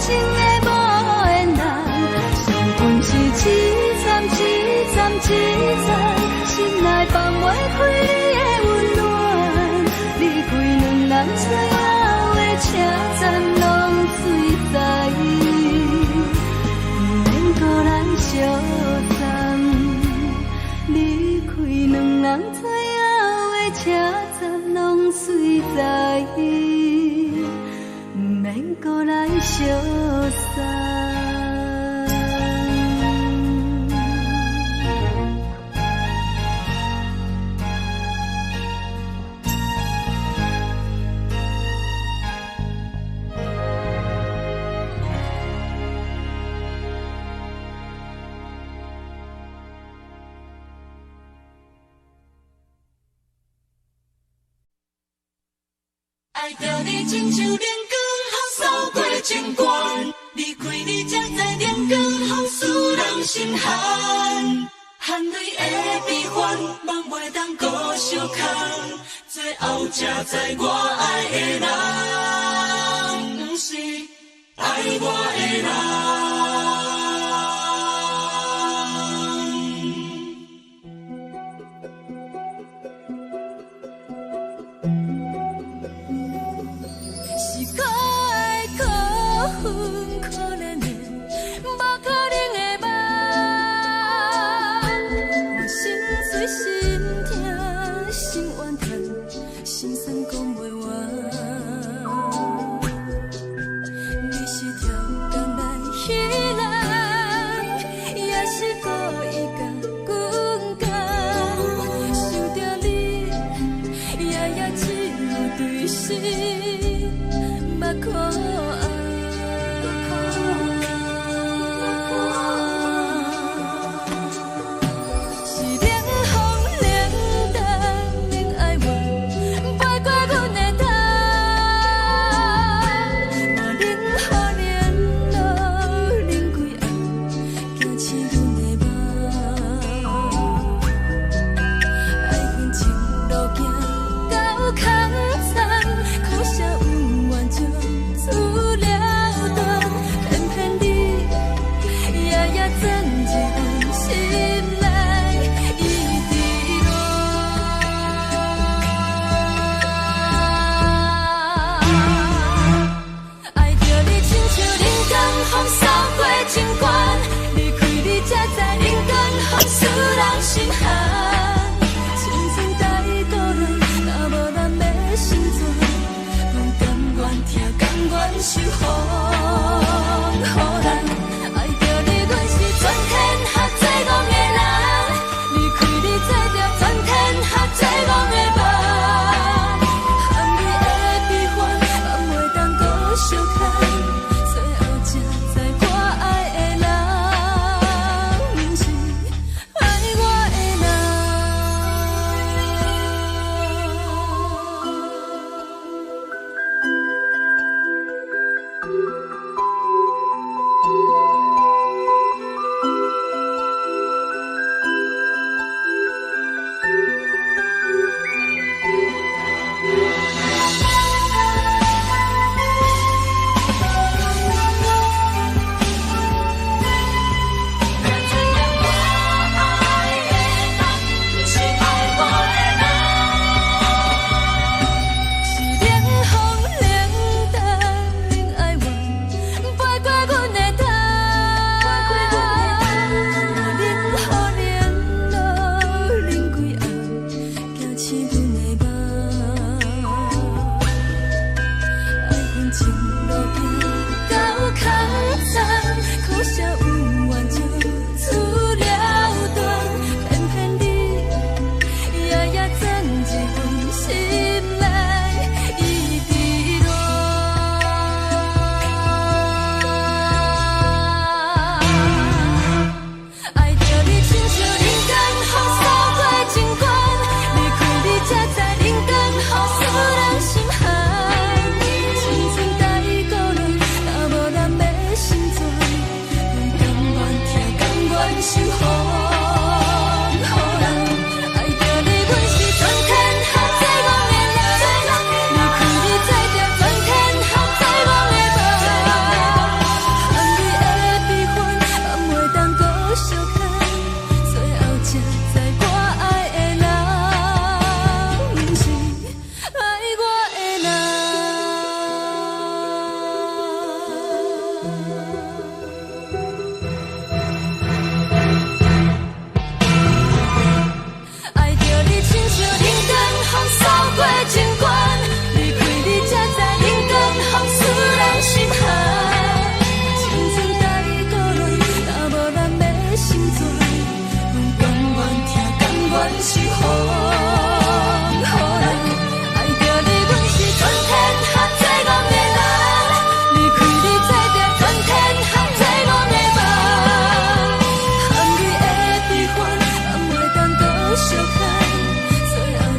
生的无缘人，伤痕是一站一站一站，心内放袂开你的温暖。离开两人最后的车站，拢随在，不免搁咱相送。离开两人最后的车站，拢随在，不免搁咱相送。爱着你，亲像阳光扫过情关，离开你，才知阳光风使人心寒。含泪的悲欢，望袂当搁相牵，最后才知我爱的人，不是爱我的人。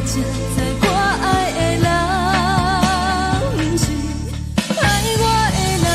才知我爱的人，不是爱我的人。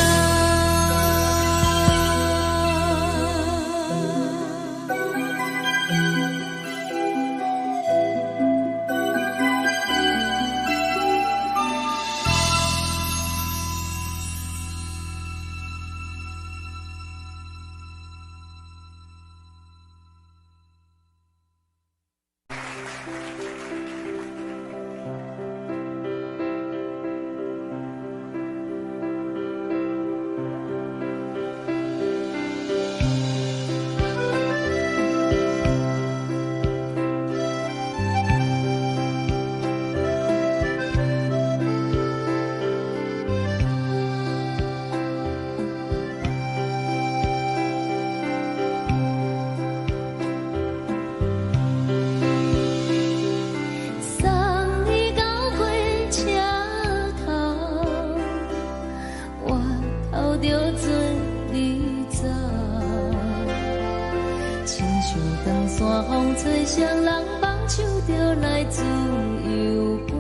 吹双人放手着来自由飞，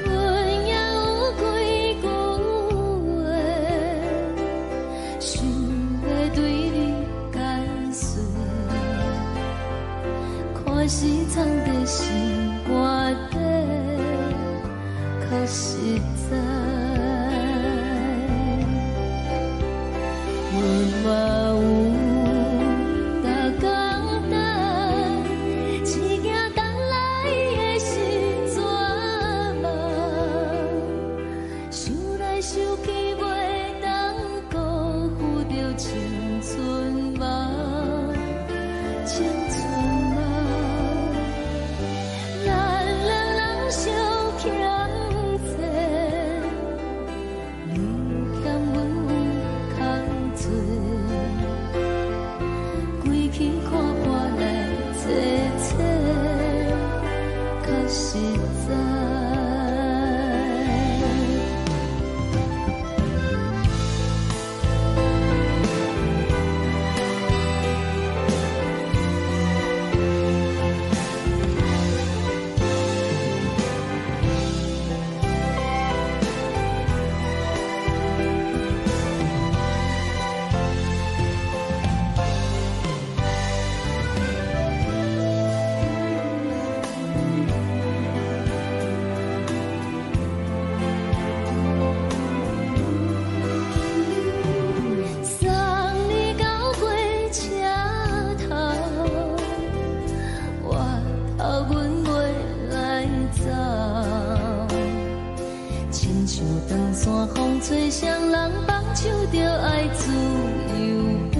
阮也有几句话，想要对你解释，可是藏在心肝底，较实在。嘛有逐工等，一件等来的是绝望，想来想去袂当辜负着青春梦，青春梦，咱两人相欠债，你欠阮空做。去看破来坐坐，较实在。吹双人放手着爱自由飞，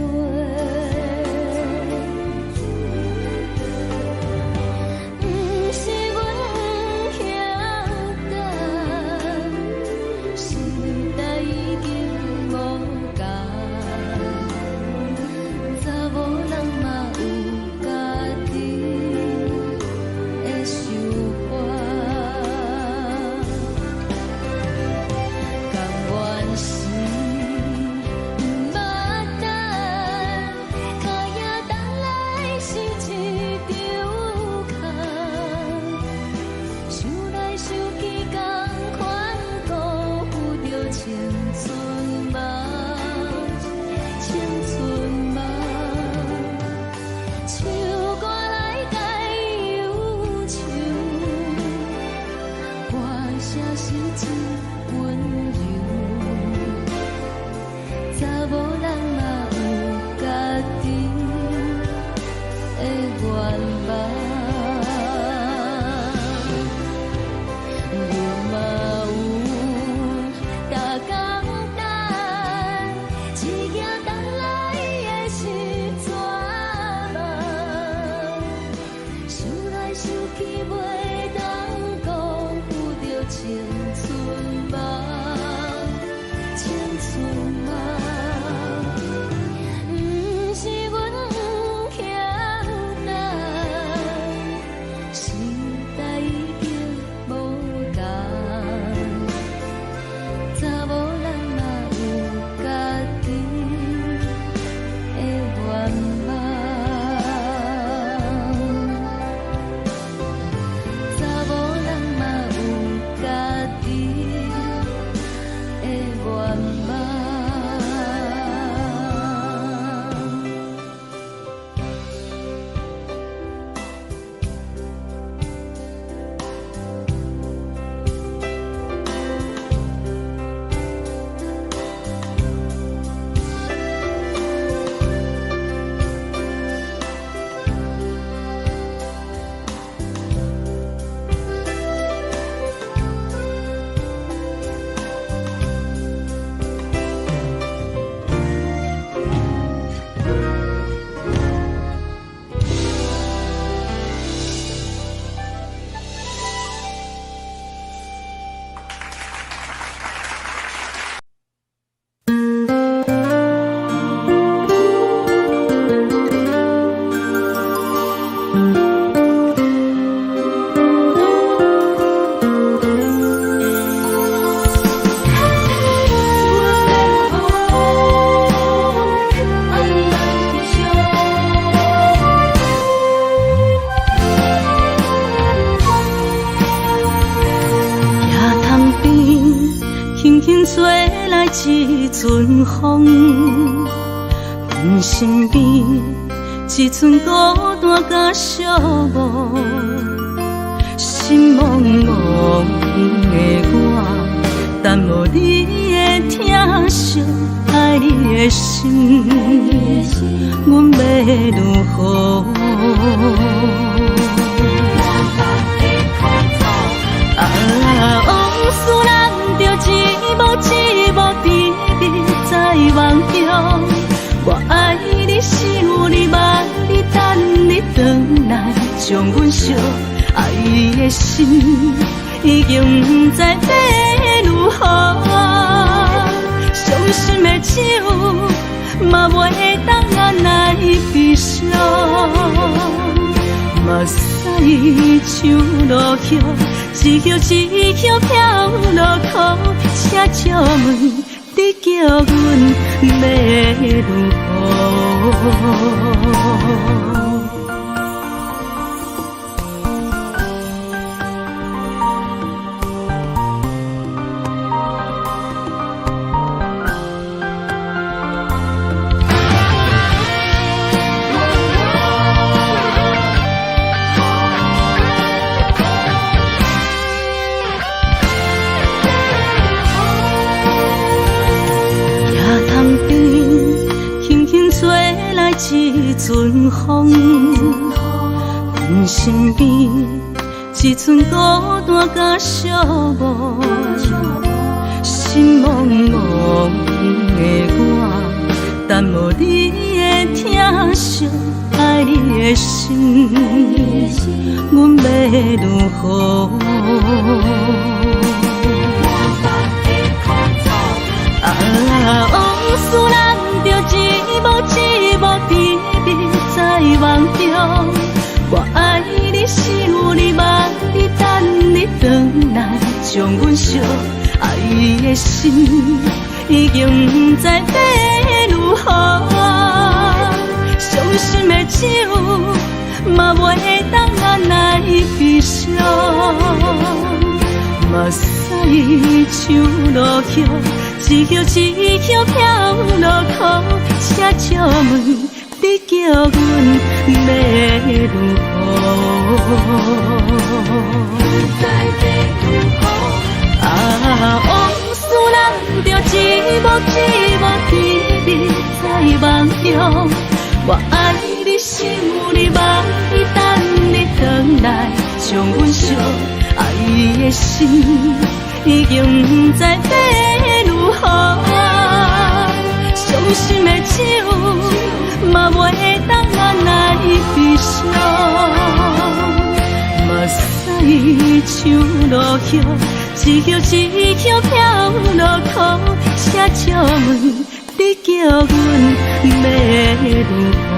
不是阮不晓得，时代已经无共，查某人嘛有家己的想法。一件等来的是绝望。一阵风，阮身边一寸孤单甲寂寞，心茫茫的我，等无你的疼惜，爱你的心，阮要如何？往事人着一幕一幕甜蜜在梦中，我爱你想你望你等你回来，将阮惜爱的心已经不知要如何，伤心的手嘛袂当眼来闭上，目屎像落叶。一叶一叶飘落土，车照问你叫阮要如何？一阵风，阮身边一寸孤单甲寂寞，心茫茫的我，等无你的疼惜，爱你的心，阮要如何？往事人着一幕一幕甜蜜在梦中，我爱你想你望你等你回来，将阮惜爱的心已经不知要如何，伤心的手嘛袂当眼来闭上，目屎像落叶。一叶一叶飘落土，车照问你叫阮要如何？往事人着一幕一幕甜蜜在梦中，我爱你想你望你等你回来，将阮惜爱的心已经不知要如何，伤心的手嘛袂当眼来闭上，目屎像落叶，一叶一叶飘落土，车照问你叫阮要如何？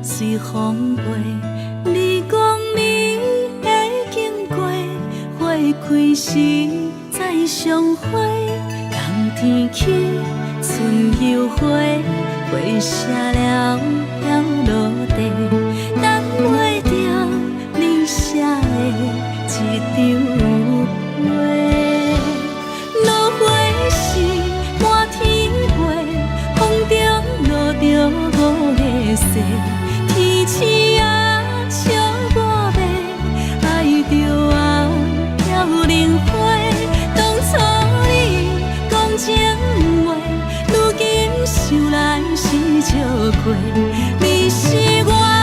随风飞，你讲你会经过，花开时再相会。冬天起，春又花，花谢了飘落地，等袂着你写的一张画。落花是满天飞，风中落着五个色。天星啊，笑我袂爱着啊，飘零花。当初你讲情话，如今想来是笑过。你是我。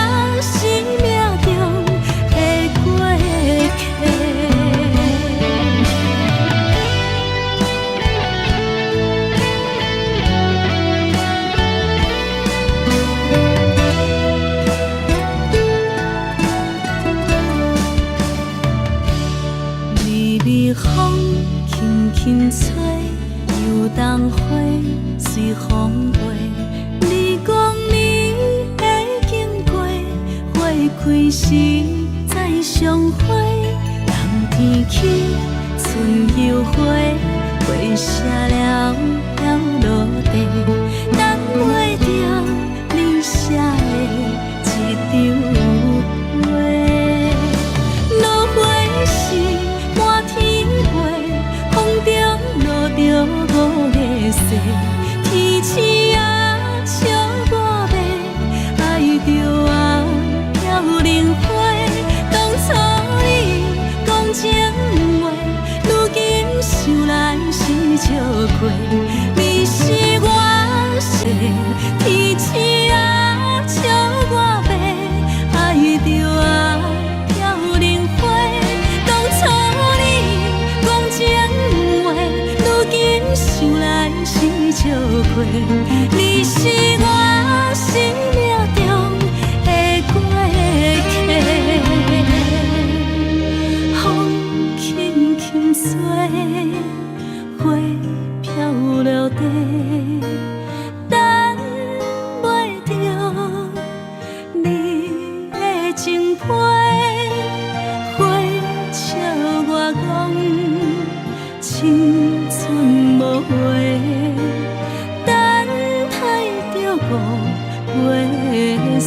是风轻轻吹，又冬花随风飞。你讲你会经过，花开时再相会。冬天起，春又回，花谢了了落地，等袂着你写的一张话。落花时满天飞，风中落着五个细，天星啊笑我迷，爱着啊飘零花。当初你讲情话，如今想来是笑过。你是我心，天星啊笑我迷，爱着啊飘零花。当初你讲情话，如今想来是笑过。你是我生命中的过客。风轻轻吹，花飘落地，等袂着你的情批。花笑我讲青春无话，等待着五月雪。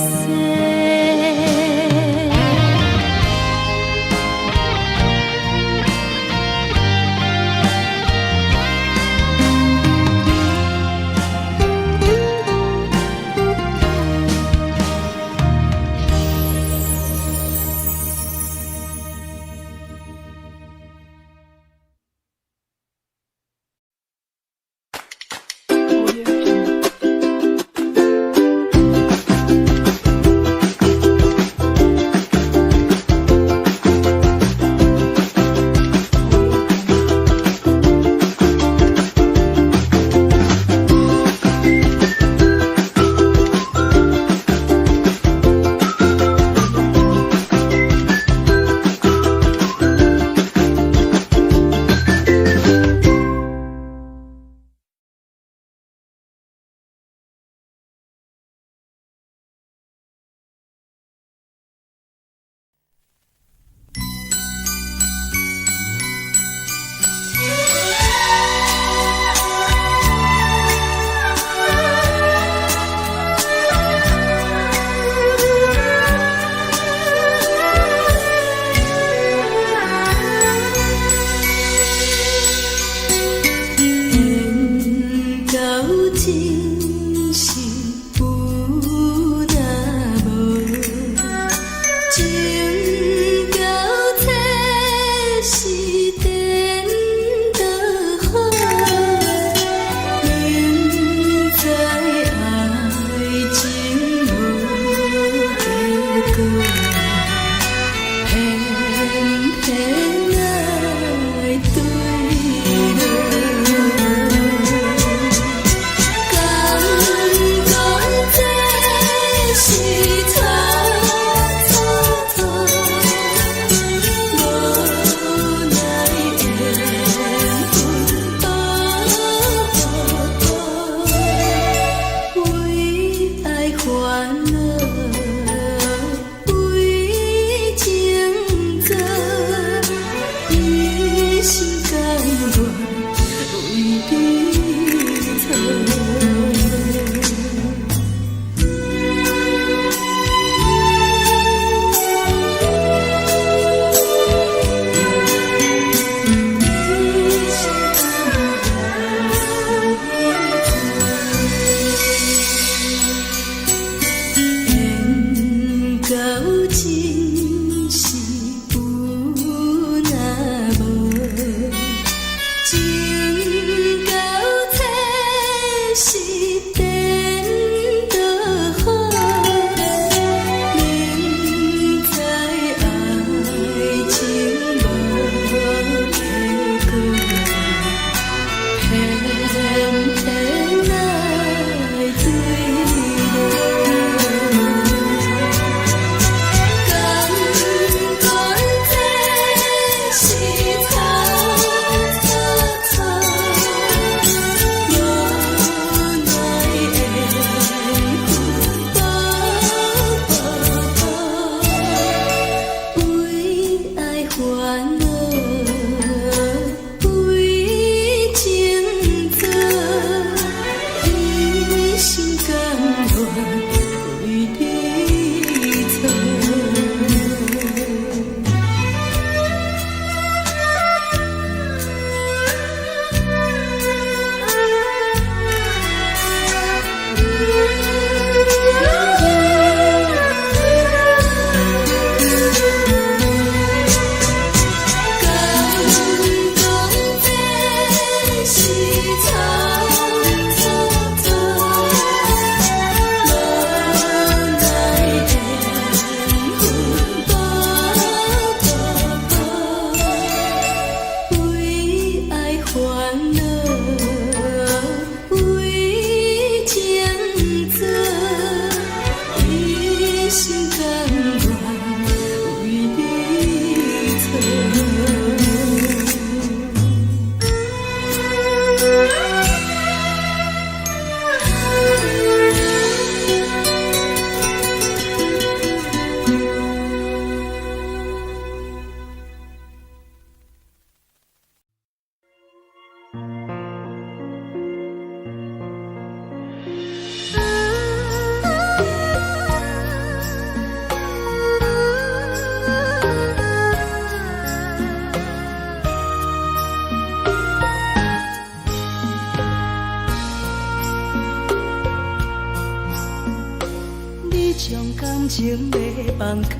情要放空，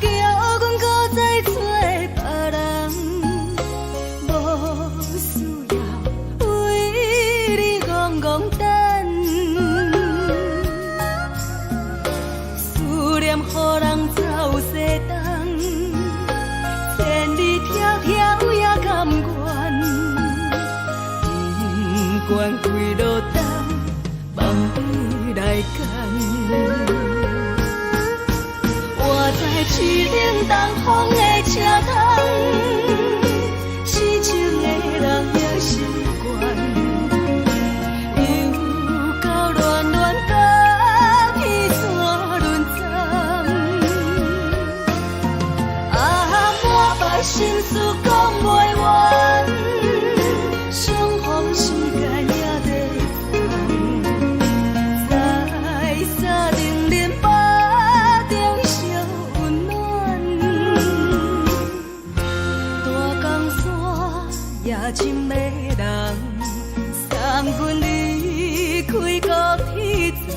叫阮搁再找别人，无需要为你戆戆等，思念予人走西东，千里迢迢也甘愿，不管几落冬，梦里来牵。我在市顶东风的车窗，痴情的人也习惯，又到乱乱甲彼山论斩。啊，满腹心事讲袂完，相逢时间也在等，在沙定连巴中烧温暖。大江山夜深的人，送阮离开高铁站，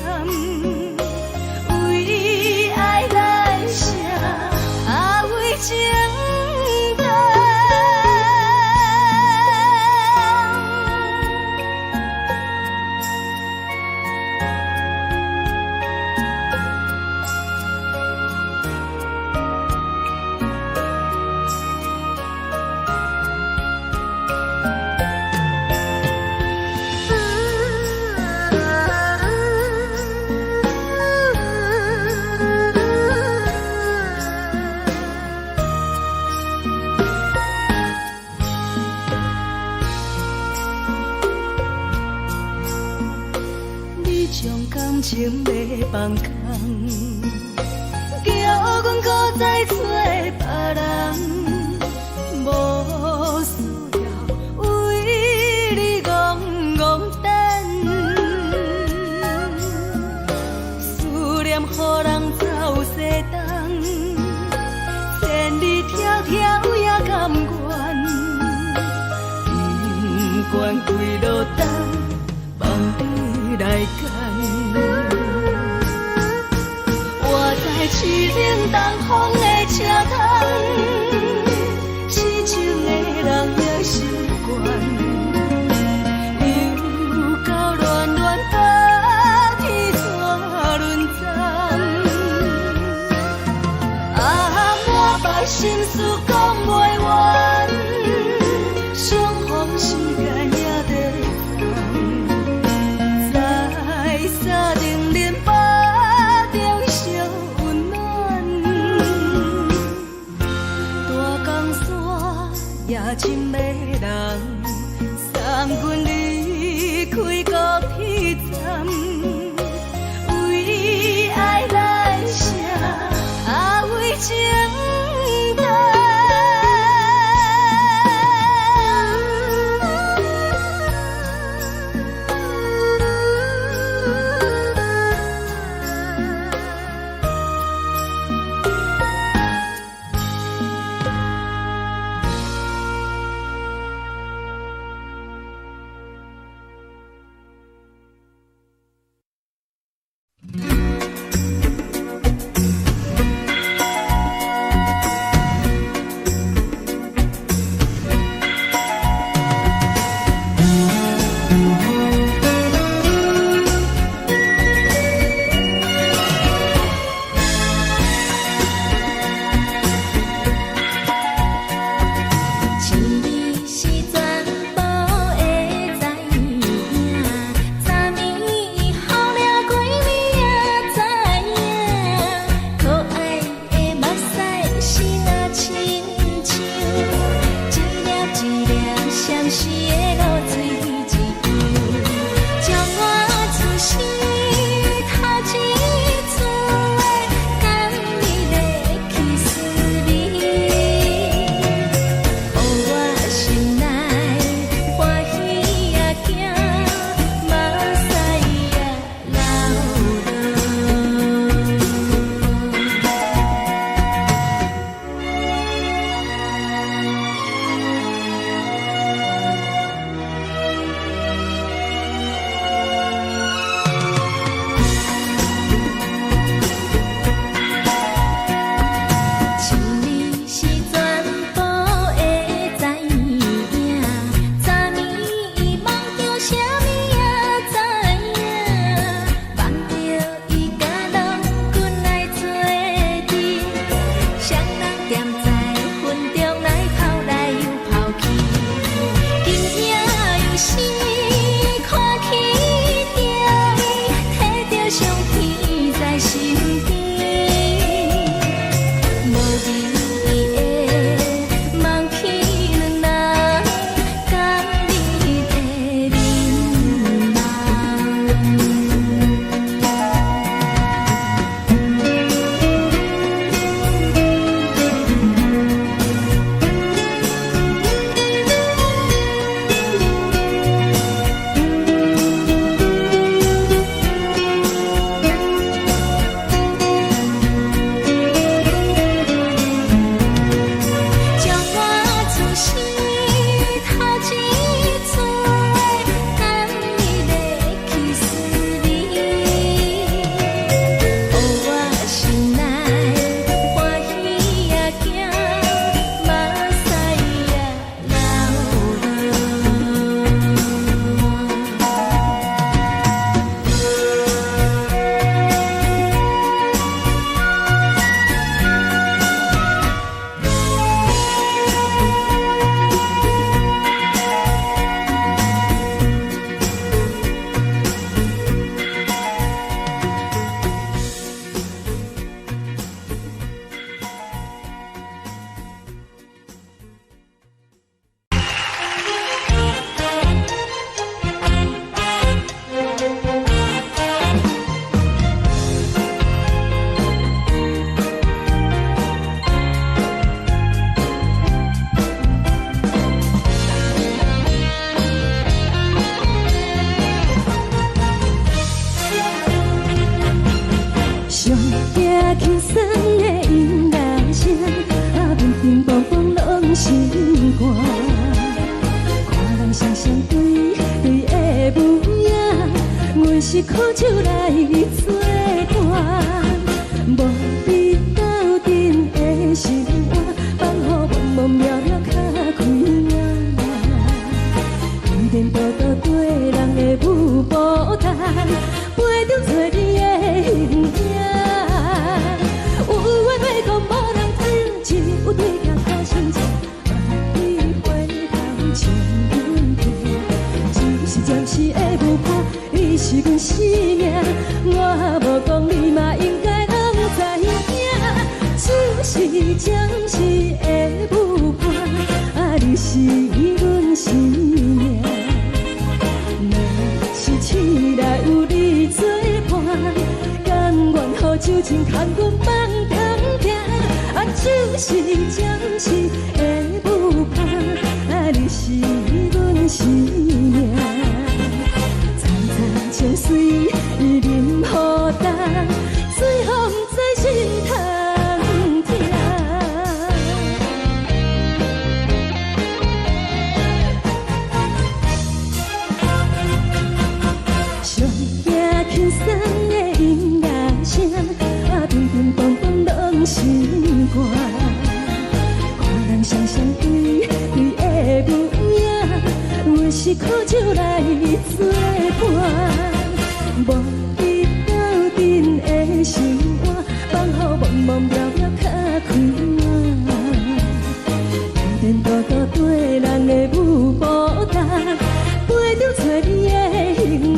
为爱来写，为情等。你将感情要放空，叫阮搁再找别人，无需要为你戆戆等，思念予人走西东，千里迢迢也甘愿，不管几落冬，梦里来牵。我在市顶东风的车窗，痴情的人也习惯，又到乱乱甲彼山论斩。啊，满腹心事讲袂完，相逢时间也在等，在沙定连巴中烧温暖。大江山夜深的人，送阮离开高铁站，为爱来写，为情等。是苦酒来作伴，无你斗阵的生活，放乎茫茫渺渺较快乐。一颠倒倒对人的舞步弹，陪着做你的形影。有话要讲无人听，只有对镜头心情，万里回头将阮听。只是暂时的舞伴，你是阮生命，我无讲你嘛应该拢知影。只是暂时的舞伴，你是阮生命。若是醒来有你作伴，甘愿予酒精牵阮放长行。就是暂时的舞伴，你是阮生命。层层情水任何担，水风在心通听。上惊轻松的音乐声，叮叮咚咚拢心肝。看人双双对对的模样，我是苦酒来作伴。无你斗阵的生活，放乎茫茫渺渺较快乐。一颠倒倒对人的舞步弹，陪着做你的形影。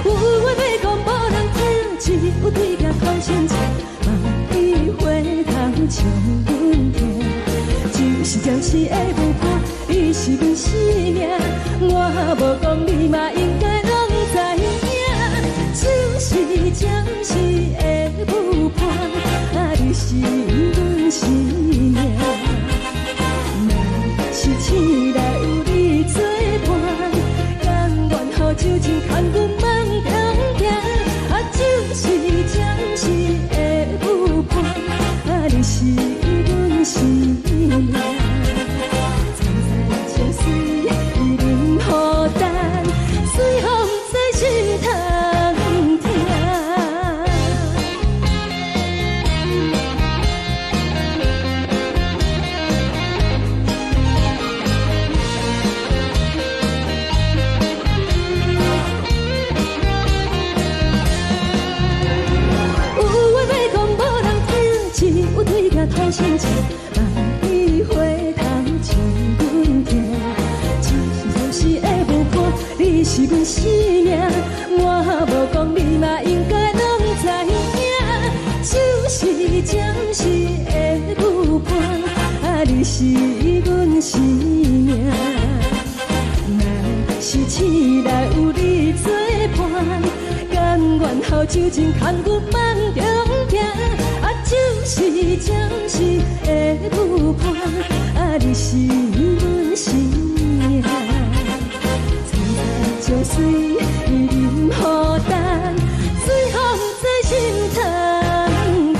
有话要讲无人听，只有对镜头心情，万里回头将阮听。就是暂时的舞伴，你是阮生命，我无讲你嘛应该拢知影。就是暂时的舞伴，你是阮生命。若是醒来有你作伴，甘愿予酒精牵阮放长行。就是暂时的舞伴，你是阮生命。层层情水任何担，随风在心通听。有对镜头心情，万里回头将阮听。就是暂时的舞伴，你是阮生命，我无讲你嘛应该拢知影。就是暂时的舞伴，你是阮生命。若是醒来有你作伴，甘愿予酒精牵阮放长行。就是暂时的舞伴，你是阮生命。层层情水任何担，随风在心通听。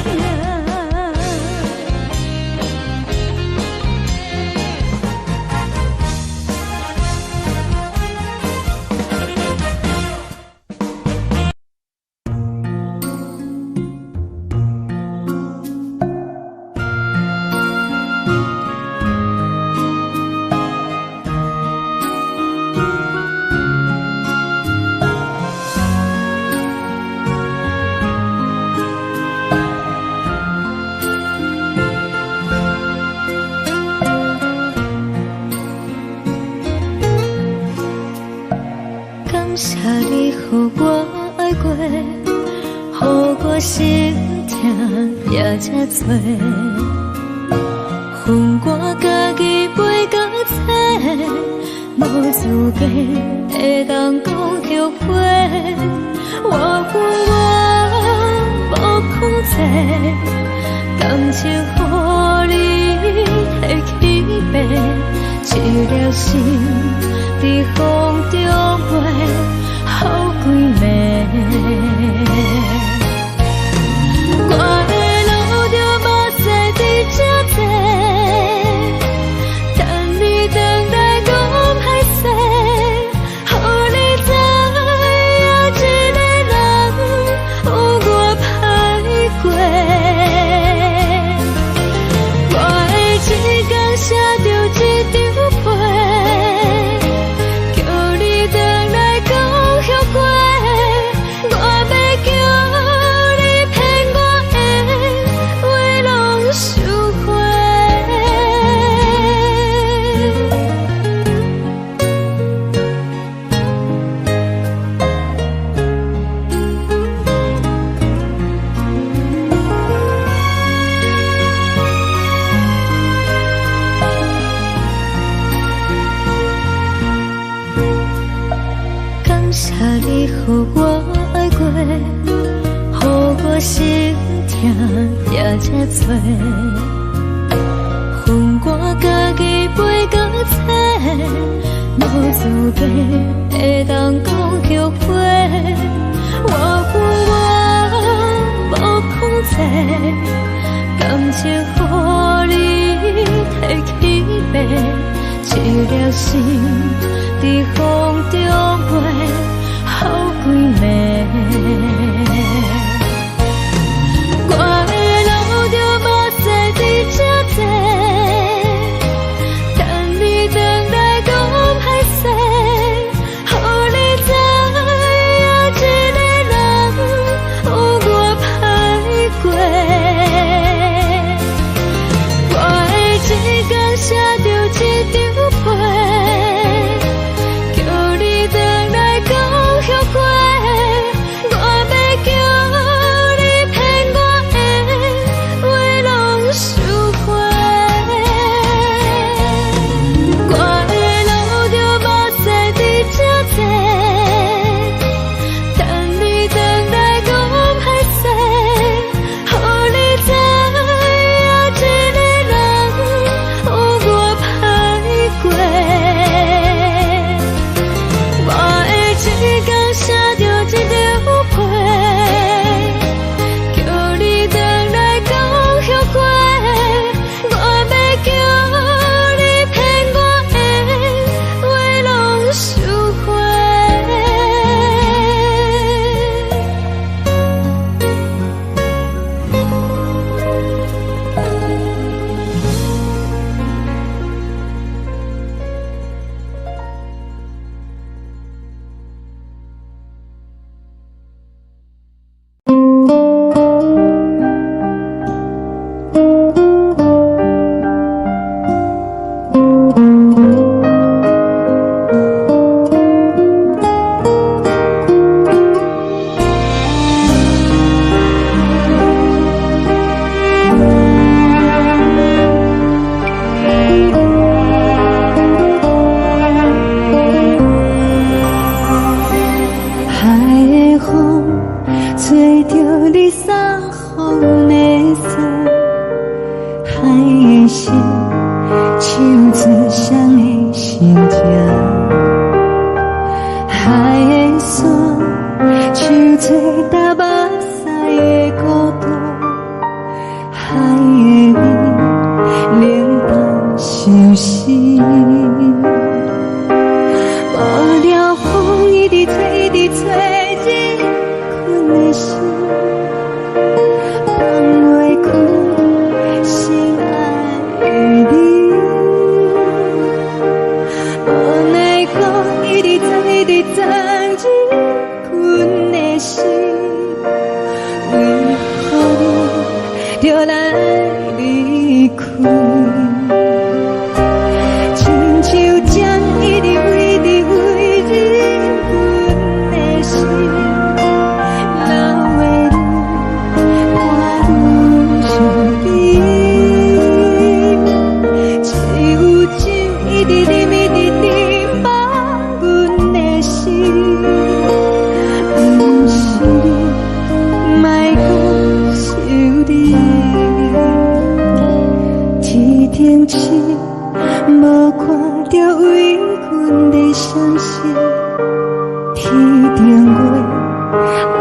谢你予我爱过，予我心痛也这多，恨我家己袂到切，无资格会当讲后悔。我无控制，感情予你的起飞，一粒心在风中飞。好几暝，我的路就目屎在这多，等你等待讲歹势，予你知予我爱过，予我心痛也这多，恨我家己袂到切，无资格会当讲后悔。我无控制，感情予你提起白，一粒心在风中飞，好几暝。我的路就无西伫这多，等你回来讲歹势，予你知影一个人有我歹过。我的一天写着一张被，叫你回来讲后悔。我要叫你骗我的话拢收回。我的路就无西伫这多，等你回来讲歹势，予你知影一个人有我歹过。我的一天写着一张被，叫你回来讲后悔。我要叫你骗我的话拢收回。海的风吹着你送风的伞，海的心唱出双的心情，海的山唱出打目屎的孤独，海的你冷淡伤心。无聊风一直吹，一直吹，日困的心，放袂开心爱你。无奈何一直藏，一直藏，日困的心，为何你就来离开？亲像针一直为你为日阮的心，流的泪看愈伤悲，只有酒一直啉一直啉饱阮的心，不是你，莫讲想你，天顶星无看着为阮的伤心，天顶月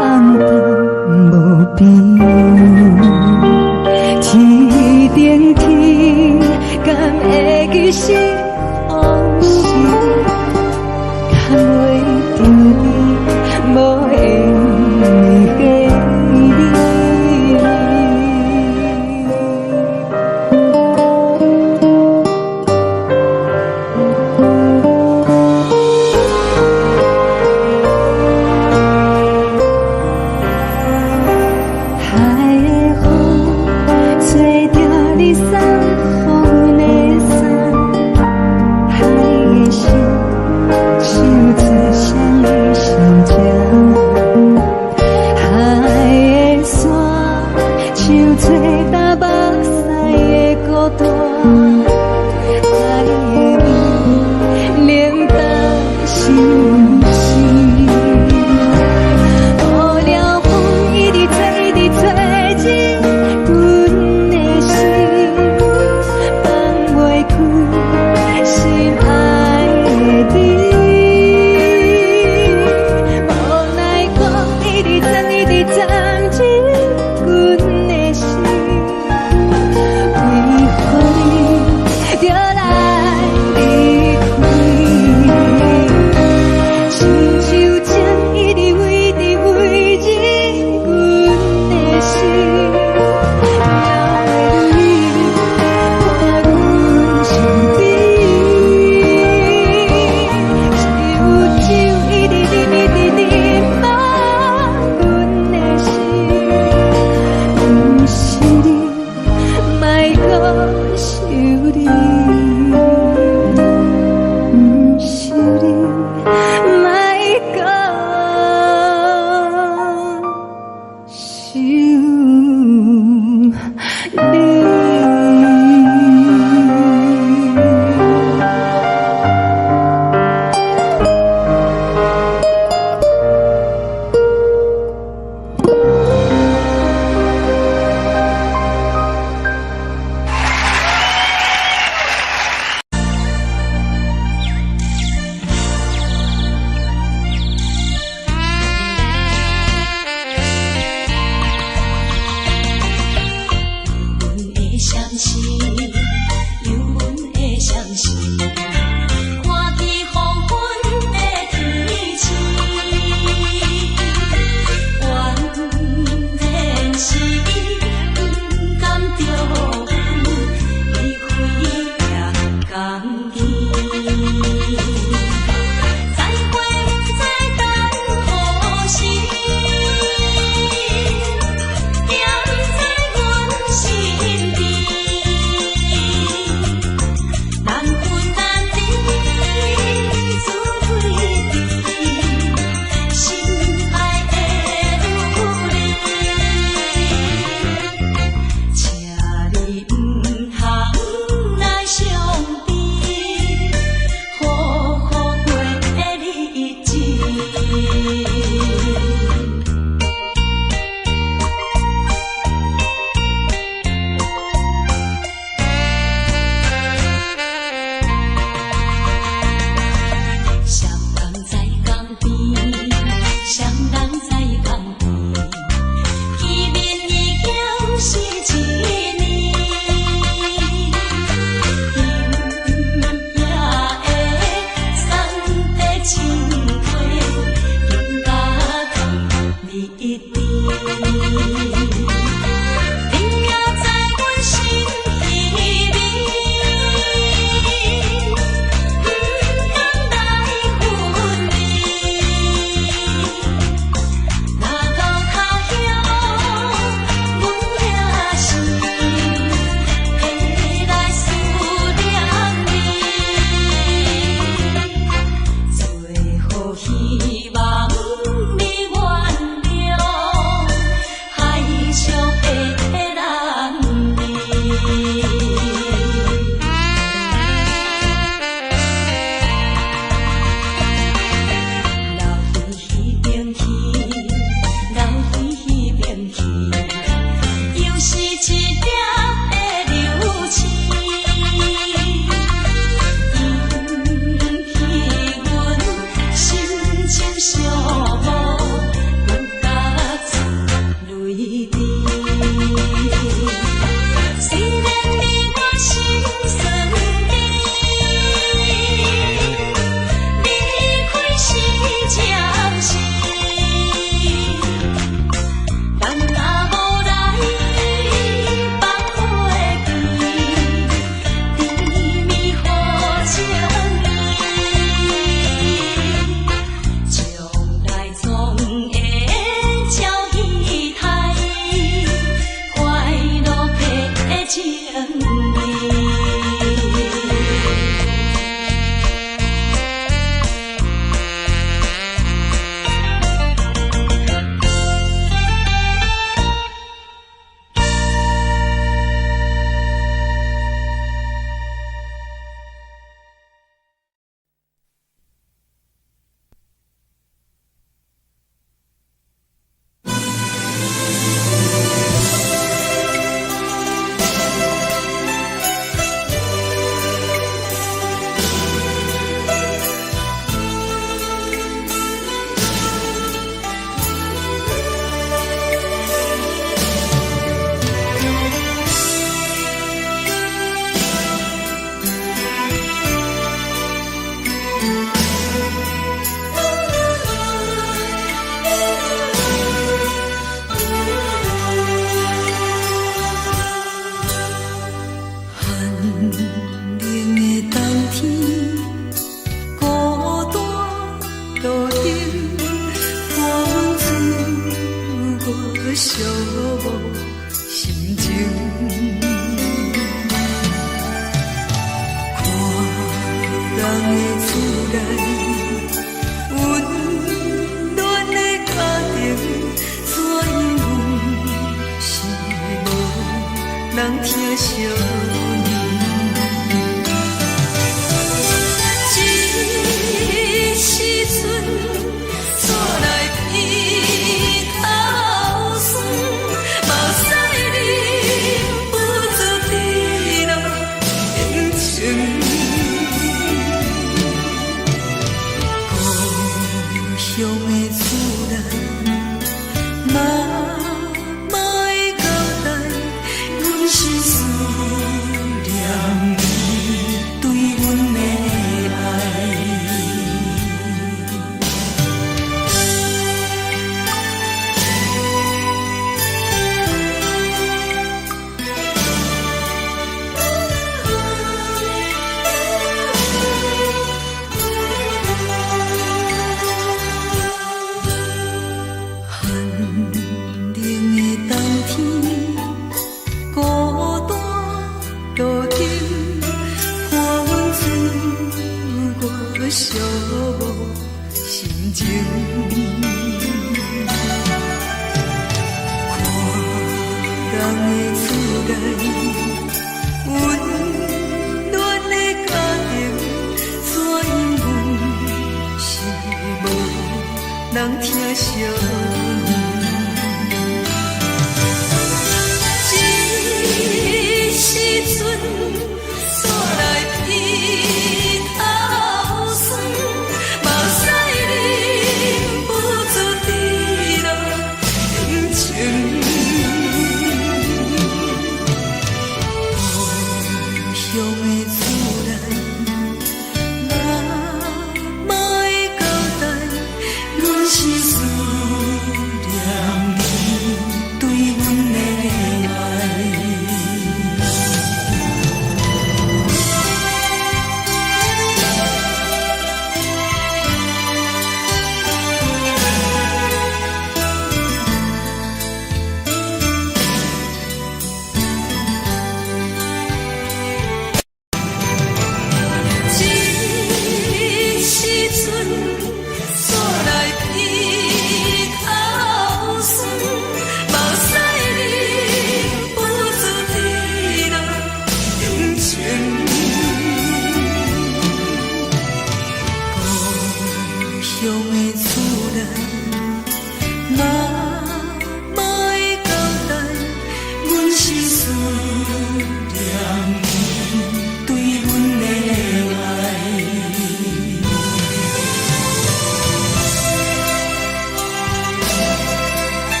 暗淡无边，天顶天敢会记是往事，敢袂着你无缘给你。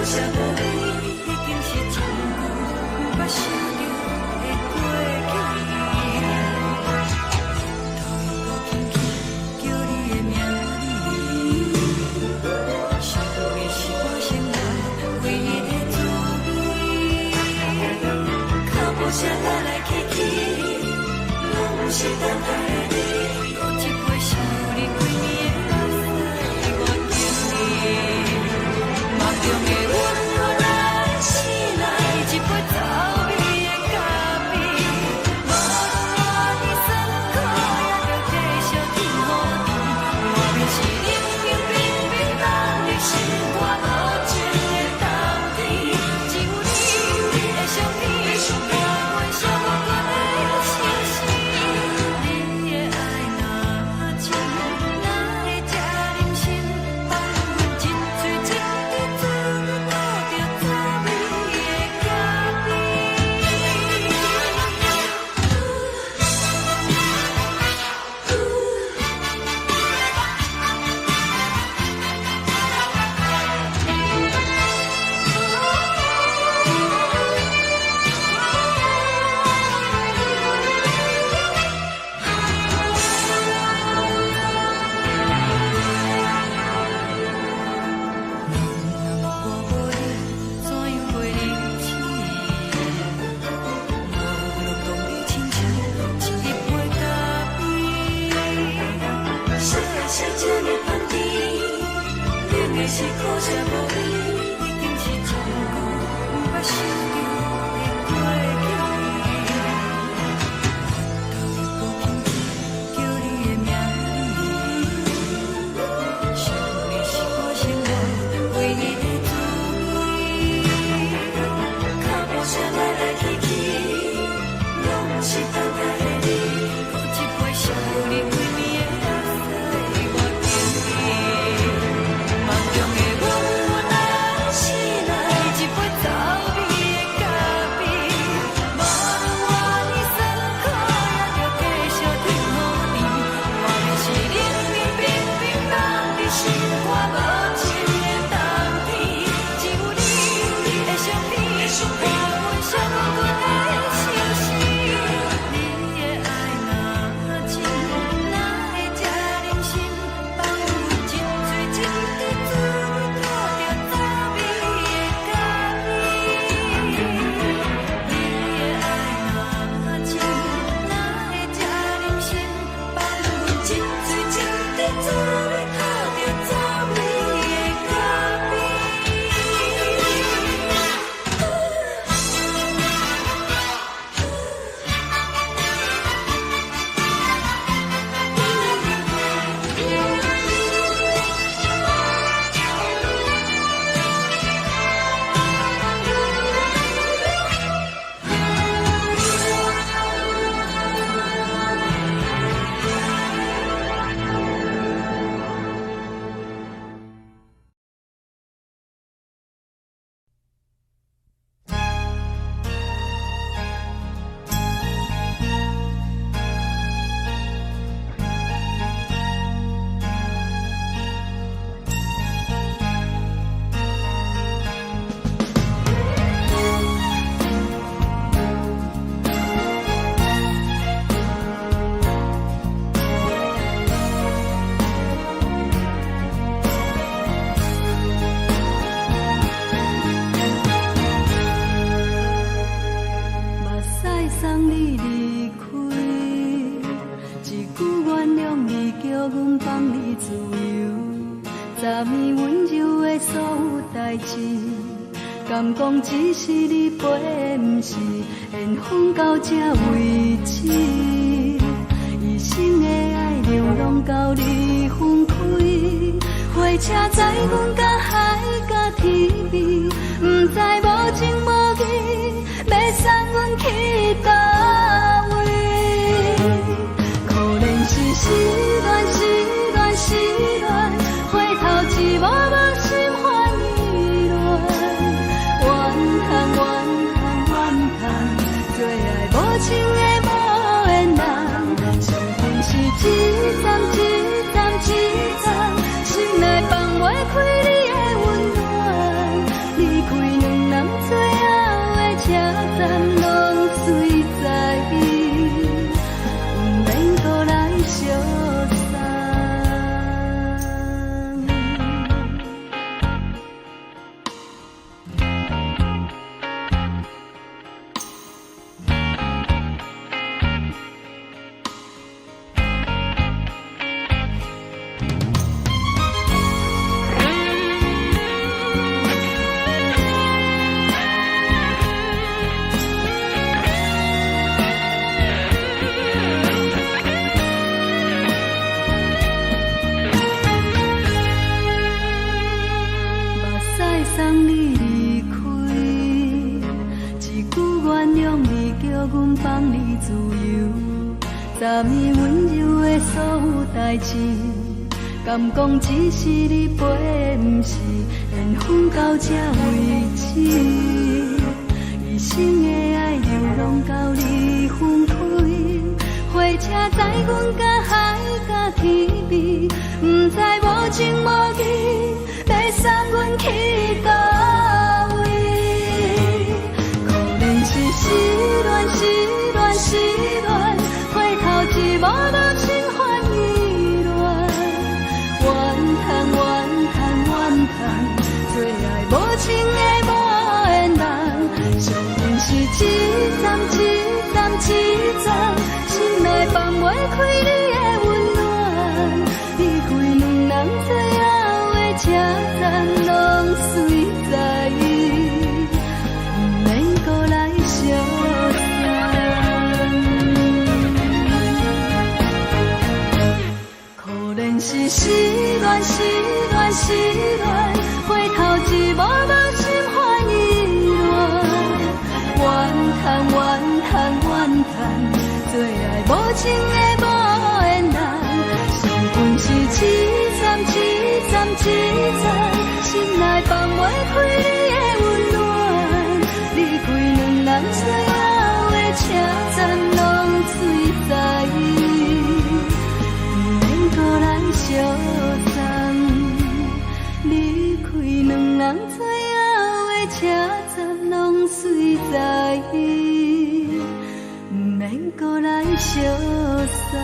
啥无味，已经是一句毋捌想着的过去。头一个轻轻叫你的名字，想的是我生来唯一的滋味。脚步声来来去去，拢是等待你。有一杯想你几年的目屎，我敬你。梦中的阮我来醒来，一杯走味的咖啡。无论我的酸苦，也着继续甜乎甜。外面是冷冷冰冰冷的心肝，无情的冬天。只有你的相片，我阮相无关的心事。你的爱若真，哪会这忍心放阮一嘴一滴水，倒着走味的咖啡。是苦涩无味，已经是一句毋捌想着的过去。头一个轻轻叫你的名字，想你是我生来唯一的滋味。脚步声来来去去，拢是等待你。有一杯想你几年的目屎，我敬你。梦中的阮我来醒来，一杯走味的咖啡。无论我的酸苦，也着继续甜乎甜。外面是冷冷冰冰冷的心肝，无情的冬天。只有你的相片，我阮相无关的心事。你的爱若真，哪会这忍心放阮一嘴一滴水，倒着走味的咖啡。你的爱若真，哪会这忍心放阮一嘴一滴水，倒着走味的咖啡。目屎送你离开，一句原谅你，叫阮放你自由。昨暝温柔的所有代志，敢讲只是你陪，毋是缘分到这为止。一生的爱流浪到你分开，火车载阮甲海甲天边，毋知无情无义，要送阮去倒位？可能是失恋，失恋，失恋，回头一幕幕心烦意乱，怨叹，怨叹，怨叹，最爱无情的无缘人，相分是一站一站一站，心内放袂开你的温暖。你站拢随在伊，毋免搁来相送。送你离开，一句原谅你，叫阮放你自由。昨暝温柔的所有代志，敢讲只是你陪，毋是缘分到这为止。一生的爱又拢到你分开，火车载阮甲海甲天边，毋知无情无义，要送阮去倒位？可能是失恋，失恋，失恋，回头一无到心烦意乱，怨叹，怨叹，怨叹，最爱无情的无缘人，上恨是一站一站一站，心内放袂开你的温暖，离开两人最后的车站拢随在伊，毋免搁来相送。可能是失恋，失恋，失恋，回头一无到心烦意乱，怨叹，怨叹，怨叹，最爱无情的无缘人，上恨是一站一站一站，心内放袂开你的温暖，离开两人最后的车站拢随在伊，毋免搁来相送。离开两人最后的车站拢随在伊，毋免搁来相送。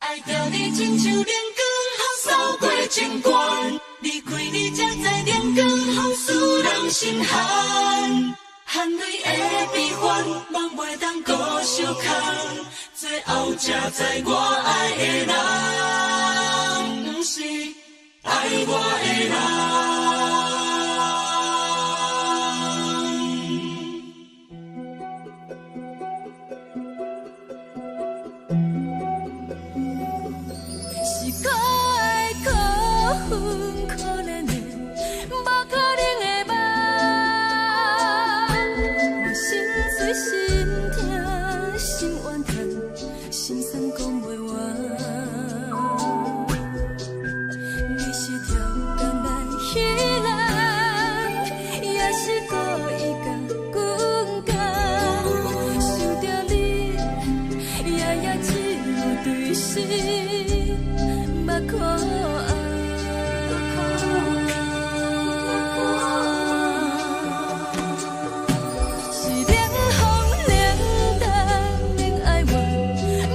爱着你亲像阳光，雨扫过情关，离开你才知阳光风使人心寒。含泪的悲欢，望袂当搁相牵，最后才知我爱的人，不是爱我的人。是可爱可恨可怜的，无可能的梦。我心碎心痛心怨叹，心酸讲袂完。你是条工来彼人，也是故意甲阮讲，想着你夜夜只有对视。目眶红，是冷风冷淡冷爱我，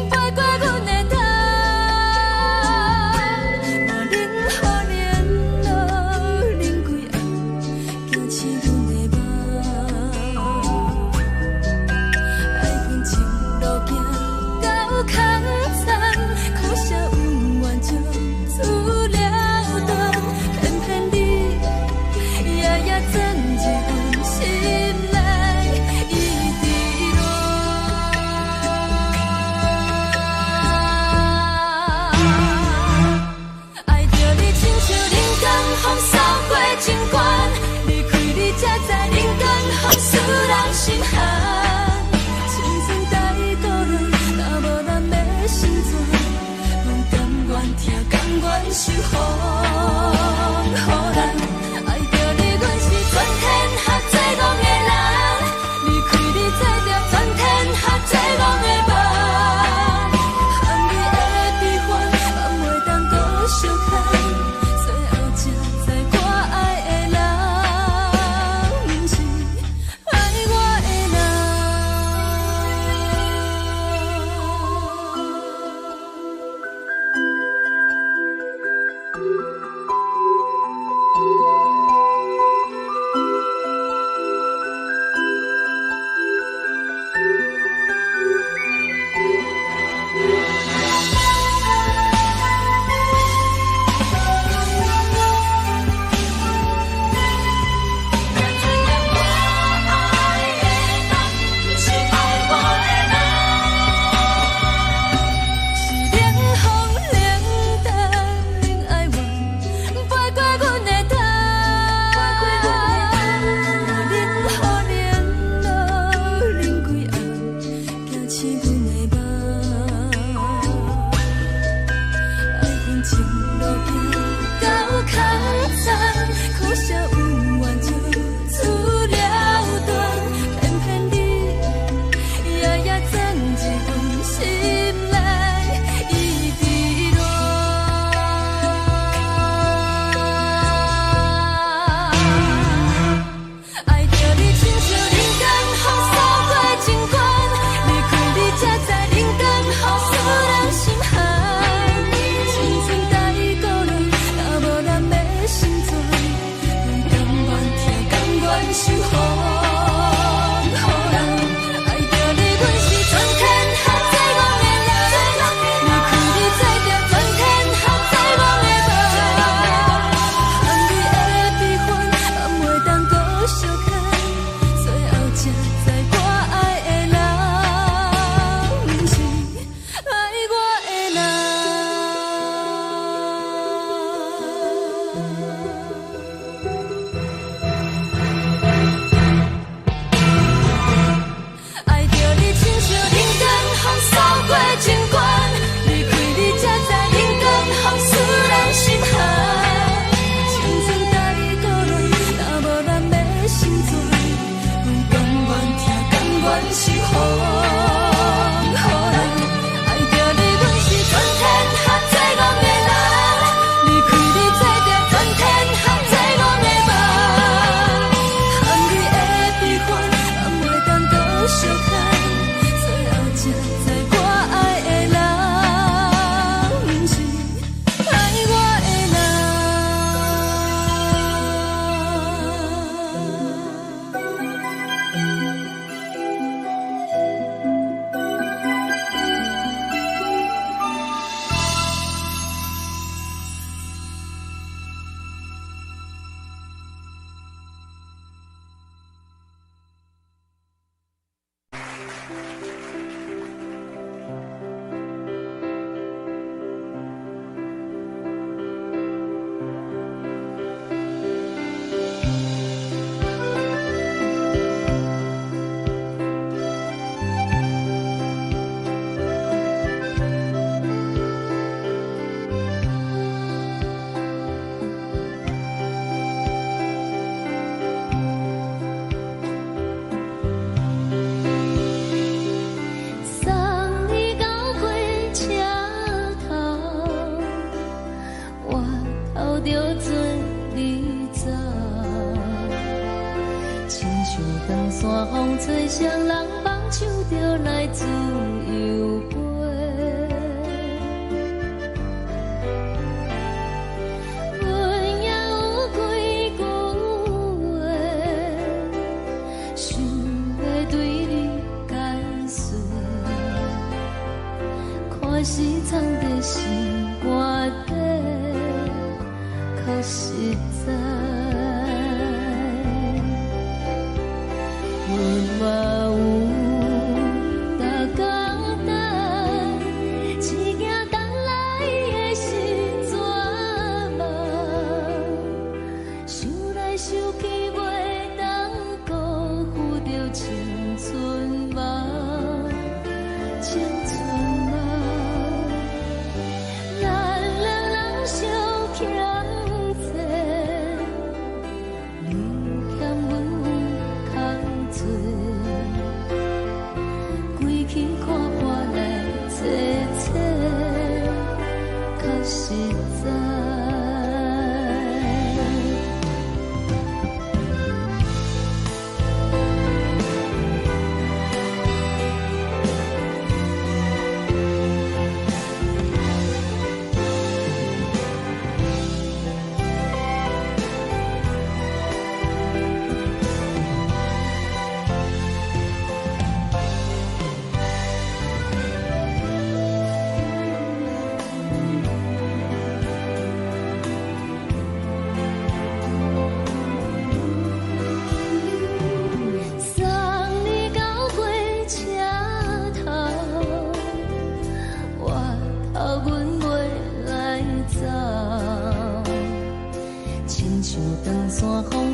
飞过阮的头，嘛冷雨连落冷几暗，惊醒阮的梦。爱恨情路行到空残，苦涩。就听，甘愿守护，予人爱着你，阮是全天下最戆的人，离开你做着全天下最戆的梦，含你的悲欢，放袂当搁相牵，最后才知我爱的人，不是爱我的咱实在。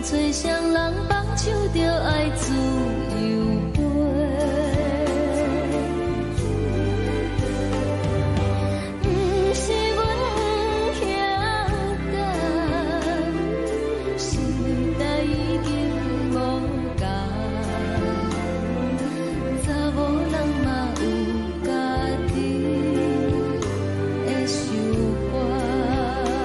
吹双人放手着爱自由飞，不是阮不晓得，时代已经无同，查某人嘛有家己的想法。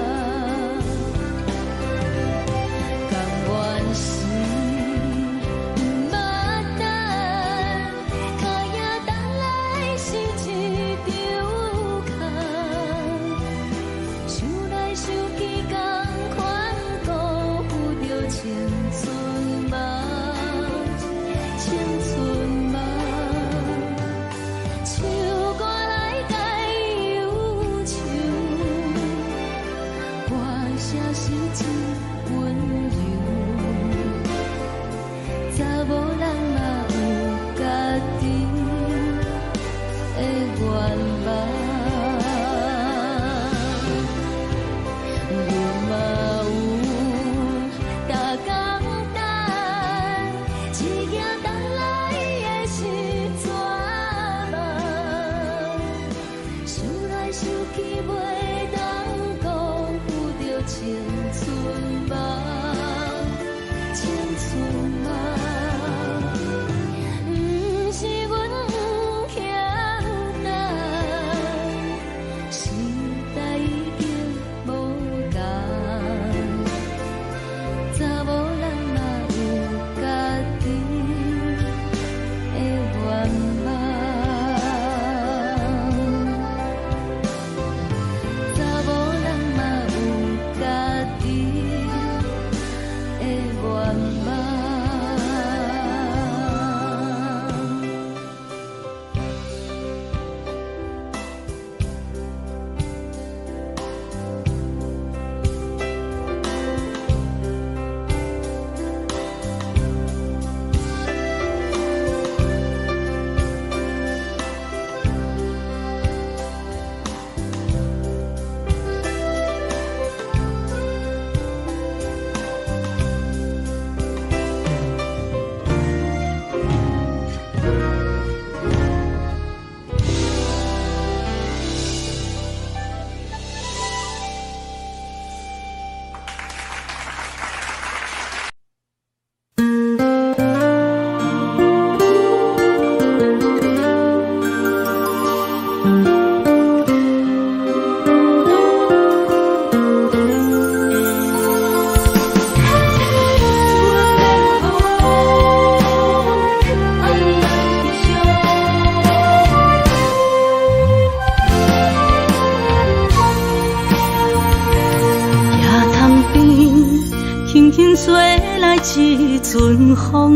吹来一阵风，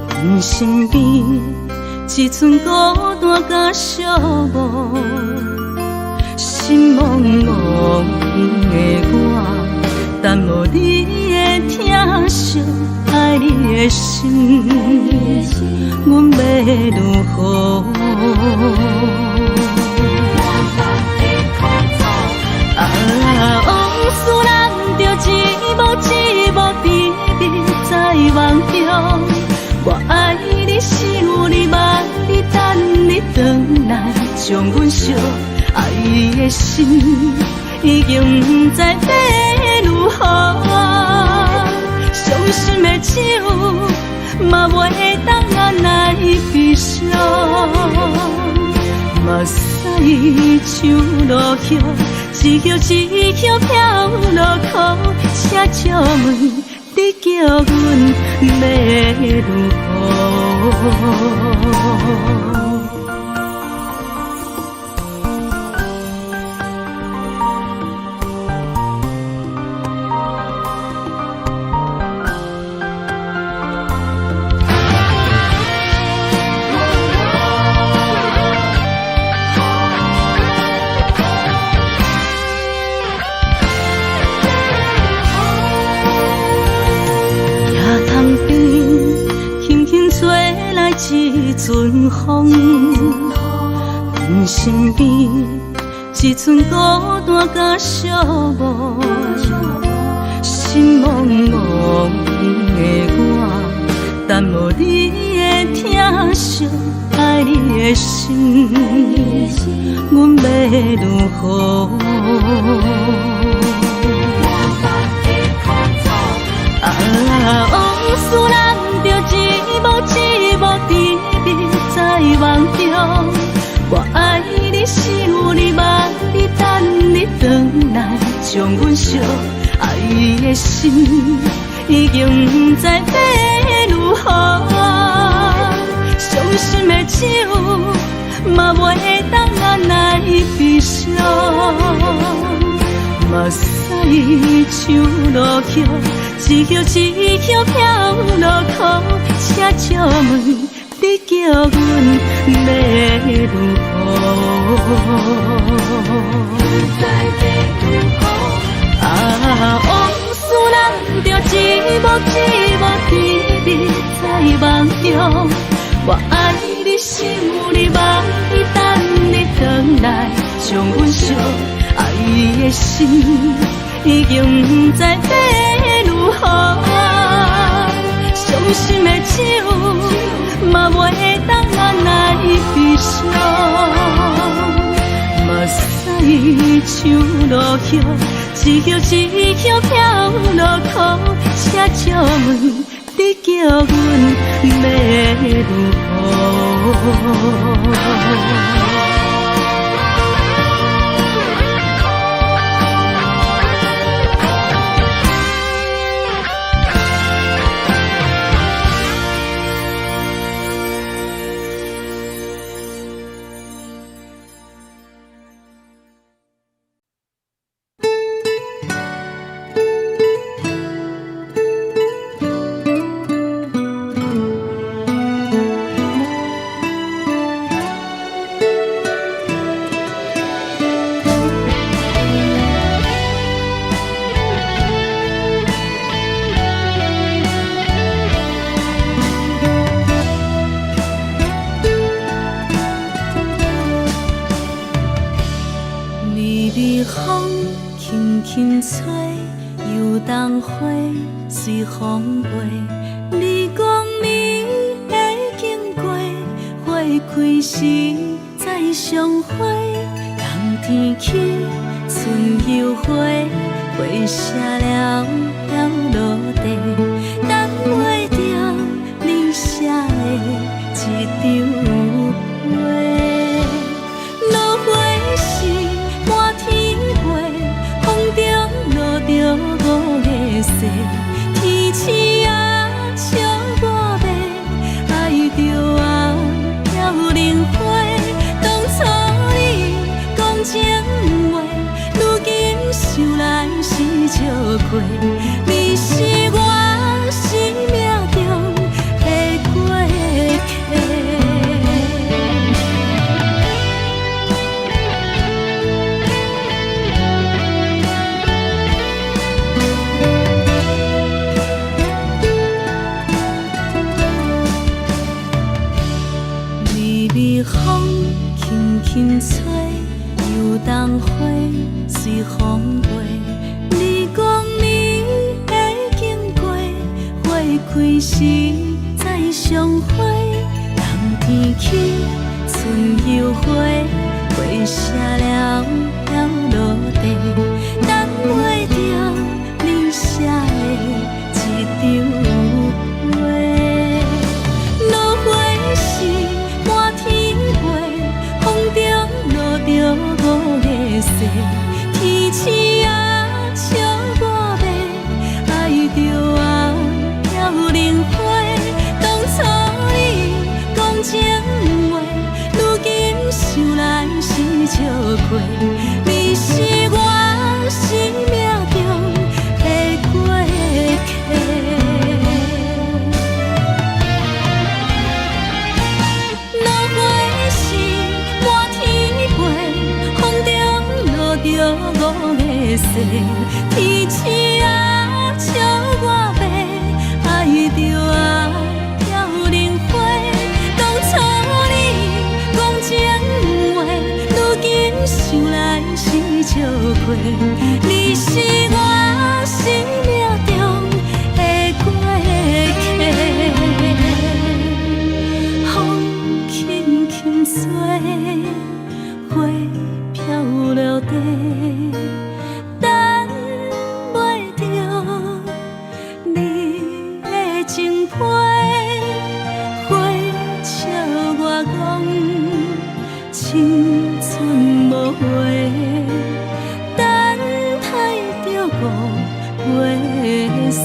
阮身边一寸孤单甲寂寞，心茫茫的我，等无你的疼惜，爱你的心，阮要如何？往事人着一幕一幕秘密在梦中。我爱你，想你，望你，等你回来，将阮惜爱你的心已经不知要如何。伤心的手嘛袂当按来悲伤，目屎像落叶，一叶一叶飘落雨，请借问你叫阮要如何？一阵风，阮身边一阵孤单甲寂寞，心茫茫的我，等无你的疼惜，爱你的心，阮要如何？往事人着一幕一幕甜蜜在梦中，我爱你是有你望你等你回来，将阮惜爱的心已经不知要如何，伤心的手嘛袂当按来悲伤，目屎像落叶。一叶一叶飘落雨，请借问你叫阮要如何？往事人着一幕一幕甜蜜在梦中，我爱你是有你望你等你回来，将阮惜爱的心已经不知要如何，伤心的手嘛袂当按来悲伤，目屎像落叶，一叶一叶飘落雨，请借问你叫阮要如何？随风飞，你讲你会经过，花开时再相会。冬天起，春又回，花谢了要落地，等袂着你写的一张画。落花时满天飞，风中落着五个色。天星啊，笑我迷，爱着啊飘零花。当初你讲情话，如今想来是笑过。你是我生命中的过客。风轻轻吹，又当花随风飞。你讲你会经过，花开时再相会。冬天起，春又回，花谢了要落地，等袂着你写的一张画。落花时满天飞，风中落着天星啊笑我迷，爱着啊飘零花。当初你讲情话，如今想来是笑过。你是我生命中的过客。五个世，天星啊笑我迷，爱着啊飘零花。当初你讲情话，如今想来是笑过。你是我生命中的过客，风轻轻吹，花飘落地。青春无悔，等待着五月雪。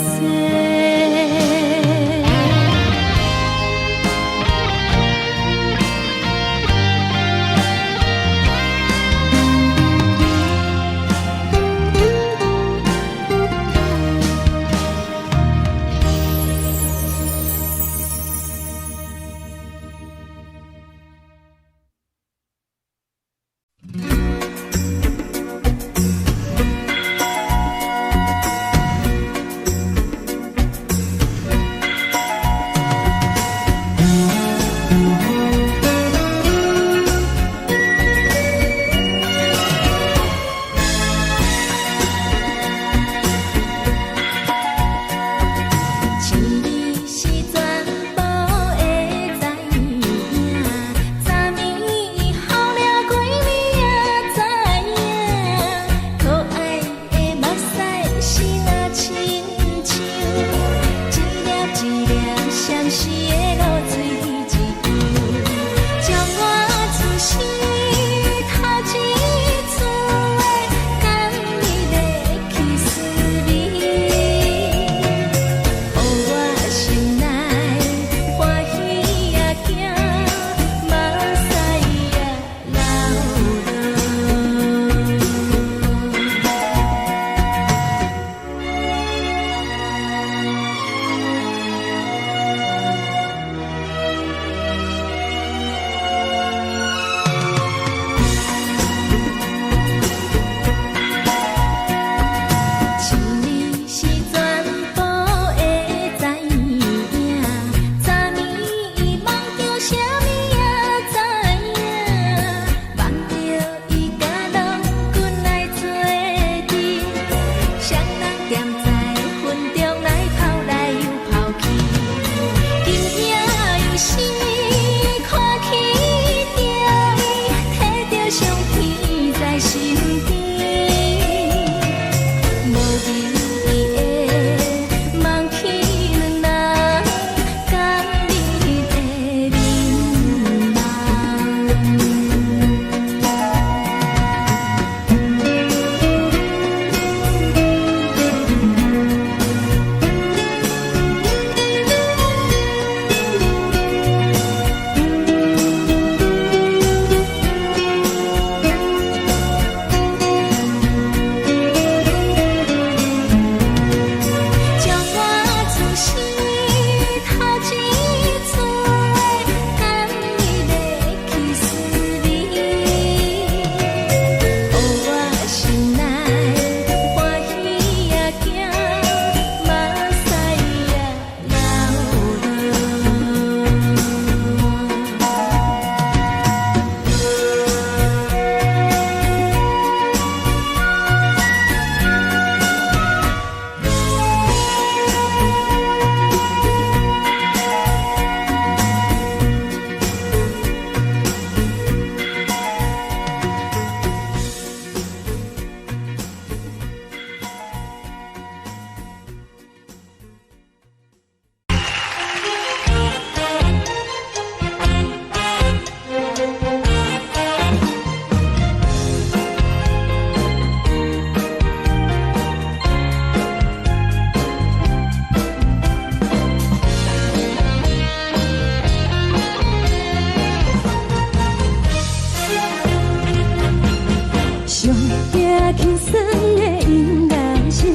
上惊轻松的音乐声，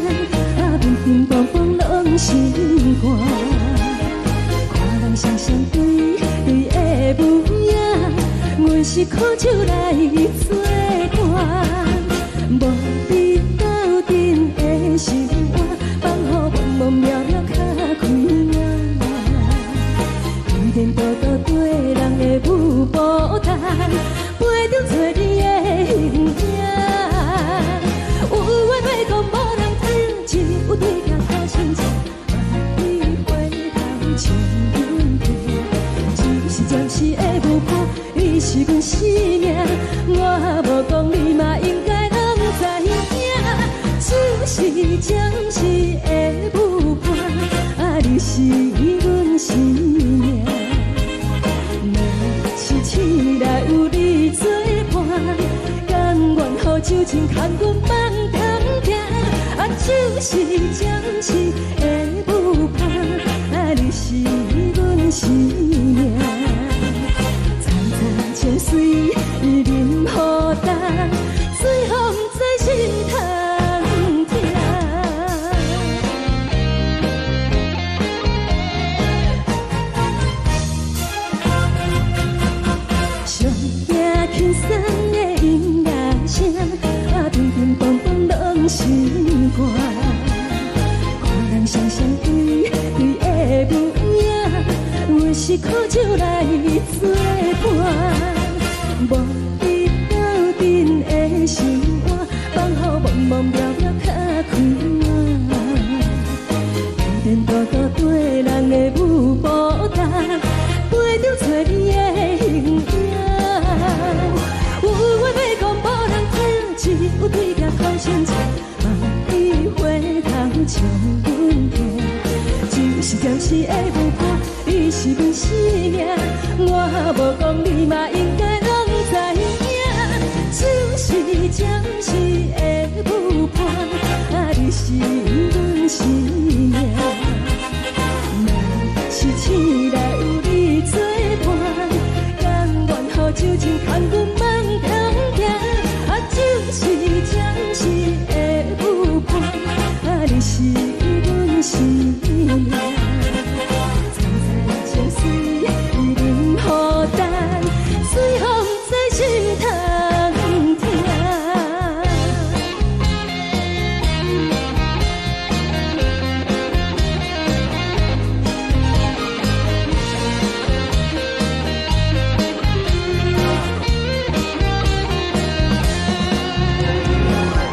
乒乒乓乓拢心肝。看人双双对对的舞影，阮是苦酒来作伴。无你斗阵的心肝，放予茫茫渺渺较开眼。颠颠倒倒对人的舞步弹，陪着做你的形影。有话要讲无人听，有对镜讨心情，你回头像阮听，就是暂时的舞伴，你是阮生命。我无讲你嘛应该拢知影，就是暂时的舞伴，你是阮生命。若是醒来有你作伴，甘愿予酒精牵阮梦通行，就是暂时的舞伴，你是阮生命。惨惨情水任何担，最后不知心通听。上惊轻松的音乐声，乒乒乓乓拢心肝。看人双双对对的舞影，阮是苦酒来作伴。无你斗阵的心肝，放予茫茫渺渺较开眼。颠颠倒倒对人的舞步弹，陪着做你的形影。有话要讲无人听，只有对镜讨心情，你回头像阮听，就是暂时的舞伴，你是阮生命。我无讲你嘛应该拢知影，就是暂时的舞伴，你是阮生命。若是醒来有你作伴，甘愿予酒精牵阮梦通行，就是暂时的舞伴，你是阮生命。惨惨情水任何担，最后不知心通听。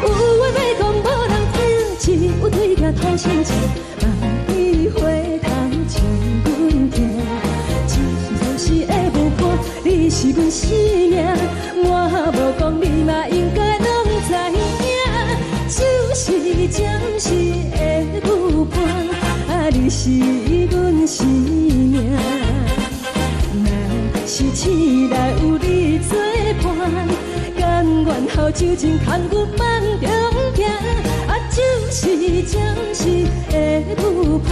有话要讲无人听，只有对镜讨心情，你回头像阮听，就是暂时的舞伴，你是阮生命。我无讲你嘛应该拢知影，就是暂时的舞伴，你是阮生命。若是醒来有你作伴，甘愿予酒精牵阮梦中行，就是暂时的舞伴，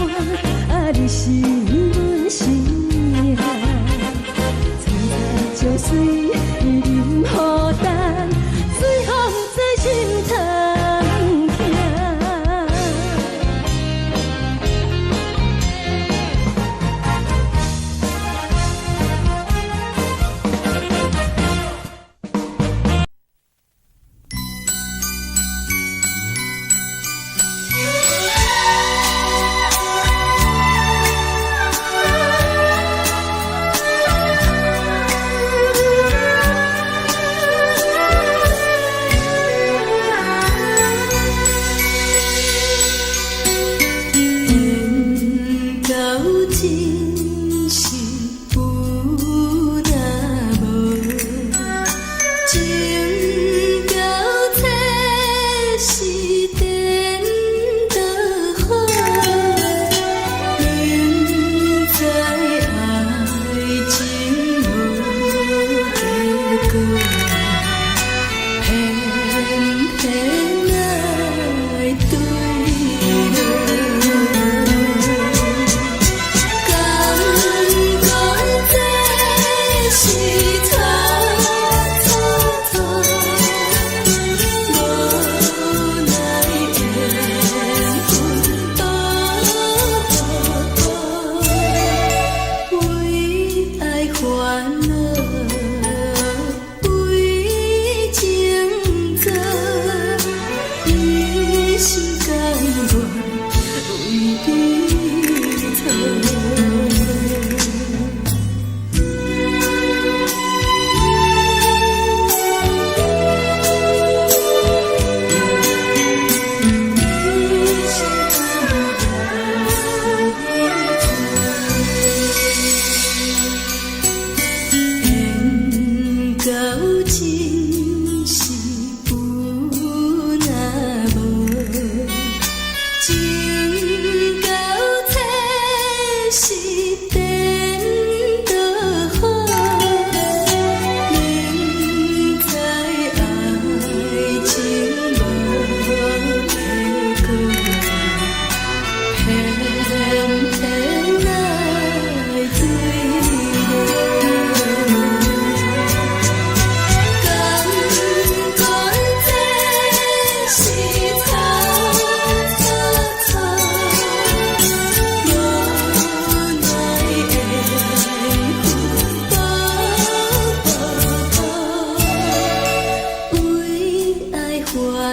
你是阮生命。惨惨情水任何担，最后不知心通听。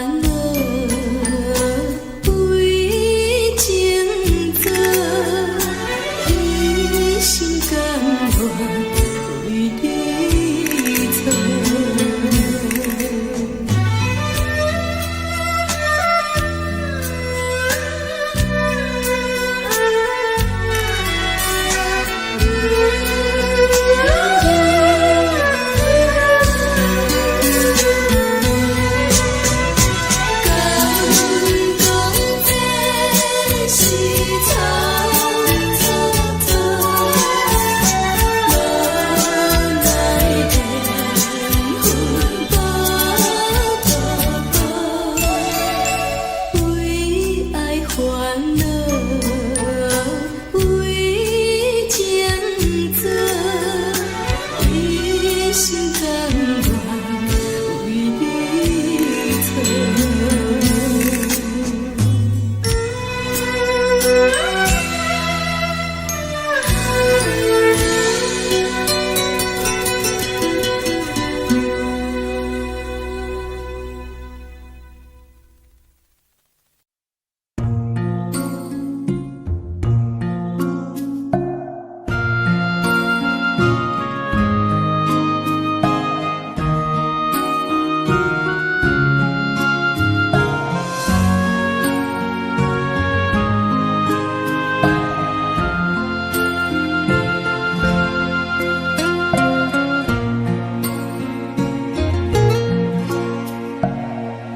恼，为情做，一心甘愿为你做。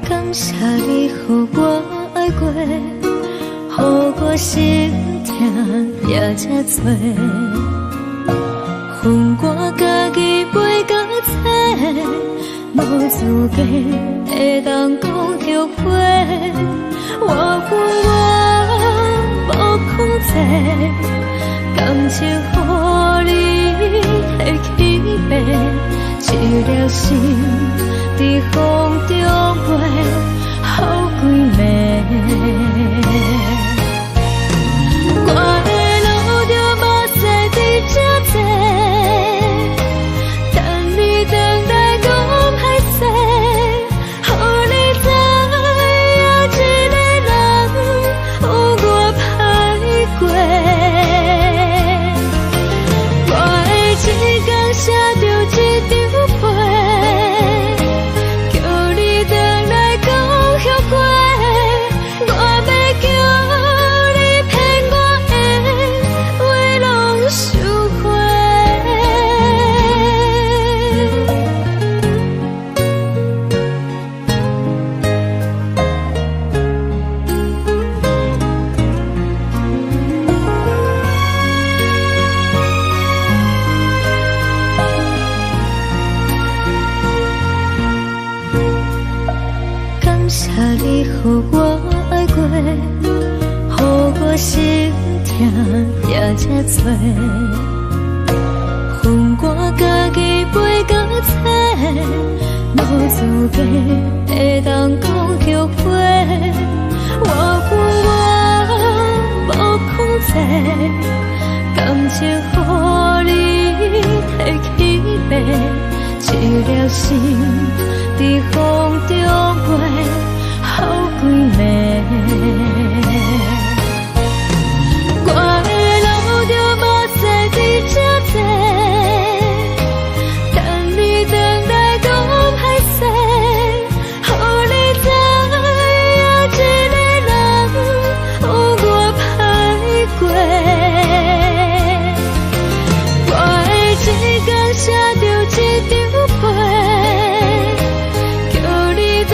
感谢你，予我爱过，予我心痛也这多，恨我家己袂到切，无资格会当讲后悔。我无控制，感情予你的起飞，一条心在风中飞，好几暝。我的路就无细伫这多，等你等待讲歹势，予你知影一个人有我歹过。我的情感写着一张被，叫你回来讲后悔。我要叫你骗我的话拢收回。感谢你，予我爱过，予我心痛也这多，恨我家己袂到切，无资格会当讲后悔。我无控制，感情予你的起飞，一条心在风中飞，好几暝。我的路就无细伫这多，等你等待讲歹势，予你知影一个人有我歹过。我的情感写着一张被，叫你回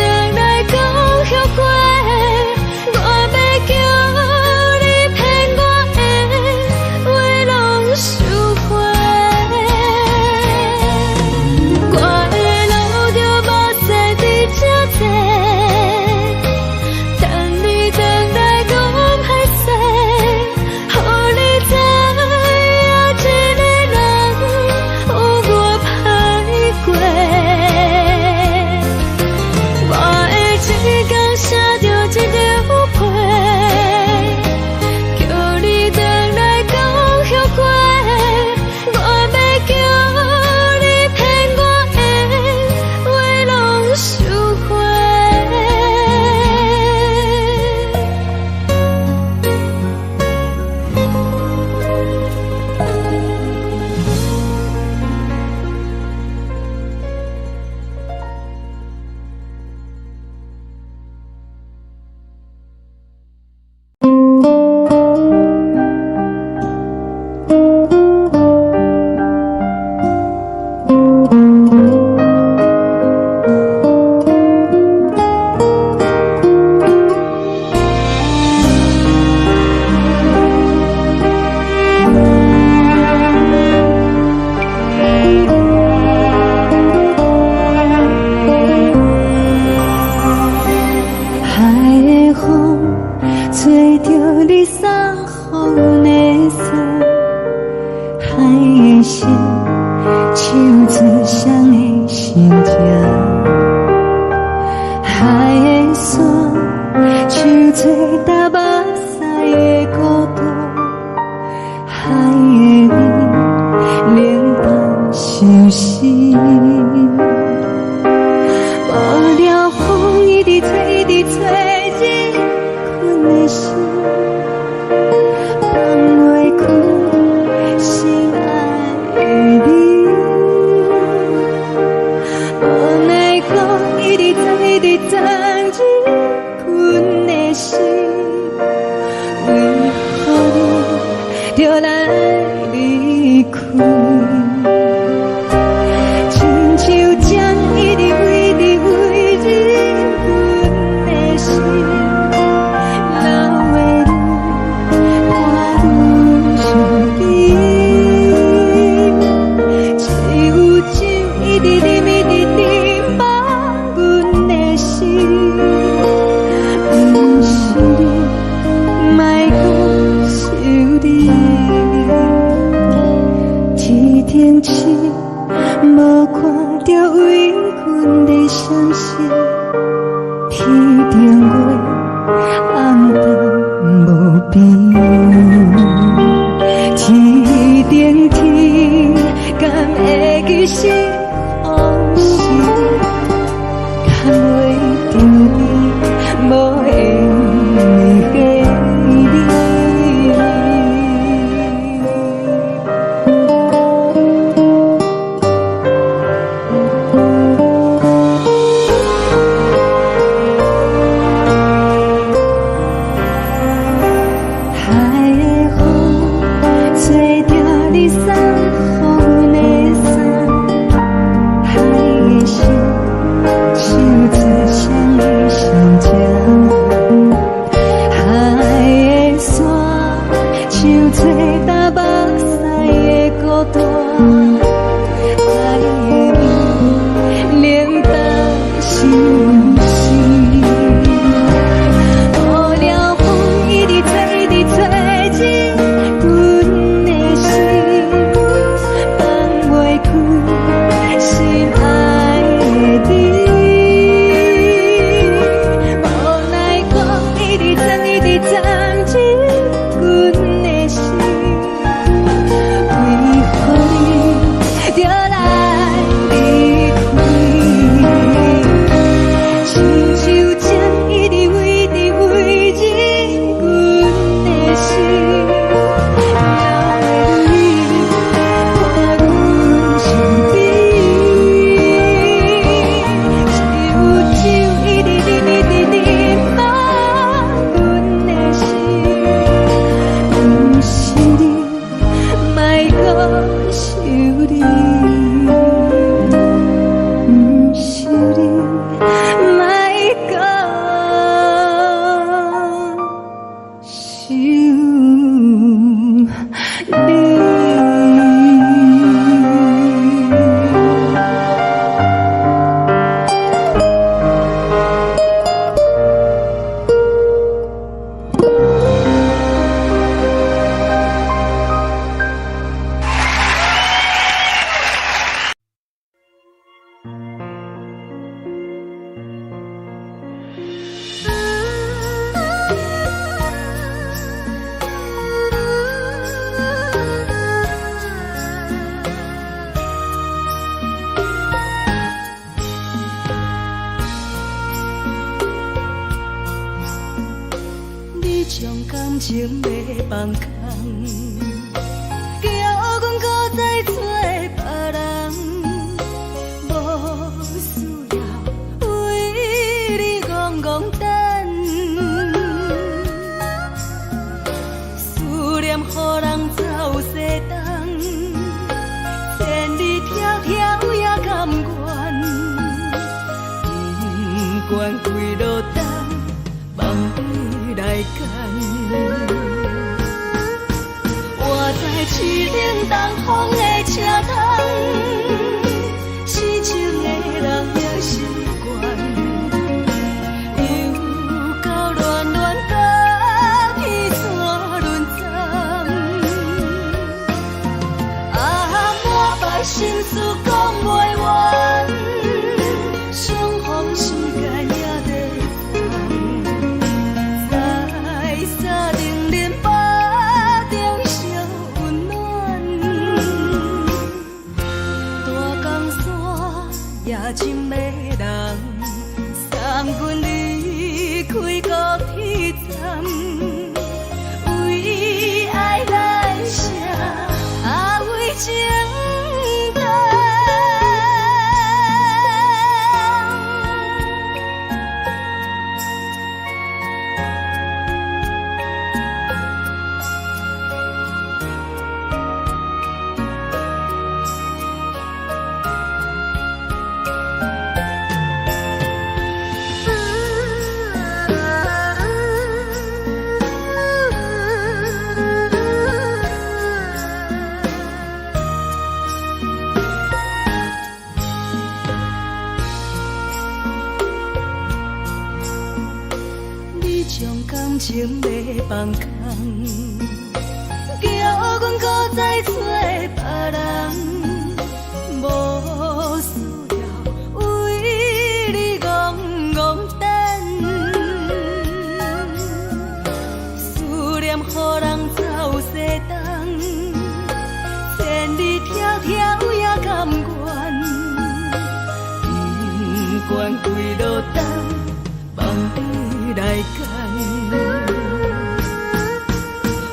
山，树吹搭目屎的孤单，海的你冷淡伤心。无聊风一直吹，一直吹，日困的心，放袂开心爱的你。无奈我一直等，一直等，日困的心，为何你就来离开？亲像针一直为日困的心，流的泪看愈伤悲，只有酒一直啉，一直啉饱阮的心。不是你，莫搁想你。天顶星，无看到为阮的伤心。天顶月，暗淡无边。天顶天，敢会记是往事？敢袂着你，无缘的你。海的风吹着你送予阮的衫，海的心手做双翼相牵，海的山像吹搭目屎的孤单，海的你冷淡伤心。无聊风一直吹，一直吹，日阮的心，放袂开心爱的你。无奈我一直等，一直等，日阮的心，为何你就来离开？亲像针一直为日阮的心，流的泪看阮伤悲，只有酒一直啉，一直啉饱阮的心。不是你，莫搁想你。不是你，莫搁想你。你将感情要放空，叫阮搁再找别人，无需要为你戆戆等，思念予人走西东，千里迢迢也甘愿，不管几路灯，梦里来干。我在市顶东风的车窗，痴情的人也习惯，又到乱乱甲彼山论站。啊，满腹心事讲袂完，相逢时间也在。将感情要放空，叫阮搁再找别人。无需要为你戆戆等，思念予人走西东，千里迢迢也甘愿，不管几路灯，望你来赶。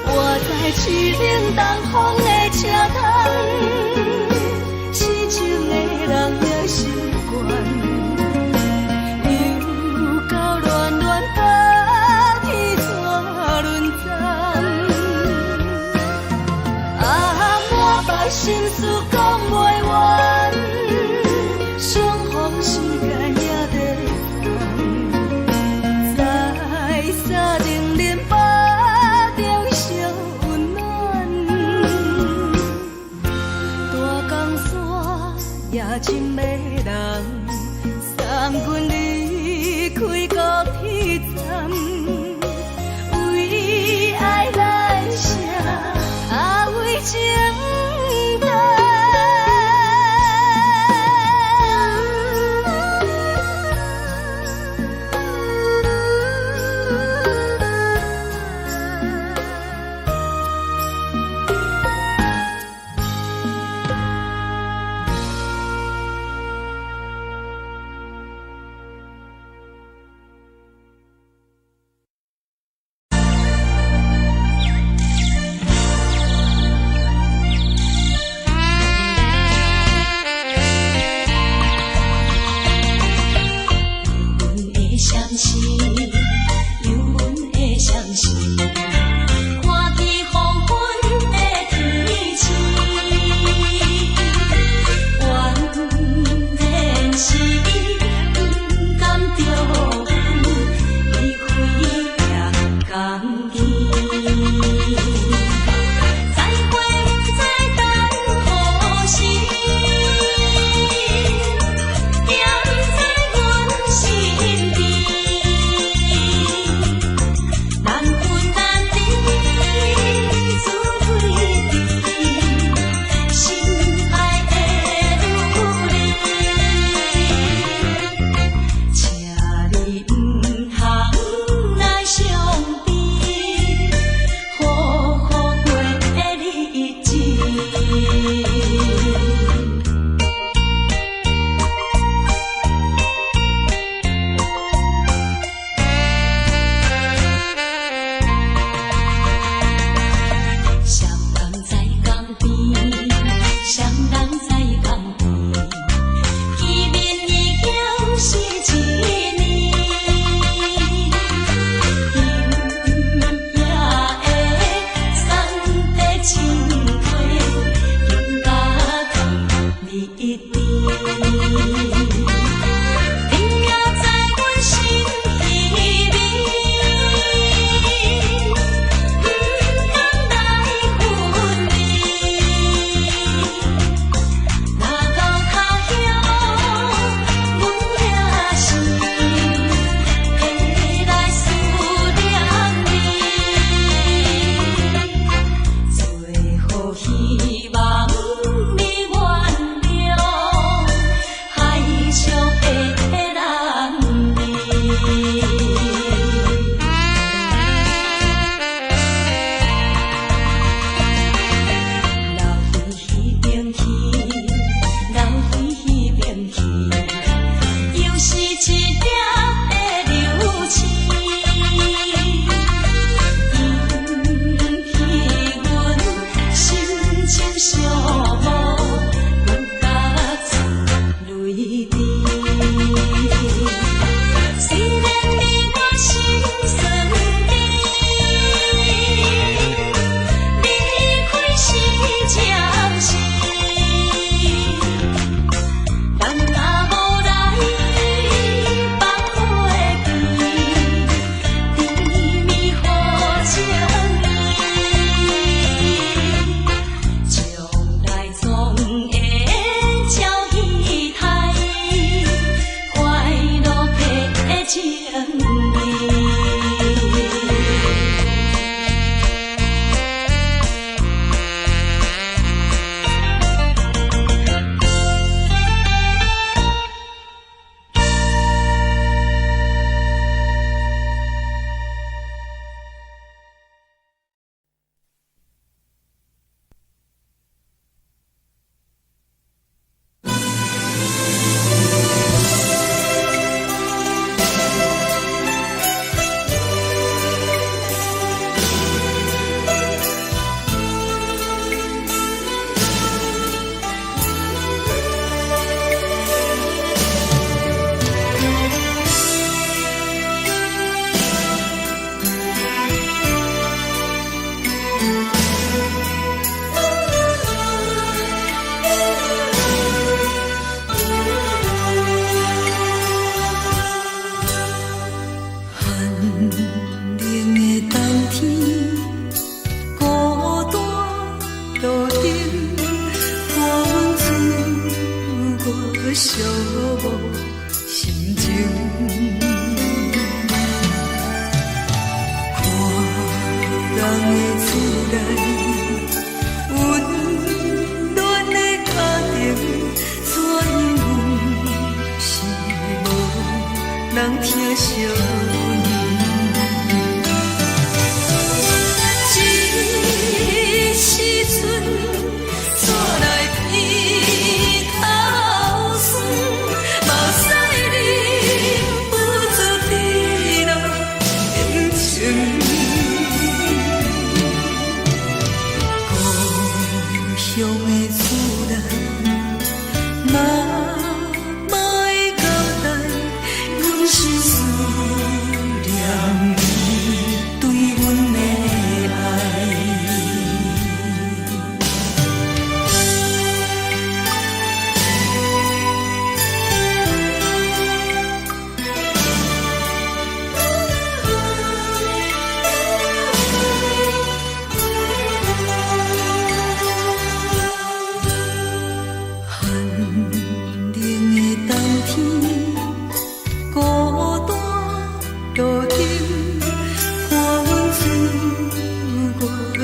我在凄冷东风的车头。痴情的人也习惯，又到乱乱放弃怎论章？满腹心事讲袂完，相逢时间也在放，在沙冷冷巴中相温暖。大江山夜深的人，送阮离开高铁站，为爱来写为情单。难分难。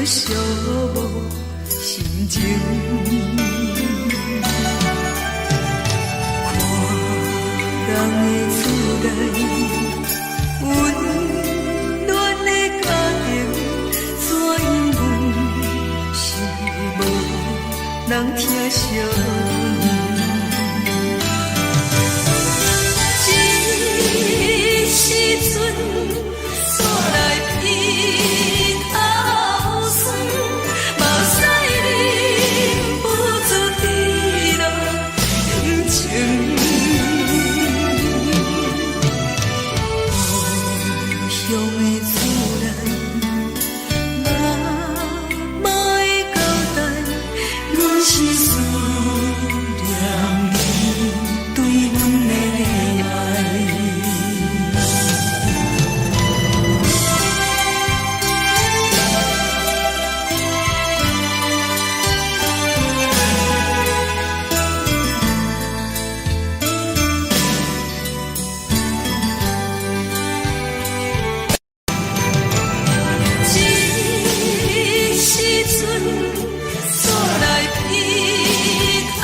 寂寞心情。看人的厝内温暖的家庭，怎因为是无人疼惜？时阵煞来鼻头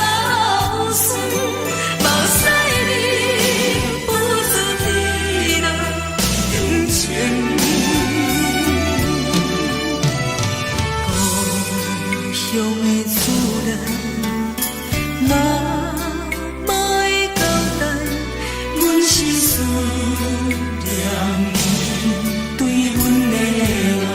酸，目屎忍不住滴落眼睛。故乡的厝内，妈妈的交代，阮是思念你对阮的爱。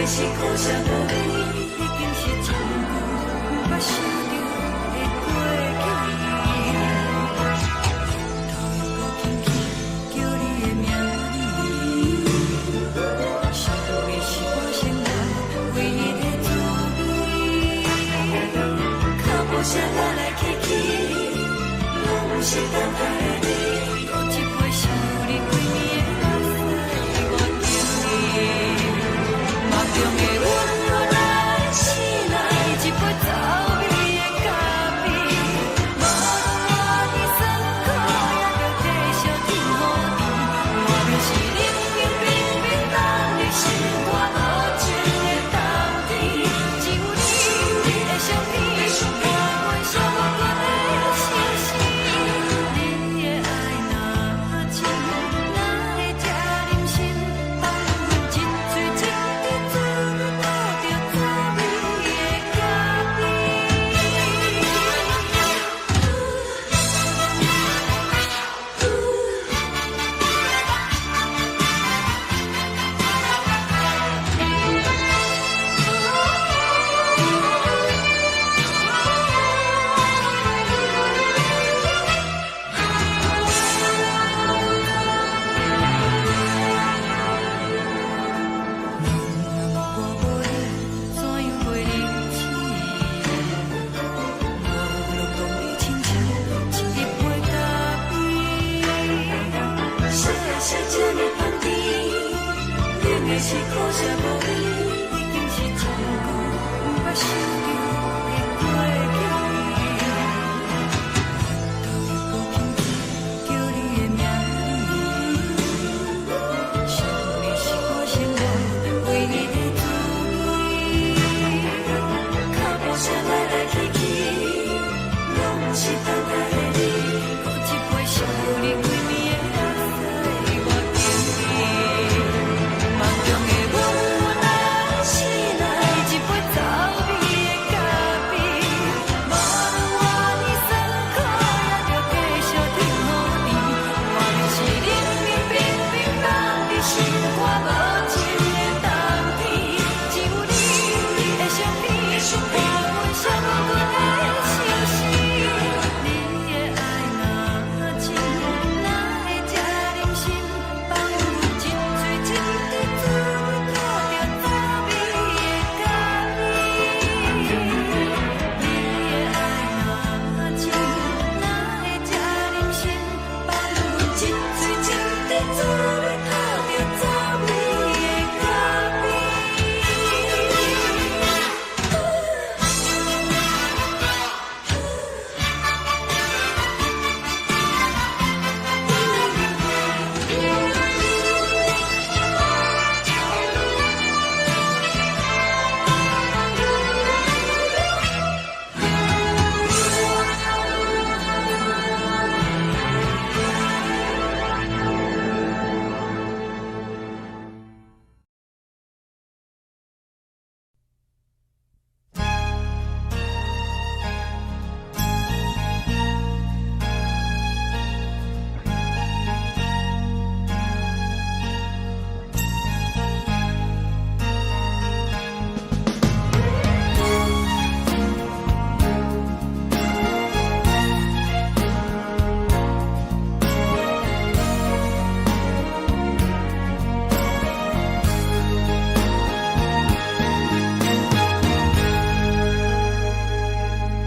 的是苦涩无味，已经是真久无法想着的过去。头又搁轻轻叫你的名字，想的是我生来唯一的滋味。脚步声来来去去，拢不是等待的你。搁一杯想你几暝的目屎，我敬你。梦中的阮我来醒来，一杯走味的咖啡，无论我的酸苦，也着继续甜乎甜。我就是冷冷冰冰放入心肝无情的冬天，只有你的相片，我阮寂寞过的心事。你的爱若真，哪会这忍心放阮一嘴一滴滋味，讨着滋味的咖啡。我无你，怎样袂忍气？无路讲你亲像一杯咖啡，小的是这么香甜，冷的是苦涩无味，已经是真久无法想着的过去。头又搁轻轻叫你的名字，想的是我生来唯一的滋味。脚步声来来去去，拢不是等待的你。搁一杯想你几暝的目屎，我敬你。梦中的阮我来醒来，一杯走味的咖啡，无论我的酸苦，也着继续甜乎甜。我就是冷冷冰冰放入心肝无情的冬天，只有你的相片，我阮寂寞过的心事。你的爱若真，哪会这忍心放阮一嘴一滴滋味，讨着滋味的咖啡。你的爱若真，哪会这忍心放阮一嘴一滴滋味，讨着滋味的咖啡。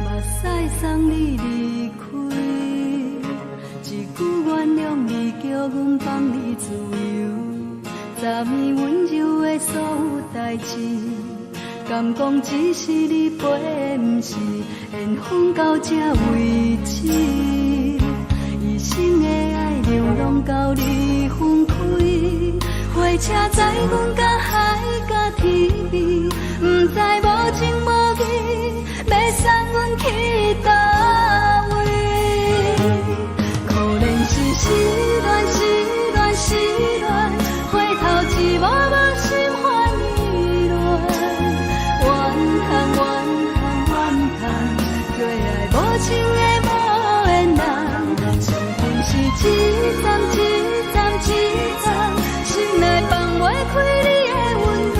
目屎送你离开，一句原谅你，叫阮放你自由，昨暝温柔的所有代志，敢讲只是你陪，不是缘分到这为止。一生的爱流浪到你分开，火车载阮甲海甲天边，不知无情无义，要送阮去倒位？可能是失恋，失恋，失恋，回头一幕幕心烦意乱，怨叹，怨叹，怨叹，对爱无情的无缘人，相分是一站一站一站，心内放袂开你的温暖。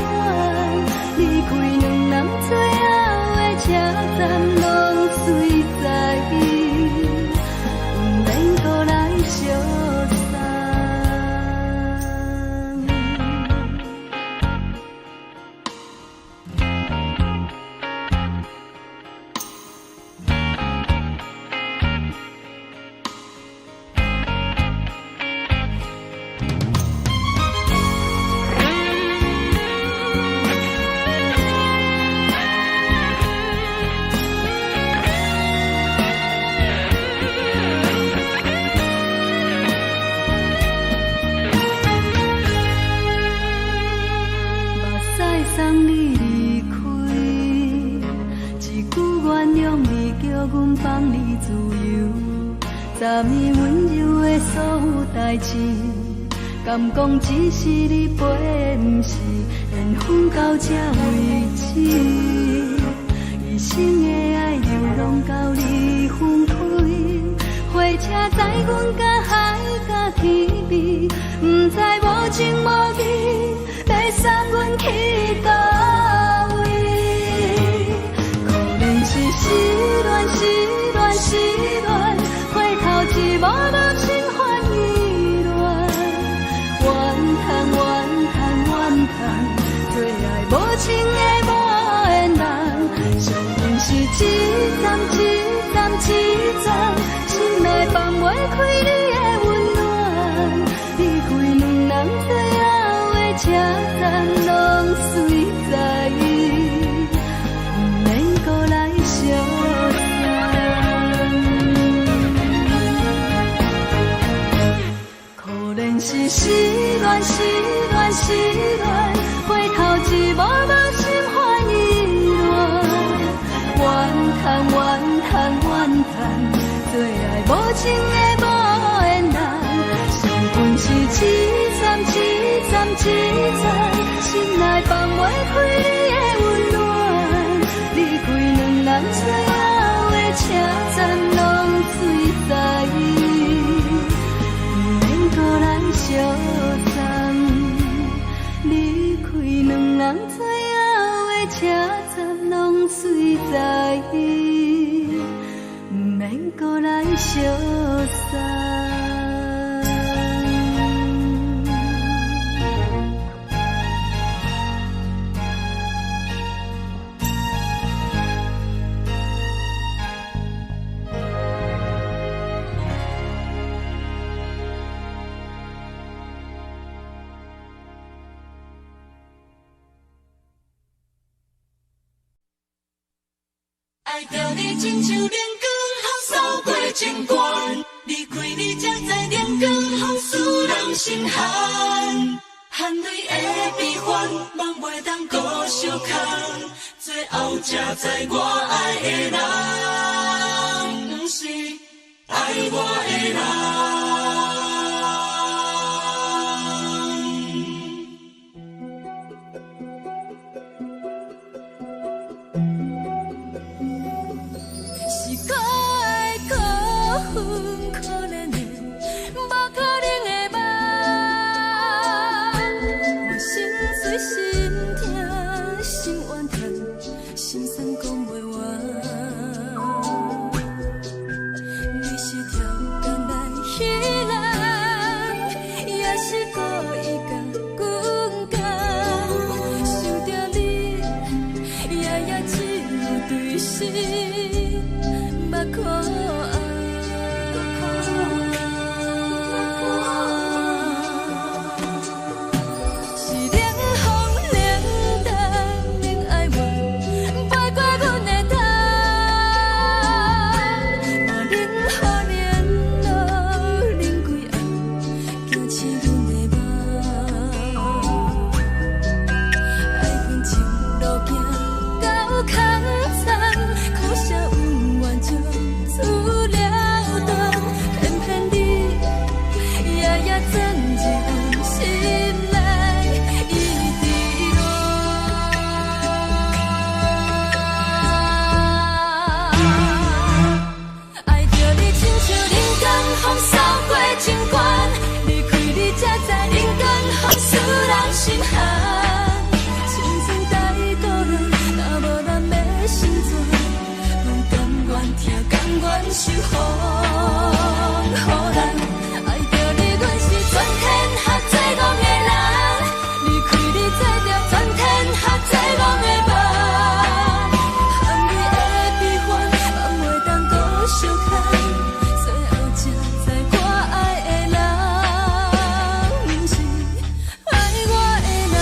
送你离开，一句原谅你，叫阮放你自由。昨暝温柔的所有代志，敢讲只是你陪，不是缘分到这为止。一生的爱流浪到你分开，火车载阮甲海甲天边，不知无情无义，要送阮去倒位？可能是失恋，失恋，失恋，回头一幕幕心烦意乱，怨叹，怨叹，怨叹，最爱无情的无缘人，上恨是一站一站一站，心内放袂开你的温暖，离开两人最后的车站，拢随在伊，不免搁来相送。可能是失恋，失恋，失恋，回头一幕幕心烦意乱，怨叹，怨叹，怨叹，最爱无情的无缘人，上恨是一站一站一站，心内放袂开你的温暖，离开两人最后的车站，拢随在伊，不免搁来相送。离开两人最后的车站，拢随在伊，不免搁来相送。爱着你亲像阳光透扫过情关，离开你才知阳光风使人心寒。含泪的悲欢，望袂当搁相牵，最后才知我爱的人，不是爱我的人。是可爱可恨可怜的，无可能的梦。我心碎心痛心怨叹，心酸讲袂完。你是挑工来戏人，也是故意甲阮讲，想着你夜夜只有对视。目看是冷风冷淡冷爱我，飞过阮的头，嘛冷雨冷落冷几暗，惊醒阮的梦。爱恨情路行到空残，苦涩温婉就出了断，偏偏你夜夜钻入阮心内，一直乱。爱着你亲像人间风扫过情关，离开你才知人间风使人心寒。青春带倒来，若无咱要心酸。甘愿受风雨人，爱着你，阮是全天下最戆的人。离开你，做着全天下最戆的梦。含泪的悲欢，望袂当搁相牵，最后才知我爱的人，不是爱我的人。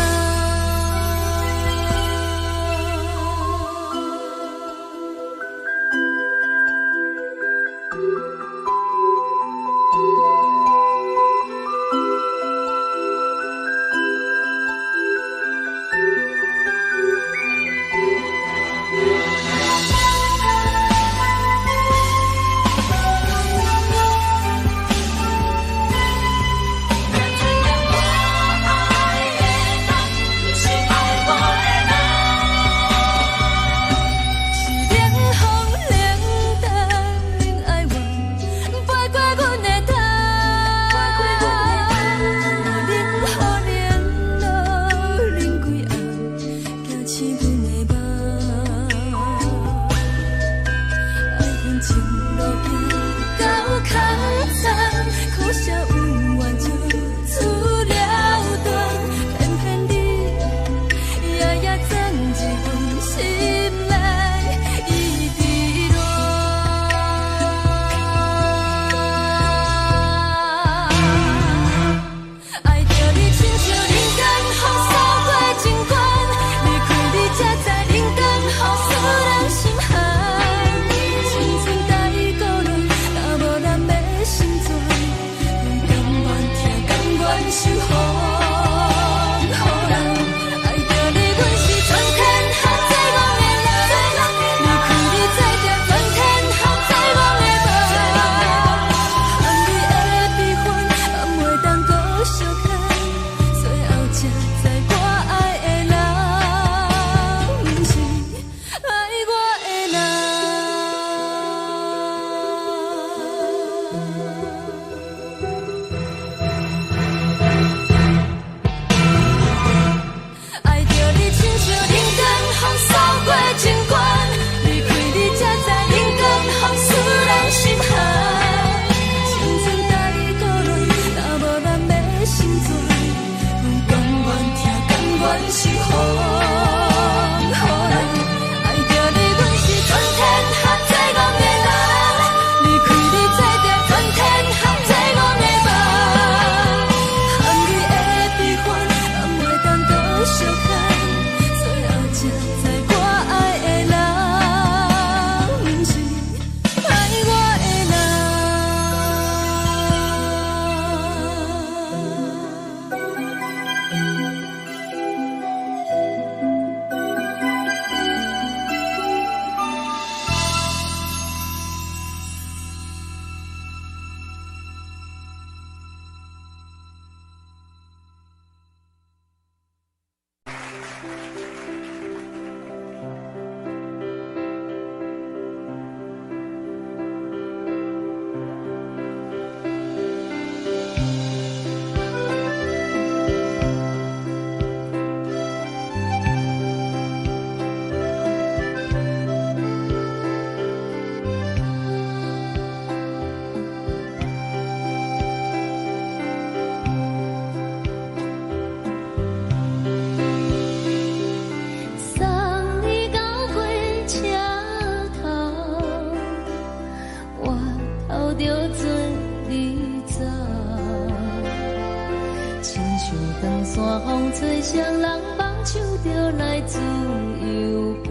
风吹双人放手就来自由飞。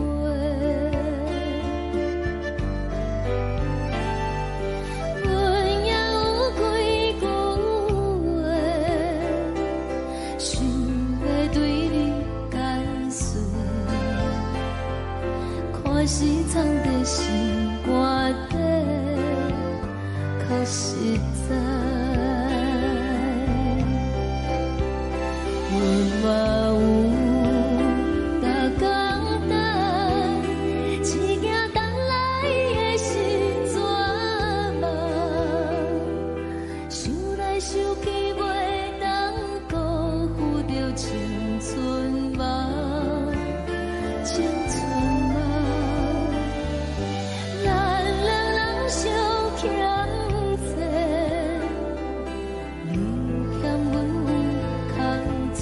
阮也有几句话，想要对你解释，可是藏在心肝底，较实在。嘛有逐工等，一件等来的是怎么？想来想去袂当辜负着青春吗？青春吗？咱两人相欠债，你欠阮空做。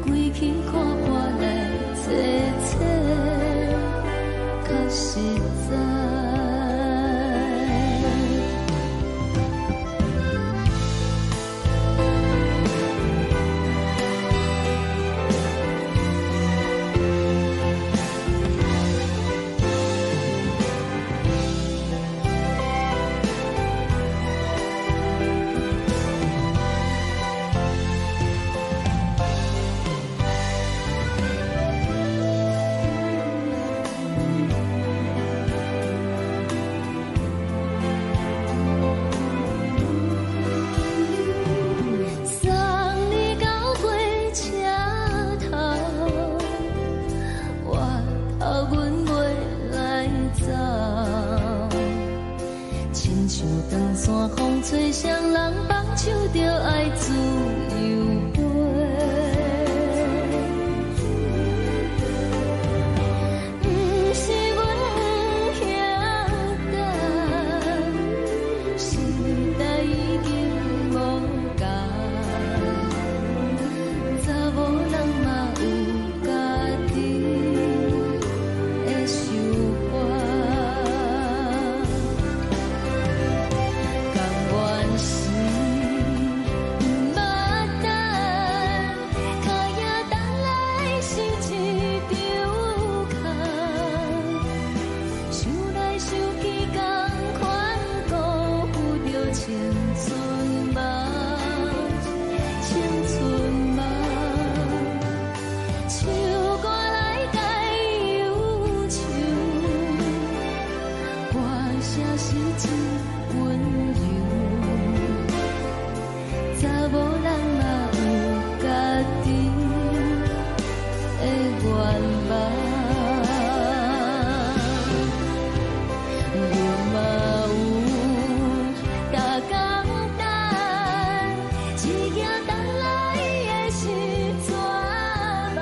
归去看看来坐坐，较实在。山风吹双人放手就爱自由飞，不是阮不晓等，时代已经无同，查某人嘛有家己的想法。一件等来的是怎么？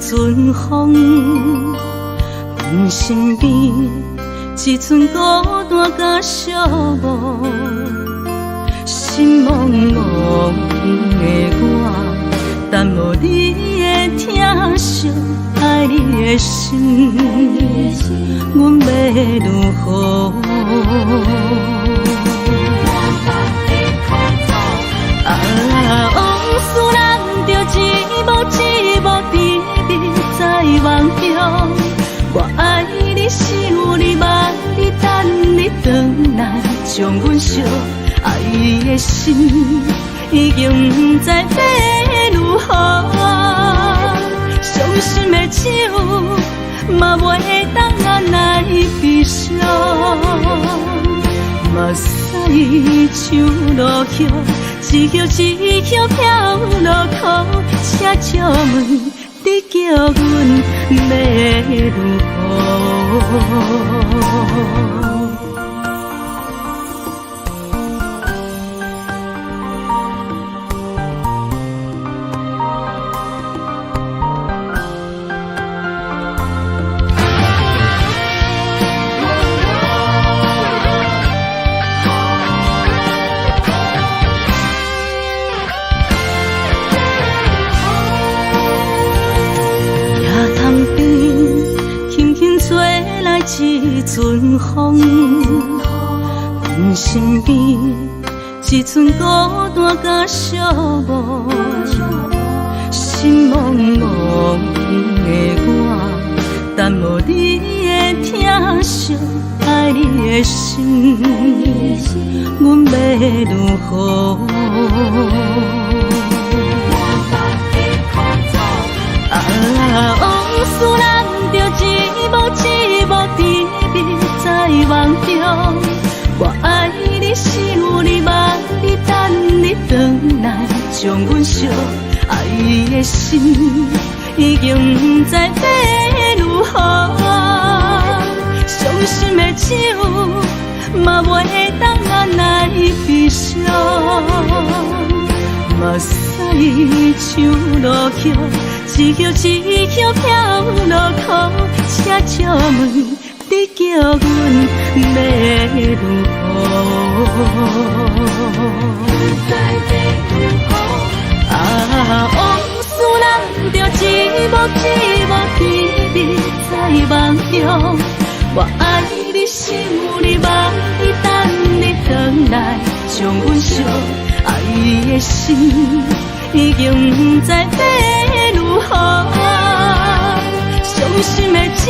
阵风，阮身边一寸孤单甲寂寞，心茫茫的我，等无你的疼惜，爱你的心，阮要如何？往事人着一幕甜蜜在梦中。我爱你，想你，望你，等你回来，将阮惜爱的心已经不知要如何。伤心的手嘛袂当按来悲伤。目屎像落雨，一曲一曲飘落雨，请借问你叫阮要如何？一阵风，阮身边一寸孤单甲寂寞，心茫茫的我，等无你的疼惜，爱你的心，阮要如何？往事人着一幕甜蜜在梦中。我爱你，想你，望你，等你回来，将阮惜爱的心已经不知要如何。伤心的手嘛袂当按来悲伤。目屎像落雨，一曲一曲飘落雨，请借问你叫阮要如何？往事人着一幕甜蜜在梦中。我爱你，想你，望你，等你回来，将阮惜爱的心已经不知要如何。伤心的手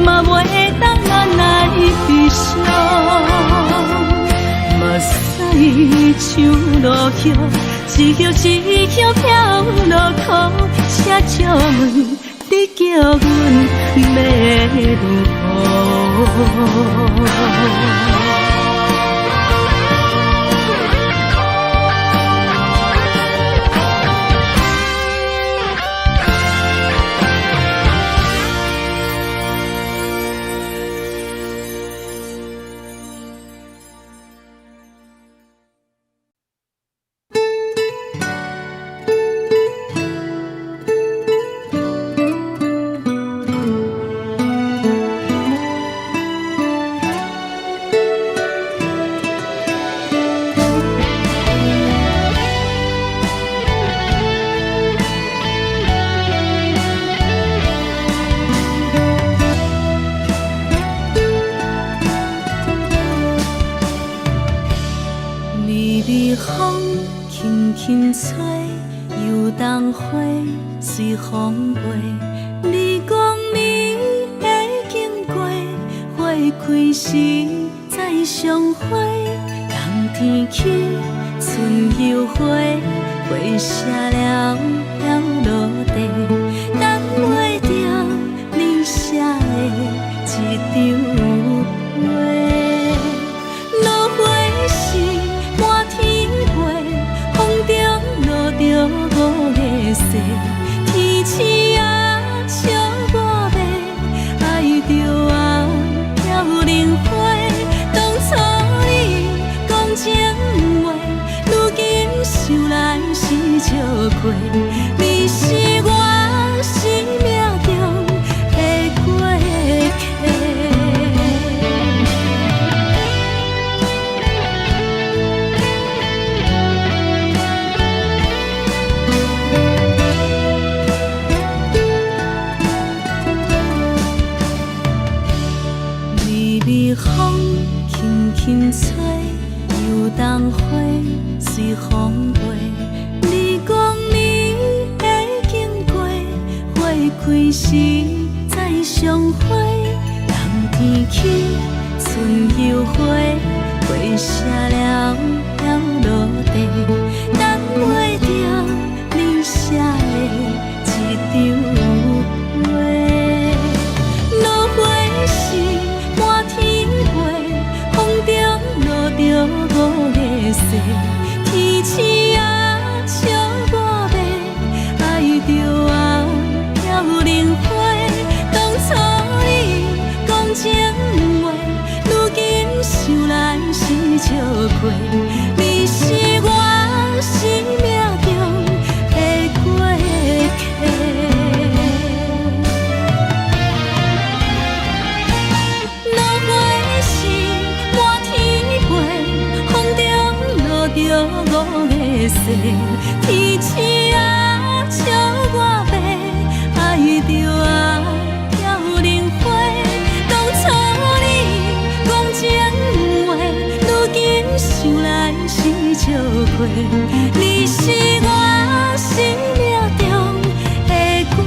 嘛袂当按来悲伤。目屎像落雨，一曲一曲飘落雨，请借问你叫阮要如何？随风飞，你讲你会经过，花开时再相会。冬天起，春又花，花谢了飘落地，等袂着你写的一张画。落花时满天飞，风中落着五个色。天星啊，笑我袂爱着啊，飘零花。当初你讲情话，如今想来是笑过。你是我是风轻轻吹，游东花随风飞。你讲你会经过，花开时再相会。冬天起，春又回，花谢了落地，等袂着你写的一张话。落花时满天飞，风中落着五个色。天星啊，笑我迷，爱着啊飘零花。当初你讲情话，如今想来是笑过。你是我生命中的过客。落花时满天飞，风中落着五个色。天星啊，笑我迷，爱着啊飘零花。当初你讲情话，如今想来是笑过。你是我生命中的过客。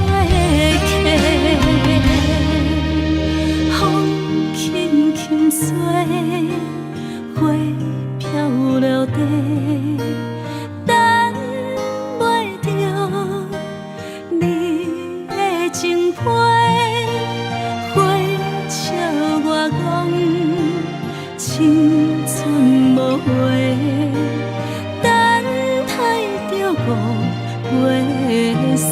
风轻轻吹，花飘落地，等袂着你的情批。花笑我讲青春无悔，等待着五月色。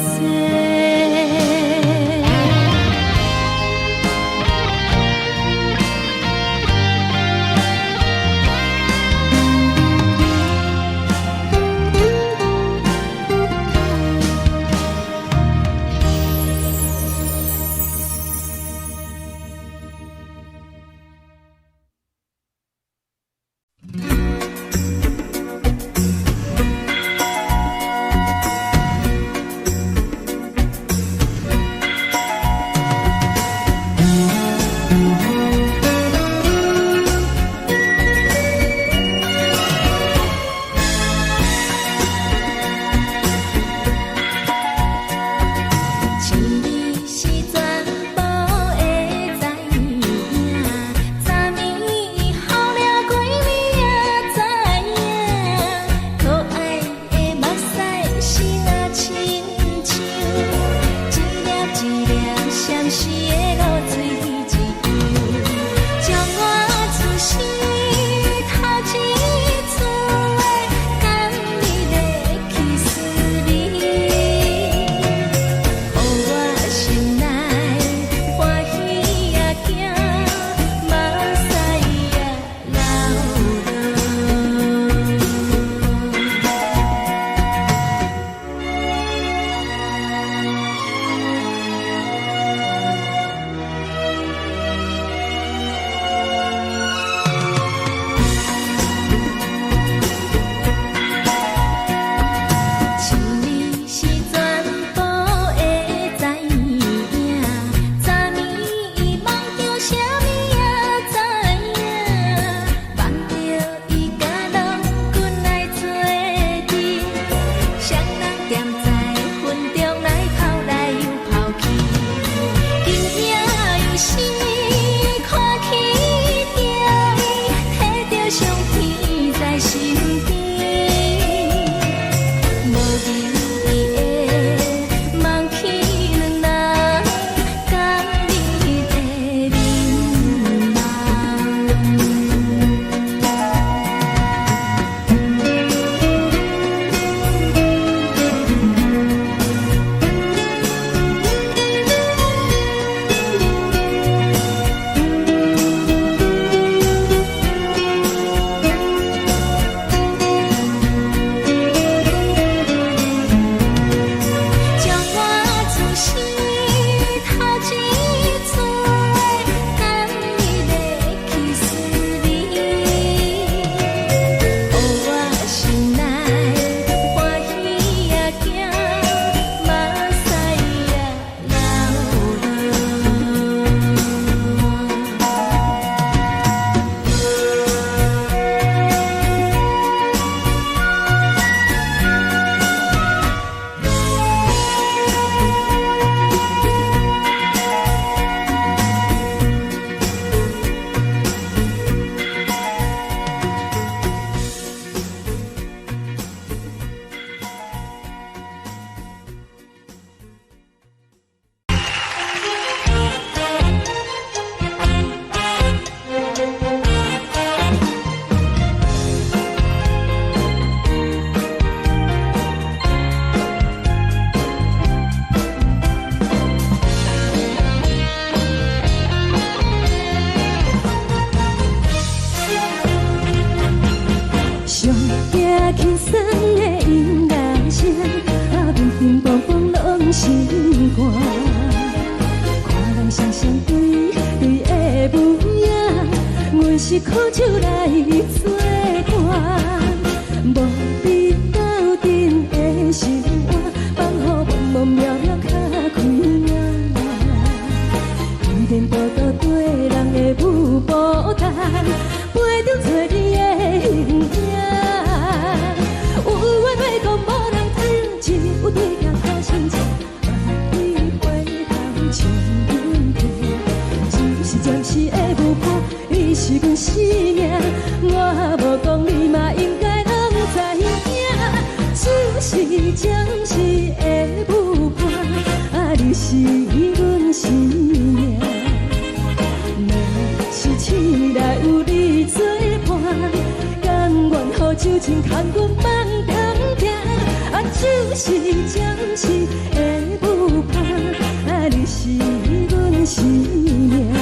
阮是苦酒来作伴，无你斗阵的心肝，放予茫茫渺渺较开眼。颠颠倒倒对人的舞步弹，陪着做你的形影。有话要讲无人听，只有对镜头心情，万里回头将阮听。就是暂时的舞伴，你是阮生命，我无讲你嘛应该拢知影。就是暂时的舞伴，你是阮生命。若是醒来有你作伴，甘愿予酒精牵阮放长行。就是暂时的舞伴，你是阮生命。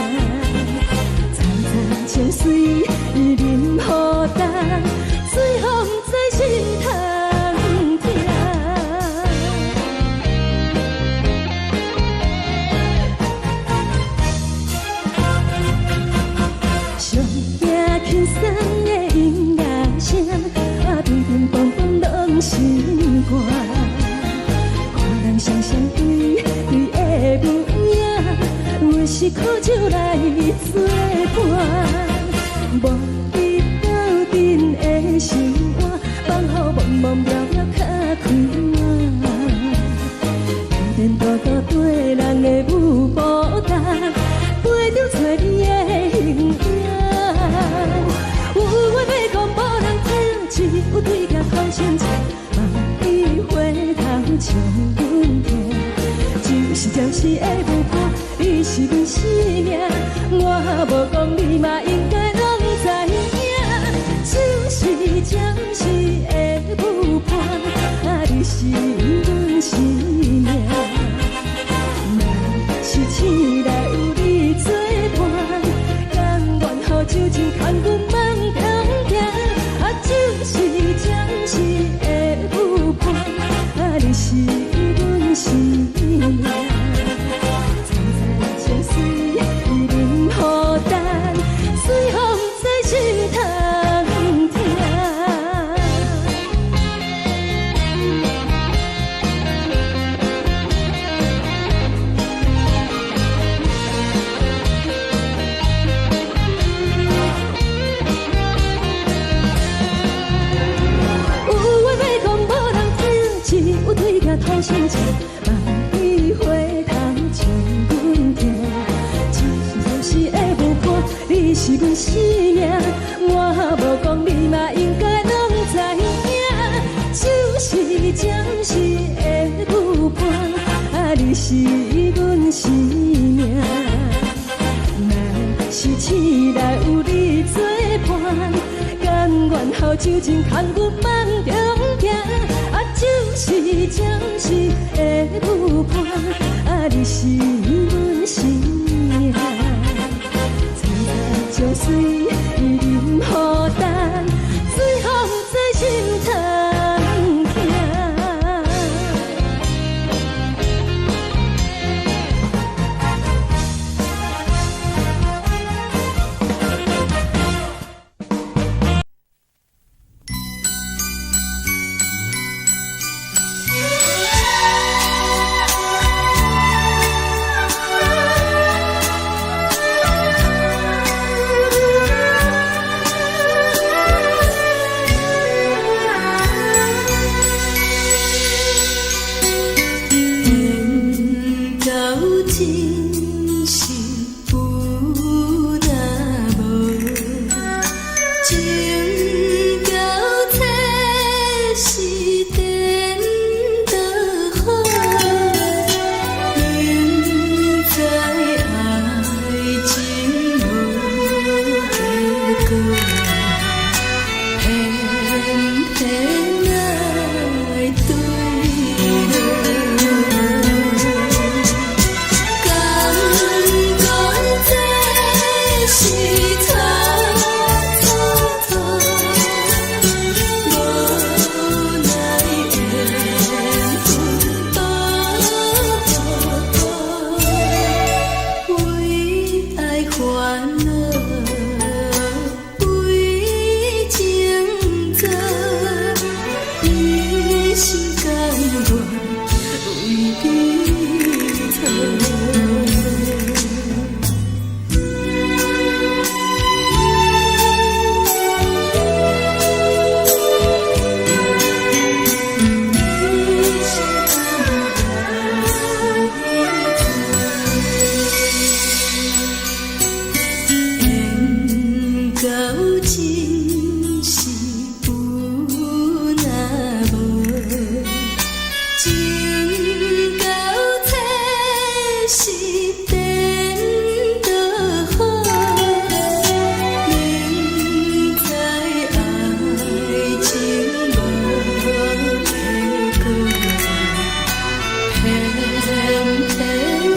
层层情水任何担，随风在心通听。上惊轻松的音乐声，乒乒乓乓拢心肝。看人双双对对的舞影，阮是苦酒来作伴。无你斗阵的心肝，放予茫茫渺渺较开眼。颠颠倒倒对人的舞步弹，陪着做你的形影。有话要讲无人听，只有对镜头心情，万里回头将阮听。就是暂时的舞伴，你是阮生命，我无讲你嘛应该拢知影。就是暂时的舞伴，你是阮生命。若是醒来有你作伴，甘愿予酒精牵阮放长行。就是暂时的舞伴，你是阮生命。层层情水任何担，随风在心通听。有话要讲无人听，只有对镜头心情，万里回头将阮听。就是暂时的舞伴，你是阮生命，我无讲你嘛应该拢知影。就是暂时的舞伴，你是阮生命。若是醒来有你作伴，甘愿予酒精牵阮放长行。就是暂时的舞伴，你是阮生命。层层情水任何担，随风在心通听。真是有若无，情到这是变就好。明知爱情无结果，偏偏来追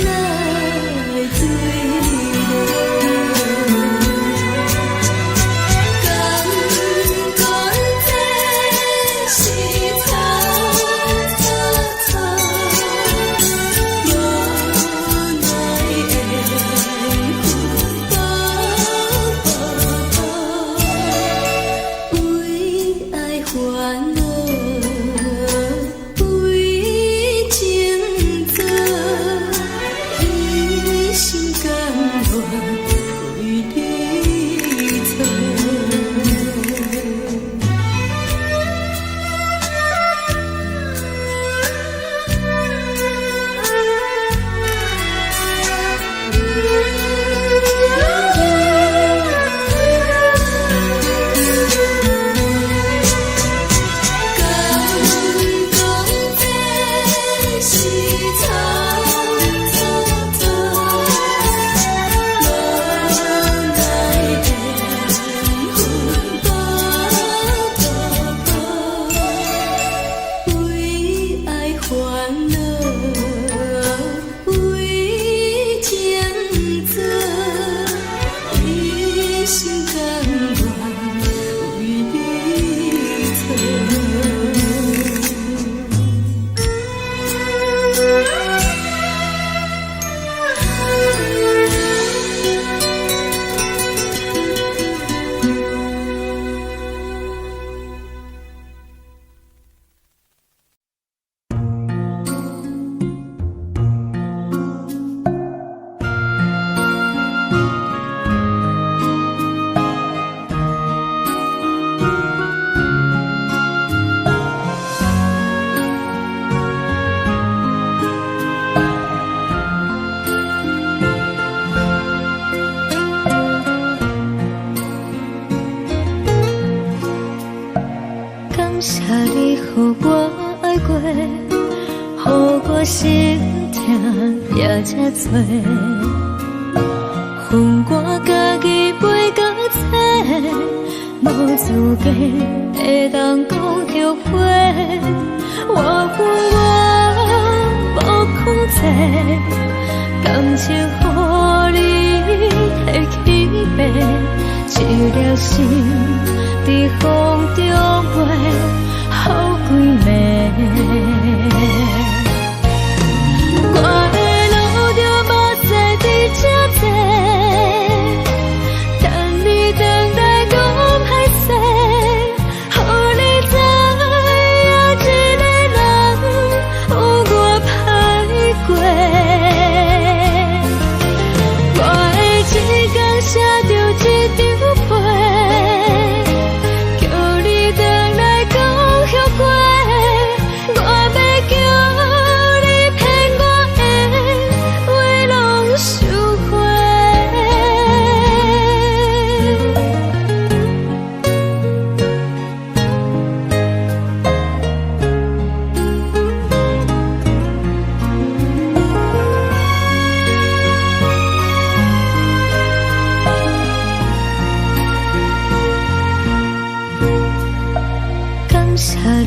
心痛也这多，恨我家己袂到切，无资格会当讲后悔。我无控制，感情予你提起白，一条心在风中飞，好几暝。我的路就无再伫这坐，等你回来讲歹势，予你知影一个人有我歹过。我会一天写着一张被，叫你回来讲后悔。我要叫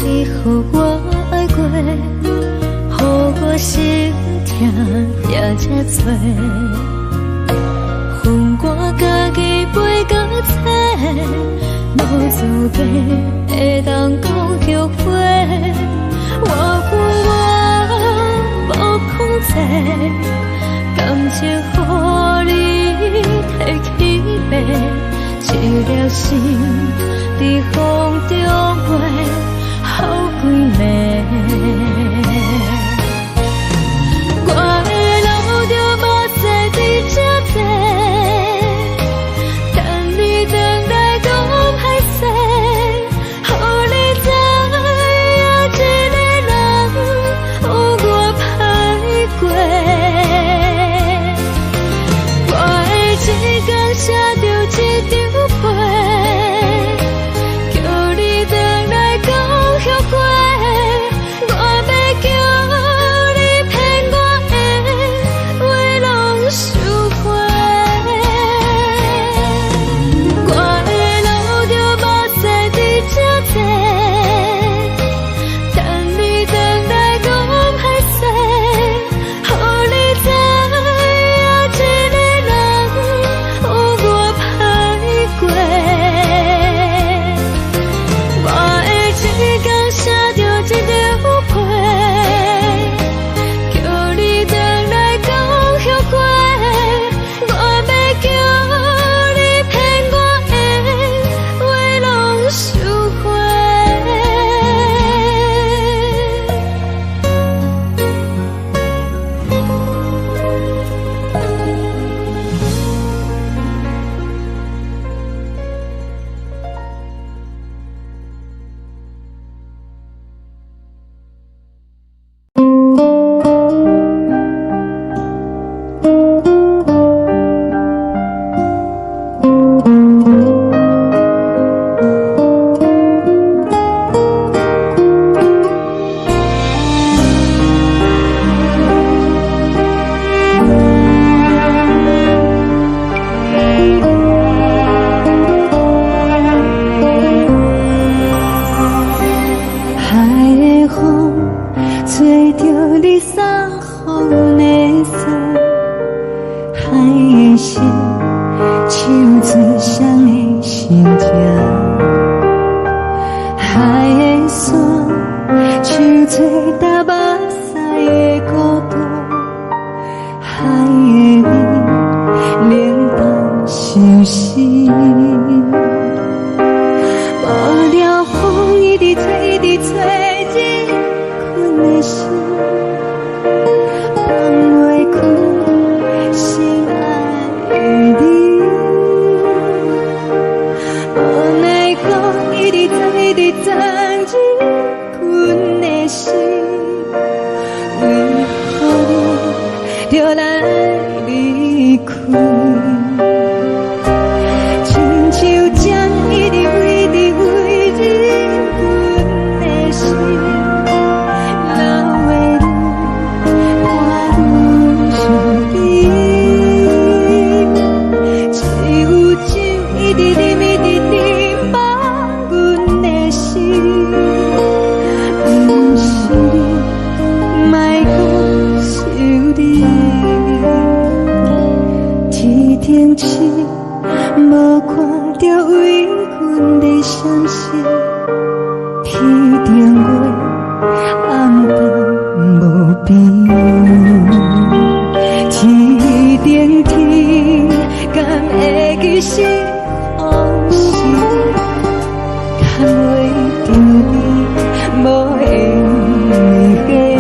你予我爱过，予我心痛也这多，恨我家己袂到切，无资格会当讲后悔。我无控制，感情予你提起白，一条心在风中飞。好几暝，我的路就无再伫这坐，等你回来讲歹势，予你知影一个人有我歹过。我会一天写着一张被。伫昨日阮的心，为何你就来离开？亲像针一直为你为你阮的心，流的泪看阮伤悲，只有酒一直啉一直啉饱阮的心，不是你，莫搁想你。天顶星无看到为阮的闪烁，天顶月暗淡无边，天顶天敢会记是往事，敢袂着你无缘给你。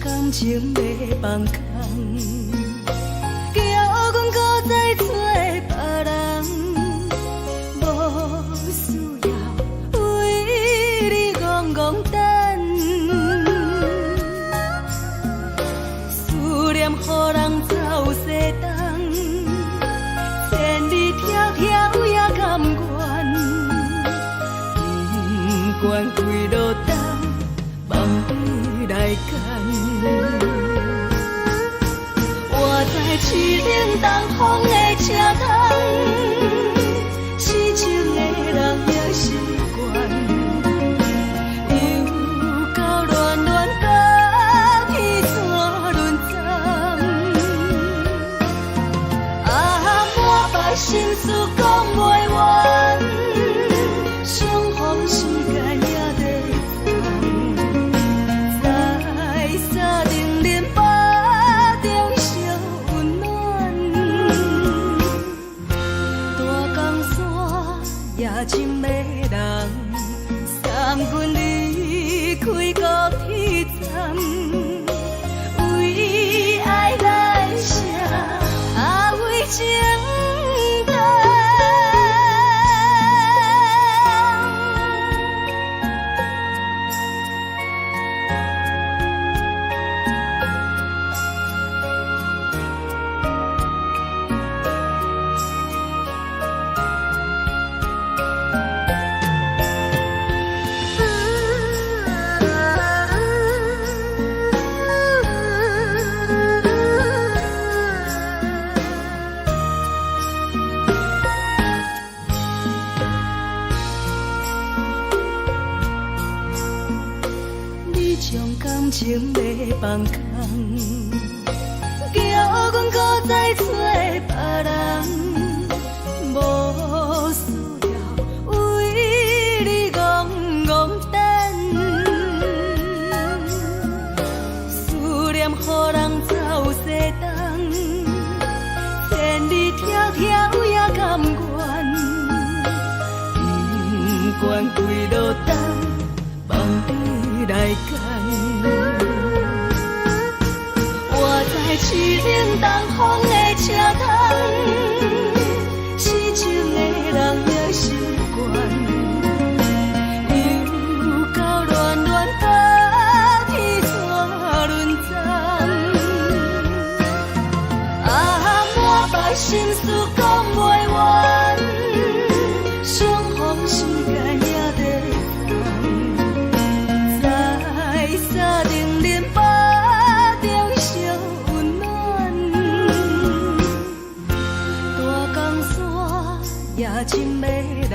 感情要放空，叫阮搁再找别人，无需要为你戆戆等，思念予人走西东，千里迢迢也甘愿，不管几路灯，梦里来赶。我在市顶东风的车窗，痴情的人也习惯，又到乱乱甲彼山论站。啊，满腹心事讲袂完，相逢时间也在长，在沙丁林巴中烧温暖，大江山夜深的人，送阮离开高铁站，为爱来写，为情等。将感情要放空，叫阮搁再找别人。无需要为你戆戆等，思念予人走西东，千里迢迢也甘愿，不管几落冬，望你来干。我在凄冷东风的车头。痴情的人也习惯，又到恋恋把天线轮转。满腹心事讲袂完，相逢时间也在等，在沙定林巴中相温暖。大江山夜深的人，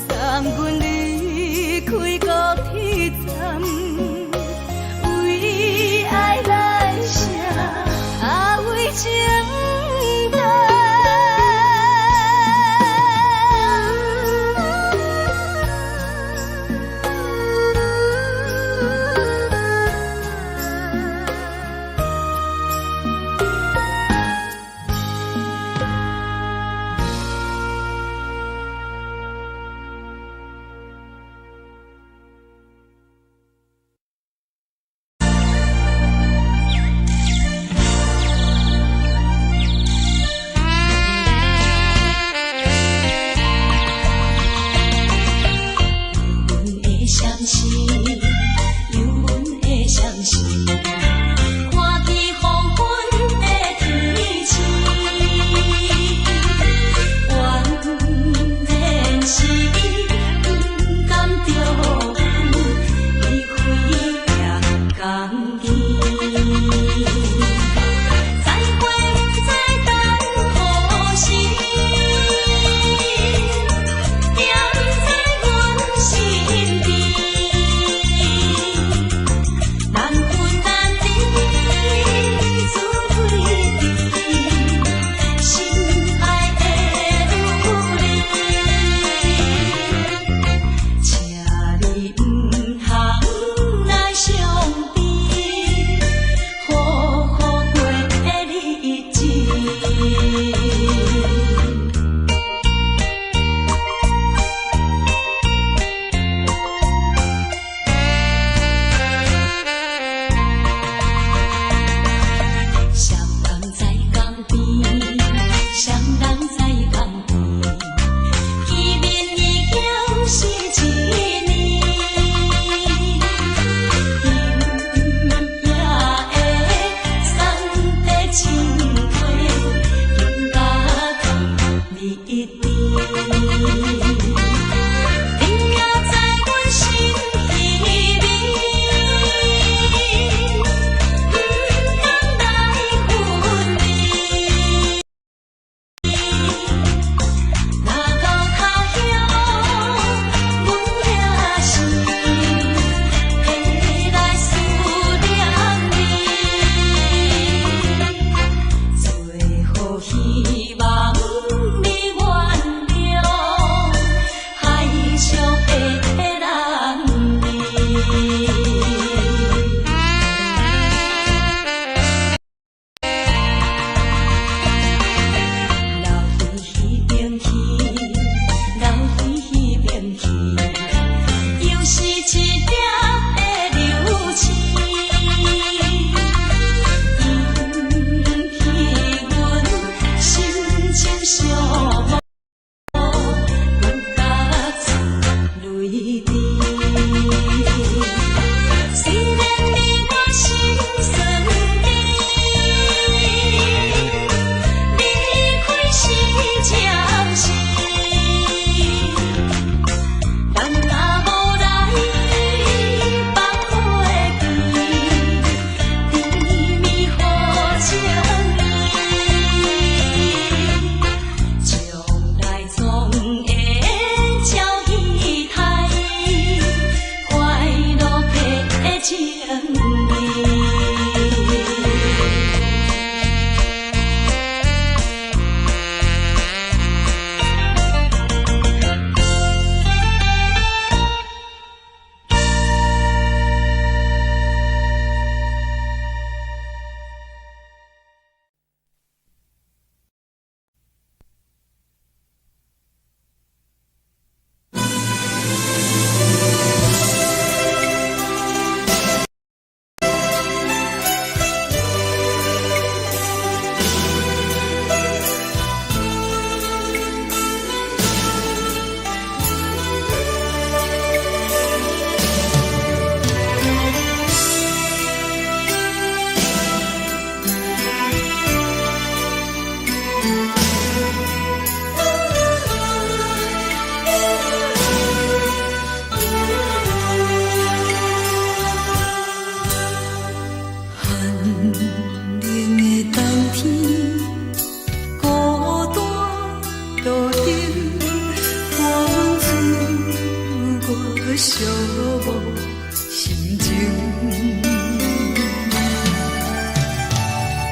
送阮离开高铁站，为爱来写为情单。寂寞心情。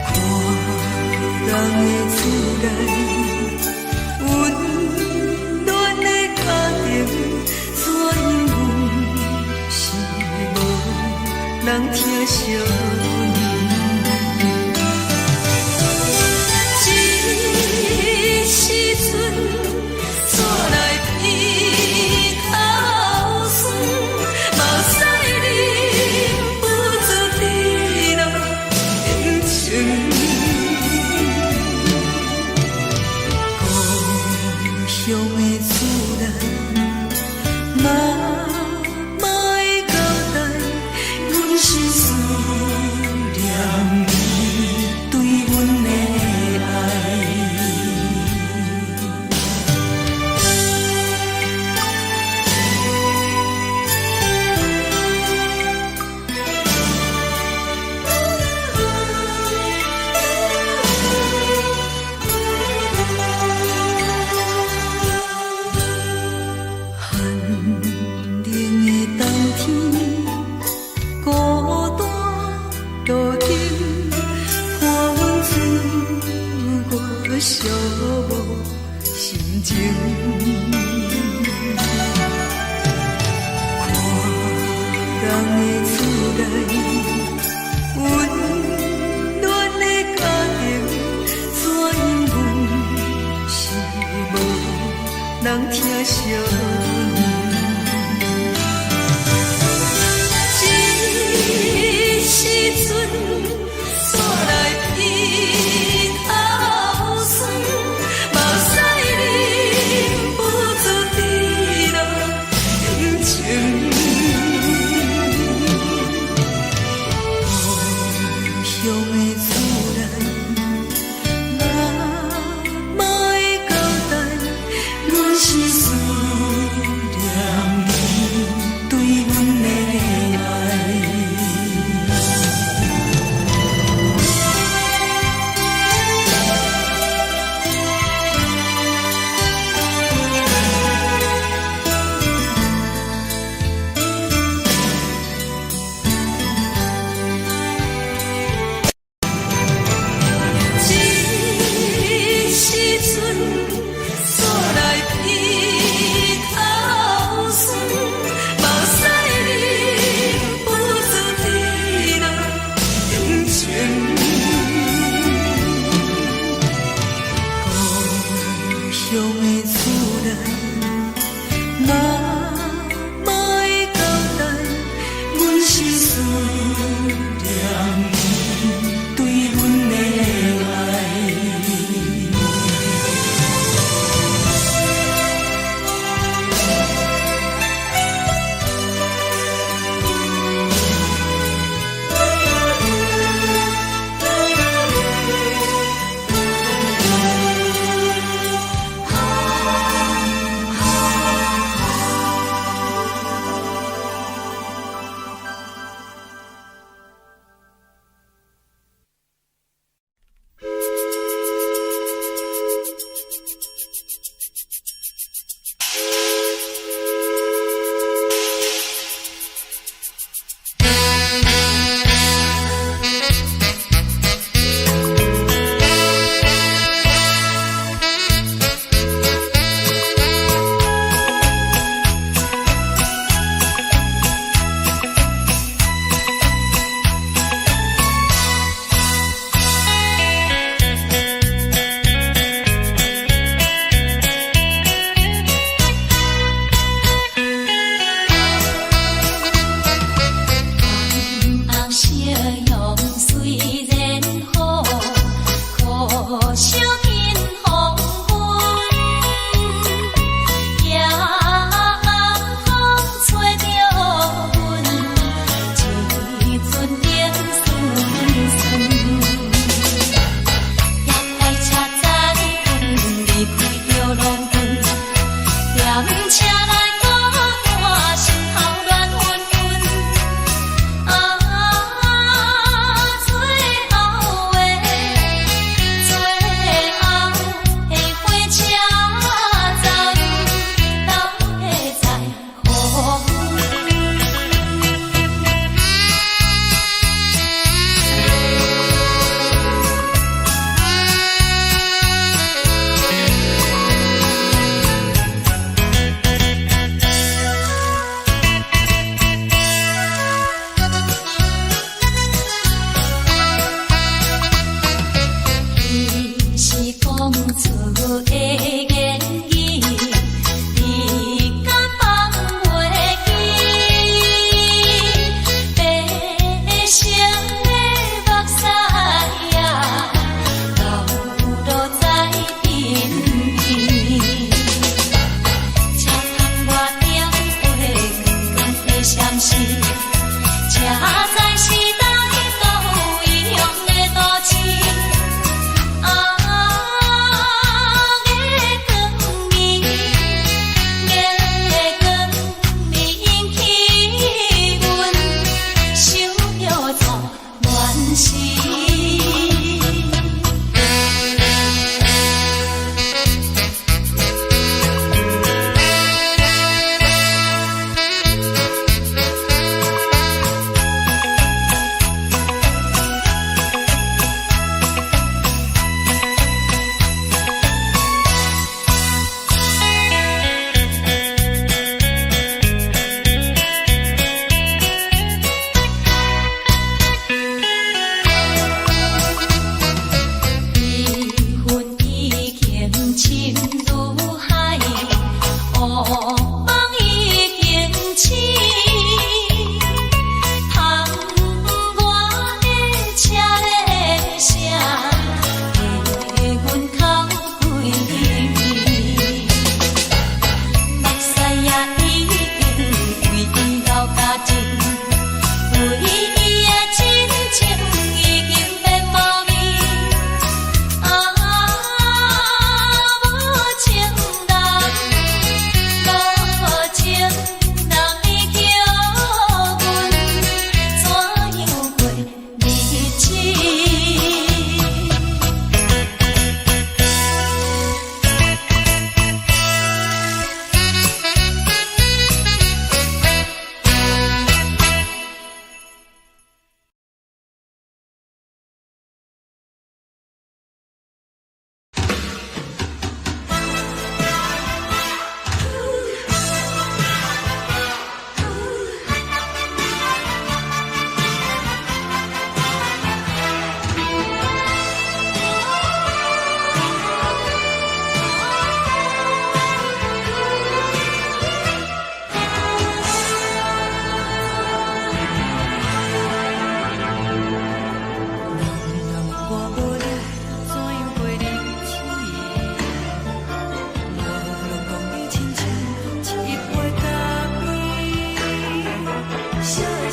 看人的厝内温暖的家庭，怎因阮是无人疼惜你？这时阵怎来鼻头酸？目屎忍不住滴落眼睛。故乡的厝内，妈妈的交代，阮是思念你对阮的爱。寒冷的冬天，孤单路程，看阮自我寂寞心情。看人的厝内温暖的家庭，怎因阮是无人疼惜你？这时阵怎来鼻头酸？目屎忍不住滴落眼睛。故乡的厝内，妈妈的交代，阮是思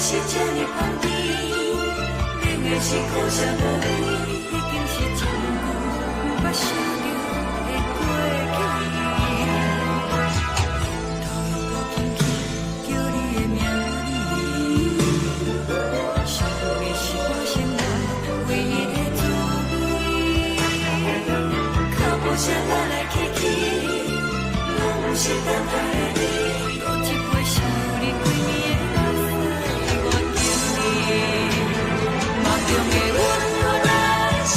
是这呢放甜，冷的是苦涩无味，已经是真久捌想着的过去。头又搁轻轻叫你的名字，想的是我心内唯一的滋味。脚步声来来去去，拢是等待的你，搁一杯想你几暝的目屎，我敬你。梦中的阮我来醒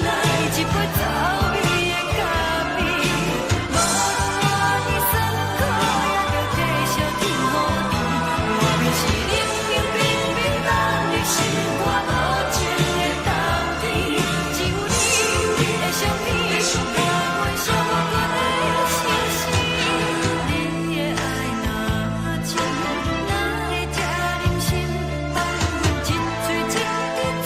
来，一杯走味的咖啡，无论我的酸苦，也着继续甜予你。外面是冷冷冰冰冷的心，我无情的冬天，只有你的相片，我阮相阮的心事。你的爱若真，哪会这忍心？放阮一嘴一滴水，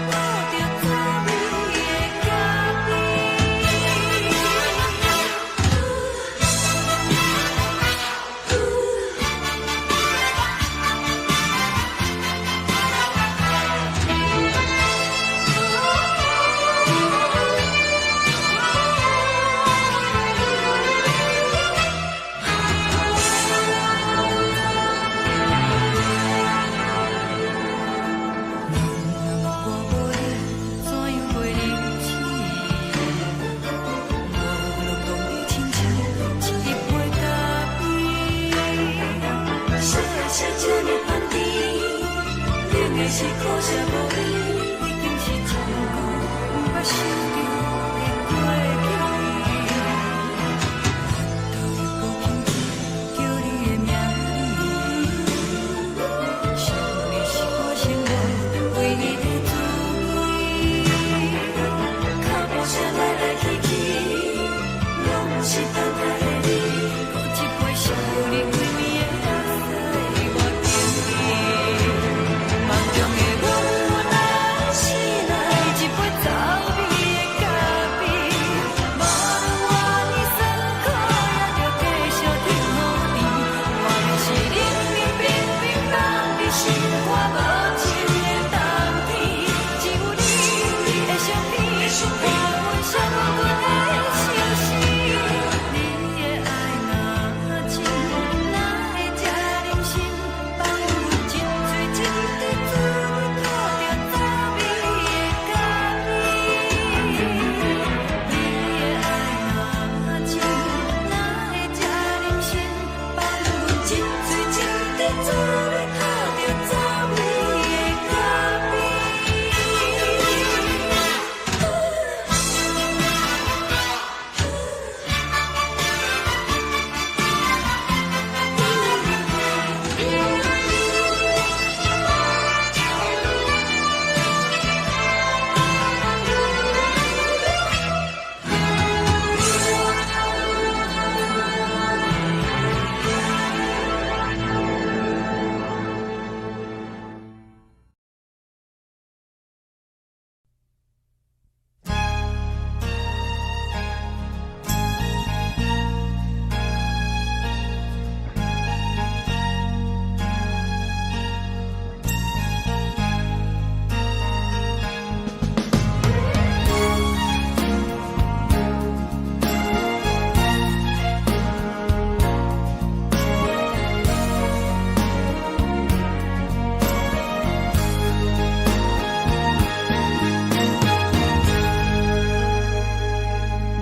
倒着滋味的咖啡。我无你，怎样袂忍气？无路当你亲像一杯咖啡，小的是这呢放甜，冷的是苦涩无味，已经是真久捌想着的过去。头又搁轻轻叫你的名字，想的是我心内唯一的滋味。脚步声来来去去，拢是等待的你，搁一杯想你几暝的目屎，我敬你。梦中的阮我来醒来，一杯走味的咖啡，无论我的酸苦，也着继续甜予你。外面是冷冷冰冰冷的心，我无情的冬天，只有你的相片，我阮相阮的心事。你的爱若真，哪会这忍心？放阮一嘴一滴水，倒着滋味的咖啡。你的爱若真，哪会这忍心？放阮一嘴一滴水，倒着滋味的咖啡。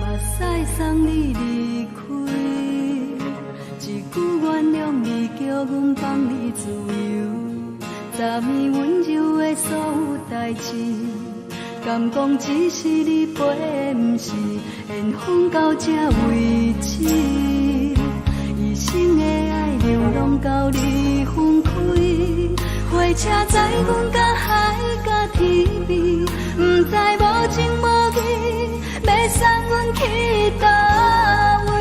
目屎送你离开，一句原谅你，叫阮放你自由，昨暝温柔的所有代志，敢讲只是你陪，不是缘分到这为止。一生的爱流浪到你分开，火车载阮甲海甲天边，不知无情无义，要送阮去倒位？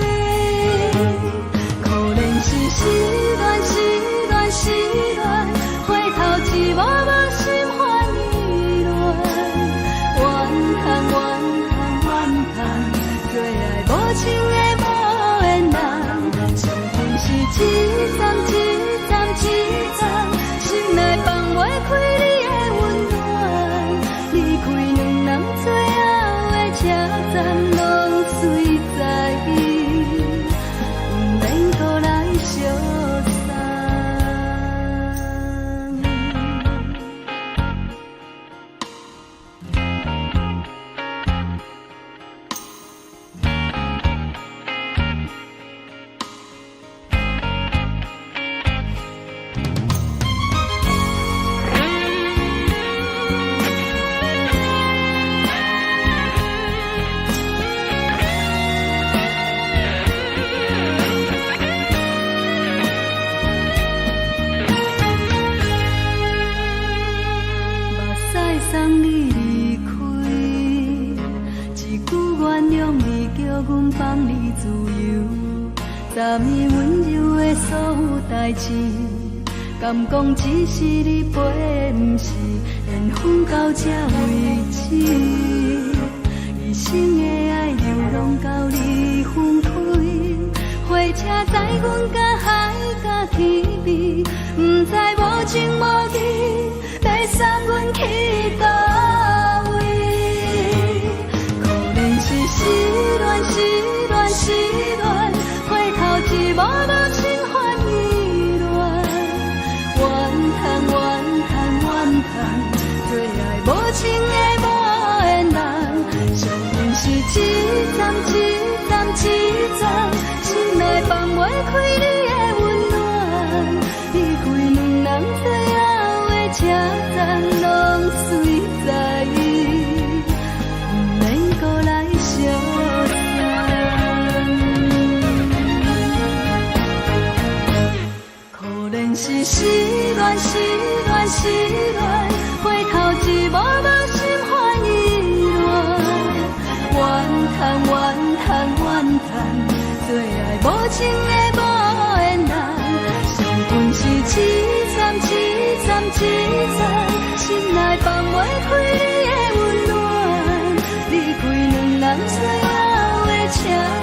可能是失恋，失恋，失恋，回头一幕幕心烦意乱，怨叹，怨叹，怨叹，最爱无情的无缘人，伤痕是一站一站一站，心内放。自由，昨暝温柔的所有代志，敢讲只是你陪，不是缘分到这为止。一生的爱流浪到你分开，火车载阮甲海甲天边，不知无情无义，要送阮去倒位？可怜是失恋，失恋，失恋，回头一幕幕心烦意乱，怨叹，怨叹，怨叹，最爱无情的无缘人，上阮是一站一站一站，心内放袂开你的温暖，离开两人最后的车站，拢随在意，不免搁来相送。可怜是失恋，失恋，失恋，回头一幕幕心烦意乱，怨叹，怨叹，怨叹，最爱无情的无缘人，上阮是一站一站一站，心内放袂开你的温暖，离开两人最后的车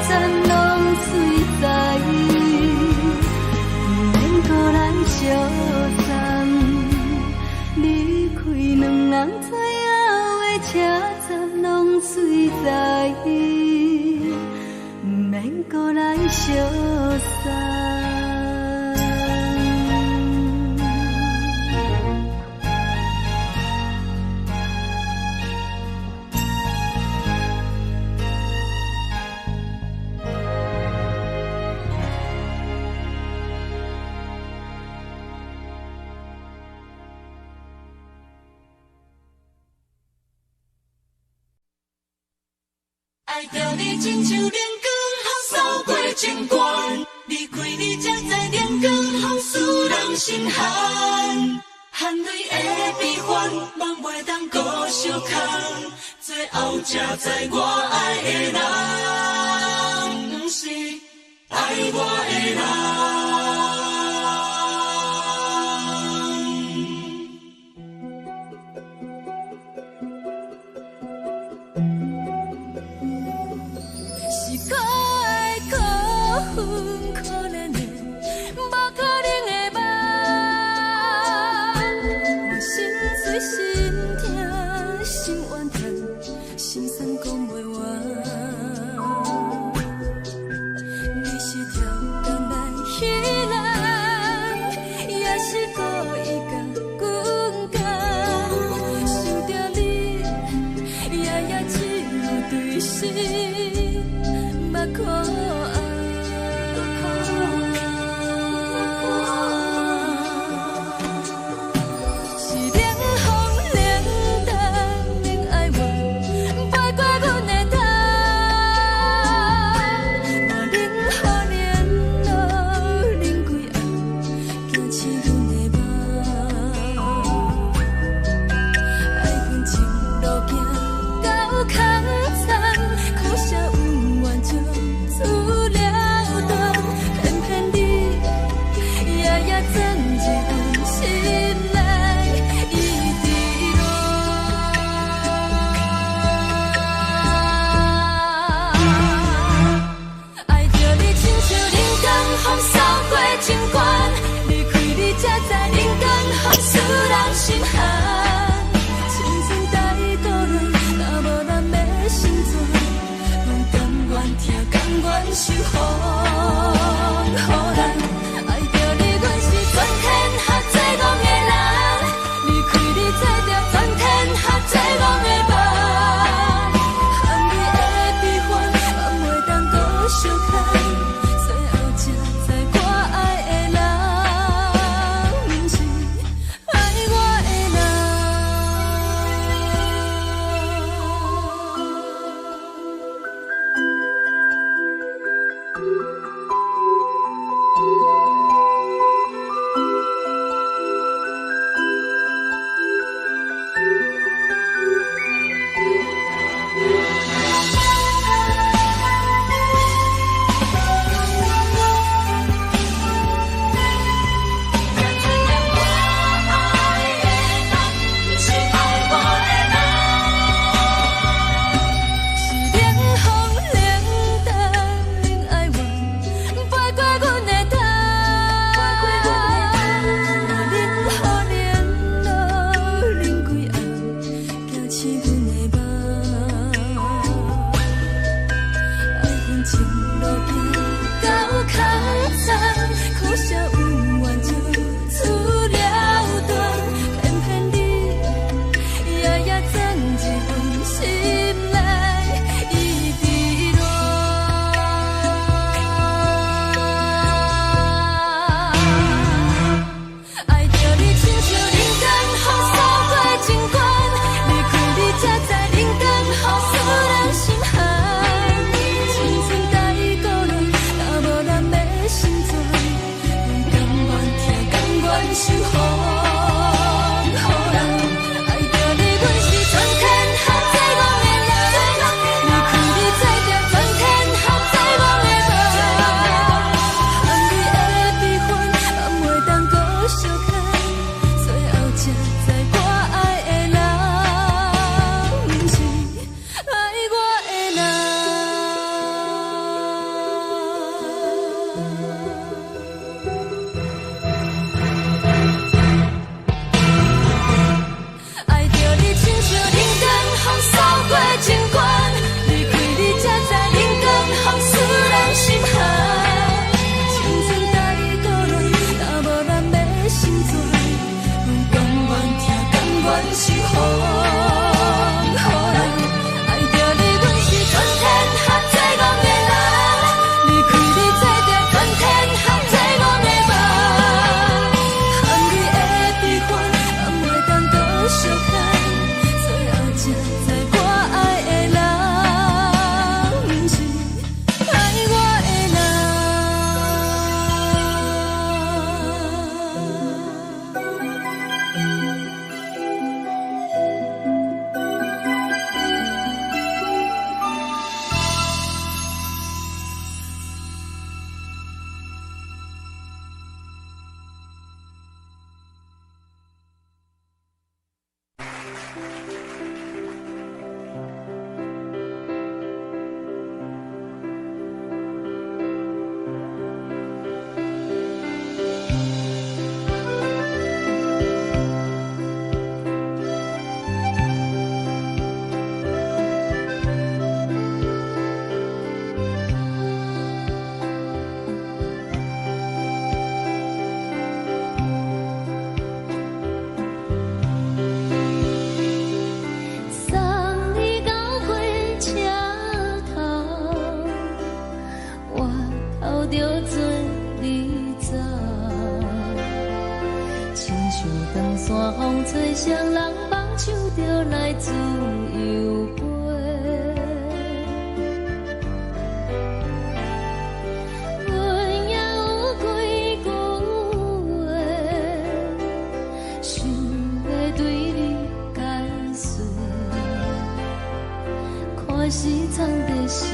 站，拢随在意，不免搁来相送。离开两人最后的车站，拢随在意，不免搁来相送。爱着你亲像阳光扫过情关，离开你才知阳光风使人心寒。含泪的悲欢，望袂当搁相牵，最后才知我爱的人，不是爱我的人。是可爱可恨可怜的，无可能的梦。我心碎心痛心怨叹，心酸讲袂完。你是跳工来彼人，也是故意甲阮讲，想着你夜夜只有对视。目看爱，是冷风冷淡冷爱我，飞过阮的头，嘛冷雨连落冷几暗，惊刺阮的梦。爱恨情路行到空残，苦涩温婉就出了断，偏偏你夜夜钻入阮心内，一直乱。爱着你亲像冷光风扫过情关，离开你才知冷光风使人心寒。青春带倒来，若无咱要心怎？甘愿受风雨咱，爱着你，阮是全天下最戆的人。守护。好人爱着你，阮是全天下最戆的人。离开你做着全天下最戆的梦。含泪的悲欢，嘛袂当搁相牵，最后才知我爱的人，不是爱我的人。爱着你，亲像人间风扫过情关，离开你才知人间风使人心寒。青春大意倒乱，若无咱的心酸，阮甘愿听，甘愿守护。好人爱着你，阮是全天下最戆的人。离开你做着全天下最戆的梦。含泪的悲欢，嘛袂当搁相牵，最后才知我爱的人，不是爱我的送你到火车头，我头着做你走，亲像长山风吹双人放手着来自由飞。阮也有几句话，想要对你解释，可是藏在心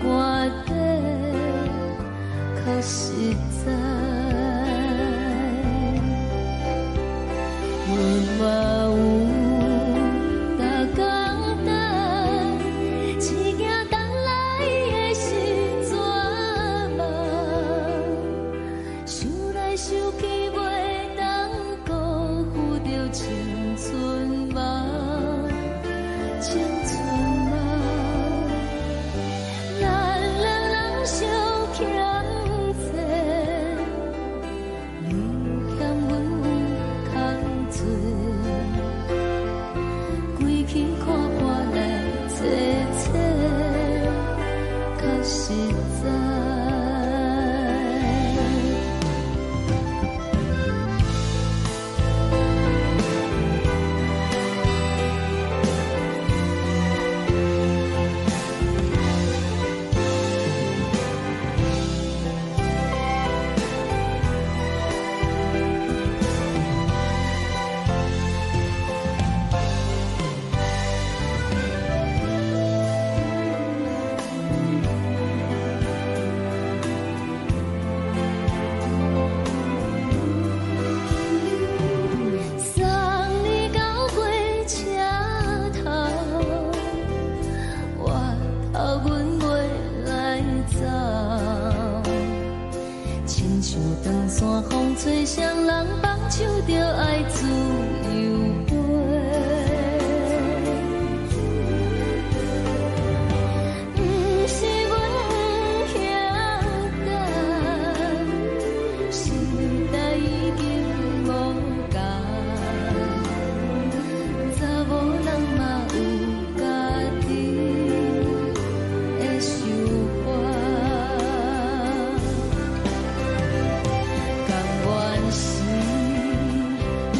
肝底，较实在。阮嘛有逐工等，一件等来的是怎梦？想来想去袂当辜负着青春梦，青春梦。咱两人相欠债，你欠阮有空做，归去看看来坐坐，较实在。送你到火车头，我头阮袂来走，亲像长山风吹双人放手着爱自由飞。不是阮不晓等，时代已经无共，查某人嘛有家己的想法，甘愿是毋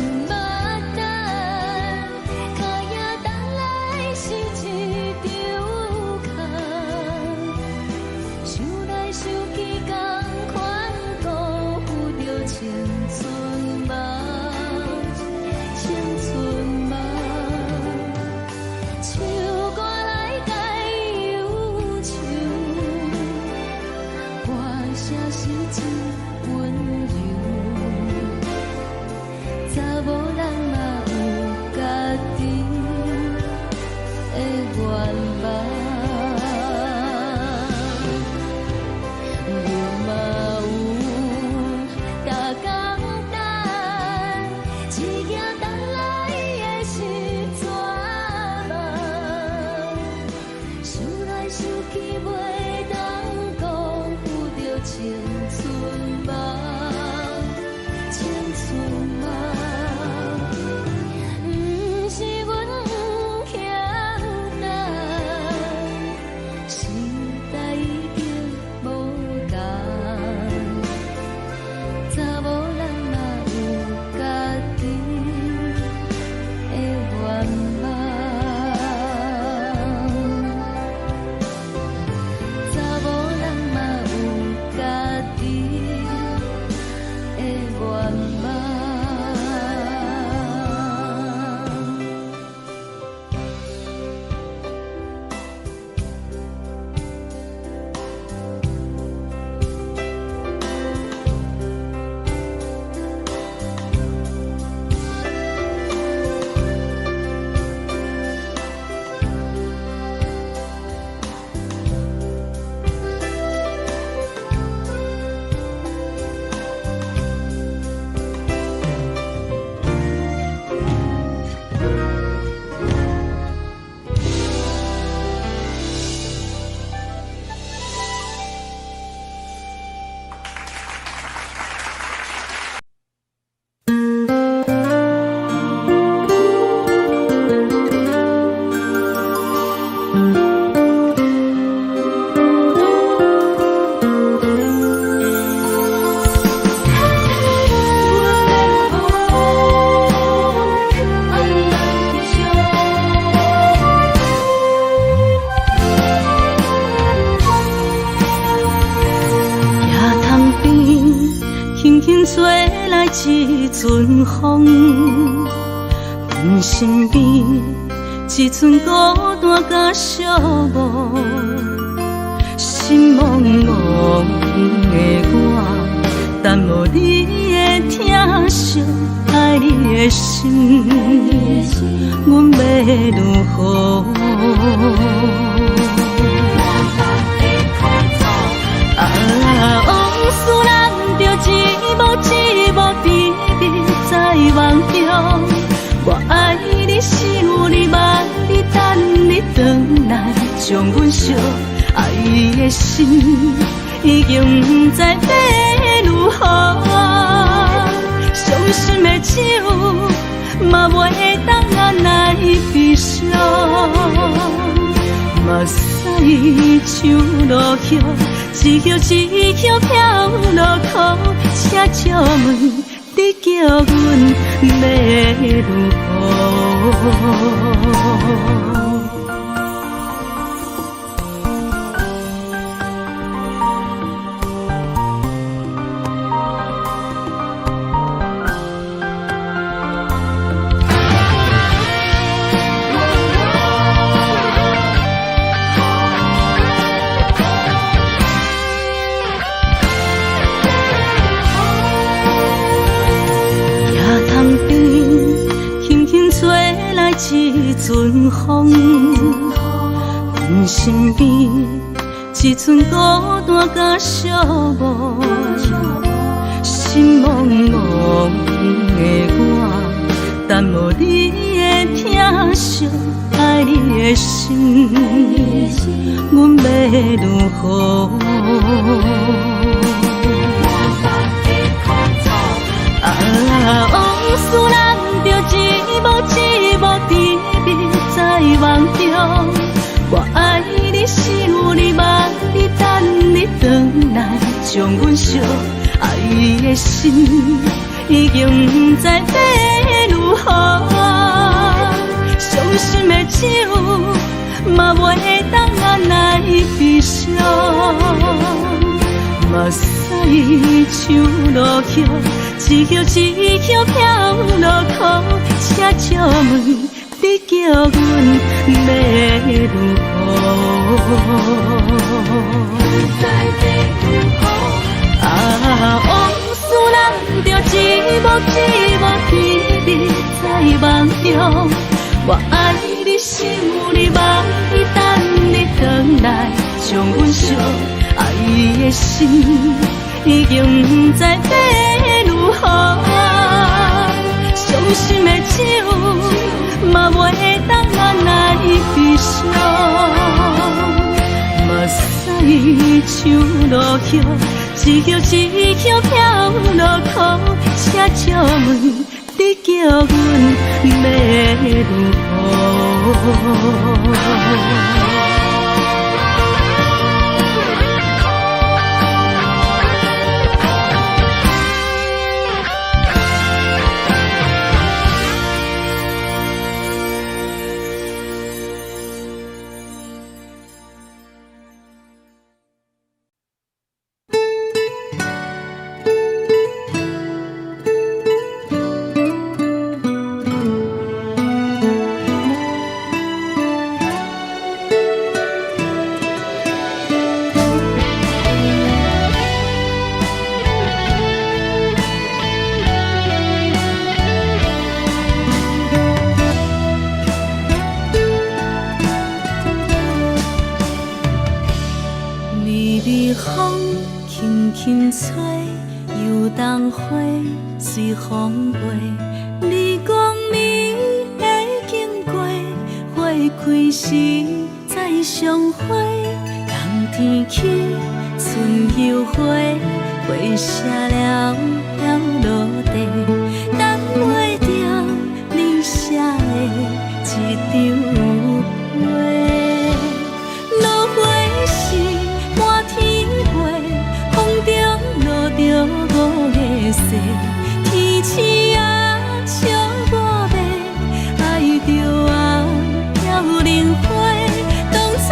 愿望。一阵风，阮身边一阵孤单甲寂寞，心茫茫的我，等无你的疼惜，爱你的心，阮要如何？往事难着一幕甜蜜在梦中。我爱你，想你，望你，等你回来，将阮惜爱的心已经不知要如何。伤心的手嘛袂当按来悲伤。目屎像落雨，一曲一曲飘落雨，请借问你叫阮要如何？一阵风，阮身边一阵孤单甲寂寞，心茫茫的我，等无你的疼惜，爱你的心，阮要如何？往事难着一幕甜蜜在梦中。我爱你，想你，望你，等你回来，将阮惜爱的心已经不知要如何。伤心的手嘛袂当按来悲伤。目屎像落雨，一曲一曲飘落雨，请借问你叫阮要如何？往事难着一幕甜蜜在梦中。我爱你，想你，望你，等你回来，将阮惜爱的心已经不知要如何。伤心的手嘛袂当按来悲伤。目屎像落雨，一曲一曲飘落雨，请借问你叫阮要如何？随风飞。你讲暝会经过，花开时再相会。冬天起，春又回，花谢了落地，等袂着你写的一张画。落花时满天飞，风中落着五个色，天星啊笑我迷，爱着啊飘零花。当初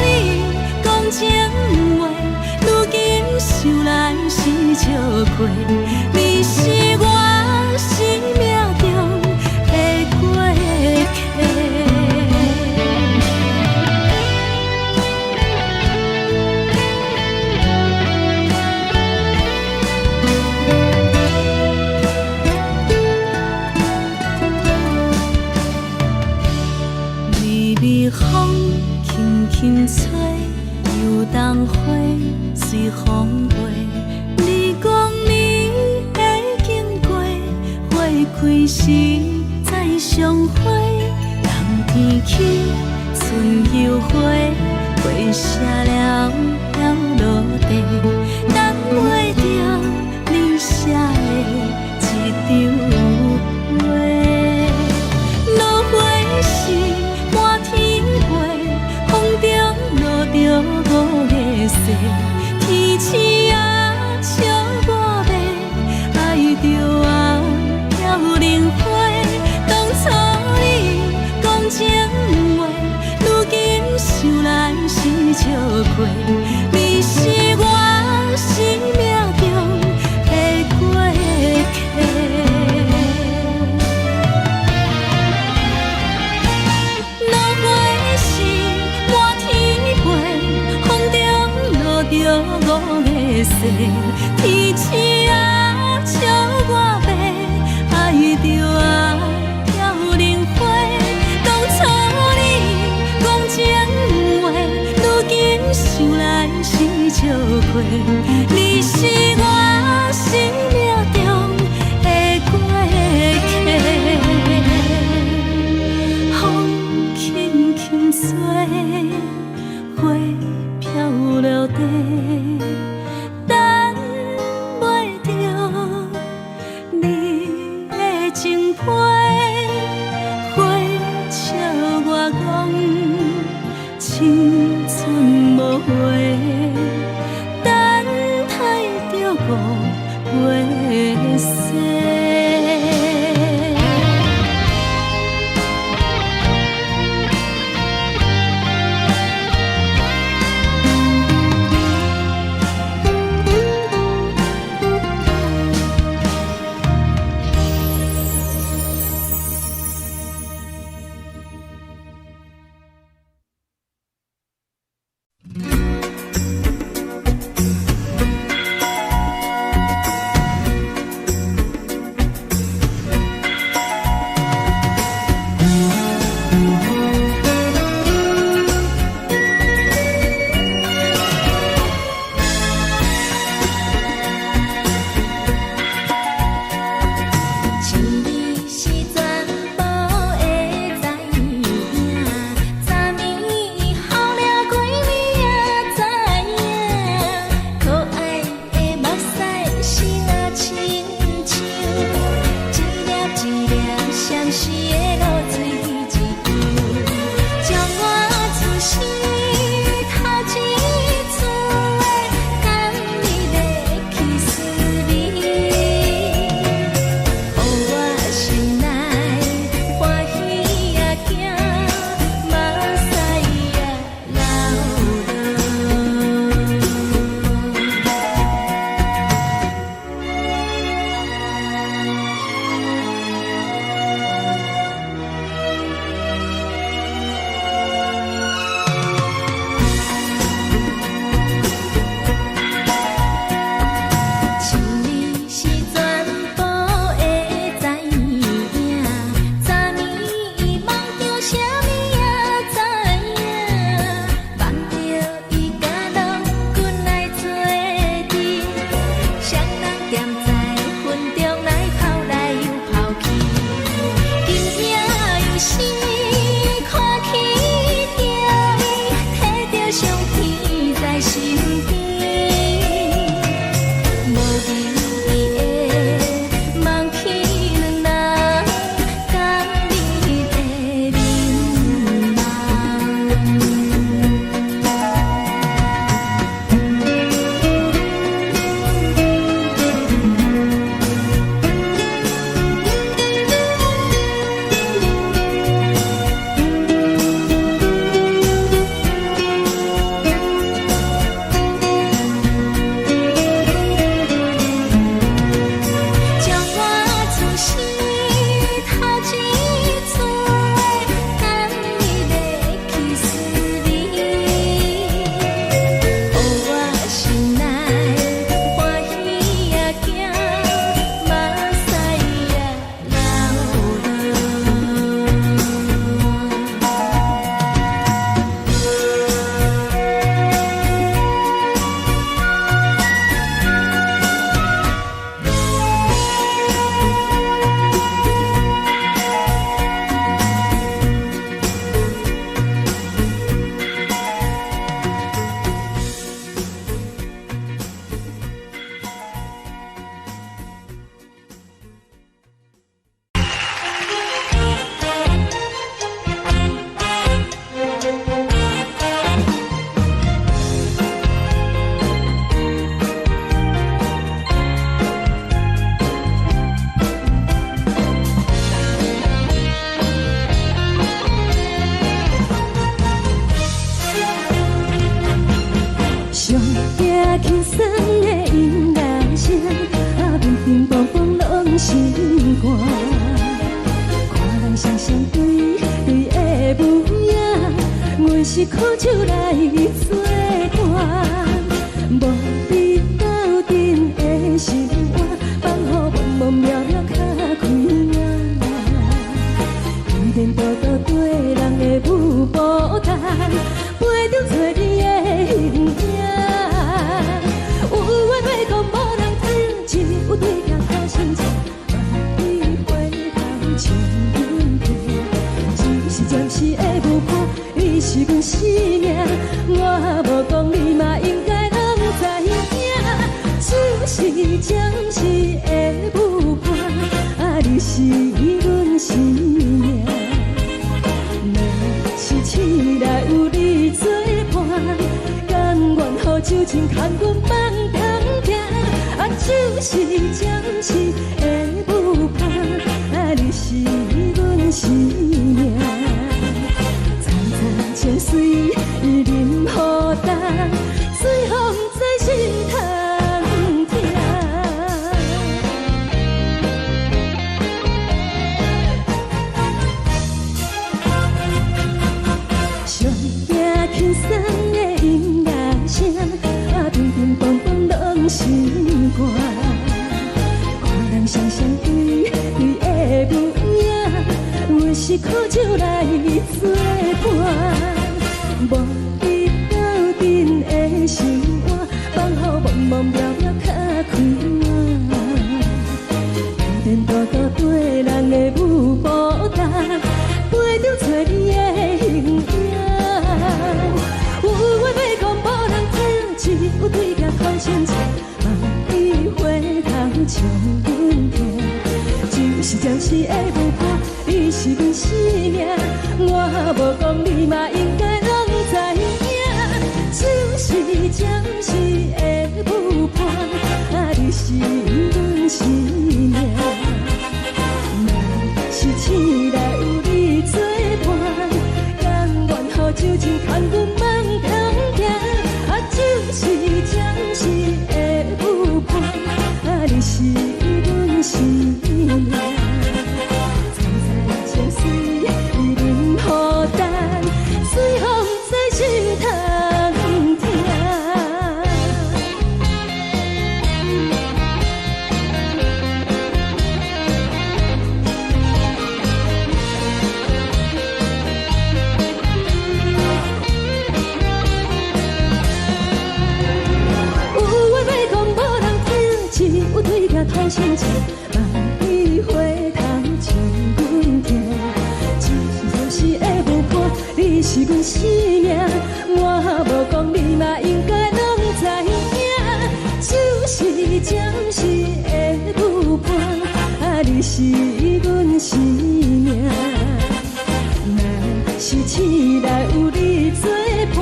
你讲情话，如今想来是笑过。你是我生命中的过客。微微风轻轻吹，游动花随风飞。你讲暝会经过，花开时再相会。冬天起，春又回，花谢了落地，等袂着你写的一张画。落花时满天飞，风中落着五个色，天星啊笑我迷，爱着啊飘零花。当初你讲情话，如今想来是笑过。你是我生命中的过客。落花时满天飞，风中落着五个色，天星啊笑我迷，爱着啊飘零花。当初你讲情话，如今想来是笑过。你是我生命中的过客。风轻轻吹，花飘落地，等袂着你的情批。花笑我讲青春无悔，等待着五月色。寒。看人双双对对的模样，阮是苦酒来作伴。无你斗阵的生活，放予茫茫渺渺较开眼。一点多多对人的舞步弹，陪着做你的形影。有话要讲无人知，只有对镜头心切，万里回头将阮骗。只是暂时的舞伴，你是阮生命，我无讲你嘛应该拢知影。只是暂时的舞伴，你是阮生命。是醒来有你作伴，甘愿予酒精牵阮放通行。就是暂时的舞伴，你是阮生命。层层情水任何等，随风在心通听。上听轻松的音乐声，乒乒乓乓拢心肝。看人双双对对的模样，阮是苦酒来作伴。无你斗阵的生活，放予茫茫渺渺较开眼。点点多多对人的舞步弹，陪着做你的形影。有话要讲无人知，只有对镜头心切，万里回头将阮骗。就是暂时的舞伴，你是阮生命，我无讲你嘛应该拢知影。就是暂时的舞伴，你是阮生命。若是醒来有你作伴，甘愿予酒精牵阮放通行。就是暂时的舞伴，你是阮生命。层层情水任何等，随风在心通听。有话要讲无人听，只有对镜头心切，万里回头将阮骗。就是暂时的舞伴，你是阮生命，我无讲你嘛应该拢知影。就是暂时的舞伴，你是阮生命。若是醒来有你作伴，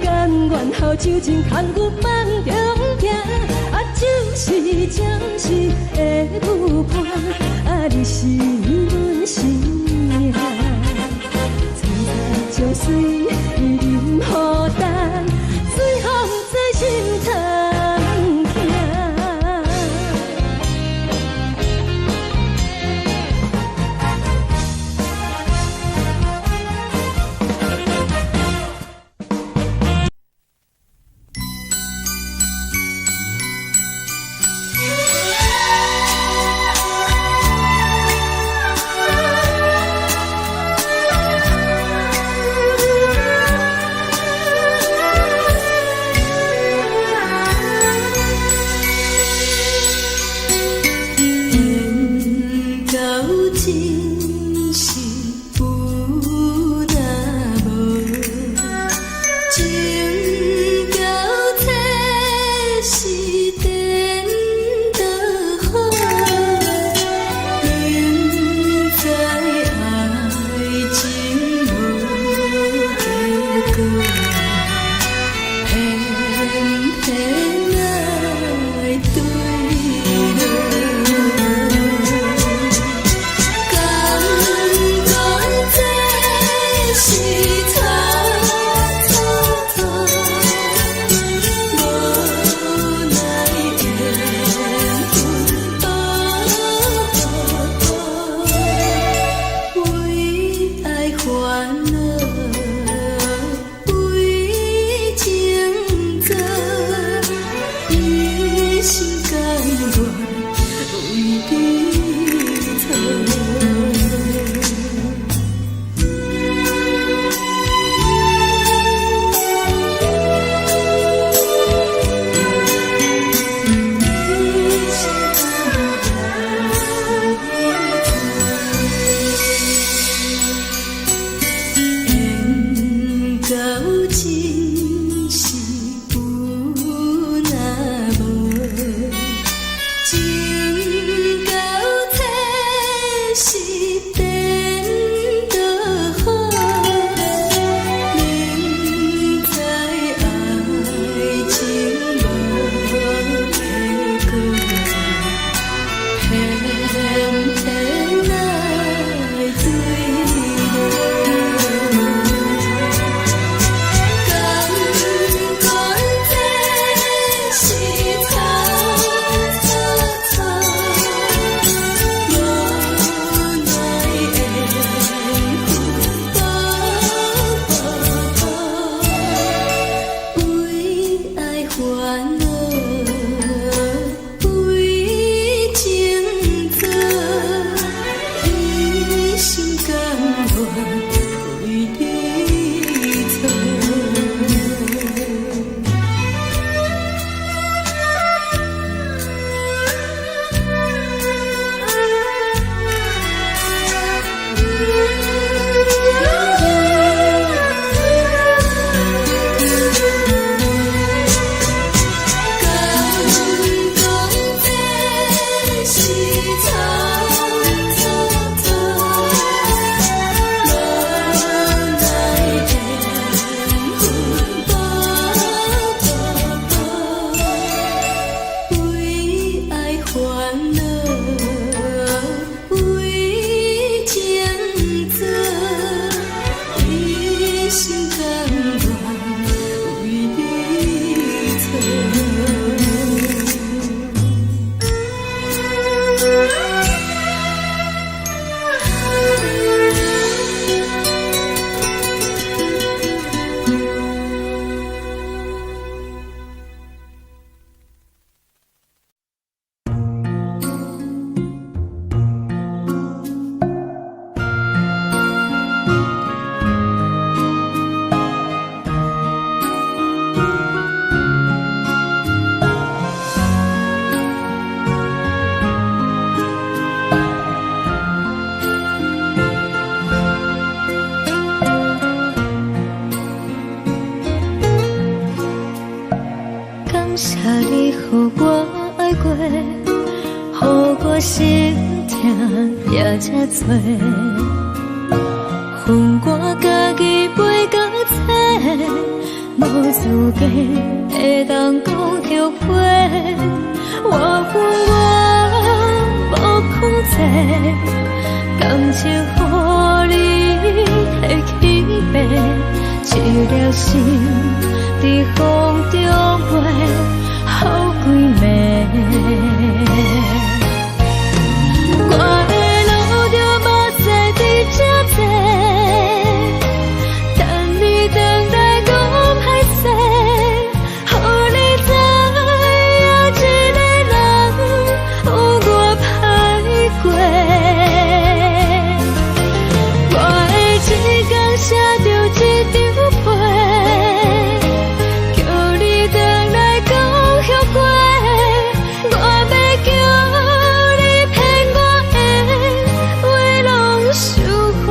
甘愿予酒精牵阮放中行。就是暂时的舞伴，你是阮生命。层层情水任何等，随风在心通听。痛也这多，恨我家己袂到切，无资格会当讲后悔。我恨我无控制，感情予你提起白，一粒心在风中飞，好几暝。我的路就无西伫这多，等你回来讲歹势，予你知影一个人有我歹过。我的一天写着一张被，叫你回来讲后悔。我要叫你骗我的话拢收回。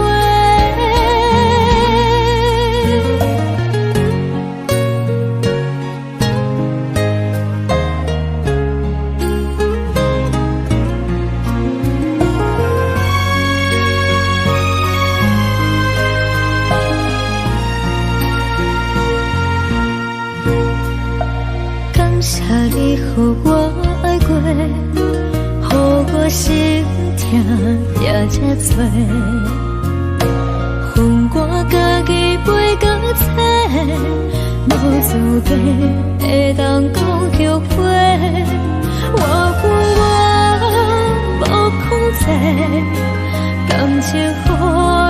感谢你予我爱过，予我心痛也这多，恨我家己袂到切，无资格会当讲后悔。我恨我无控制，感情予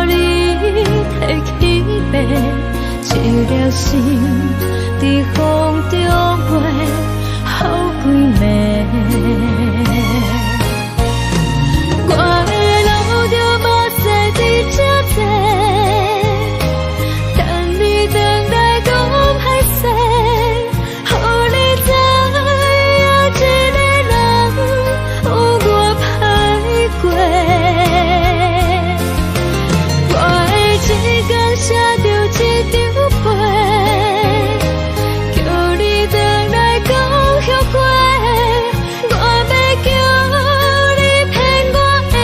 你提起白，一粒心在风中飞，好几暝。我的路就无西伫这多，等你回来讲歹势，予你知影一个人有我歹过。我的一天写着一张被，叫你回来讲后悔。我要叫你骗我的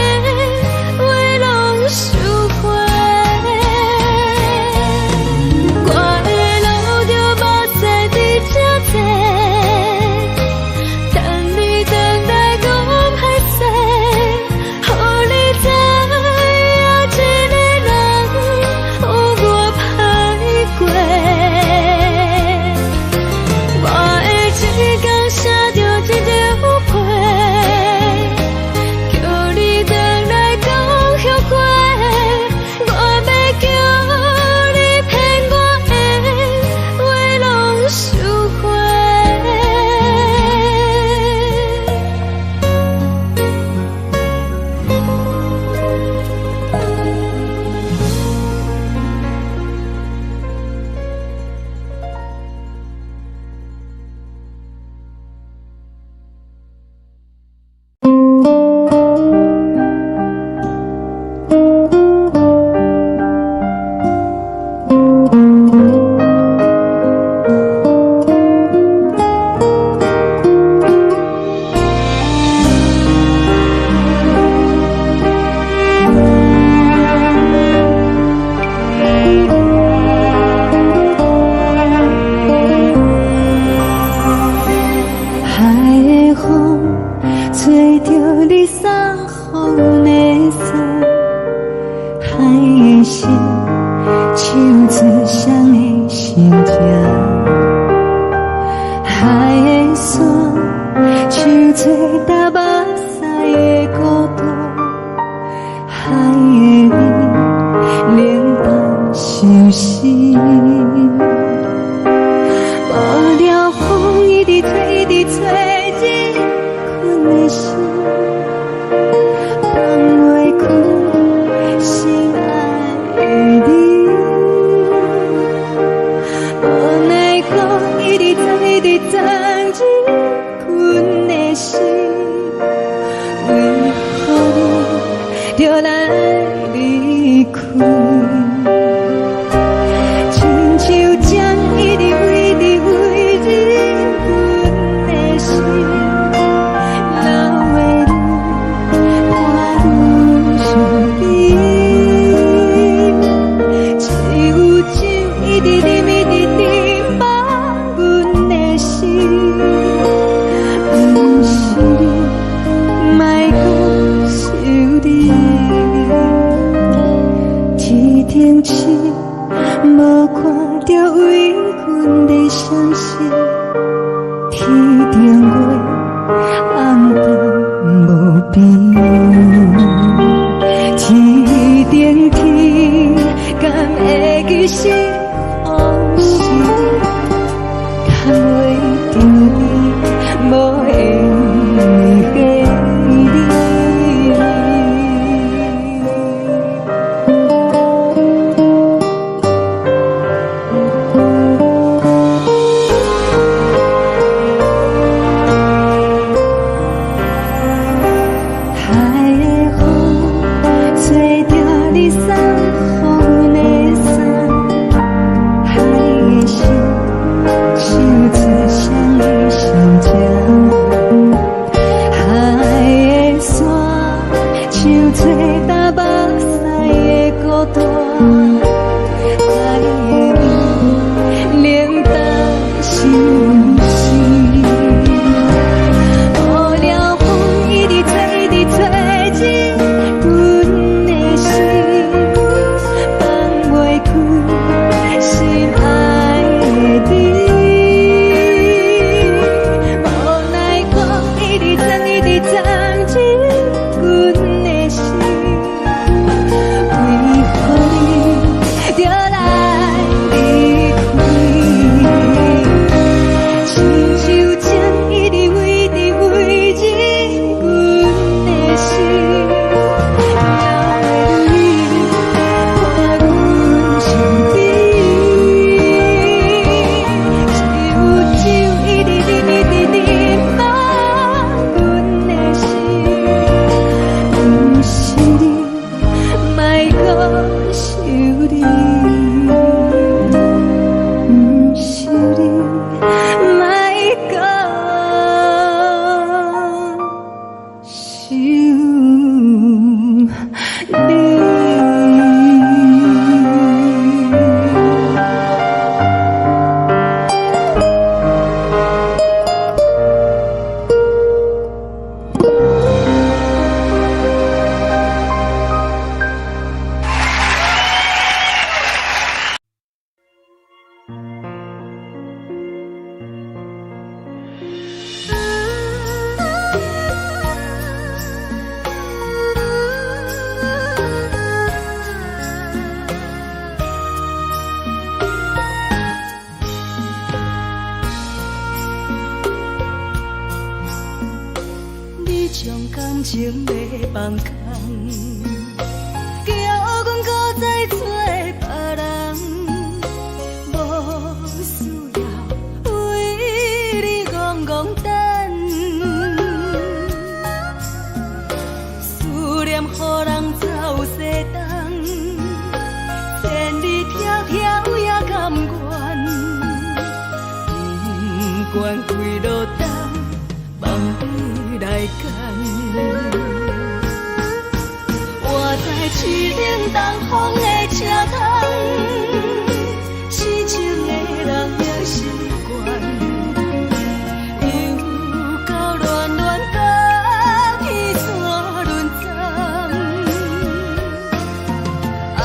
话拢收回。我的路就无西伫这多，等你回来讲歹势，予你知影一个人有我歹过。我的一天写着一张被，叫你回来讲后悔。我要叫你骗我的话拢收回。海的风吹着你送风的伞，海的心唱出双的心痛，海的山唱出打目屎的孤独，海的你冷淡伤心。无聊风一直吹，一直吹，日困的心放袂开心爱的你。无奈风一直吹，一直吹，日困的心，为何你就来离开？亲像江一直为你为日困的心，流的泪，着为阮的相信，天顶月暗淡无边，天顶天敢会记是往事，敢袂着你无缘的你。情要放空，叫阮搁再找别人，无需要为你戆戆等，思念予人走西东，千里迢迢也甘愿，不管几路东，梦里来干。我在市顶东风的车窗，痴情的人也习惯，又到恋恋甲天山沦陷。啊，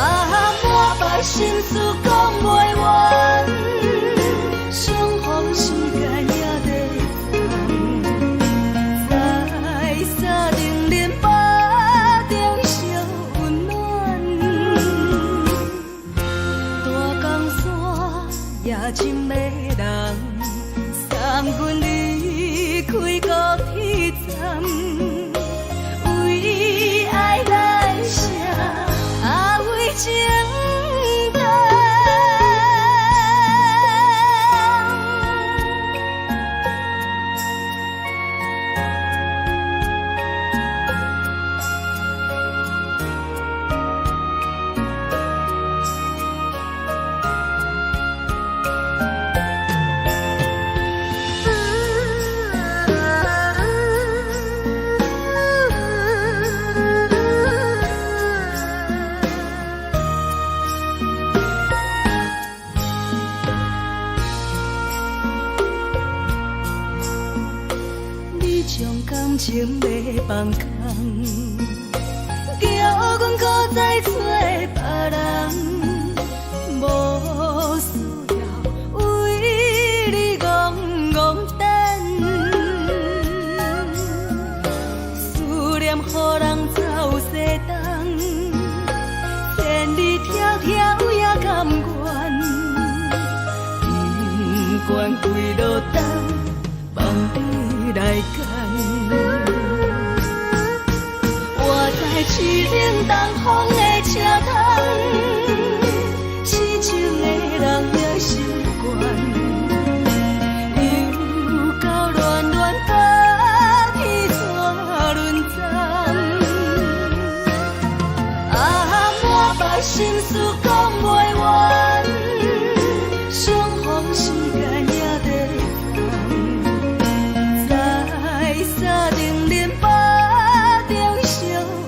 满腹心事讲袂完，相逢时间也在等，在沙定连巴中烧温暖，大江山夜深的人，送阮离开高铁站，为爱来写，为情等。将感情要放空，叫阮搁再找别人，无需干。我在市顶东风的车窗，痴情的人也心倦，又到乱乱打去怎论暂？啊，满腹心事讲袂完，相逢时间也在等，在沙定连巴中烧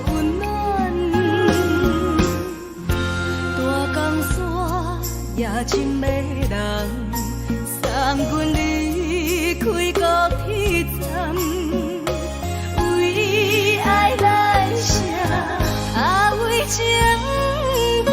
温暖，大江山也真迷人，送阮离开高铁站，为爱来生，啊为情等。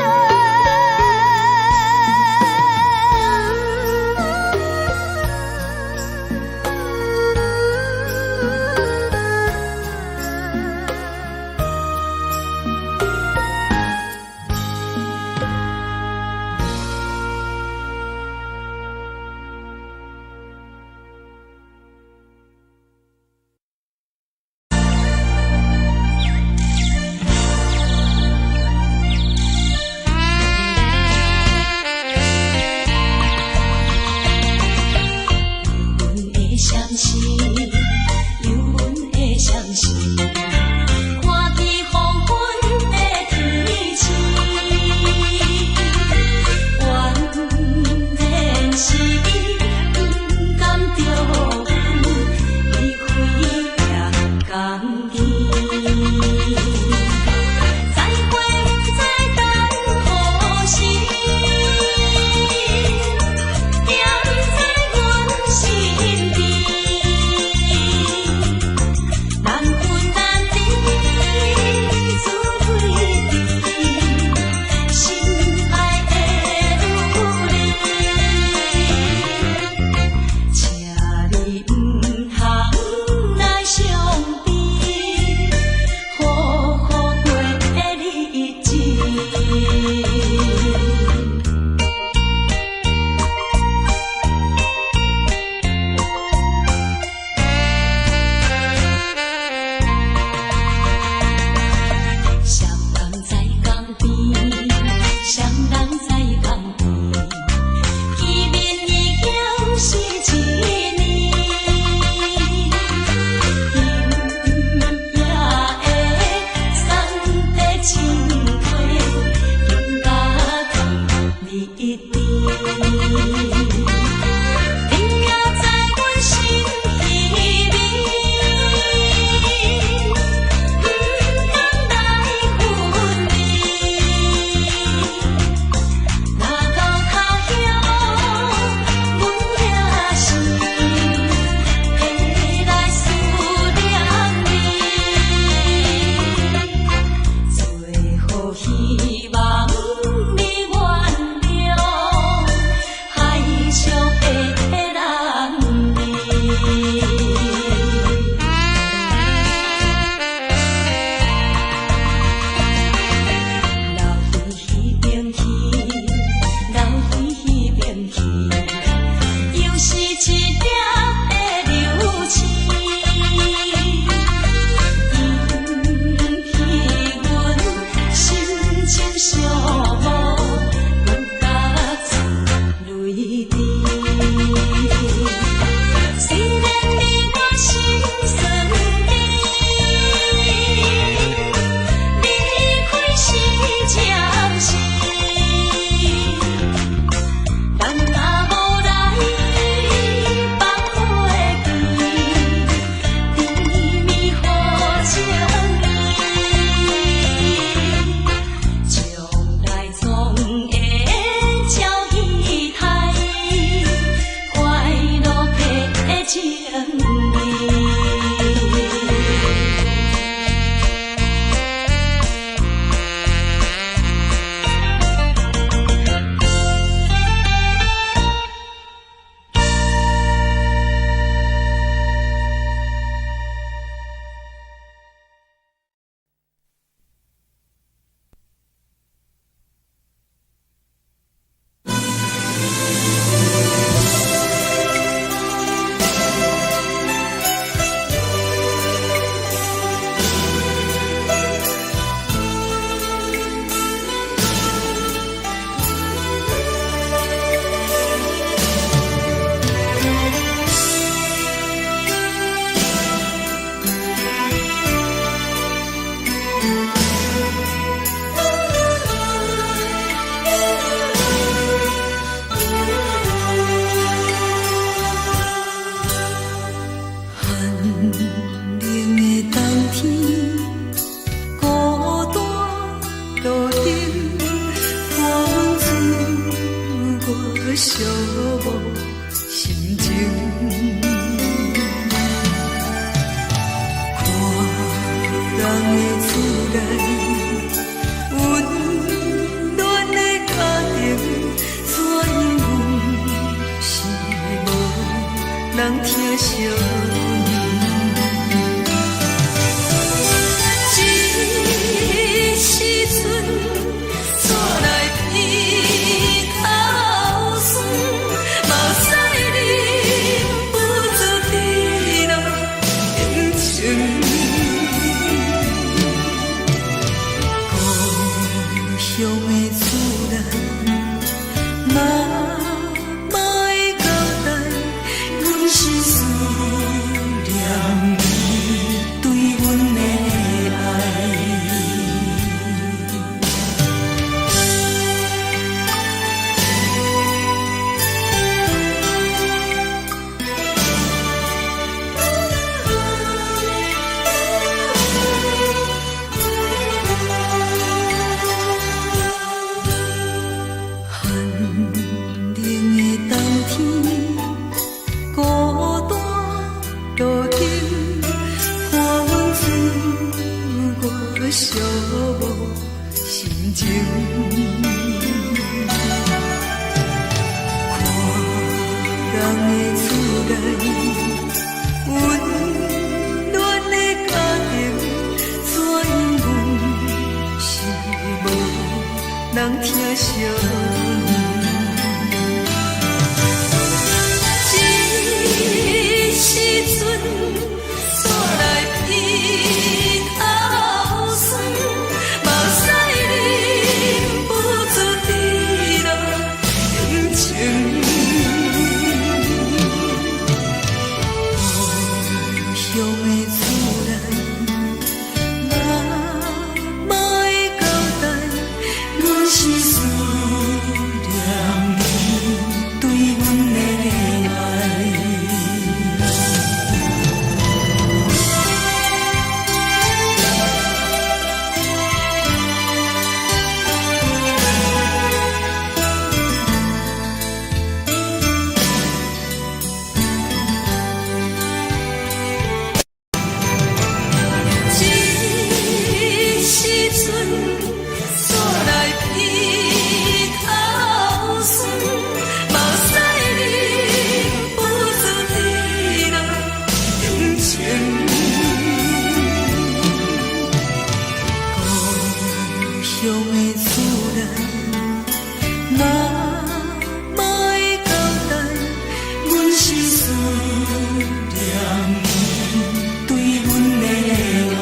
乡的厝内，嘛会交代，阮是思念你对阮的爱。寂寞心情，看人的厝内，温暖的家庭，怎因阮是无人疼惜？这时阵煞来鼻头酸，目屎忍不住滴落眼睛。故乡的厝内，嘛会交代，阮是思念你对阮的爱。乡的厝内，嘛会交代，阮是思念你对阮的爱。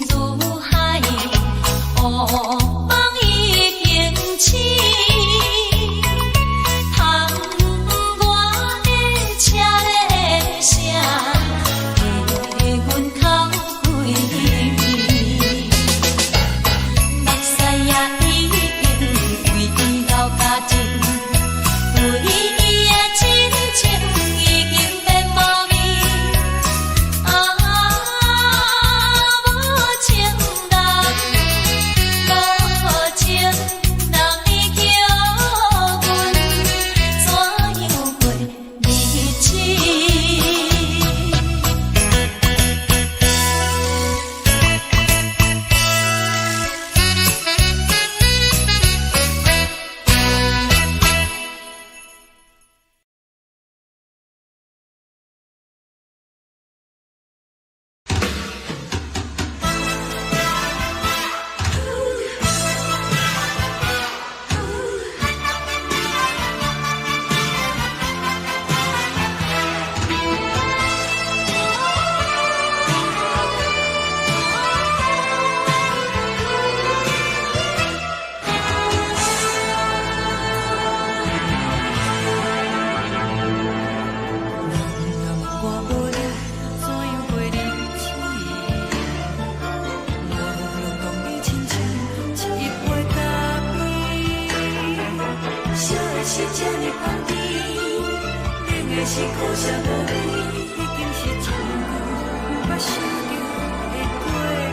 如海，乌梦已经醒。窗外的车的声，给阮哭几暝。目屎也已经为伊流甲尽，为伊的真情已经变无味。无情人已叫阮怎样过日子？是这呢放甜，冷的是苦涩无味，已经是一句毋捌想着的过去。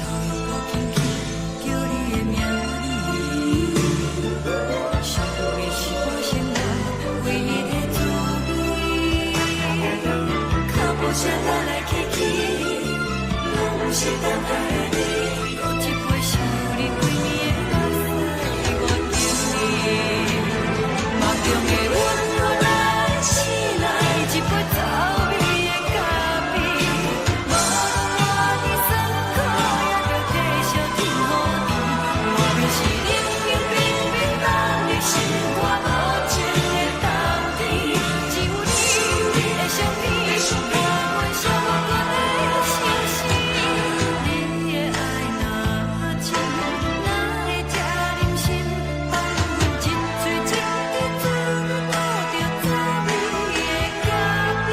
头又轻轻叫你的名字，想的是我心内唯一的滋味。脚步声来来去去，拢是等待的你，喝一杯想你几暝的目睭的温柔来醒来，一杯走味的咖啡，无论我的酸苦，也着继续甜予你。我就是冷冷冰冰放入心肝无情的冬天，只有你的相片，我阮最后的心事。你的爱若真，哪会这忍心放阮一嘴一滴嘴，倒着走味的咖啡。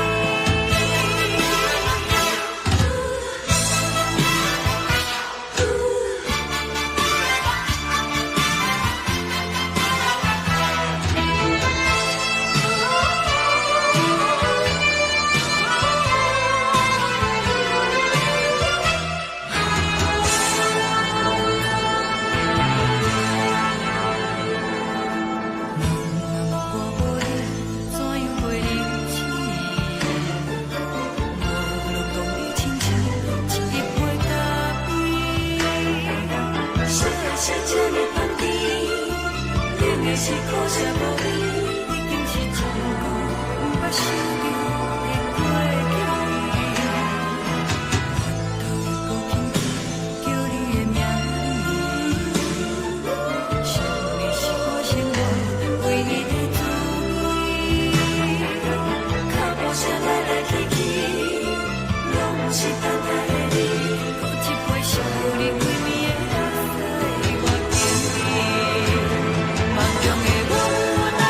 我无你怎样过日子？无论讲你亲像一杯咖啡，烧的是这呢放甜，冷的是苦涩无味，已经是一句毋捌想着的过去。头又轻轻叫你的名字，想你是我生活唯一的滋味。脚步声来来去去，拢是等待的你，喝一杯想你几暝的目睭梦中的温柔来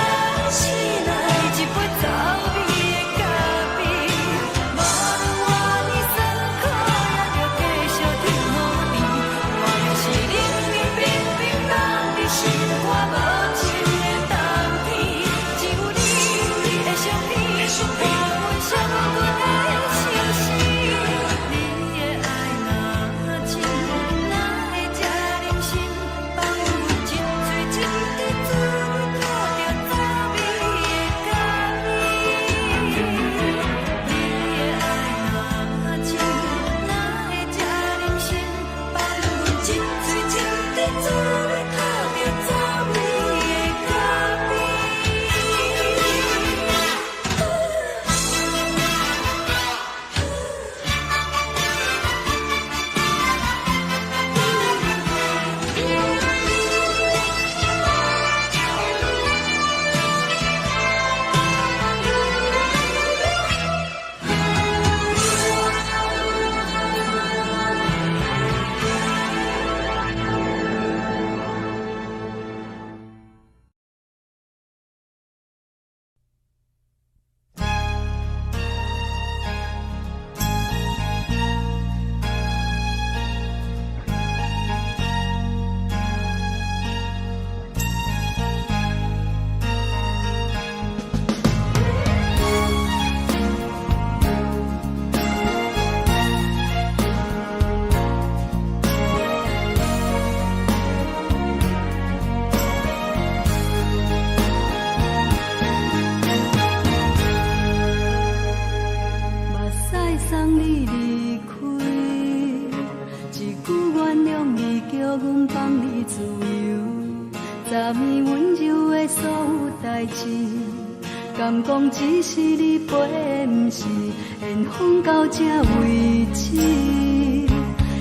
醒来，一杯走味的咖啡，无论我的酸苦，也着继续甜予你。我就是冷冷冰冰放入心肝无情的冬天，只有你的相片，我阮最后的心事。你敢讲只是你陪，不是缘分到这为止。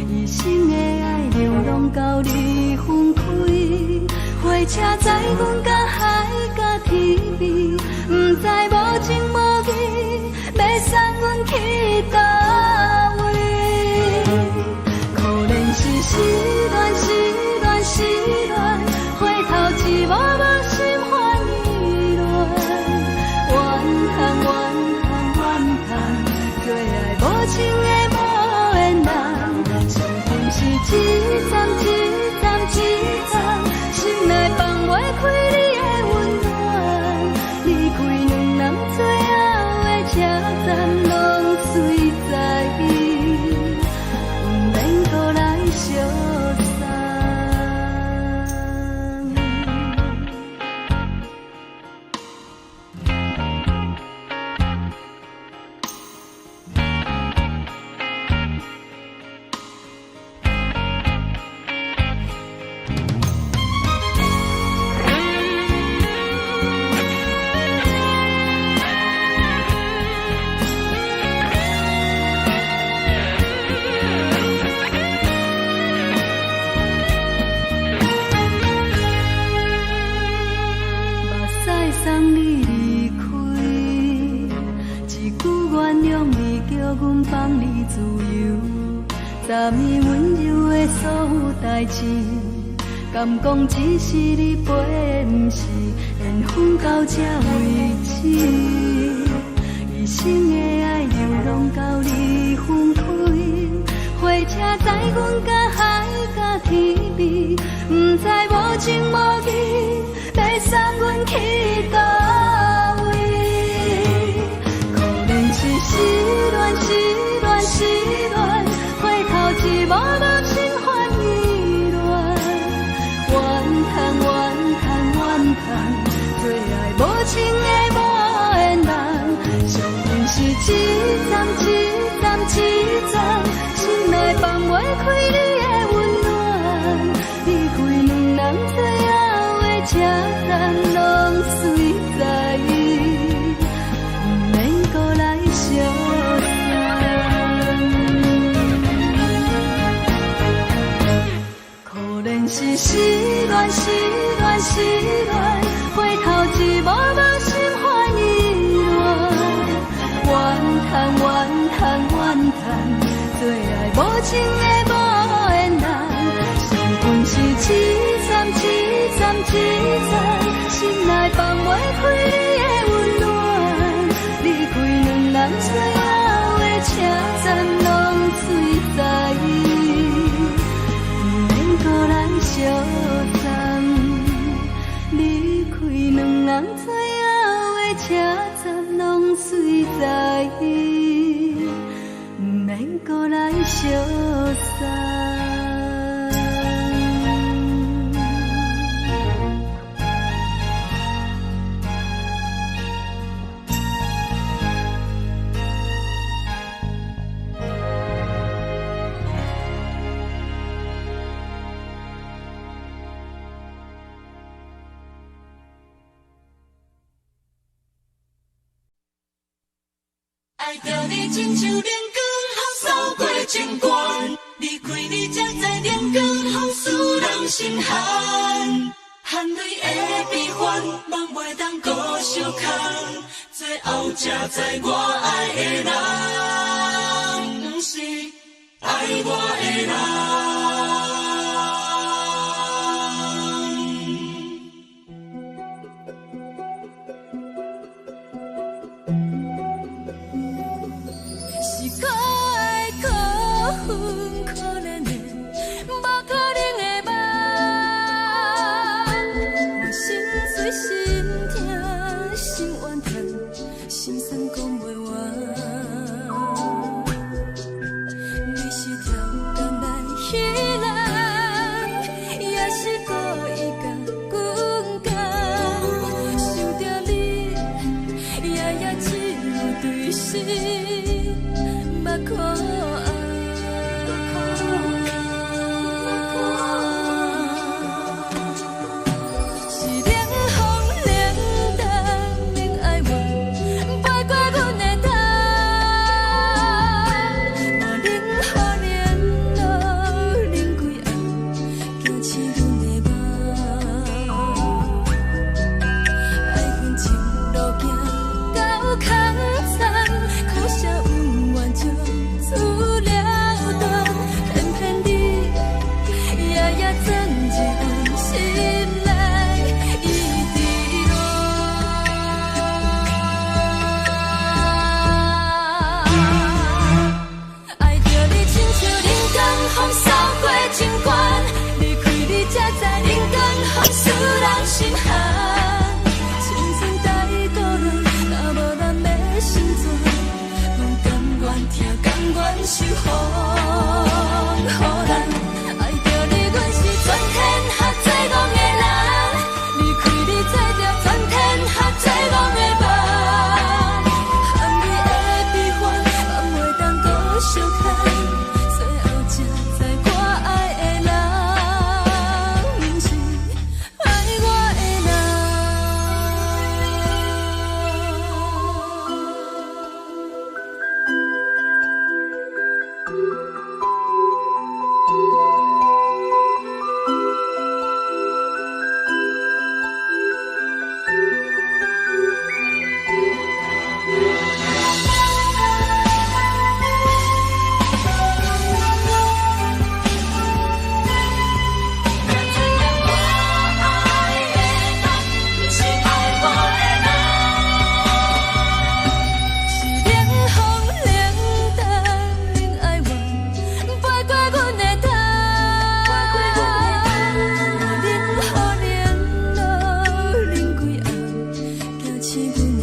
一生的爱流浪到你分开，火车载阮甲海甲天边，不知无情无义，要送阮去倒位？可怜是失恋，失恋，失恋，回头一幕幕心烦意乱，怨叹，怨叹，怨叹，最爱无情的无缘人，相分是一站一站一站，心内放袂开你的温暖，离开两人最后的车站，拢随在伊，不免搁来相送。送你离开，一句原谅你，叫阮放你自由，昨暝温柔的所有代志，敢讲只是你陪，不是缘分到这为止。一生的爱流浪到你分开，火车载阮甲海甲天边，不知无情无义，要送阮去倒位？可怜是失恋，失恋，失恋，回头一幕幕心烦意乱，怨叹，怨叹，怨叹，最爱无情的无缘人，相分是一站一站一站，心内放袂开你的温暖，离开两人最后的车站，拢随在伊，不免搁来相送。可怜是失恋，失恋，失恋，回头一幕幕心烦意乱，怨叹，怨叹，怨叹，最爱无情的无缘人，相分是一站一站一站，心内放袂开你的温暖，离开两人最后的车站，拢随在伊，不免搁来相送。离开两人最后的车站，拢随在伊，不免搁来相送。爱着你亲像阳光扫过情关，离开你才知阳光风使人心寒。含泪的悲欢，望袂当搁相牵，最后才知我爱的人，不是爱我的人。是可爱可恨可怜的，无可能的梦。我心碎心痛心怨叹，心酸讲袂完。你是挑担来彼人，也是故意甲阮讲，想着你夜夜只有对视。目眶红，欠债，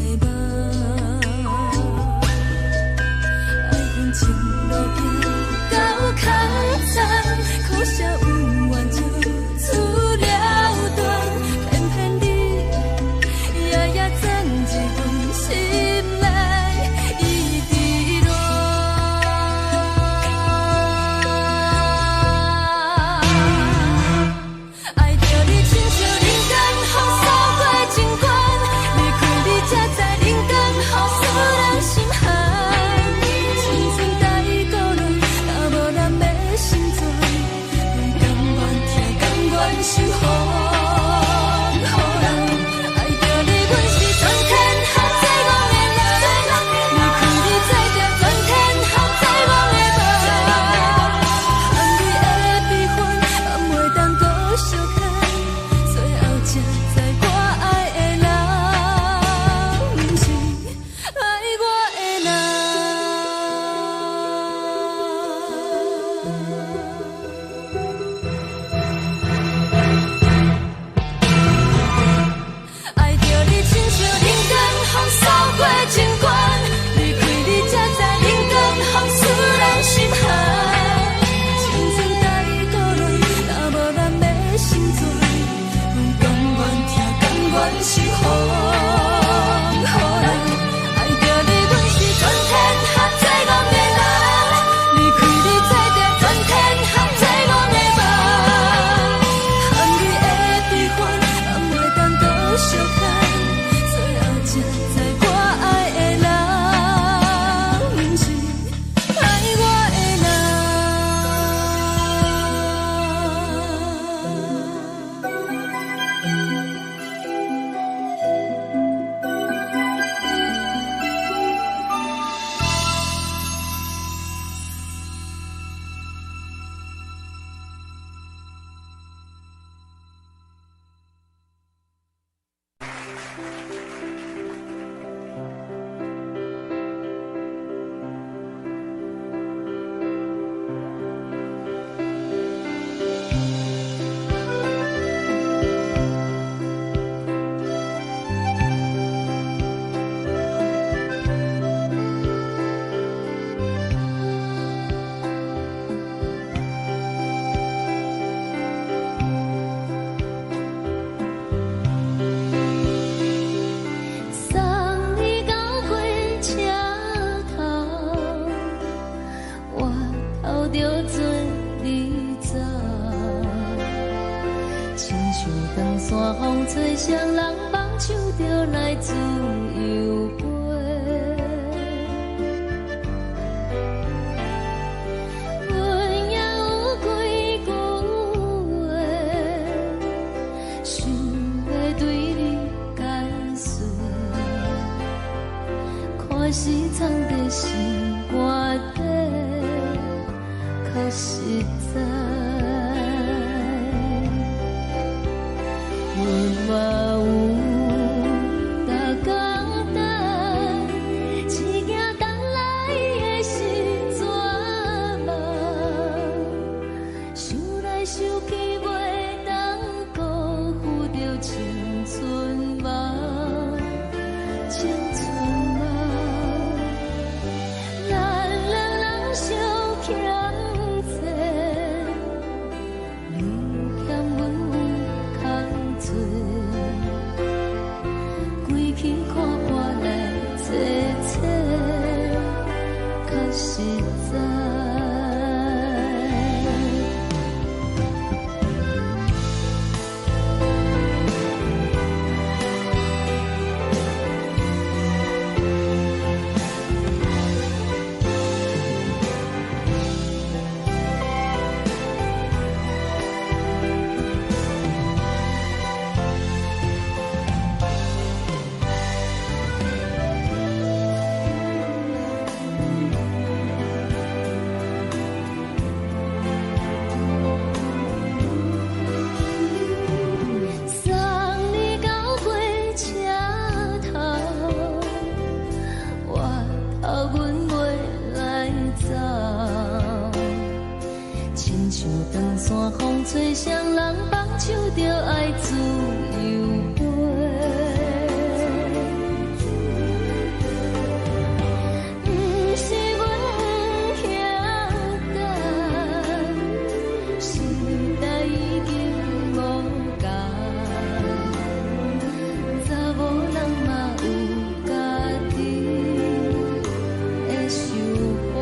长山风吹双人放手着爱自由飞。不是阮晓得，时代已经无共，查某人嘛有家己的想法。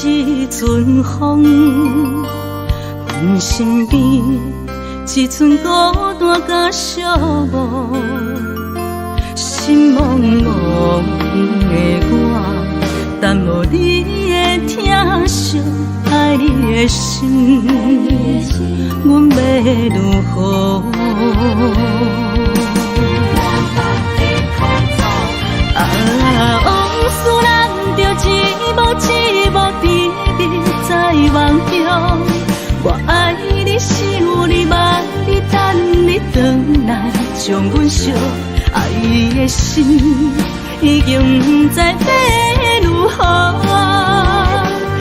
一阵风，阮身边一寸孤单甲寂寞，心茫茫的我，等无你的疼惜，爱你的心，阮要如何？往事咱着一幕甜蜜在梦中。我爱你，想你，望你，等你回来，将阮惜爱的心已经不知要如何。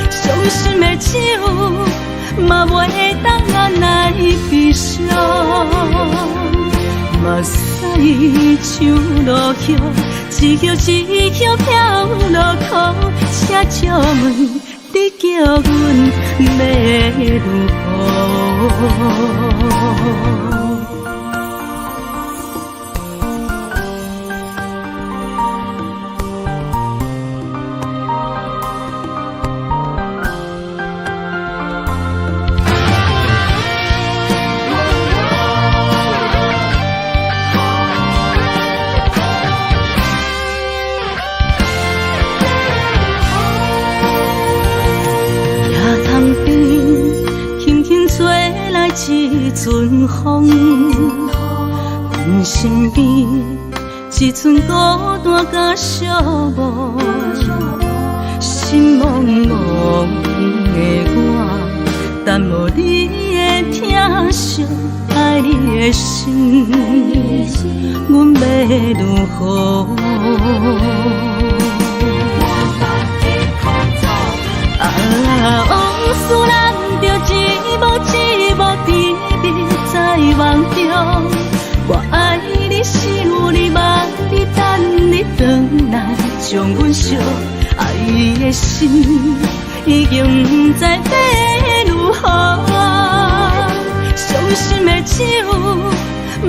伤心的手嘛袂当按来悲伤。目屎像落雨，一曲一曲飘落雨，请借问你叫阮要如何？一阵风，阮身边一寸孤单甲寂寞，心茫茫的我，但无你的疼惜，爱你的心，阮要如何？往事人着一幕一幕甜蜜在梦中。我爱你是有你梦你等你回来，将阮惜爱的心已经不知要如何。伤心的手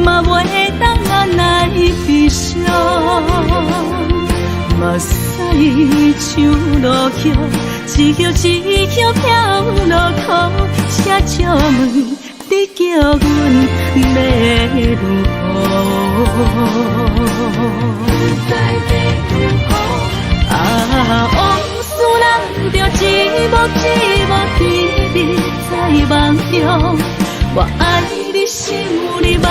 嘛袂当按来悲伤，目屎像落雨。一曲一曲飘落土，车借问你叫阮要如何？往事人着一幕一幕甜蜜在梦中。我爱你是有你梦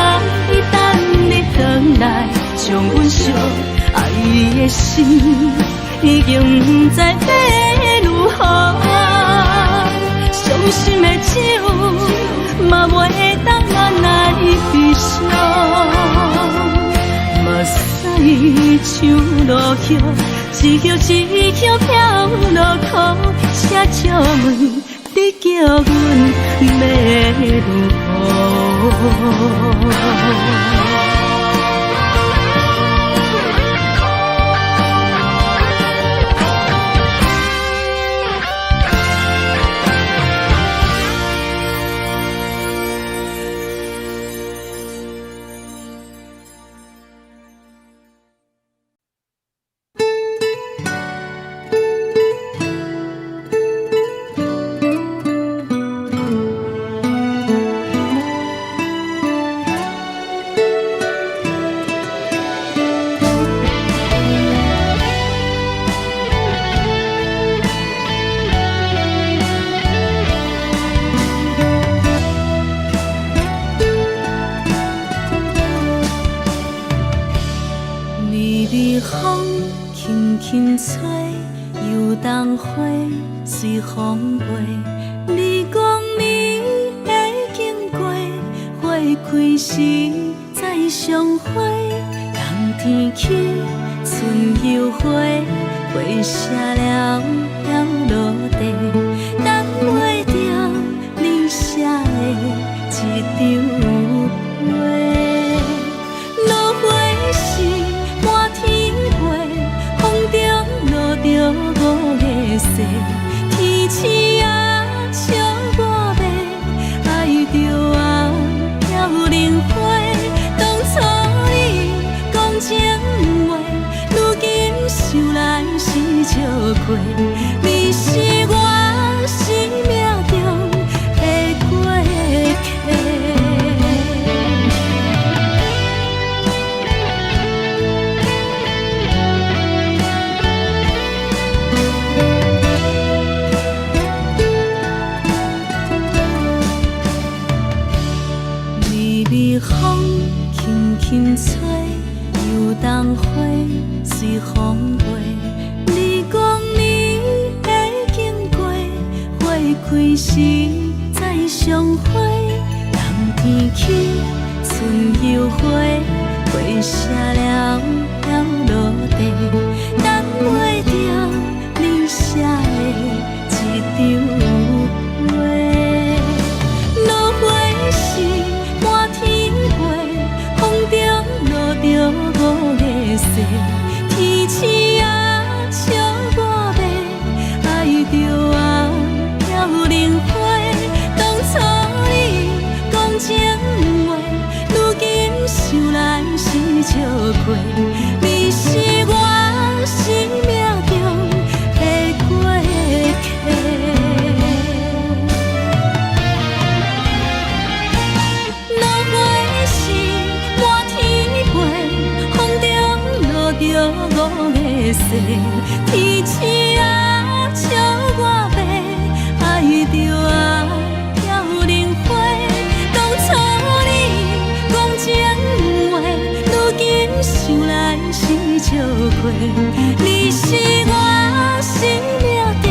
你等你回来，将阮惜爱的心已经不知要如何。伤心的手嘛袂当按来悲伤，目屎像落雨，一曲一曲飘落土，车借问你叫阮要如何？随风飞，你讲你会经过，花开时再相会。冬天起，春又回，花谢了要落地，等袂着你写的一张画。落花时满天飞，风中落着五个色。天星啊，笑我迷，爱着啊，飘零花。当初你讲情话，如今想来是笑过。你是我生命中的过客。风轻轻吹，又当花随风飞。你讲你会经过，花开时再相会。冬天起，春又回，花谢了要落地，等袂着你写的一张画。落花时满天风中落着五个色，天星啊，笑我迷，爱着啊，飘零花。当初你讲情话，如今想来是笑过。你是我生命中的过客。落花时满天飞，风中落着五个色。天星啊，笑我迷，爱着啊，飘零花。当初你讲情话，如今想来是笑过。你是我生命中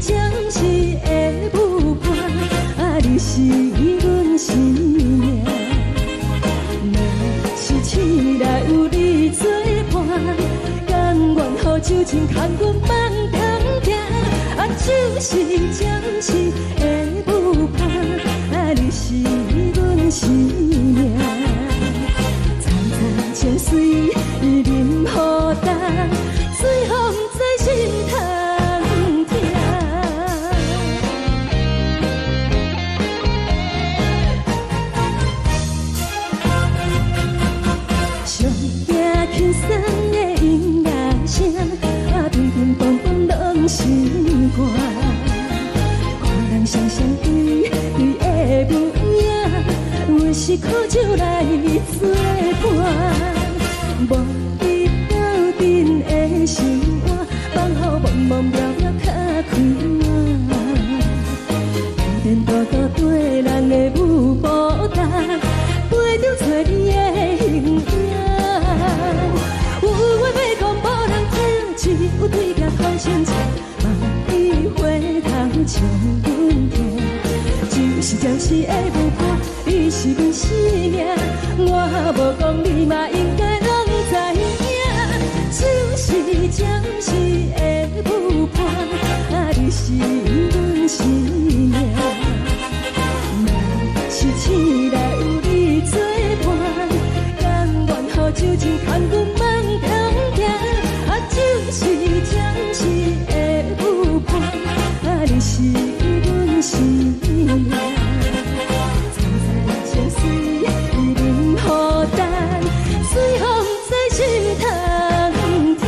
将士的舞伴，啊，你是阮生命。若是醒来有你作伴，甘愿予酒精牵阮梦中行，啊，就是将士的舞伴，啊，你是阮生命。惨惨情水任何担，随风在心头痛。上惊轻松的音乐声，啊，乒乒乓乓拢心肝。看人双双对对的舞影，阮是苦酒来作伴。无你斗阵的心肝，放予茫茫渺渺较开晏。颠颠倒倒对人的舞步踏，陪着找你的形影。有话要讲无人听，只有对镜看清楚，梦里回头将阮听。就是将士的舞伴，你是阮生命。我无讲你嘛应该拢知影，就是将士的舞伴，啊，你是阮生命。若是醒来有你作伴，甘愿予酒精牵阮梦中行，啊，就是将士的舞伴，啊，你是阮生命。惨惨情水任何担，随风在心头痛。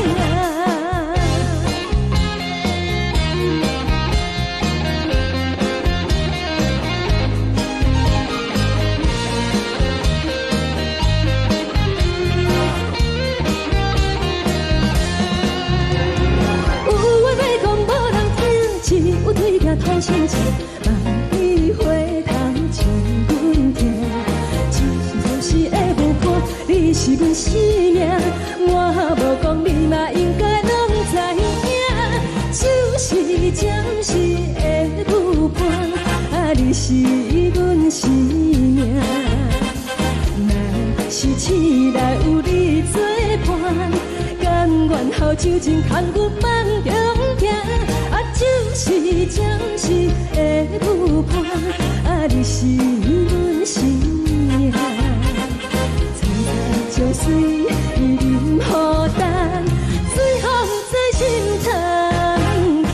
有话要讲无人听，只有对镜看清楚，梦里回头将阮听。就是将士的舞伴，你是阮生命。我无讲你嘛应该拢知影，就是将士的舞伴，啊，你是阮生命。若是醒来有你作伴，甘愿予酒精牵阮梦中行，啊，就是将士的舞伴，啊，你是阮生命。惨惨情水任何担，随风在心头痛。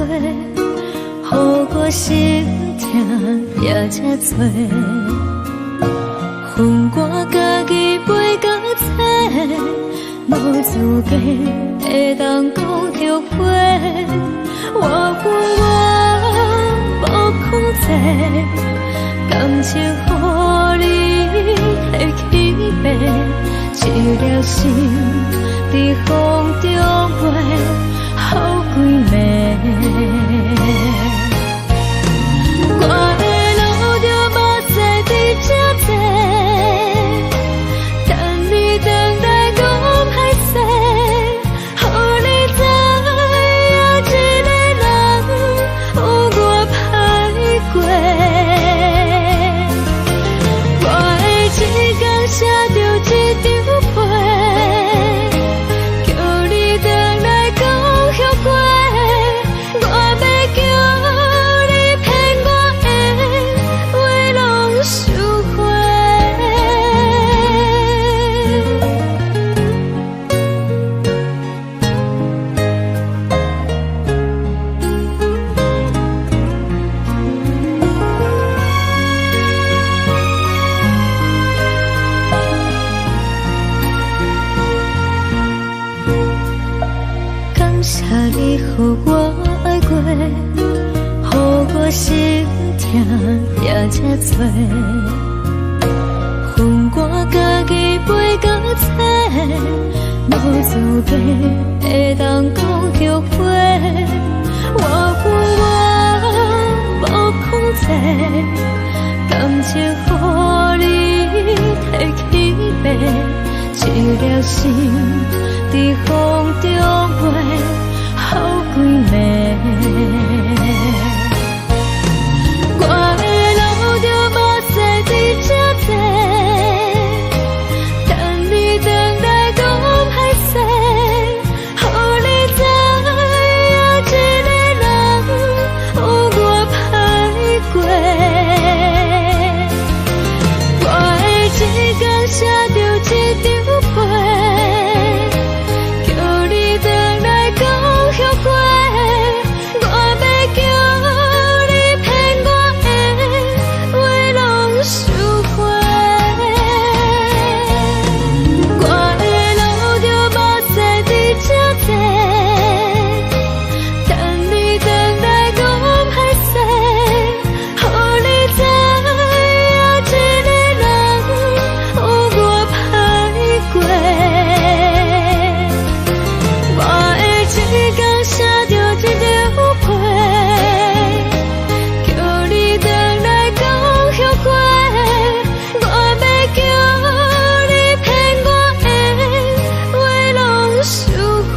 予我心痛也这多。恨我家己袂到切，无资格会当讲后悔。我恨我无控制，感情予你的起飞，一条心在风中飞，好几暝。我的路就无再伫这多，等你等待讲歹势，予你知影一个人有我歹过。我的一天写着一张被，叫你回来讲后悔。我要叫你骗我的话拢收回。感谢你予我爱过，予我心痛也这多。恨我家己袂到切，无资格会当讲后悔。我恨我无控制，感情予你的起飞，一条心在风中飞，好几暝。我的路就无再伫这多，等你等待讲歹势，予你知影一个人有我歹过。我的一天写着一张被，叫你回来讲后悔。我要叫你骗我的话拢收回。我的路就无再伫这多，等你等待讲歹势，予你知影一个人有我歹过。我的一天写着一张被，叫你回来讲后悔。我要叫你骗我的话拢收回。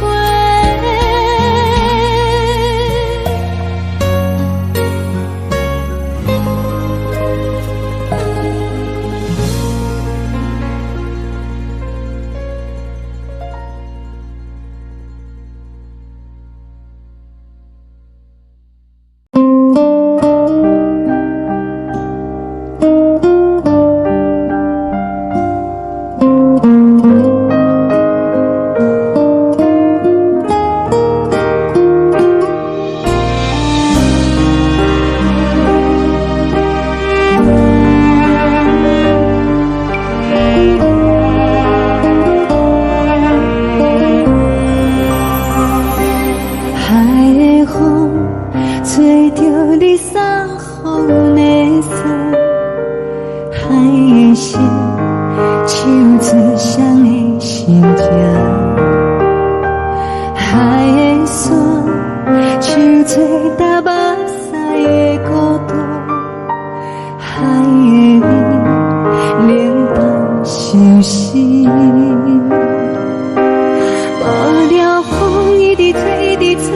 海的风吹着你送风的伞，海的心唱出双的心情，海的山唱出搭目屎的孤独，海的味冷淡伤心。无聊风一直吹，一直吹，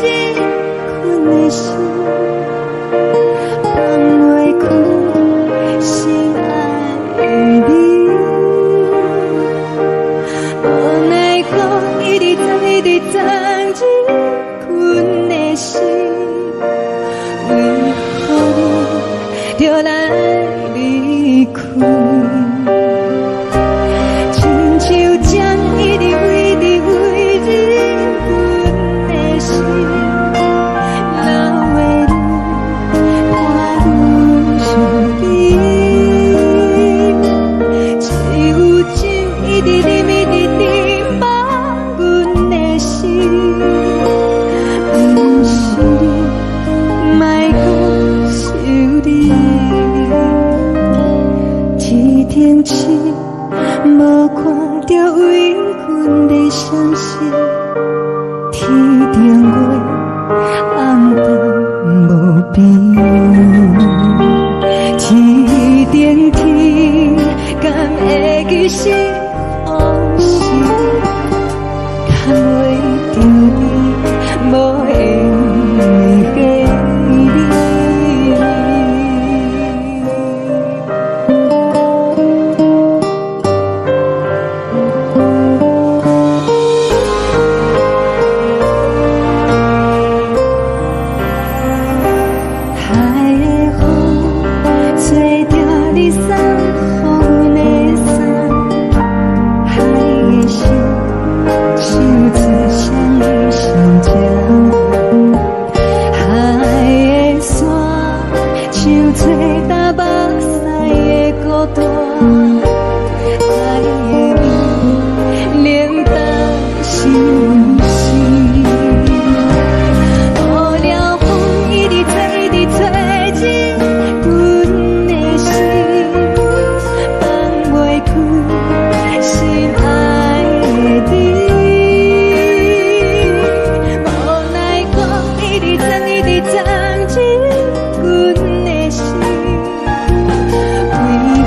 日困的心，放袂开心爱的你。无奈何一直等，一直等，日困的心，为何你就来离开？亲像将一直飞，一直飞，日困的心。受吹干目屎的孤单，在你冷淡心事，雨了风一直吹，一直吹进阮的心，放袂开心爱的你。无奈我一直藏，一直藏进阮的心，为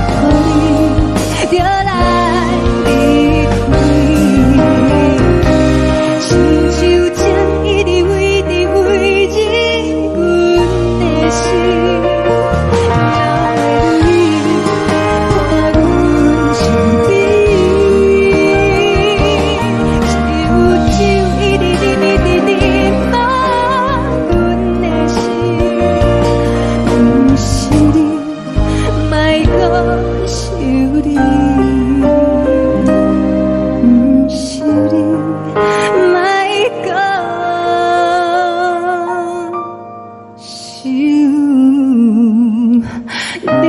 何你就来离开？亲像针一直围着围入阮的心，了袂你看阮身边，只有酒一直啉一直啉饱阮的心，不是你，莫搁想你，不是你，莫搁想你。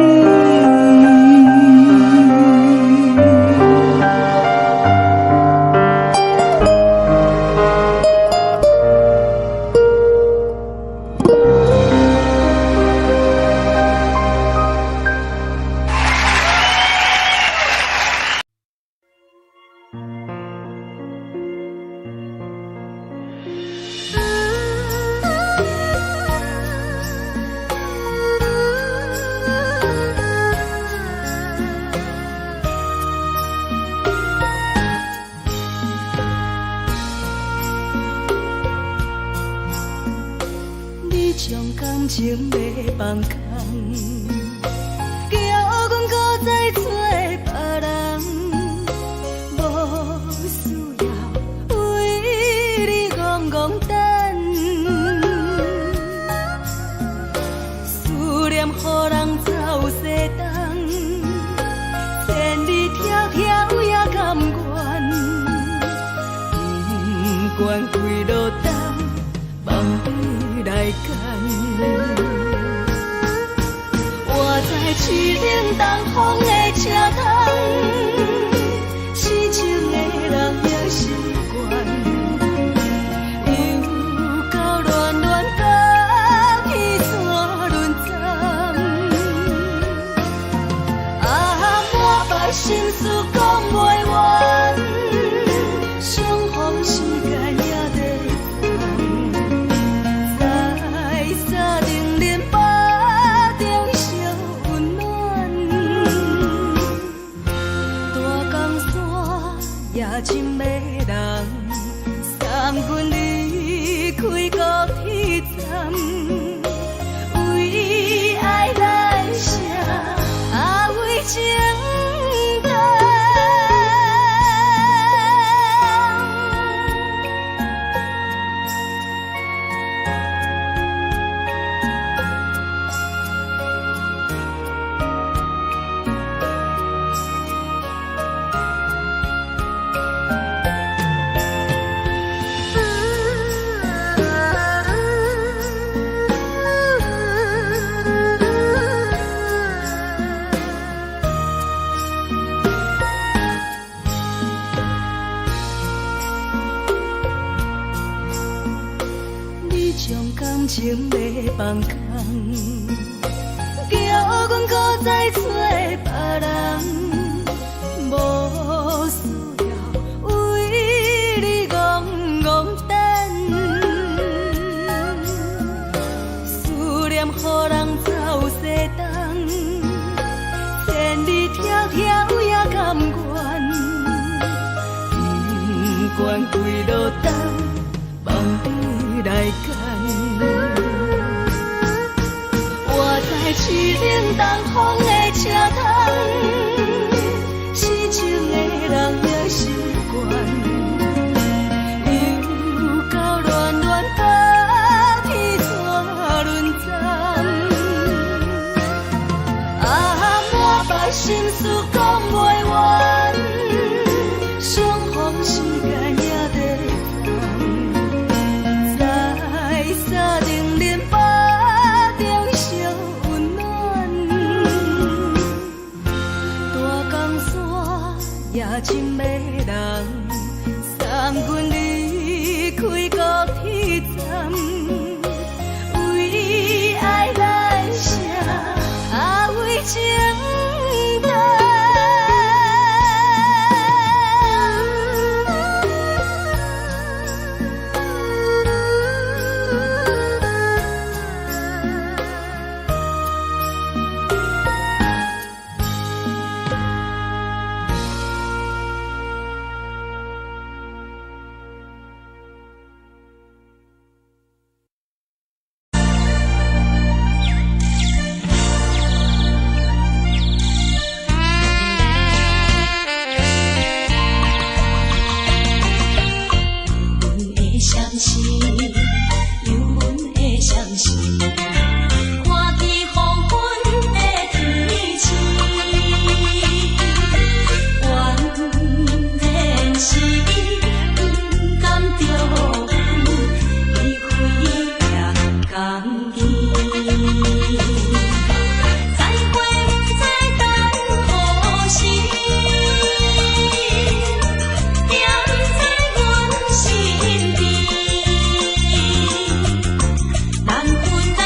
你将感情要放空，叫阮搁再找别人，无需要为你戆戆等，思念予人走西东，千里迢迢也甘愿，不管几落冬，望你来干。我在凄冷东风的车窗，痴情的人也习惯，又到乱乱甲彼山论斩。满腹心事讲袂完，相逢时间也在等，在沙定连巴中烧温暖。大江山夜深的人，送阮离开高铁站，为爱来写，为情。将感情要放空，叫阮搁再找别人，无需要为你戆戆等，思念予人走西东，千里迢迢也甘愿，不管几落冬，望你来干。我在凄冷东风的车窗，痴情的人也习惯，又到乱乱甲彼山论斩。满腹心事讲袂完，相逢时间也在等，在沙定连巴中烧温暖。看见黄昏的天星，原然是你不甘着离开夜公园。再会再等何时？踮在阮身边，难分难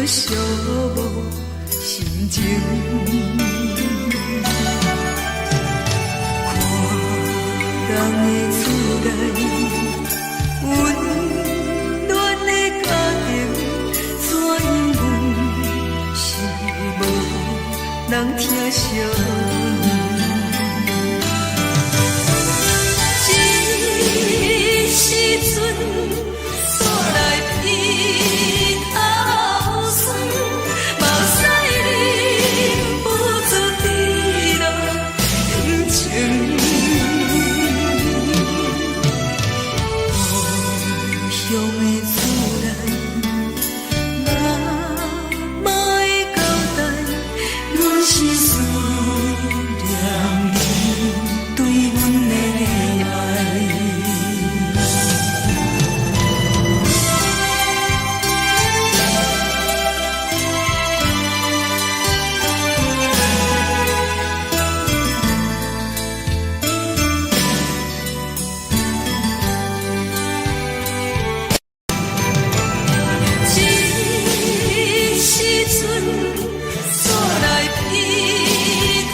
寂寞心情。看人的厝内温暖的家庭，怎因为是无人疼惜？时阵，煞来鼻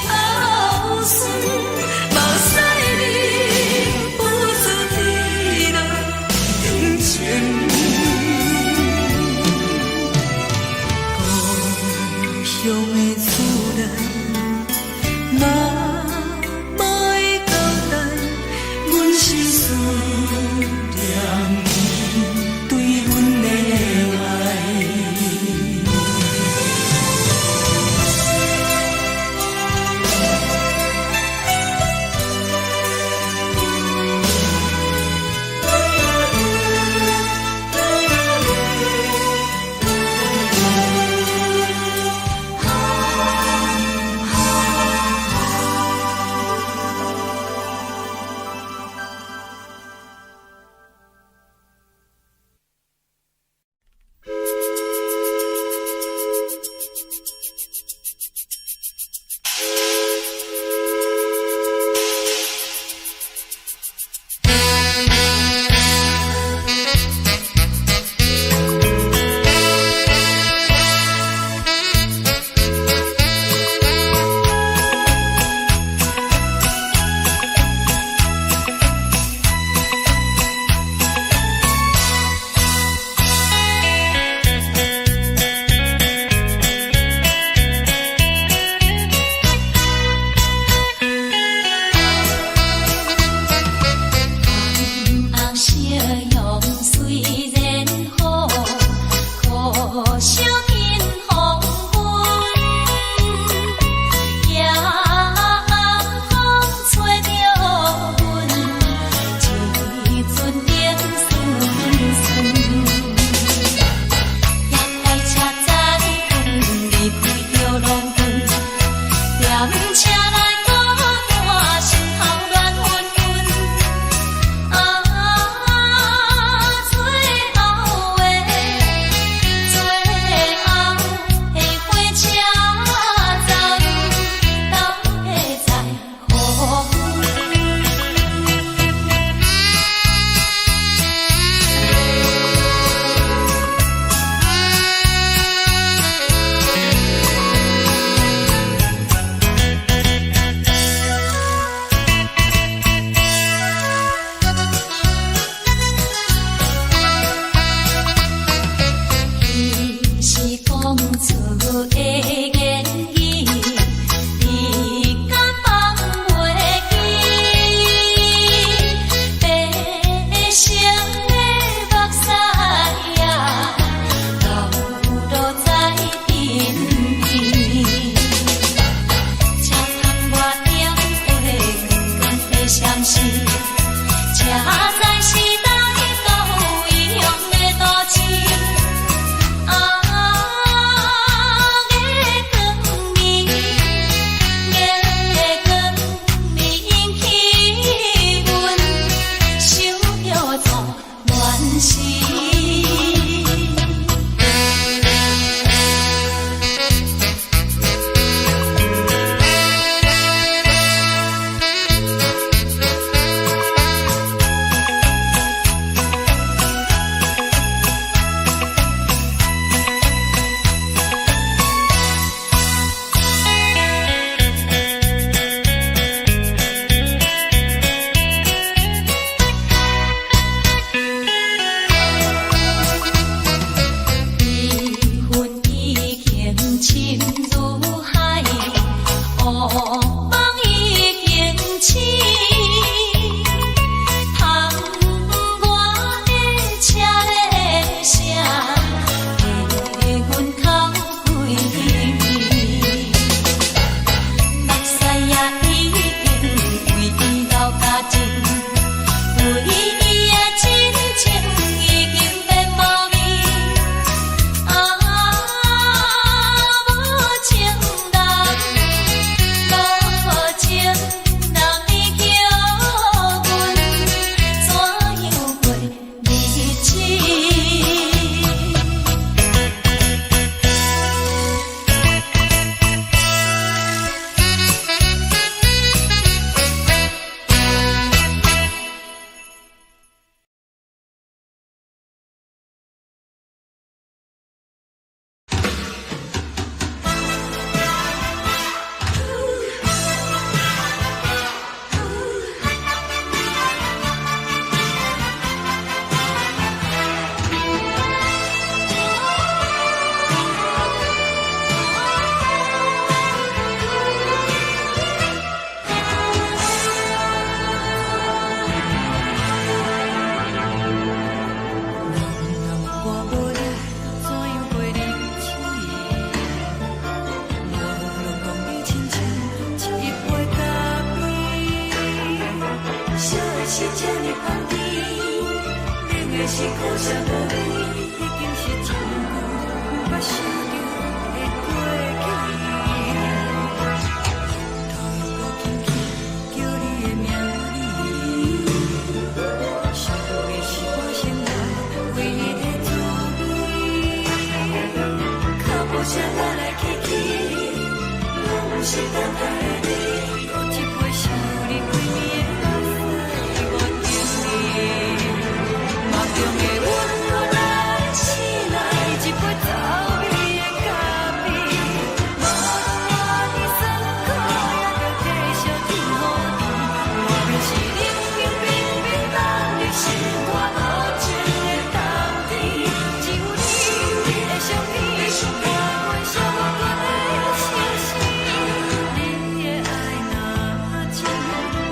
头酸，目屎忍不住滴落眼睛。故乡的厝内，哪会交代？阮是思念你对阮的爱。是苦涩无味，已经是真久不想着的过去。头又搁轻轻叫你的名字，想的是我心内唯一的滋味。脚步声来来去去，拢是等待你。搁一杯想你几暝的泪水，我敬你。梦中的阮我来醒来，一杯走味的咖啡，无论我的酸苦，也着继续甜乎甜。我便是冷冰冰冰冷的心，我无情的冬天，只有你的相片，我阮寂寞的心事。你的爱若真，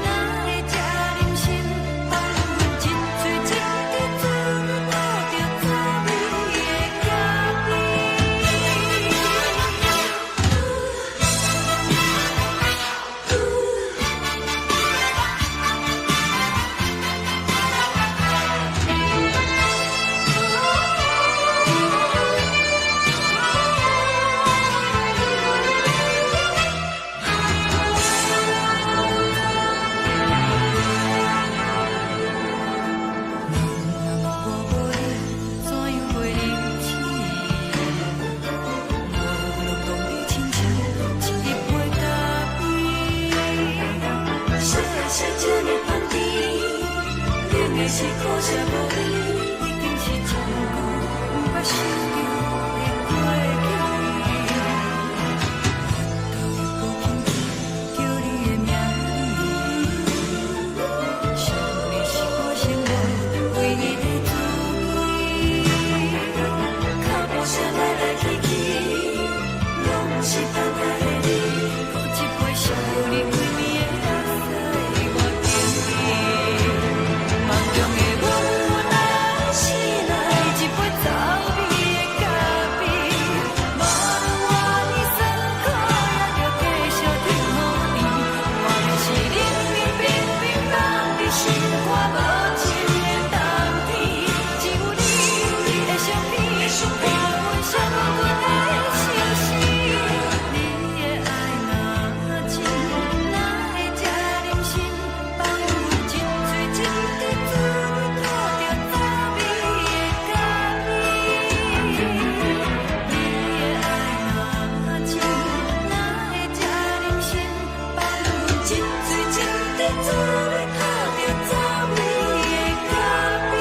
哪会这忍心放阮一嘴一滴滋味，讨着滋味的咖啡。是苦涩无味，已经是真久不想着的过去。头又搁轻轻叫你的名字，想你是我心内唯一的滋味。脚步声来来去去，拢是等待你。搁一杯想你几暝的泪水，我敬你。梦中的阮我来醒来，一杯走味的咖啡，无论我的酸苦，也着继续甜乎甜。我便是冷冰冰冰冷的心，我无情的冬天，只有你的相片，我阮寂寞的心事。你的爱若真，哪会这忍心放阮一嘴一滴滋味，讨着滋味的咖啡。你的爱若真，哪会这忍心放阮一嘴一滴滋味，讨着滋味的咖啡。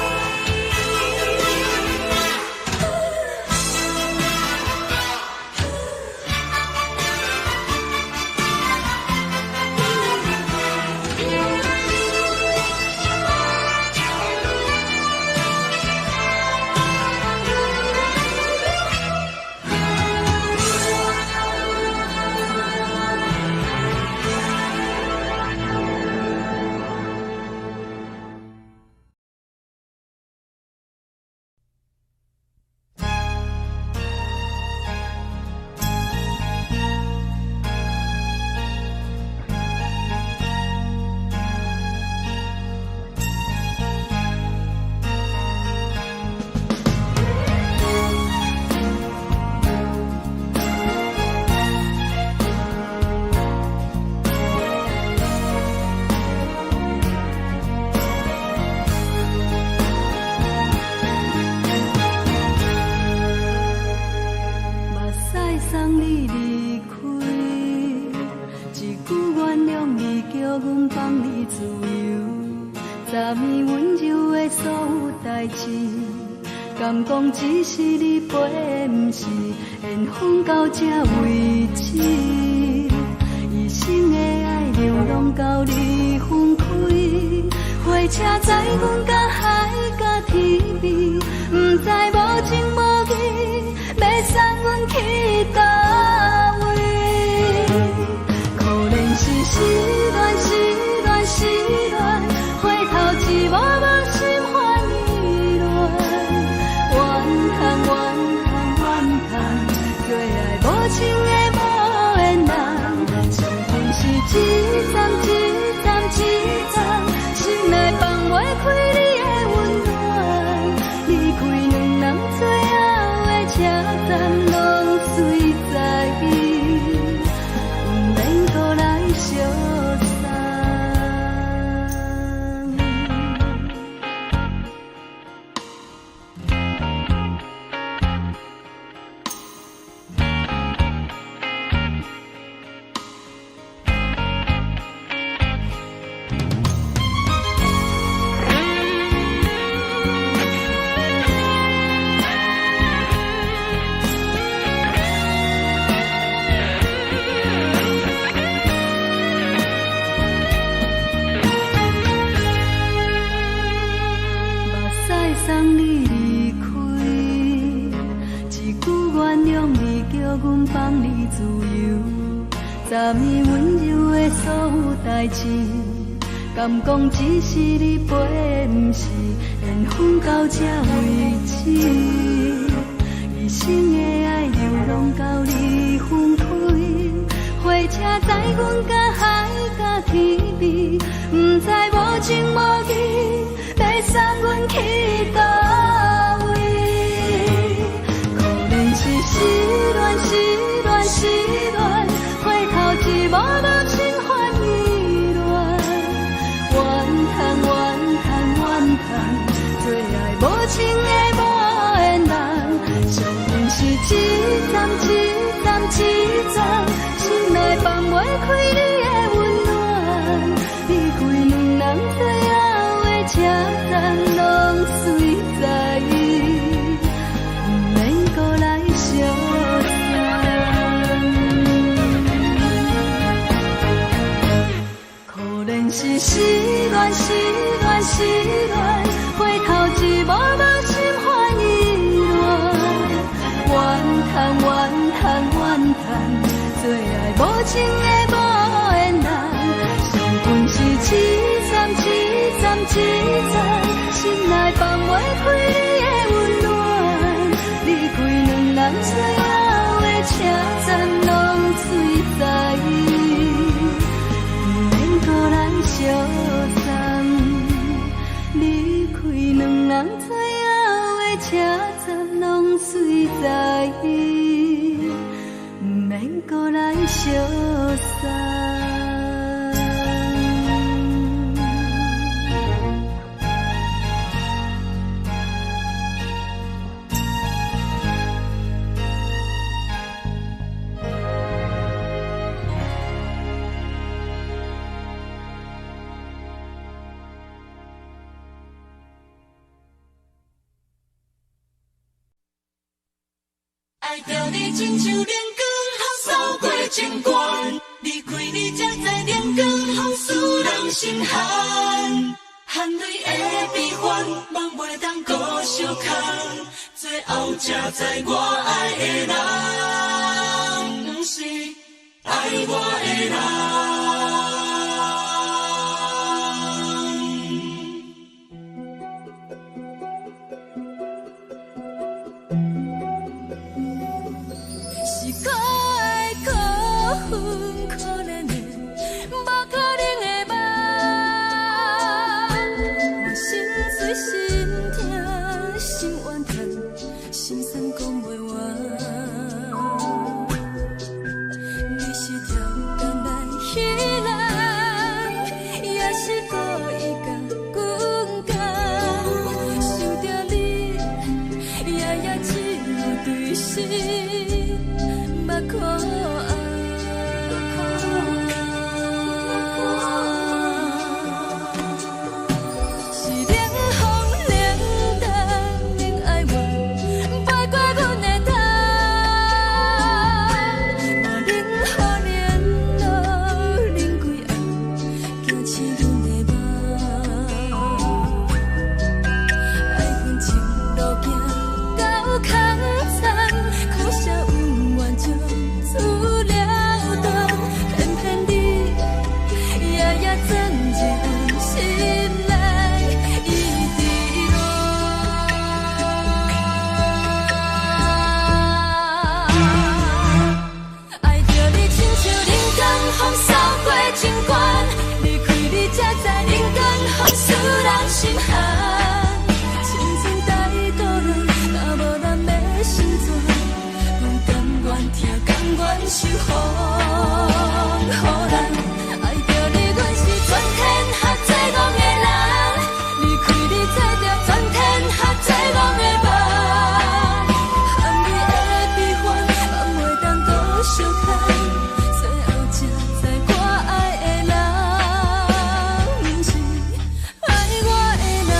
目屎送你离开，一句原谅你，叫阮放你自由。昨暝温柔的所有代志，敢讲只是你陪，不是缘分到这为止。一生的爱流浪到你分开，火车载阮甲海甲天边，不知无情无义，要送阮去倒位？可能是失恋，失恋，失恋，回头一幕幕心花意乱，怨恨，怨恨，怨恨，最爱无情的无缘人，情分是一站一站一站，心内放袂开你的温暖，站拢随在伊，毋免搁来相送。送你离开，一句原谅你，叫阮放你自由。昨暝温柔的所有代志，敢讲只是你陪，毋是缘分到这为止。一生的爱流浪到你分开，火车载阮甲海甲天边，毋知无情无义。要送阮去倒位？可能是失恋，失恋，失恋，回头一幕幕心烦意乱，怨叹，怨叹，怨叹，最爱无情的无缘人。上运是一站一站一站，心内放袂开你的温暖，离开两人最后的车站拢随在伊，毋免搁来相送。可能是失恋，失恋，失恋，回头一幕幕心烦意乱，怨叹，怨叹，怨叹，最爱无情的无缘人。上运是一站一站一站，心内放袂开你的温暖，离开两人最后的车站拢随在伊，毋免搁来相送。离开两人最后的车站拢随在伊，毋免搁来相送。爱着你亲像阳光透扫过情关，离开你才知阳光风使人心寒。含泪的悲欢，望袂当搁相牵，最后才知我爱的人，不是爱我的人。是可爱可恨可怜的，无可能的梦。我心碎心痛心怨叹，心酸讲袂完。你是挑工来戏人，也是故意甲阮讲，想着你夜夜只有对视。目看爱，是冷风冷淡冷爱我，飞过阮的头，嘛冷雨冷落冷归暗，惊醒阮的梦。爱恨情路行到空残，苦涩。守护，予人爱着你，阮是全天下最戆的人。离开你，做着全天下最戆的梦。含你的悲欢，嘛袂当搁相牵。最后才知我爱的人，不是爱我的人。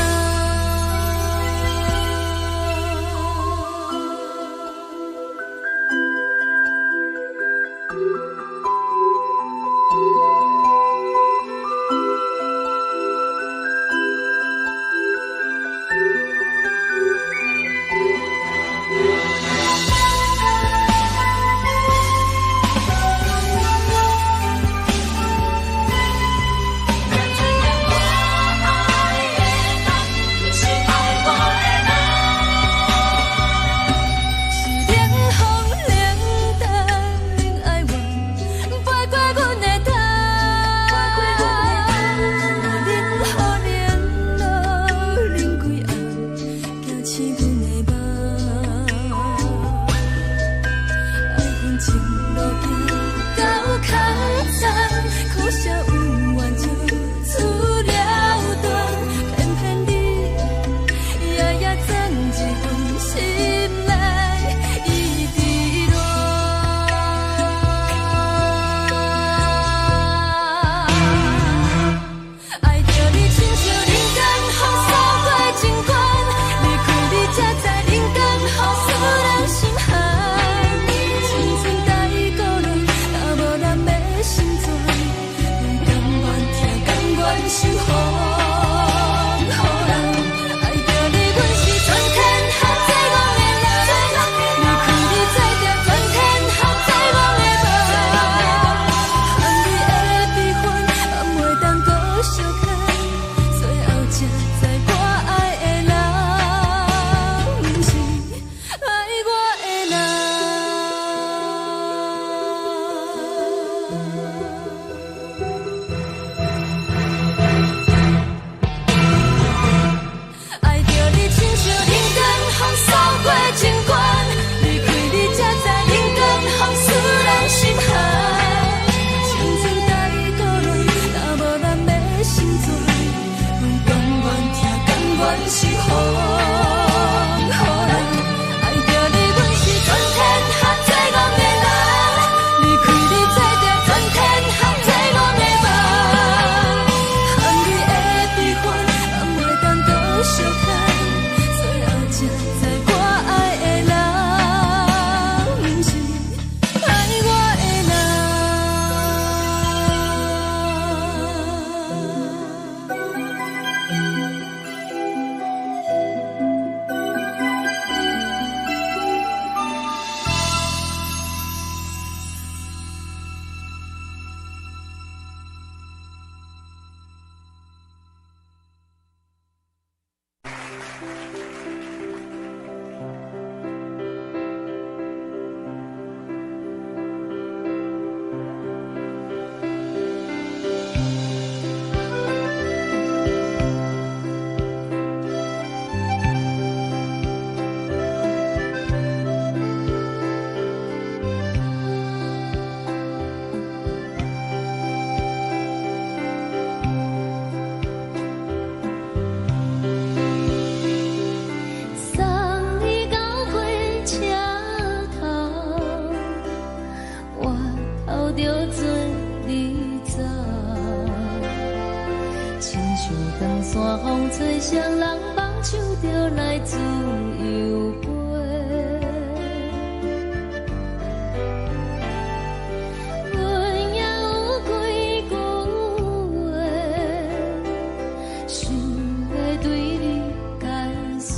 山风吹双人梦，唱着来自由歌。阮也有几句话，想要对你解说，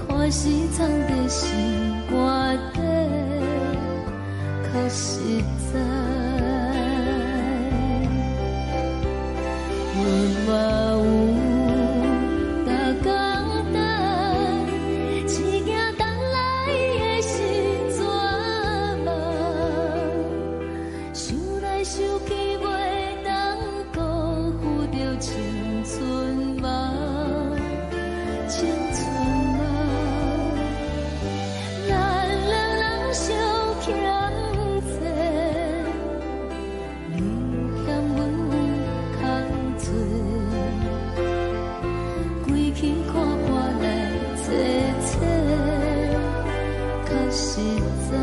看是藏在心肝底，较实在。 我有逐工等，一件等来的是怎梦？想来想去袂当辜负着青春梦，青春梦。咱两人相。实在。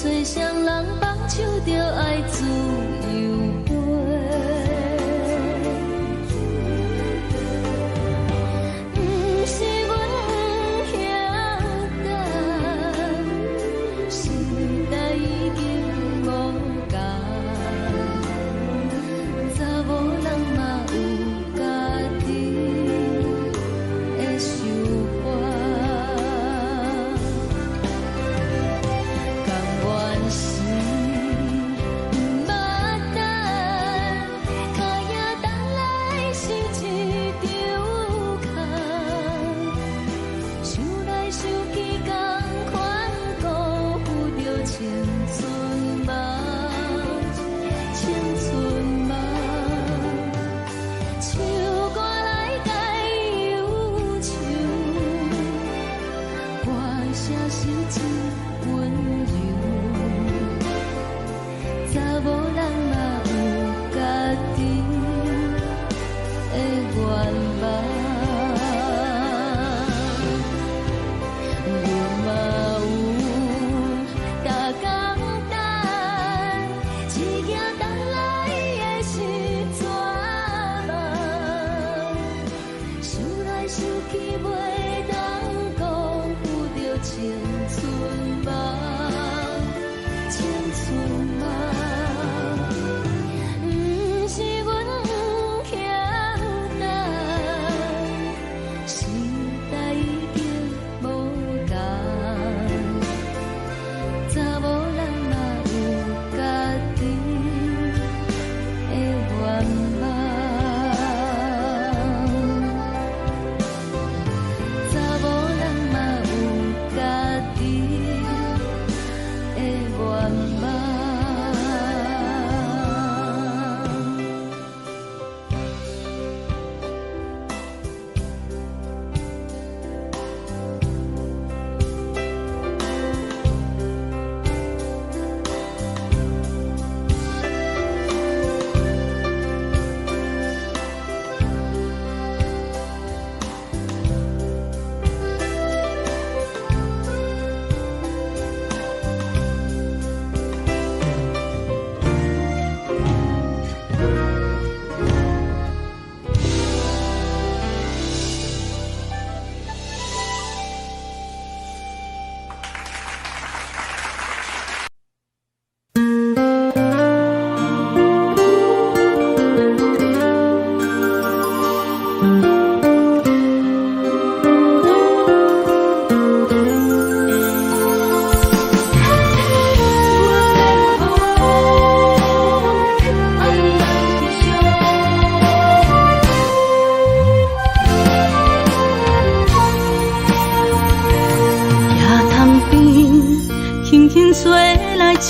吹双人放手着爱自由飞，不是阮不晓得，时代已经无同，查某人嘛有家己的想法。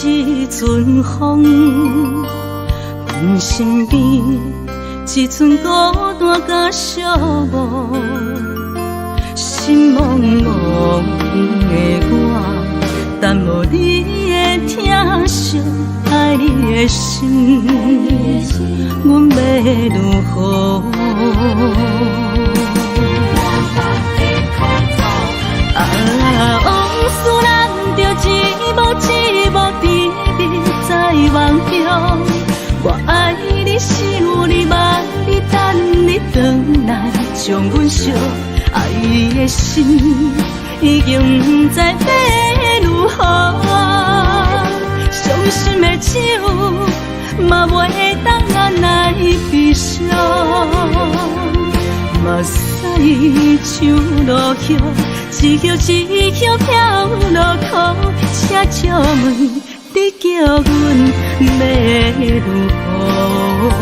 一阵风，阮身边一阵孤单甲寂寞，心茫茫的我，等无你的疼惜，爱你的心，阮要如何？往事难着一幕甜蜜在梦中。我爱你，想你，望你，等你回来，将阮惜爱的心已经不知要如何。伤心的手嘛袂当按来悲伤，嘛使像落叶，一叶一叶飘落雨，车照问你叫阮要如何？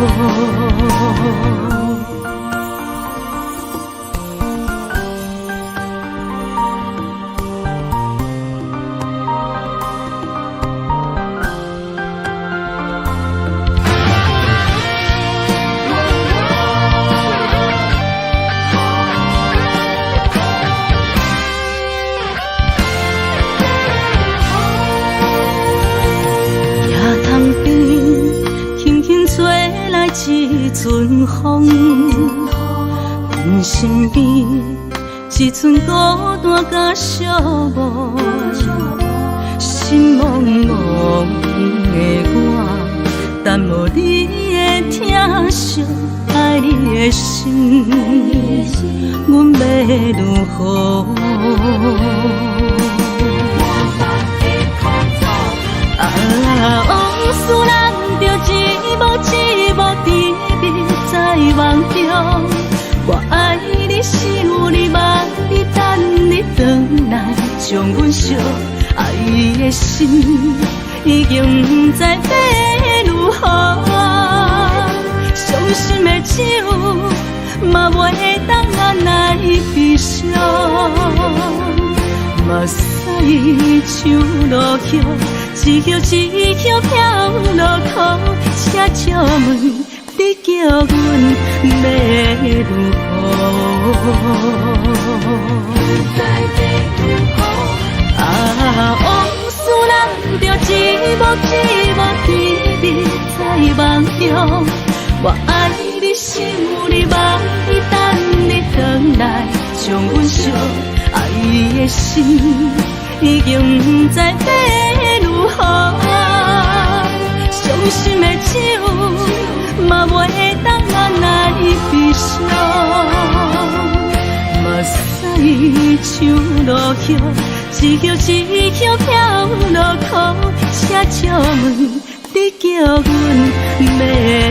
一阵风，阮身边一阵孤单甲寂寞，心茫茫的我，等无你的疼惜，爱你的心，阮要如何？往事人着一幕一幕甜蜜在梦中，我爱你是有你望你等你回来，将阮惜爱的心已经不知要如何，伤心的手嘛袂当按来悲伤，目屎像落叶。一叶一叶飘落雨，车照问你叫阮要如何？往事人着一幕一幕甜蜜在梦中，我爱你是有你望你等你回来，将阮惜爱的心已经不知要如何，伤心的手嘛袂当按来悲伤，目屎像落叶，一叶一叶飘落雨，车照问你叫阮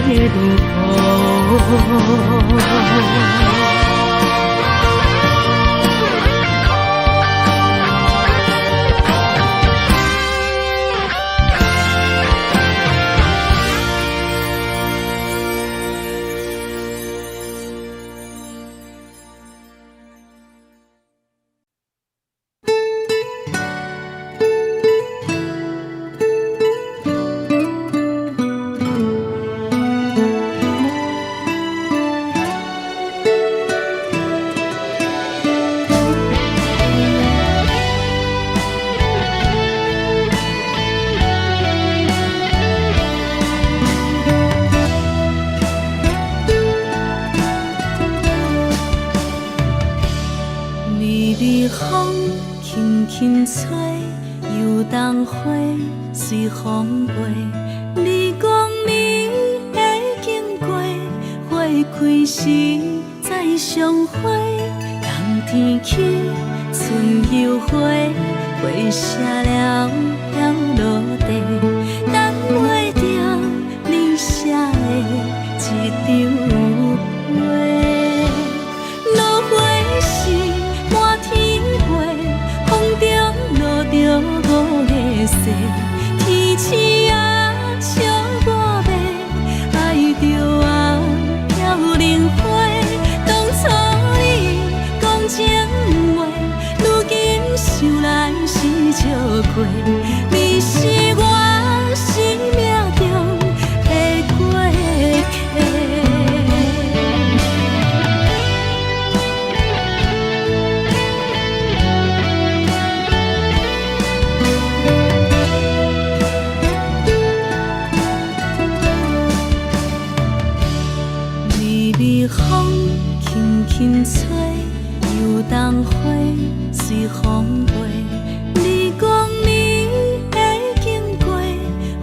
要如何？随风飞，你讲你会经过，花开时再相会。冬天起，春又回，花谢了飘落地，等袂着你写的一张画。落花时满天飞，风中落着五个色。天星啊，笑我袂爱着啊，飘零花。当初你讲情话，如今想来是笑过。你是我生命中的过客。风轻轻吹，又当花随风飞。你讲你会经过，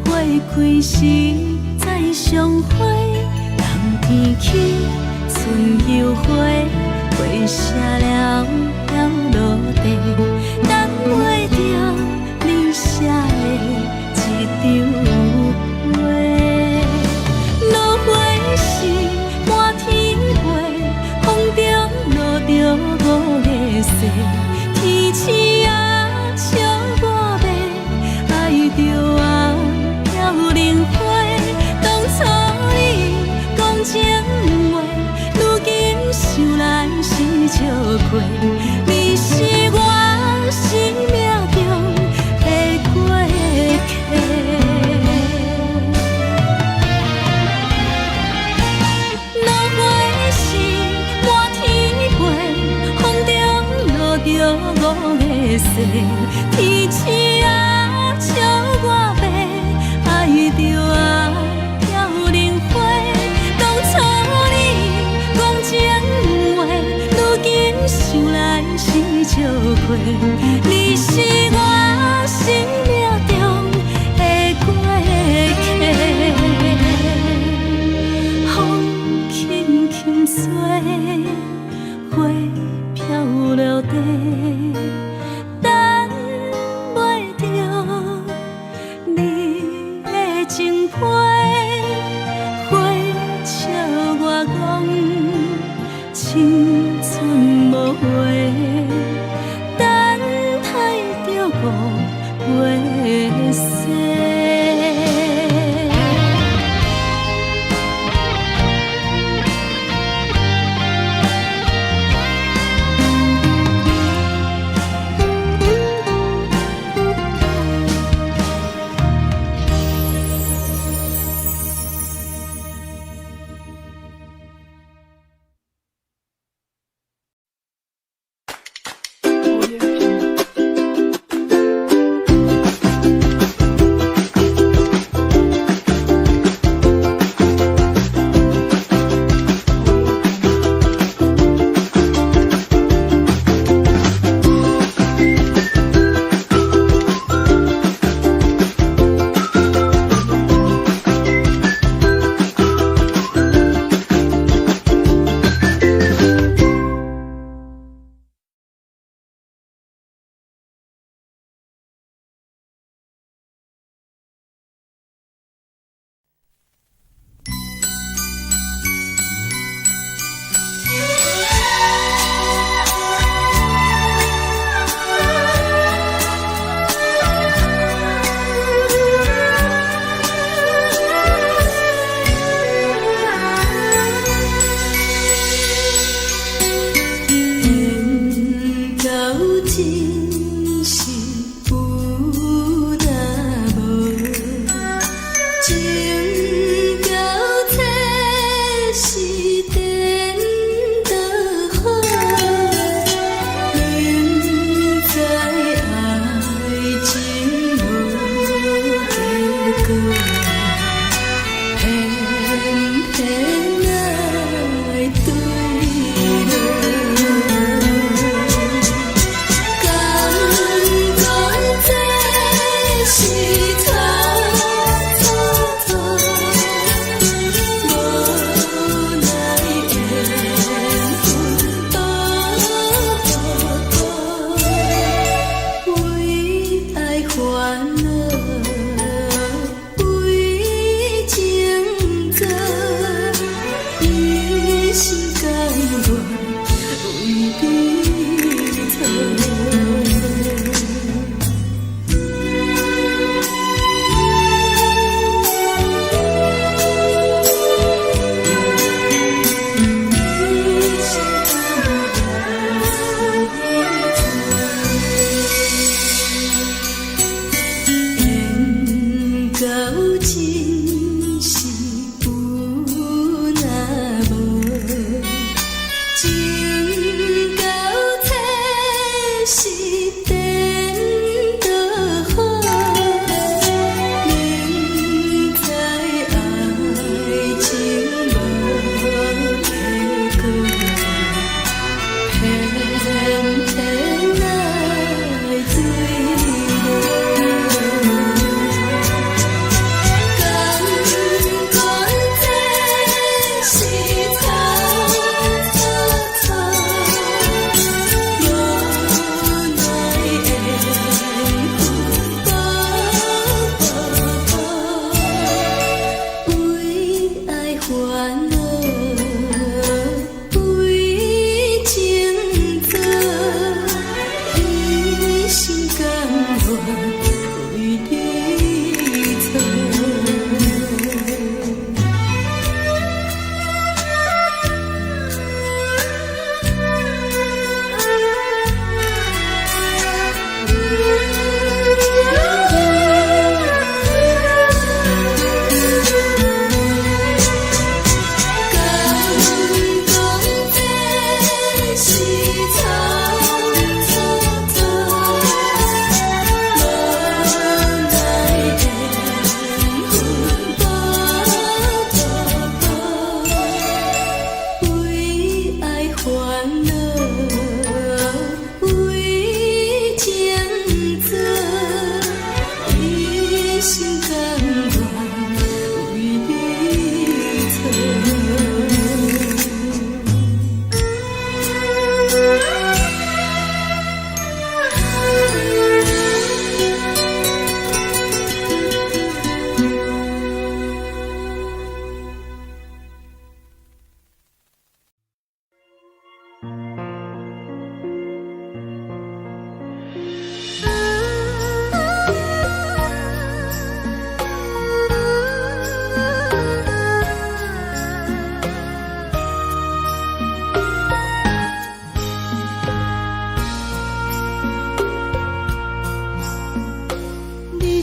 花开时再相会。冬天起，春又回，花谢了飘落地，等袂着你写的一张画。落花时满天飞，风中落着着五个世，天星啊笑我白，爱着啊飘零花。当初你讲情话，如今想来是笑亏。你是我生命中的过客，风轻轻吹，花飘落地，等袂着你的情批。花笑我讲青春无悔，等待着五月雪。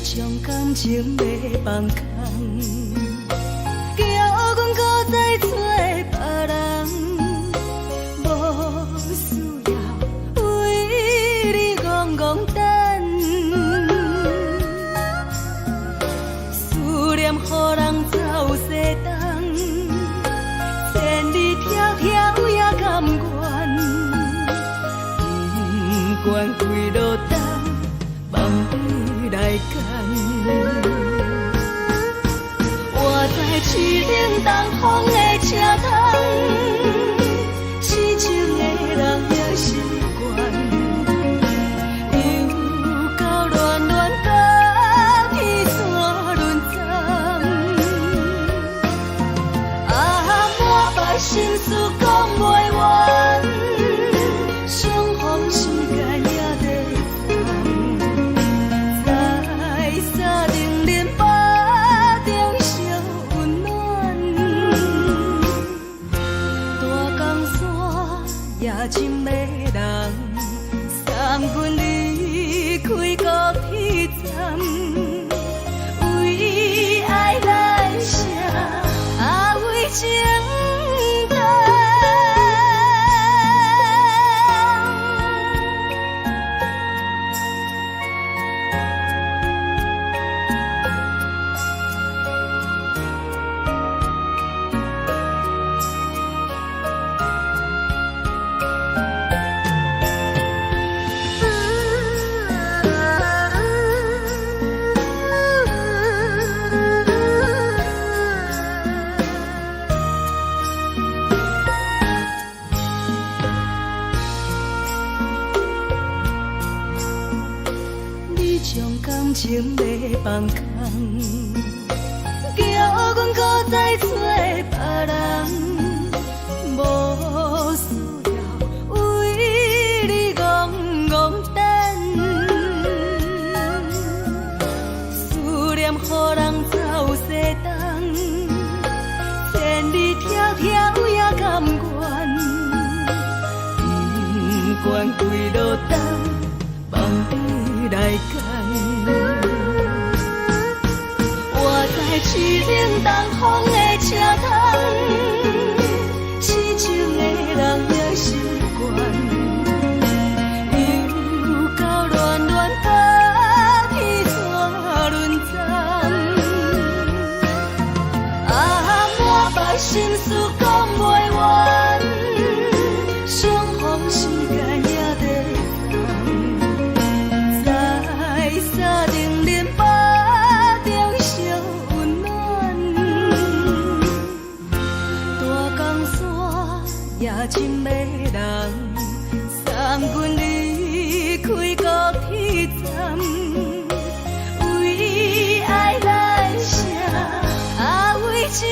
你将感情要放空，叫阮搁再找别人，无需要为你戆戆等，思念予人走西东，千里迢迢也甘愿，不管几落冬。梦里来赶，我在市顶东风的车窗，痴情的人也习惯，又到乱乱甲天山轮站，满腹心事讲袂完，相逢时间也在也真迷人，送阮离开高铁站，为爱来写为情长。将感情要放空，叫阮搁再找别人，无需要为你戆戆等，思念予人走西东，千里迢迢也甘愿，不管几落冬，梦里来赶。我在市顶东风的车窗，痴情的人也习惯，又到乱乱甲天山轮站，满腹心事讲袂完，相逢时间也在沙定连巴中烧温暖，大江山也真迷人，送阮离开高铁站，为爱来写为情。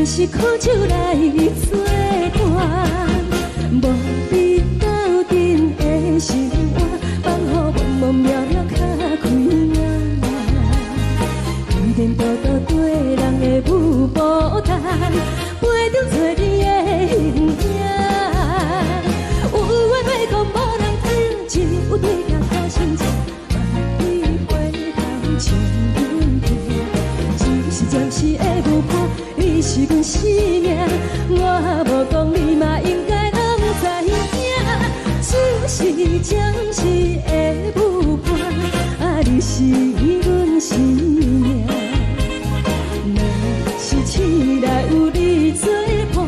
阮是苦酒来作伴，无你斗阵的生活，放予茫茫渺渺较开眼。颠颠倒倒对人的舞步弹，陪着做你的形影。有话要讲无人听，只有对镜头心情，万里回头将阮听。是暂时的舞伴，你是阮生命，我无讲你嘛应该拢知影。就是暂时的舞伴，你是阮生命。若是醒来有你作伴，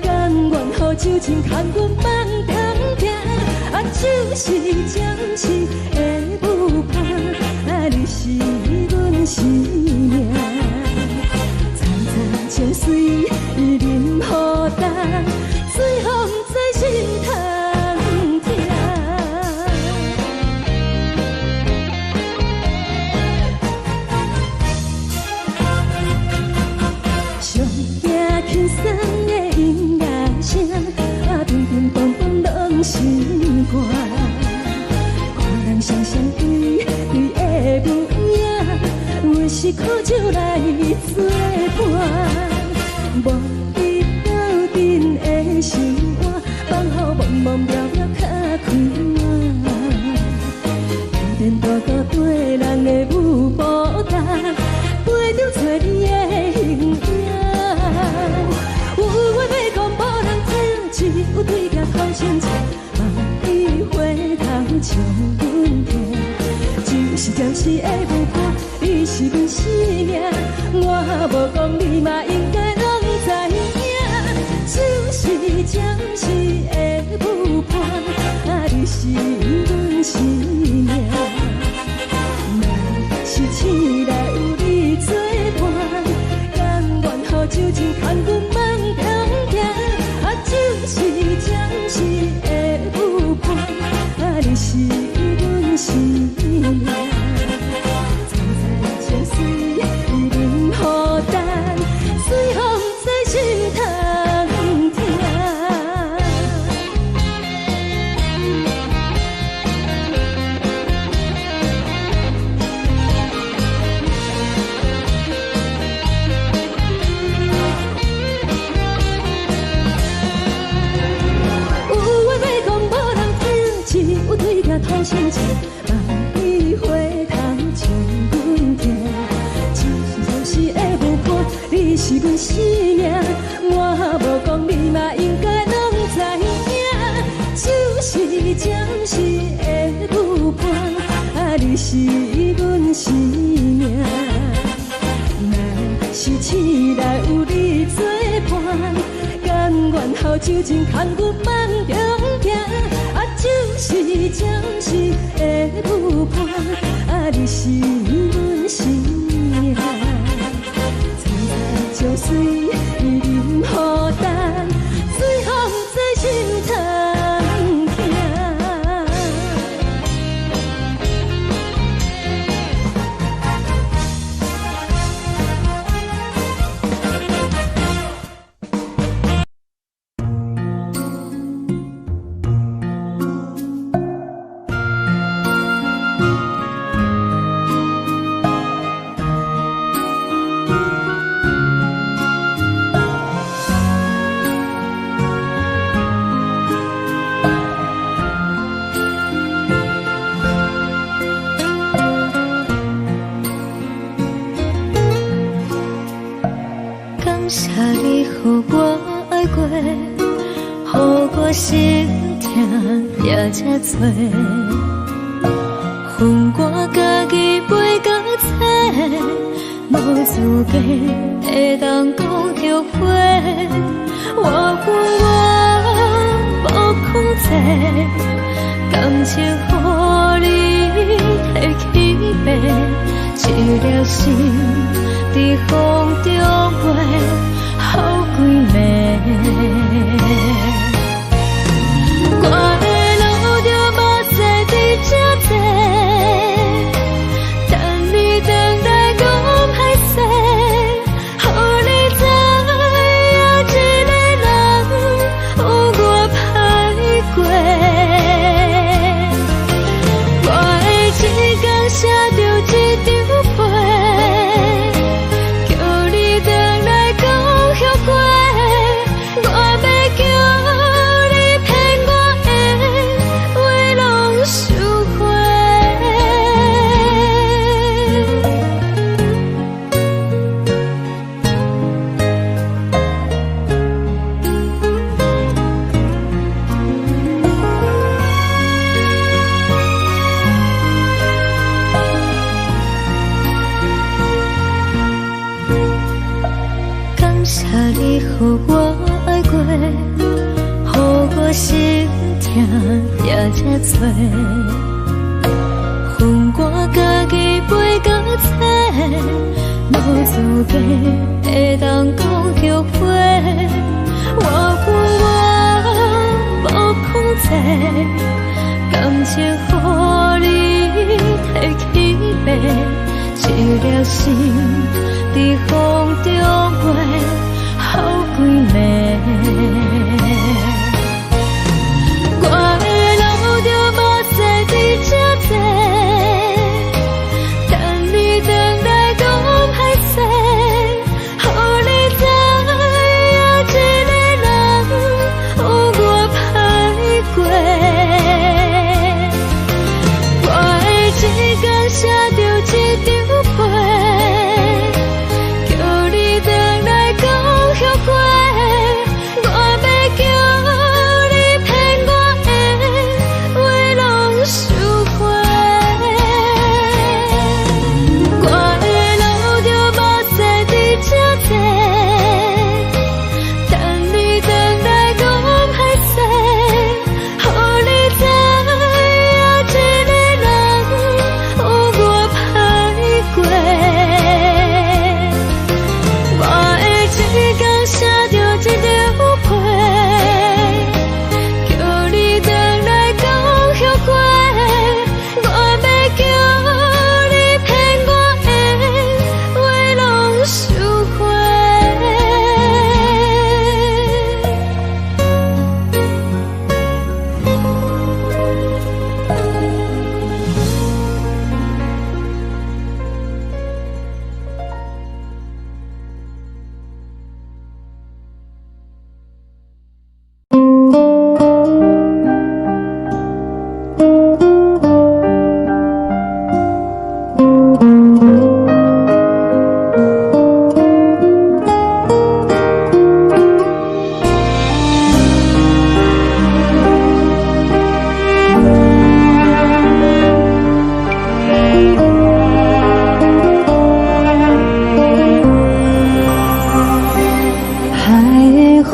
甘愿予酒精牵阮放通行。就是暂时的舞伴，你是阮生命。情水任何淡，水风在心通听。上惊轻松的音乐声，乒乒乓乓拢心肝。看人双双对对的舞影，阮是苦酒来作伴。无你斗阵的生活，放予茫茫渺渺较开眼。颠颠倒倒对人的舞步弹，陪着做你的形影。有话要讲无人听，只有对镜头心情，万里回头将阮听。就是暂时的舞伴，你是阮生命，我无讲你嘛应该。就是暂时的舞伴，你是阮生命。若是醒来有你作伴，甘愿予酒精牵阮放通行。就是暂时的舞伴，你是阮生命。站在情水任何淡，随风在心头。头心情，万里回头将阮听。就是暂时的舞伴，你是阮生命，我无讲你嘛应该拢知影。就是暂时的舞伴，你是阮生命。若是醒来有你作伴，甘愿予酒精牵阮放中行。就是暂时的舞伴，你是阮生命。站在情水任何淡，随风在心通听。心痛也这多，恨我家己袂到切，无资格会当讲后悔。我恨我无控制，感情予你提起白，一粒心伫风中飞，好几暝。我的路就无西伫这多，等你等待讲歹势，予你知你予我爱过，予我心痛也这多，恨我家己袂到切，无资格会当讲后悔。我恨我无控制，感情予你提起白，一条心在风中飞，好几暝。我的路就无西比这多，等你回来讲歹势，予你知影一个人有我歹过。我的一天写着一张被，叫你回来讲后悔。我要叫你骗我的话拢收回。我的路就无西比这多，等你回来讲歹势，予你知影一个人有我歹过。我的一天写着一张被，叫你回来讲后悔。我要叫你骗我的话拢收回。海的风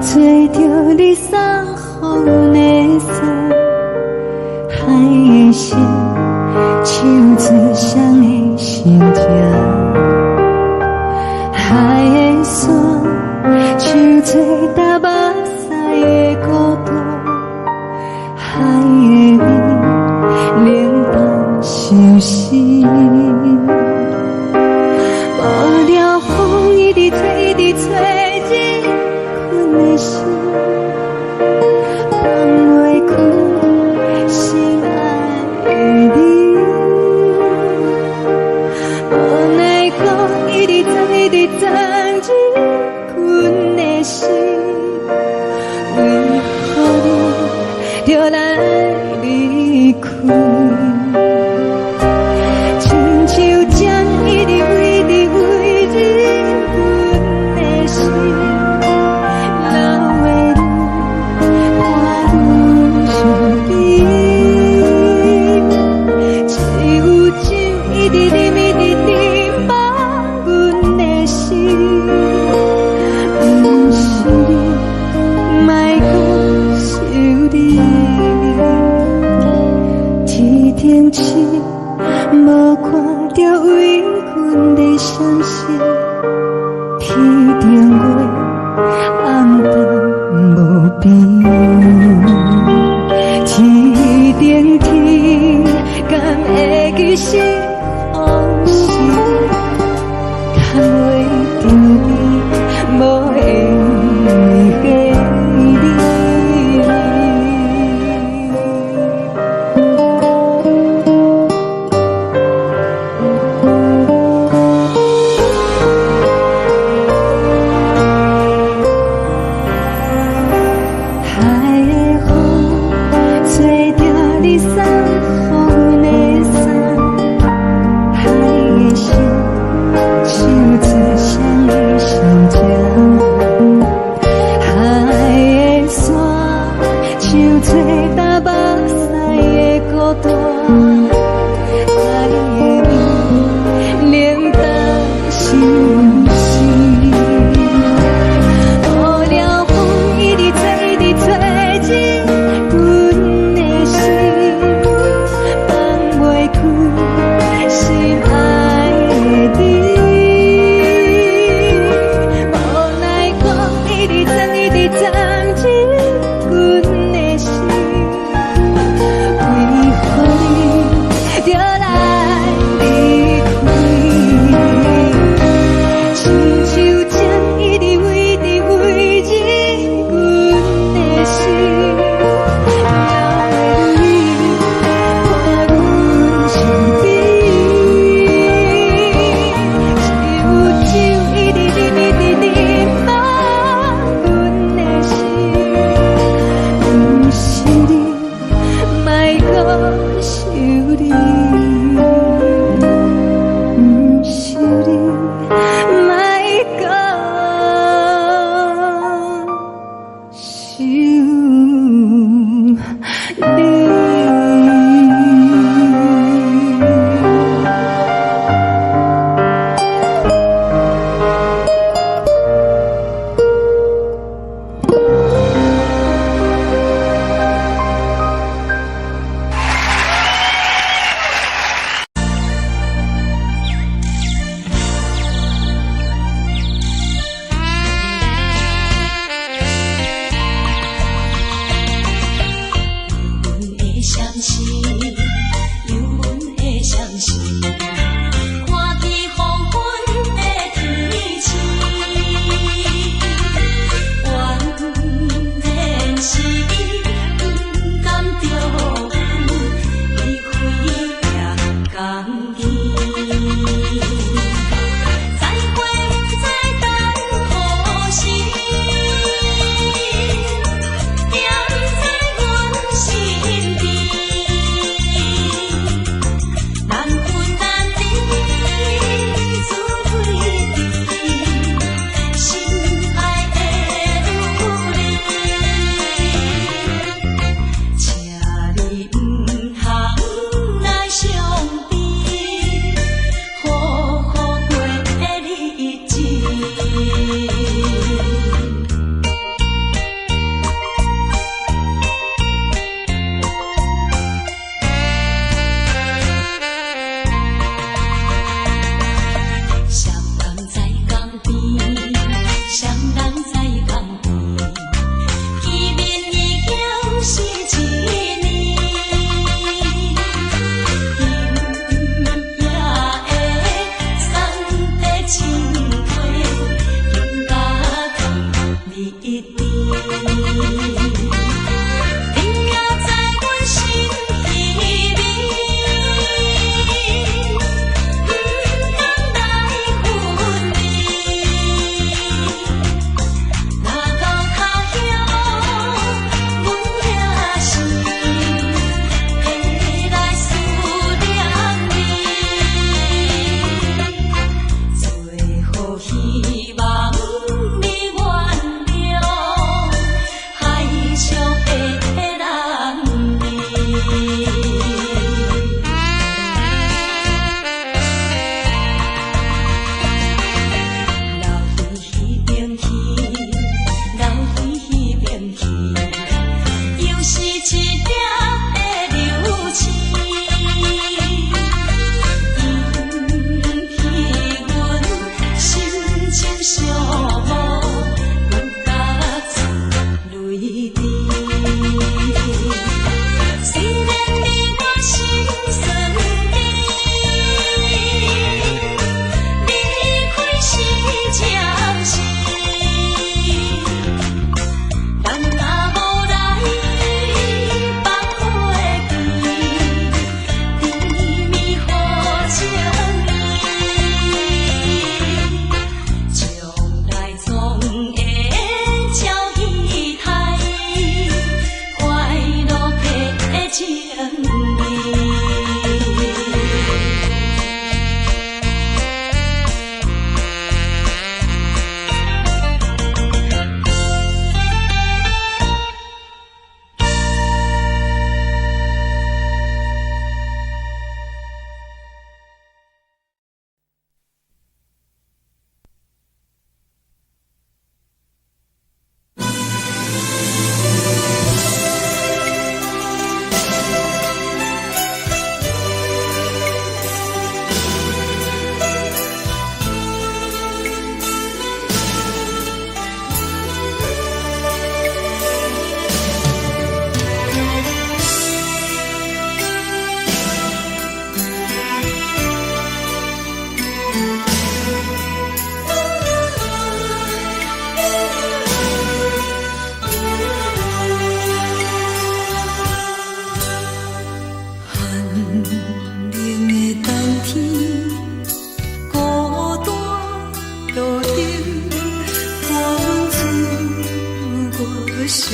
吹着你送风的伞，海的心唱出双的心痛，海的山唱出打目屎的孤独，海的味冷淡伤心。无聊风一直吹，一直吹进困的心，放袂开心爱的你。无奈风一直撞，一直撞进困的心，为何你就来离开？亲像针一直围进阮的心，流的泪看愈伤悲，只有酒一直啉，一直啉饱阮的心。不是你，莫讲想你，天顶星无看到为阮的伤心，天顶月暗淡无边，天顶天敢会记是往事，敢袂着你。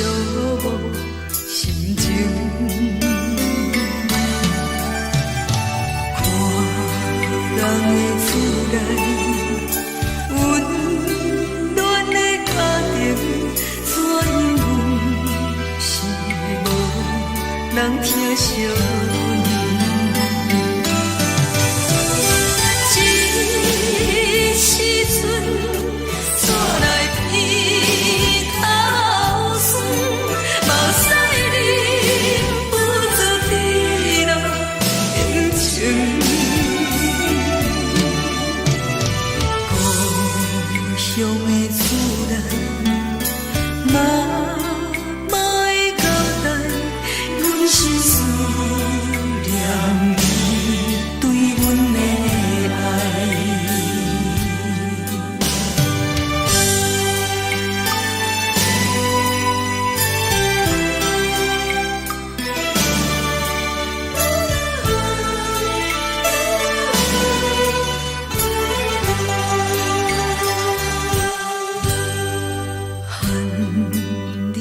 无心情。看人的厝内温暖的家庭，怎因为是无人疼惜你？这时阵怎来鼻头酸？目屎忍不住滴落眼睛。故乡的厝内，妈妈的交代，阮是思念你对阮的爱。寒冷的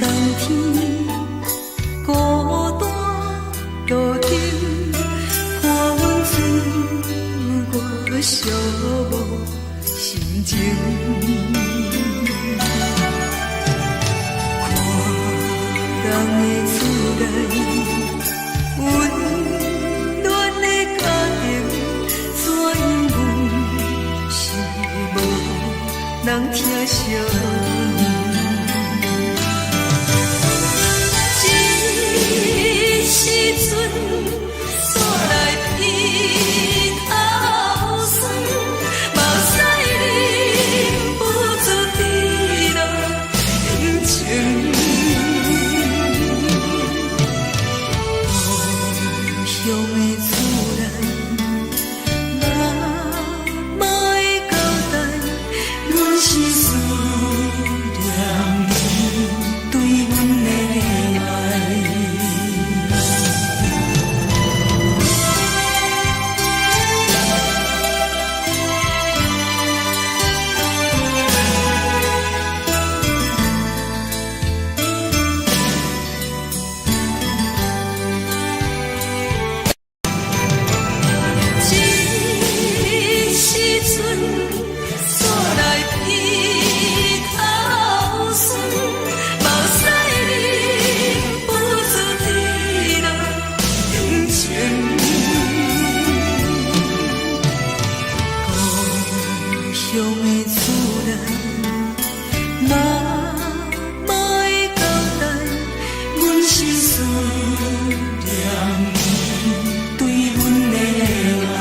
冬天，孤单路顶，看阮醉，我寂无心情。看人的厝内温暖的家庭，怎因为是无人疼惜你？这时阵怎来鼻头酸？目屎忍不住滴落眼睛。故乡的厝内，妈妈的交代，阮是思念你对阮的爱。这时阵怎来鼻头酸？目屎忍不住滴落眼睛。故乡的厝内，妈妈的交代，阮是思念你对阮的爱。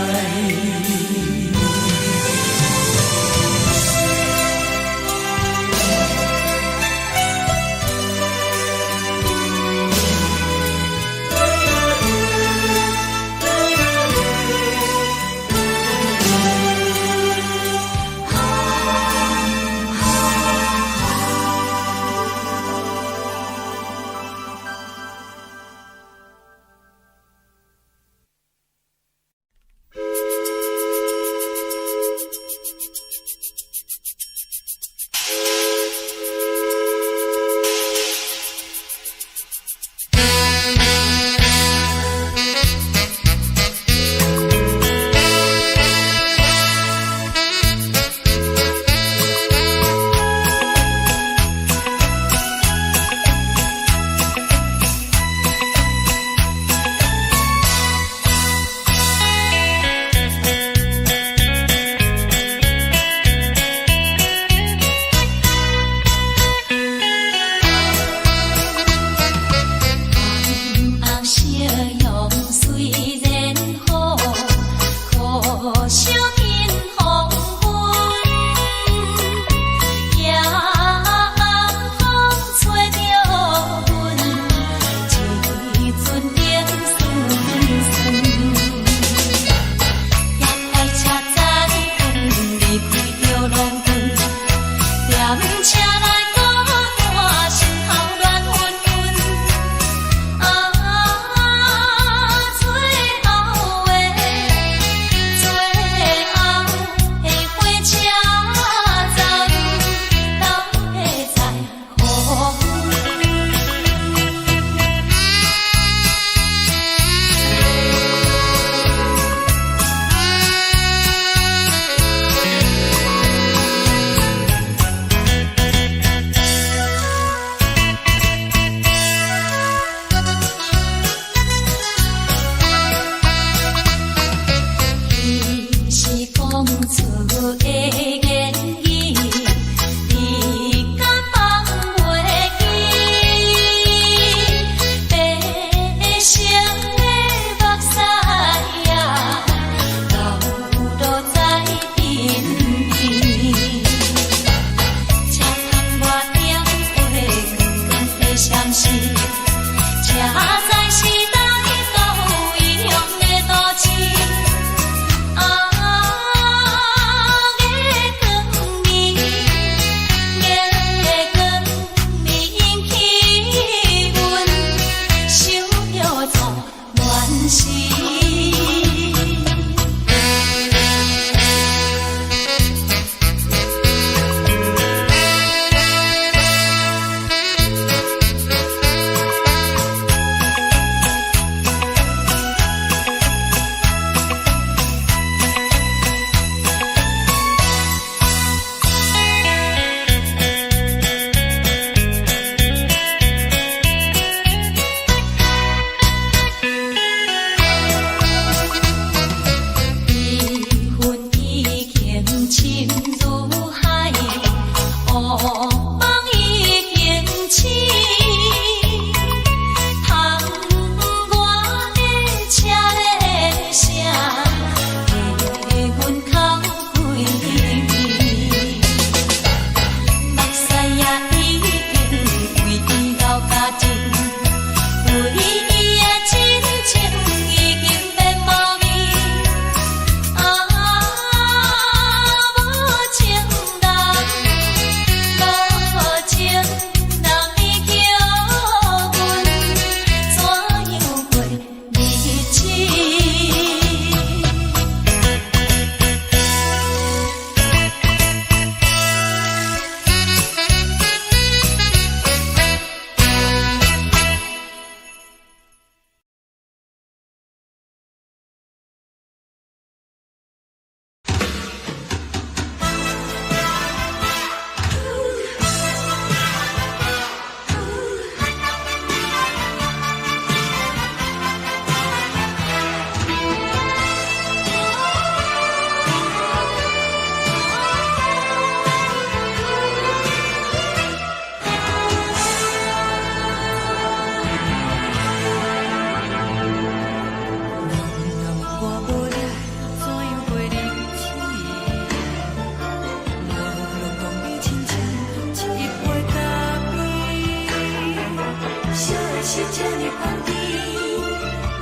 这呢放甜，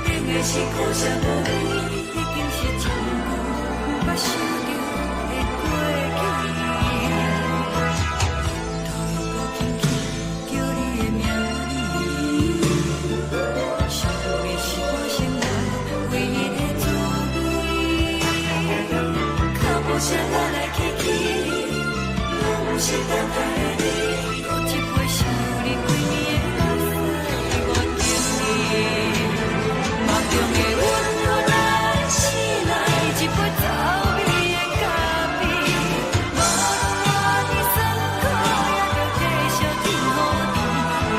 冷的是苦涩无味，已经是千古不捌想着的过去。头又搁轻轻叫你的名字，想的是我生活唯一的滋味。脚步声来来去去，拢是等待的你，搁一杯想你几年的目屎，我等你。梦中的温柔来醒来，一杯走味的咖啡，无论我的酸苦，也着继续甜予你。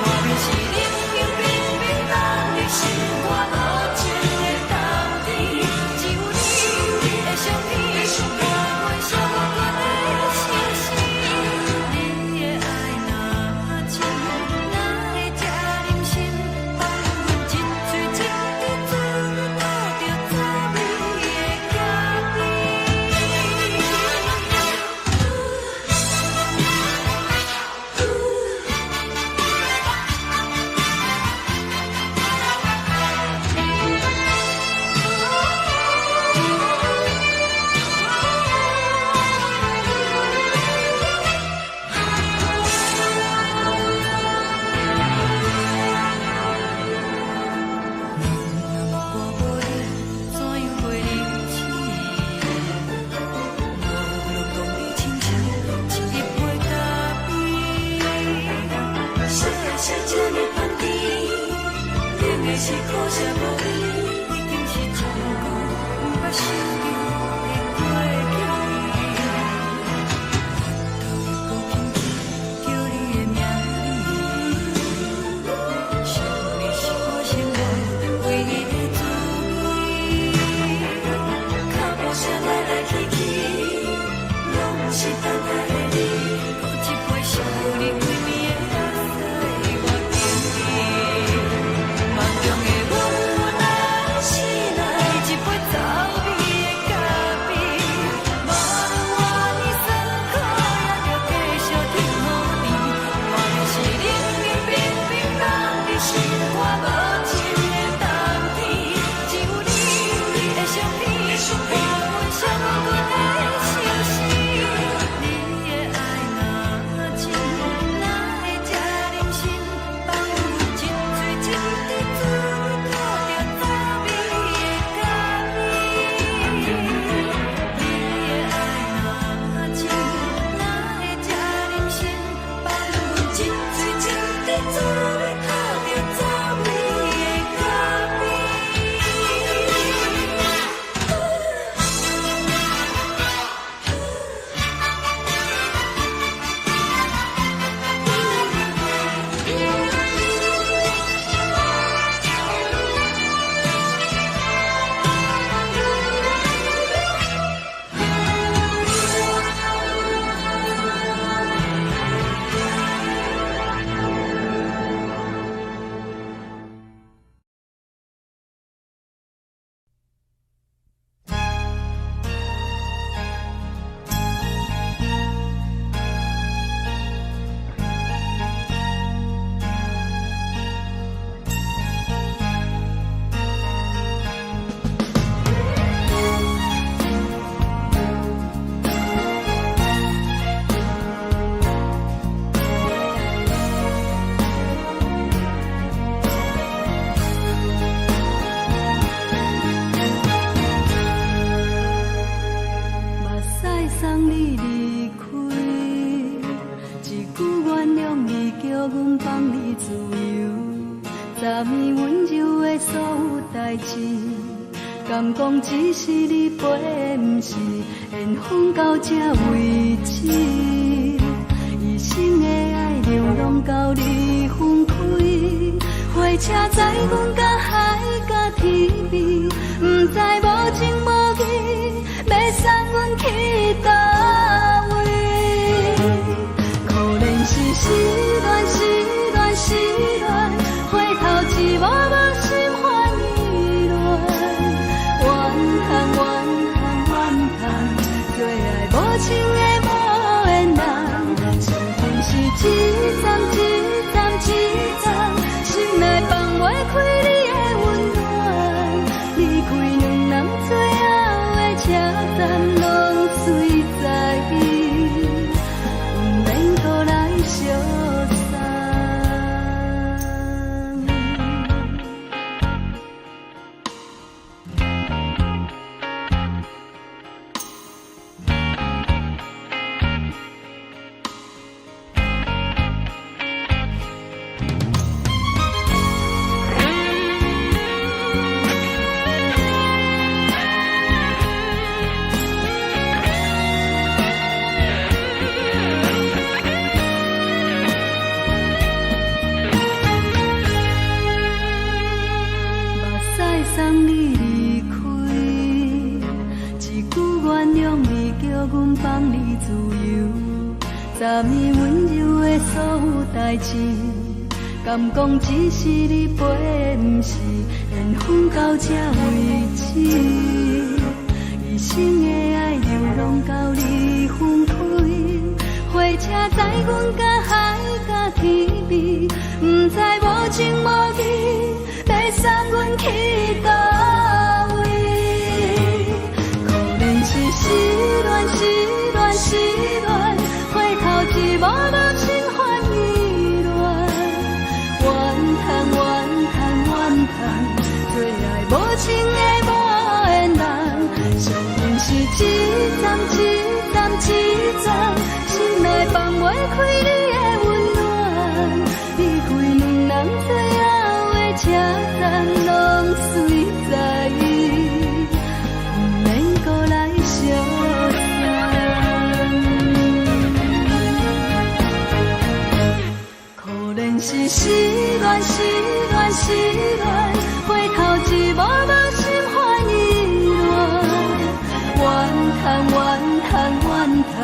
外面是冷冷冰冰冷的心，我无情的斗阵，只有你的相片，我阮相关的心事。你的爱若真，哪会这忍心放阮一嘴情的滋味，倒着滋味的咖啡。我无你，怎样过日子？无路讲你亲像一杯咖啡，小的小这呢放甜，冷的是苦涩无味，已经是千古不捌想着的过去。头又搁轻轻叫你的名字，想你是我生活唯一的滋味。脚步声来来去去，拢是等待的你，搁一杯想你几暝的目屎，我等你。梦中的温柔来醒来，一杯走味的咖啡，无论我的酸苦，也着继续甜予你。外面是冷冷冰冰冷的心，我无情的冬天，只有你的相片，我阮相关的心事。你的爱若真，哪会这忍心放阮一嘴情的滋味，倒着滋味的咖啡。你的爱若真，哪会这忍心放阮一嘴情的滋味，倒着滋味的咖啡。目屎送你离开，一句原谅你，叫阮放你自由。昨暝温柔的所有代志，敢讲只是你陪，不是缘分到这为止。一生的爱流浪到你分开，火车载阮甲海甲天边，不知无情无义，要送阮去倒位？可能是失恋，失恋，失恋，回头一幕幕心烦意乱，怨恨，怨恨，怨恨，最爱无情的无缘人，情分是一站一站一站，心内放袂昨暝温柔的所有代志，敢讲只是你陪，不是缘分到这为止。一生的爱流浪到你分开，火车载阮甲海甲天边，不知无情无义，要送阮去倒位？可能是失恋，失恋，失恋，回头一幕幕心烦意乱，怨叹，怨叹，怨叹，最爱无情的无缘人，上阮是一站一站一站，心内放袂开你的温暖，离开两人最后的车站，拢随在意，不免搁来相可能是失恋，失恋，失恋，回头一幕幕心烦意乱，怨叹，怨叹，怨叹，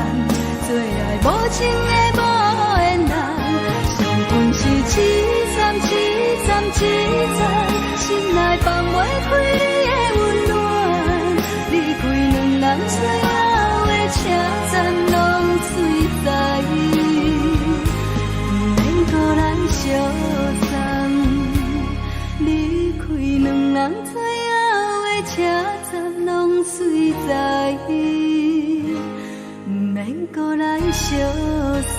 最爱无情的无缘人，上阮是一站一站一站，心内放袂开你的温暖，离开两人最后的车站，拢随在意，不免搁来相送，离开两人最后的车站，拢随在意，不免搁来相送。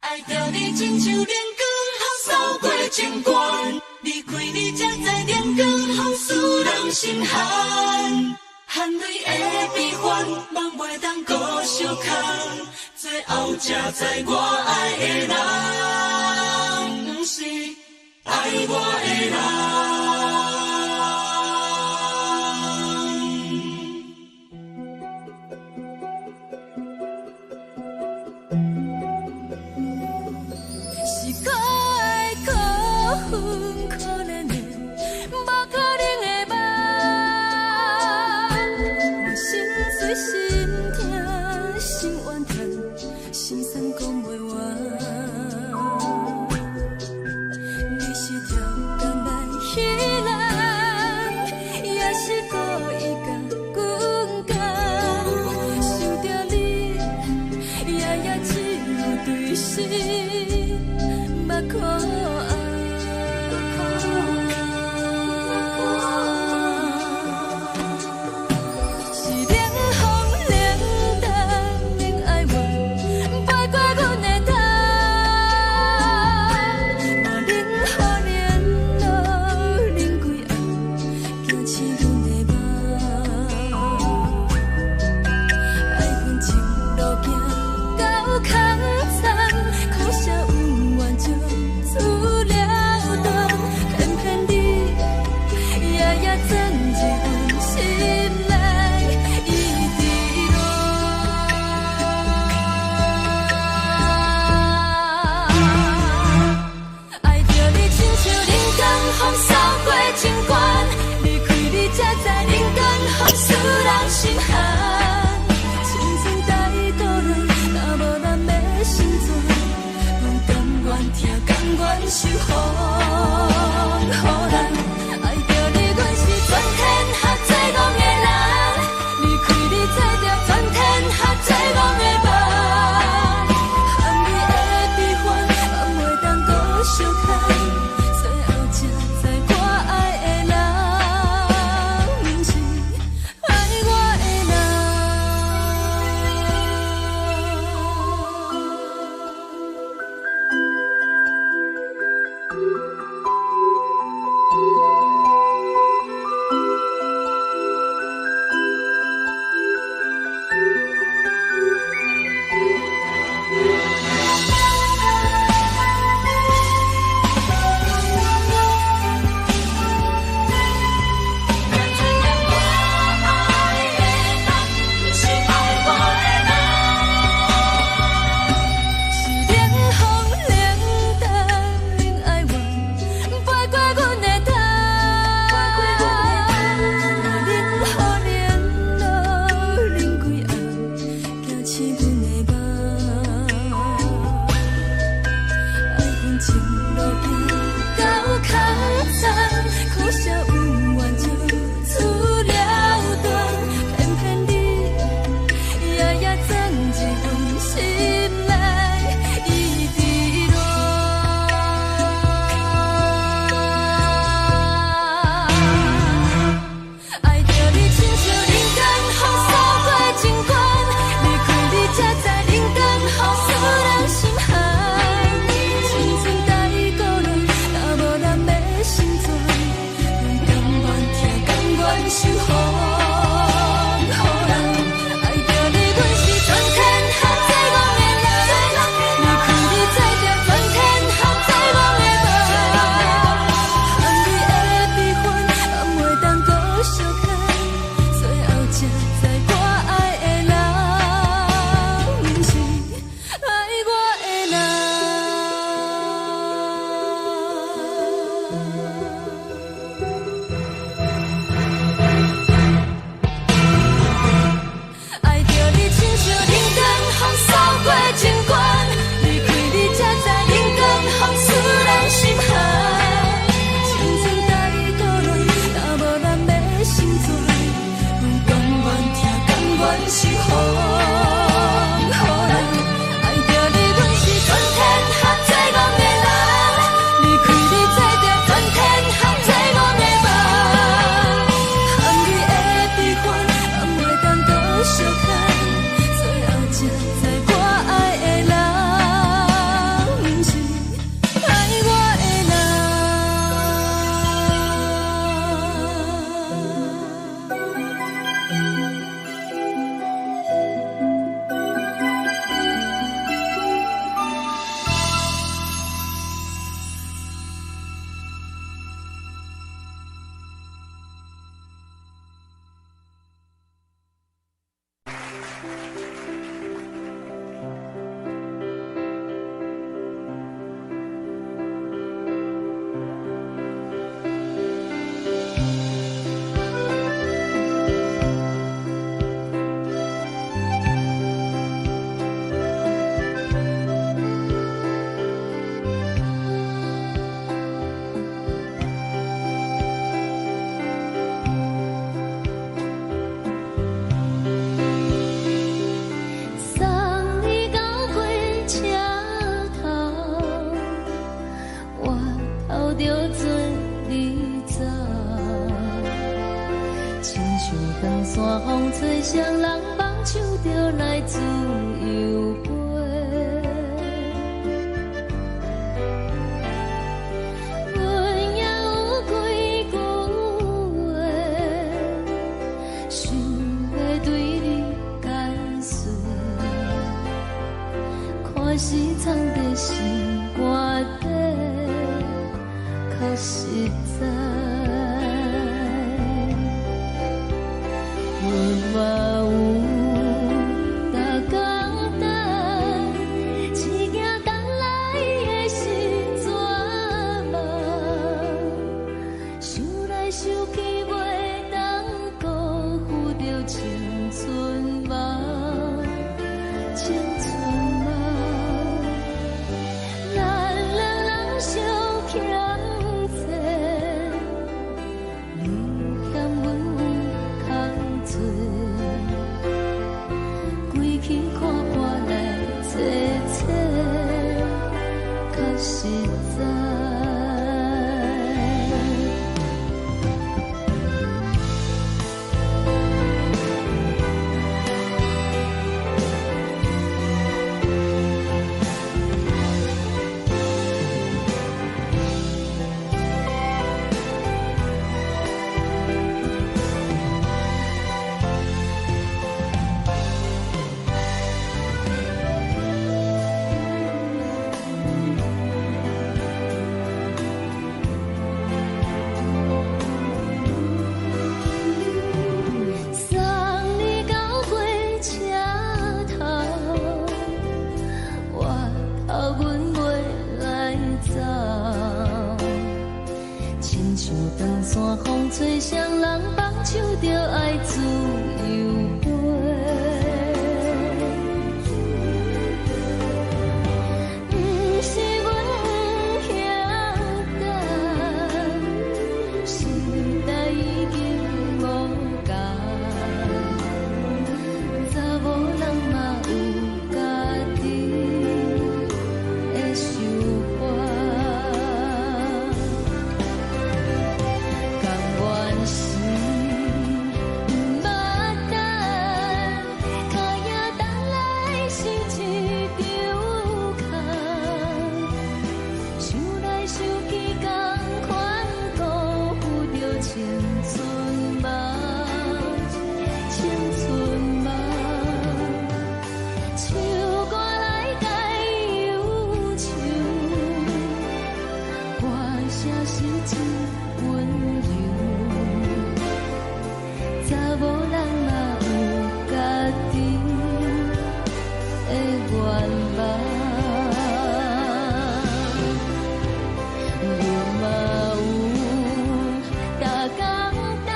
爱着你亲像阳光扫过情关，离开你才知阳光风使人心寒。含泪的悲欢，望袂当搁相牵，最后才知我爱的人，不是爱我的人。守护，予人爱着你，阮是全天下最戆的人。离开你才着全天下最戆的梦。含泪的悲欢，敢袂当搁相牵？最后才知我爱的人，毋是爱我的人。爱着你亲像冷光风扫过情关，离开你才知冷光风使人心寒。情情搭伊倒落，若无咱要成全，阮甘愿听，甘愿守护，予人爱着你，阮是全天下最戆的人。离开你才着全天下最戆的梦。含泪的悲欢，敢袂当搁相牵？最后才知我爱的人，毋是爱我的人。送你到火车头，我头着准你走，亲像长山风吹双人放手着来自由飞。阮也有几句话，想要对你解释，看是藏在心肝底，较实在。阮嘛有逐工等，一件等来的是怎梦？想来想去袂当辜负着青春梦，青春梦。咱两人相欠债，你欠阮空罪，归去看破来切切，较实在。送你到火车头，我头阮袂来走，亲像长山风吹双人放手着爱自由飞。毋是阮晓得，时代已经无共，查某人嘛有家己的想法，甘愿是毋捌等。是真温柔。查某人嘛有家己的愿望，我嘛有大简单，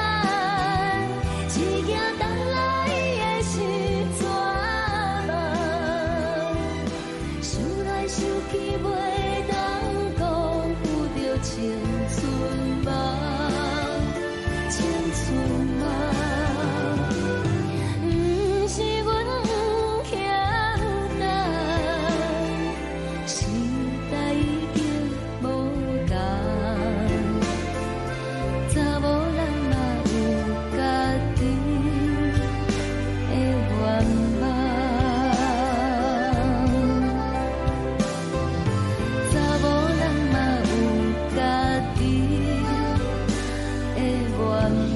一件等来的是绝望，想来想去袂当辜负着青春梦，青春梦。不是阮欠等，时代已经无同，查某人嘛有家己的愿望，查某人嘛有家己的愿望。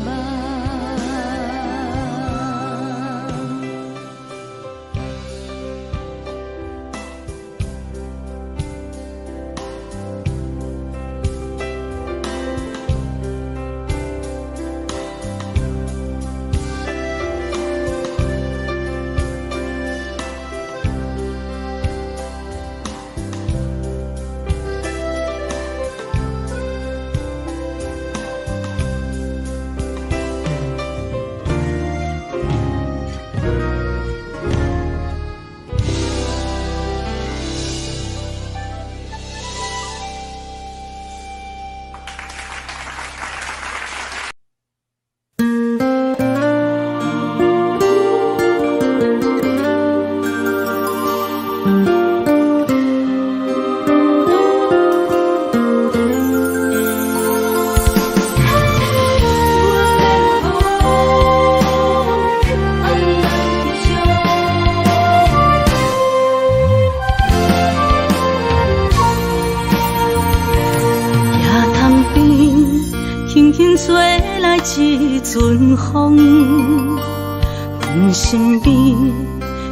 吹来一阵风，阮身边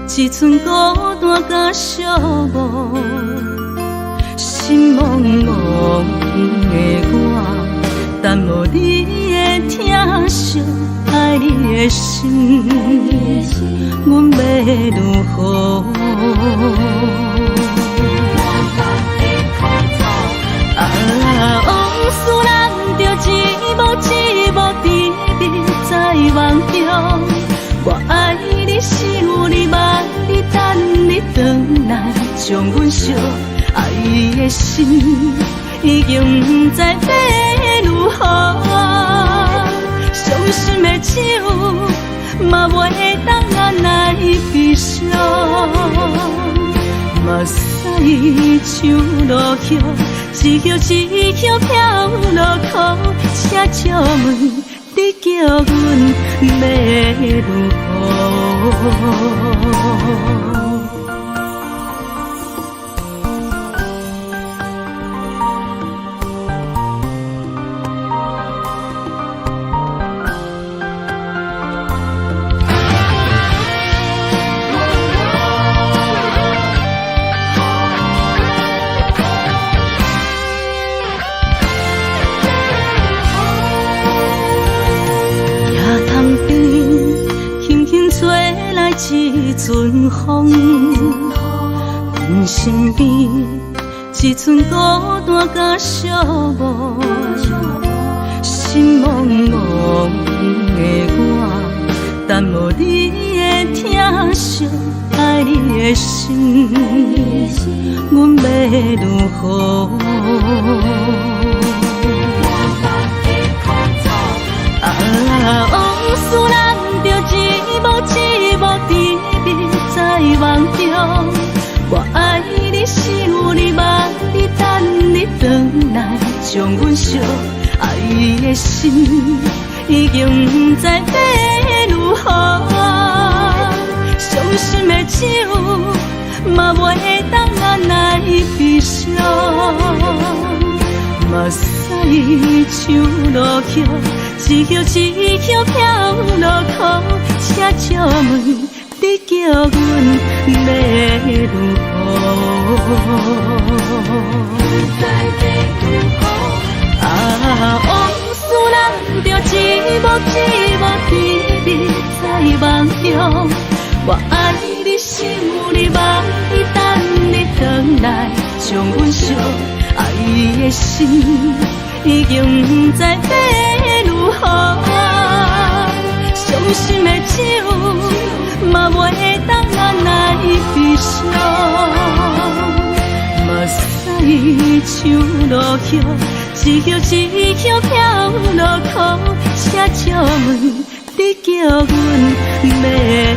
一寸孤单甲寂寞，心茫茫的我，等无你的疼惜，爱你的心，阮要如何？往事人着一幕一幕甜蜜在梦中。我爱你，想你，望你，等你回来，将阮惜爱的心已经不知要如何。伤心的手嘛袂当按来悲伤，目屎像落雨。一叶一叶飘落雨，请借问你叫阮要如何？一阵风，阮身边一寸孤单甲寂寞，心茫茫的我，等无你的疼惜，爱你的心，阮要如何？往事人着一幕一幕甜蜜在梦中。我爱你，想你，望你，等你回来，将阮惜爱的心已经不知要如何。伤心的手嘛袂当按来悲伤，目屎像落雨。一叶一叶飘落雨，请借问你叫阮要如何？不知要如何？寂寞甜蜜在梦中。我爱你心有你梦，伊等你回来，将阮惜爱的心已经不知要如何。伤心的酒，嘛袂当拿来悲伤。目屎像落雨，一叶一叶飘落雨，请借问你叫阮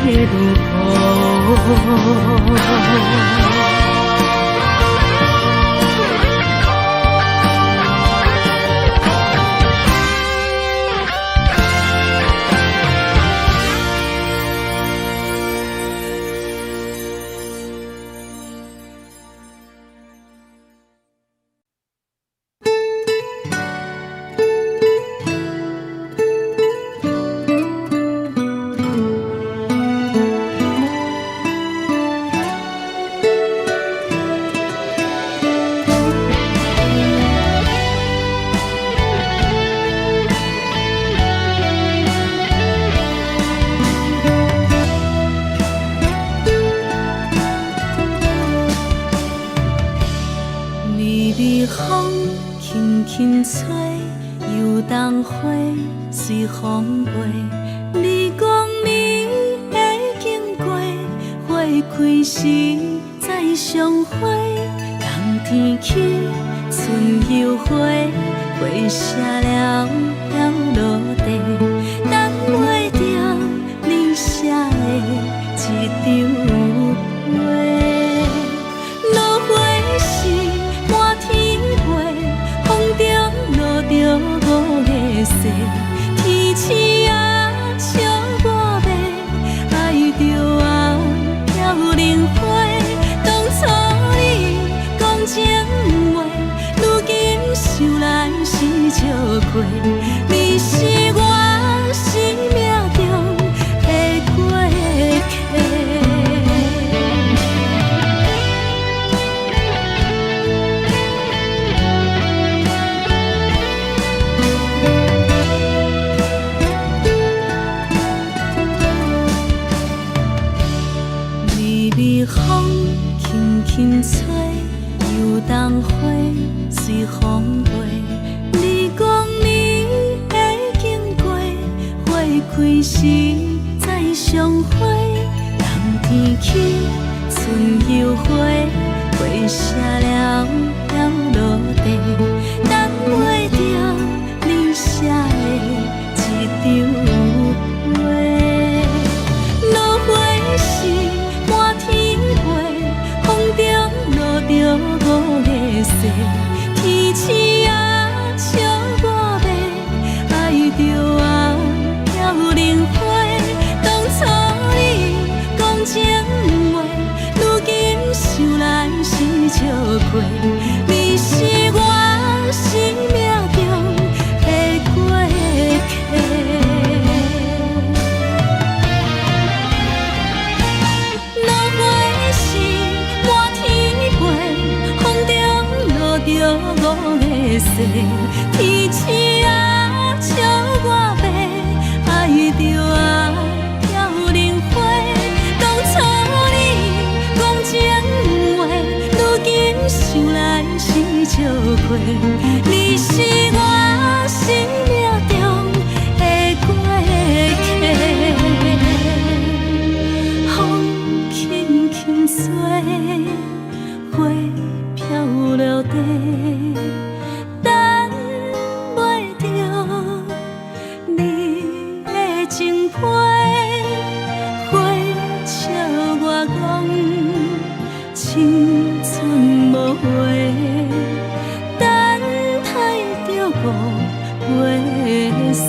要如何？随风飞，你讲你会经过，花开时再相会。冬天起，春又花，花谢了飘落地，等袂着你写的一张画。落花时满天飞，风中落着五个色。天星啊，笑我袂爱着啊，飘零花。当初你讲情话，如今想来是笑过。你是我生命中的过客。风轻轻吹，又当花随风飞。你讲你会经过，花开时再相会。冬天起，春又花，花谢了飘落地，等袂着你写的一张画。落花时满天飞，风中落着五个色。天星啊，笑我袂爱着啊，飘零花。当初你讲情话，如今想来是笑过。你是我生命中的过客。天星啊，笑我袂爱着啊，飘零花。当初你讲情话，如今想来是笑过。你是我生命中的过客。风轻轻吹，花飘落地。青春无话，等待着五月雪。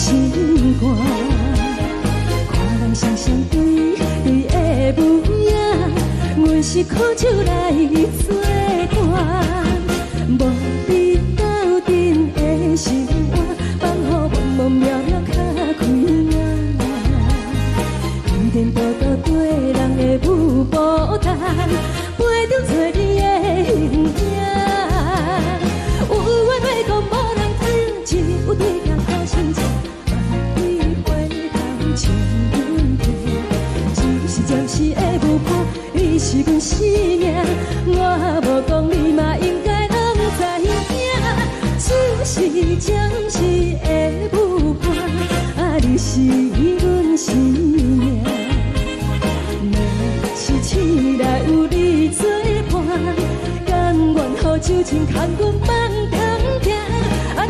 心肝。看人双双对对的模样，阮是苦酒来作伴。无你斗阵的生活，放予茫茫渺渺较开眼。颠颠倒倒对人的舞步弹，陪着做你的形影。有话要讲无人听，只有对镜头心情，万里回头像阮听。就是暂时的舞伴，你是阮生命，我无讲你嘛应该拢知影。就是暂时的舞伴，你是阮生命。若是醒来有你作伴，甘愿予酒精牵阮放通行。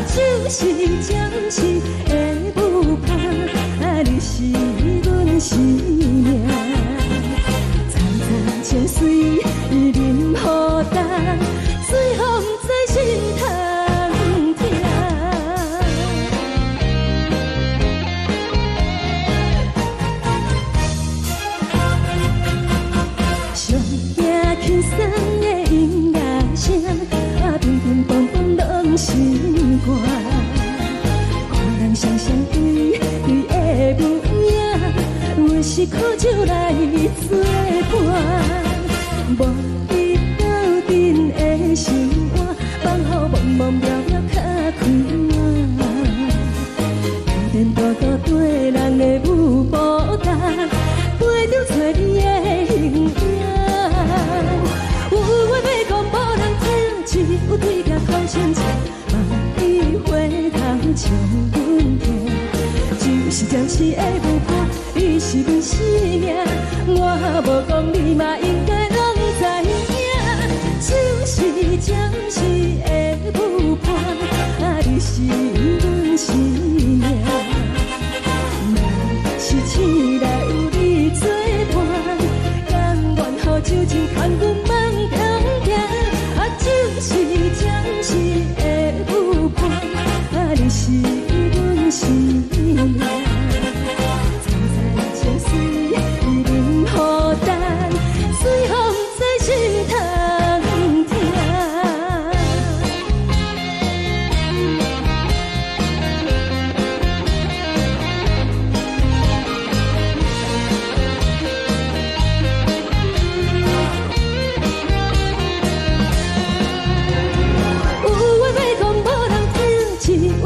就是暂时的舞伴，你是阮生命。层层情水任何担，随风在心头。轻松的音乐声，乒乒乓乓拢心肝。看人双双对对的模样，阮是苦酒来作伴。无你斗阵的生活，放予茫茫渺渺较开眼。颠颠倒倒对人的舞步弹，陪着做你的形影。有话要讲无人听，只有对镜头心情，万里回头像阮听。就是暂时的舞伴，你是阮生命，我无讲你嘛应该拢知影。就是暂时的舞伴，你是阮生命。若是醒来有你作伴，甘愿予酒精牵阮放通行。就是暂时的舞伴，你是阮生命。层层情水任何担，随风在心头听。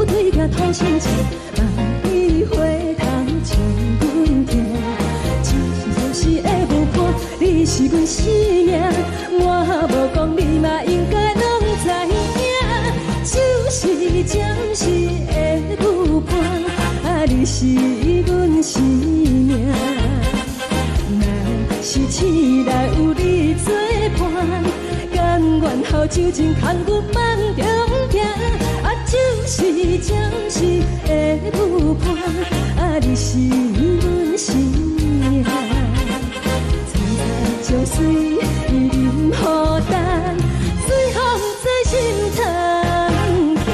对镜头心情，万里回头像阮听。就是暂时的舞伴，你是阮生命，我无讲你嘛应该拢知影。就是暂时的舞伴，你是阮生命。若是醒来有你作伴，甘愿予酒精牵阮放中行。就是暂时的舞伴，你是阮生命。层层情水任何担，随风在心头行。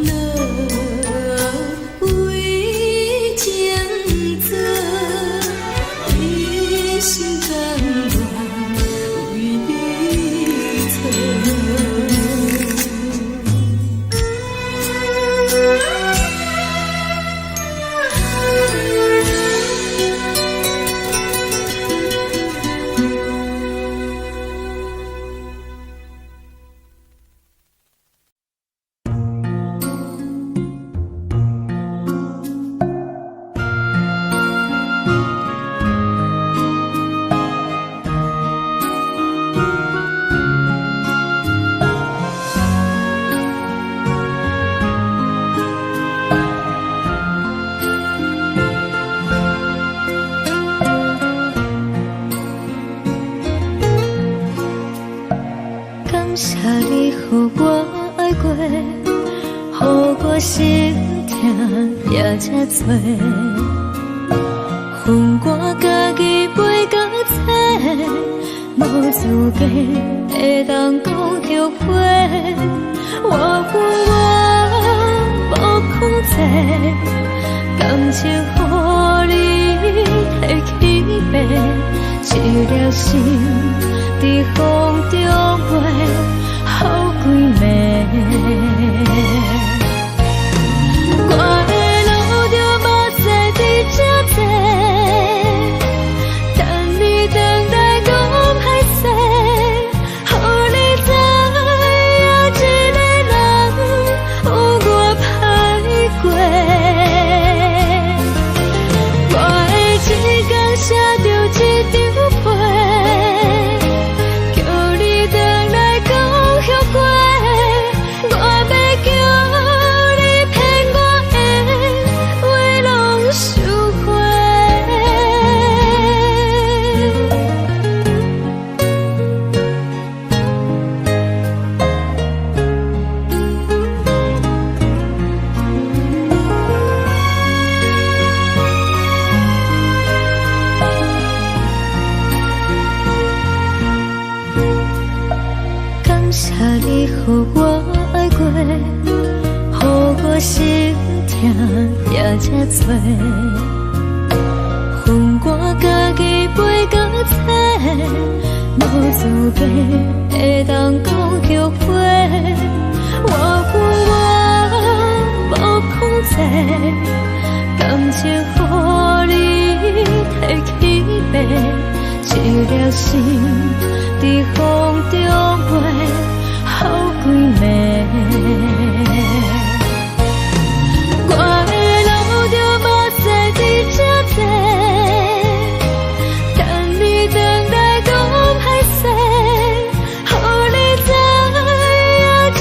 恼，为情做，一心甘愿为你错。感谢你，予我爱过，予我心痛也这多。恨我家己袂到切，无资格会当讲后悔。我恨我无控制，感情予你提起白，一粒心。在风中飞，好几暝。我的路就无再伫这坐，等你回来讲歹势，予你知影一个人有我歹过。我的一天写着一张被。谢你，予我爱过，予我心痛也这多。恨我家己袂到切，无资格会当讲后悔。我恨我无控制，感情予你提起白，一粒心在风中飞。好几暝，我的路就无再伫这坐，等你回来讲歹势，予你知影一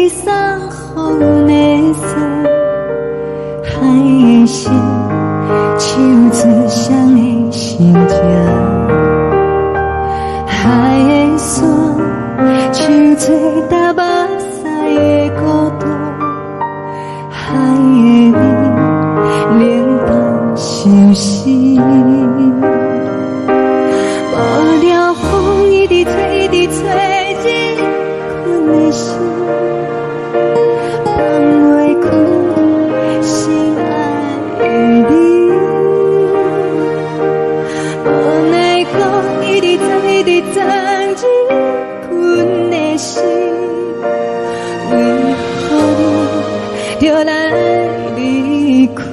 你送予的伞，海的心，手指双的心情。海的山，手做搭目屎的孤独。海的味，冷淡伤心。无聊风一直吹，一直吹，日困的心，放袂开心爱的你。无奈风一直撞，一直撞，日困的心，为何你就来离开？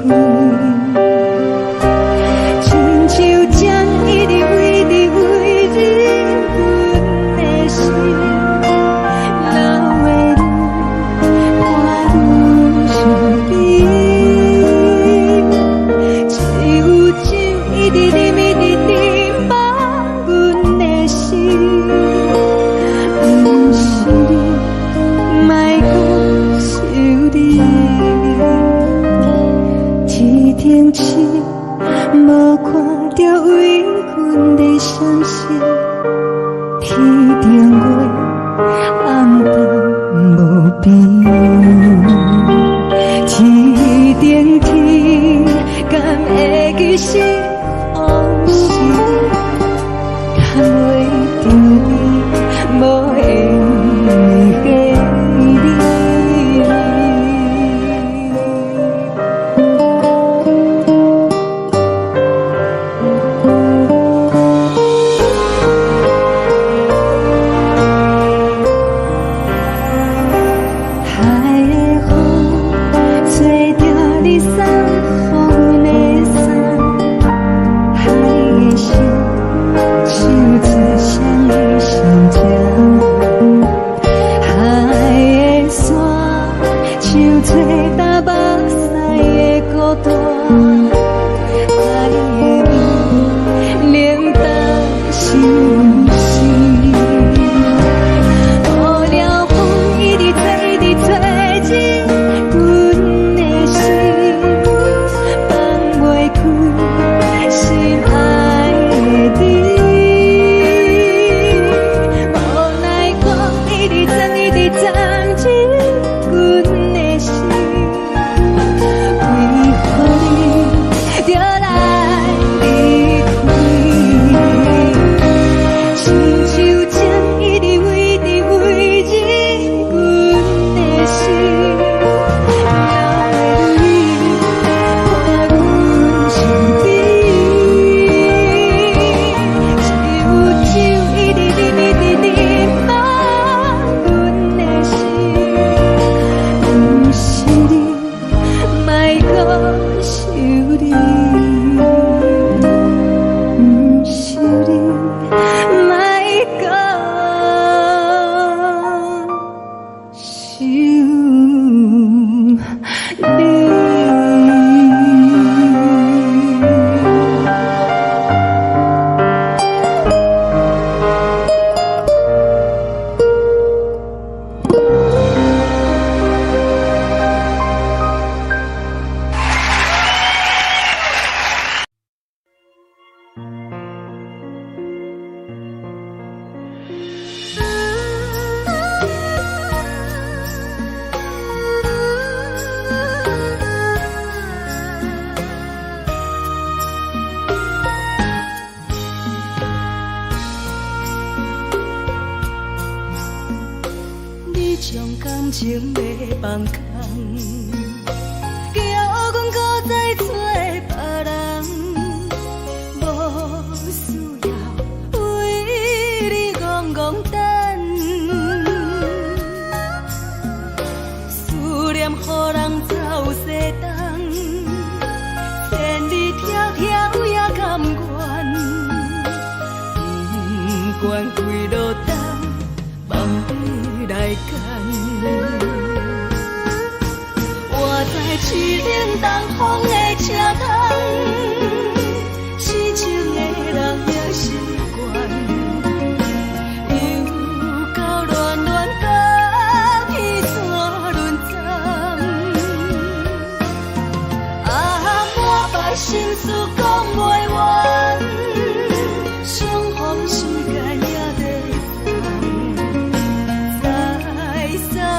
亲像针一直围，一直围，日阮的心，流的泪，看愈伤悲。只有酒一直啉，一直啉，放阮的心，不是你，莫讲想你。天顶星，无看到为阮的伤心。天顶月，暗淡无边。天顶天，敢会记是往事？敢袂着你，无缘的你。感情要放空，叫阮搁再找别人，无需要为你戆戆等，思念予人走西东，千里迢迢也甘愿，不管几路灯，梦里来干。我在市顶东风的车窗，痴情的人也习惯，又到乱乱到天线。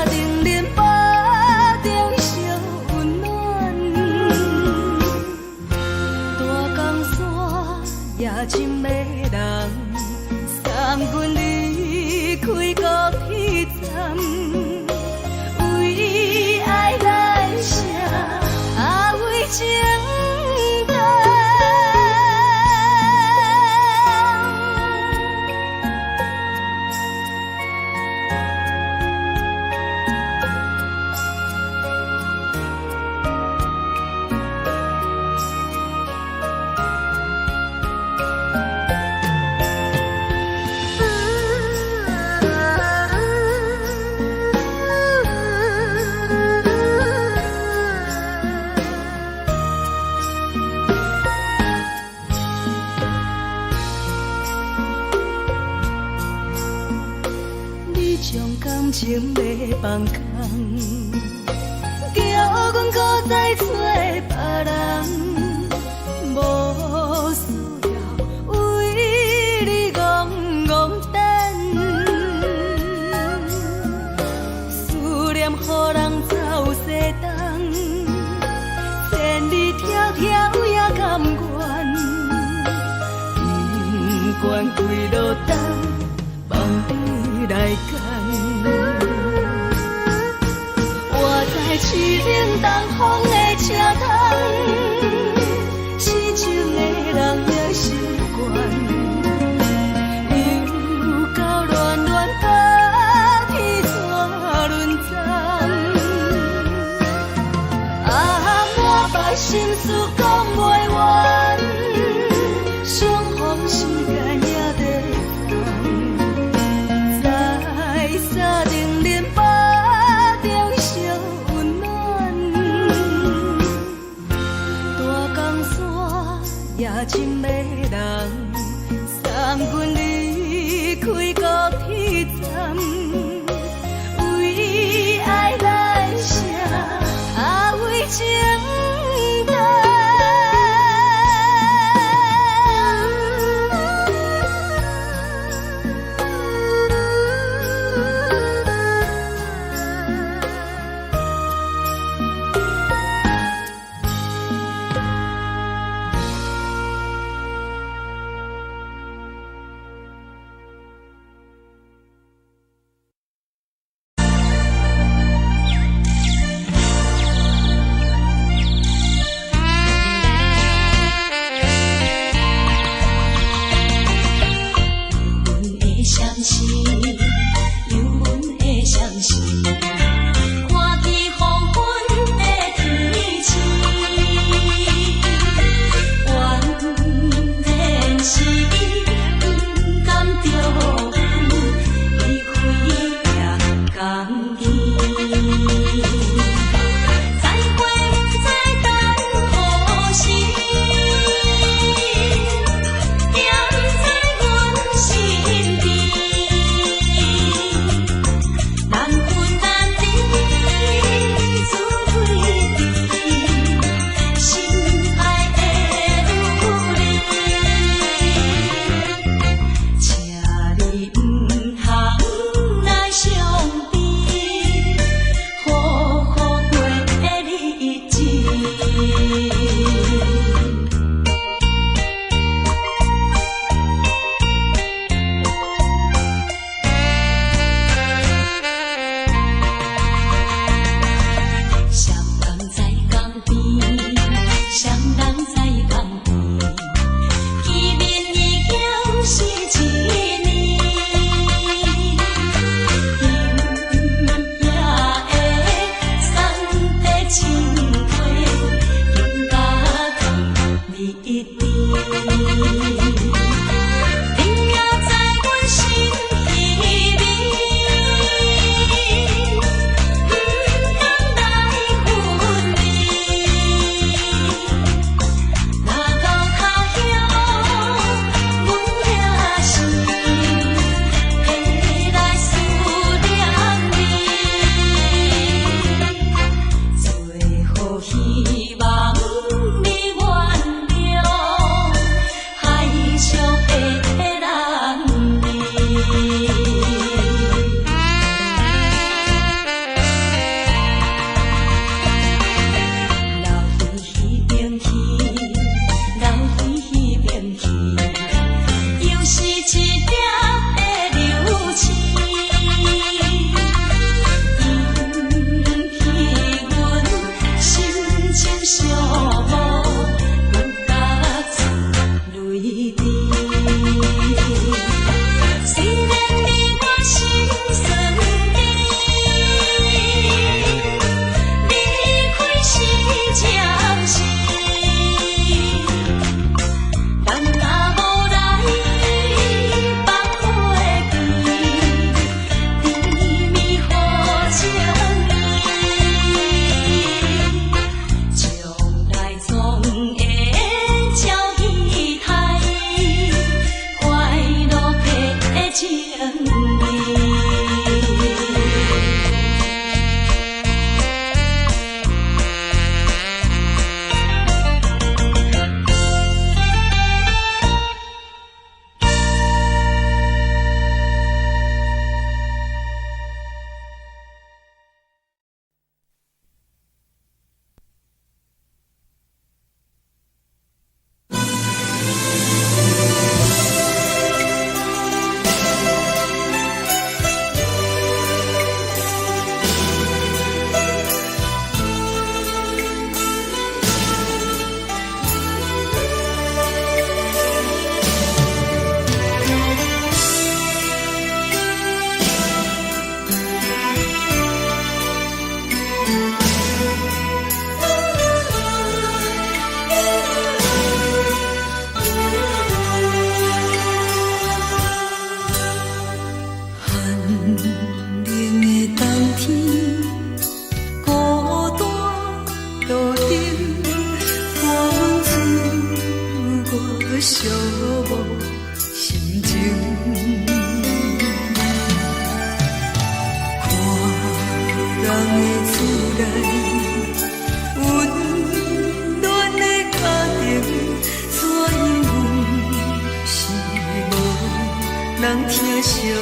定连巴中烧温暖。大江山夜深的人，送阮离开高铁站，为爱来生，为情重。将感情要放空，叫阮搁再找别人，无需要为你戆戆等。思念予人走西东，千里迢迢也甘愿，不管几落冬，放你来干。我在市顶东风的车窗，痴情的人也习惯，又到恋恋到天线轮转。啊，满腹心事讲袂完，相逢时间也在等。沙定连巴中烧温暖，大江山夜深的人，送阮离开高铁站，为爱来生，为情重。的厝内，温暖的家庭，怎因阮是无人疼惜阮？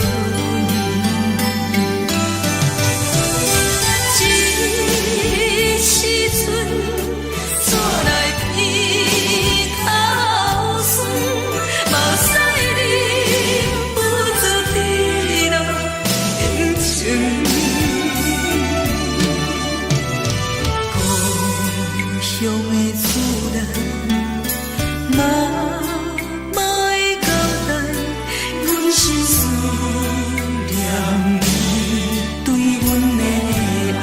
这时阵，怎来鼻头酸？目屎忍不住滴落眼睛。故乡的厝内，妈的交代，阮是思念你对阮的爱。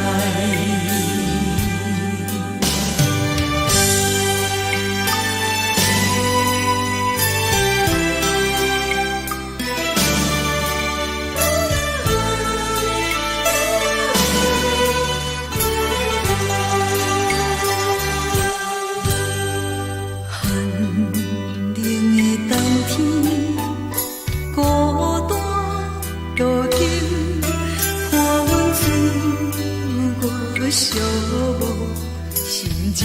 寂寞心情，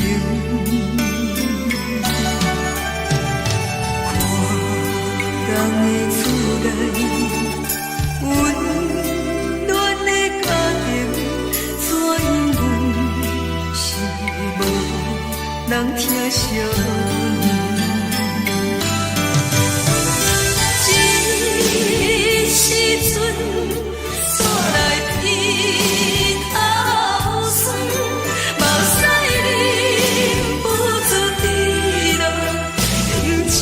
看人的厝内，温暖的家庭，怎因阮是无人疼惜阮？这时阵，怎来鼻头酸？目屎忍不住滴落眼睛。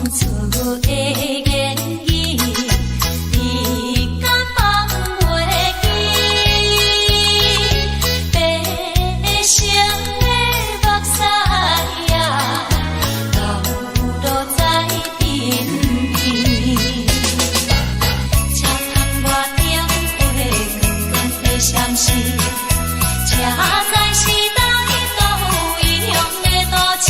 厝的言语，你敢放袂记？白成的目屎呀，流落在身边。车窗外点火光的闪烁，车载时代都异样的都市。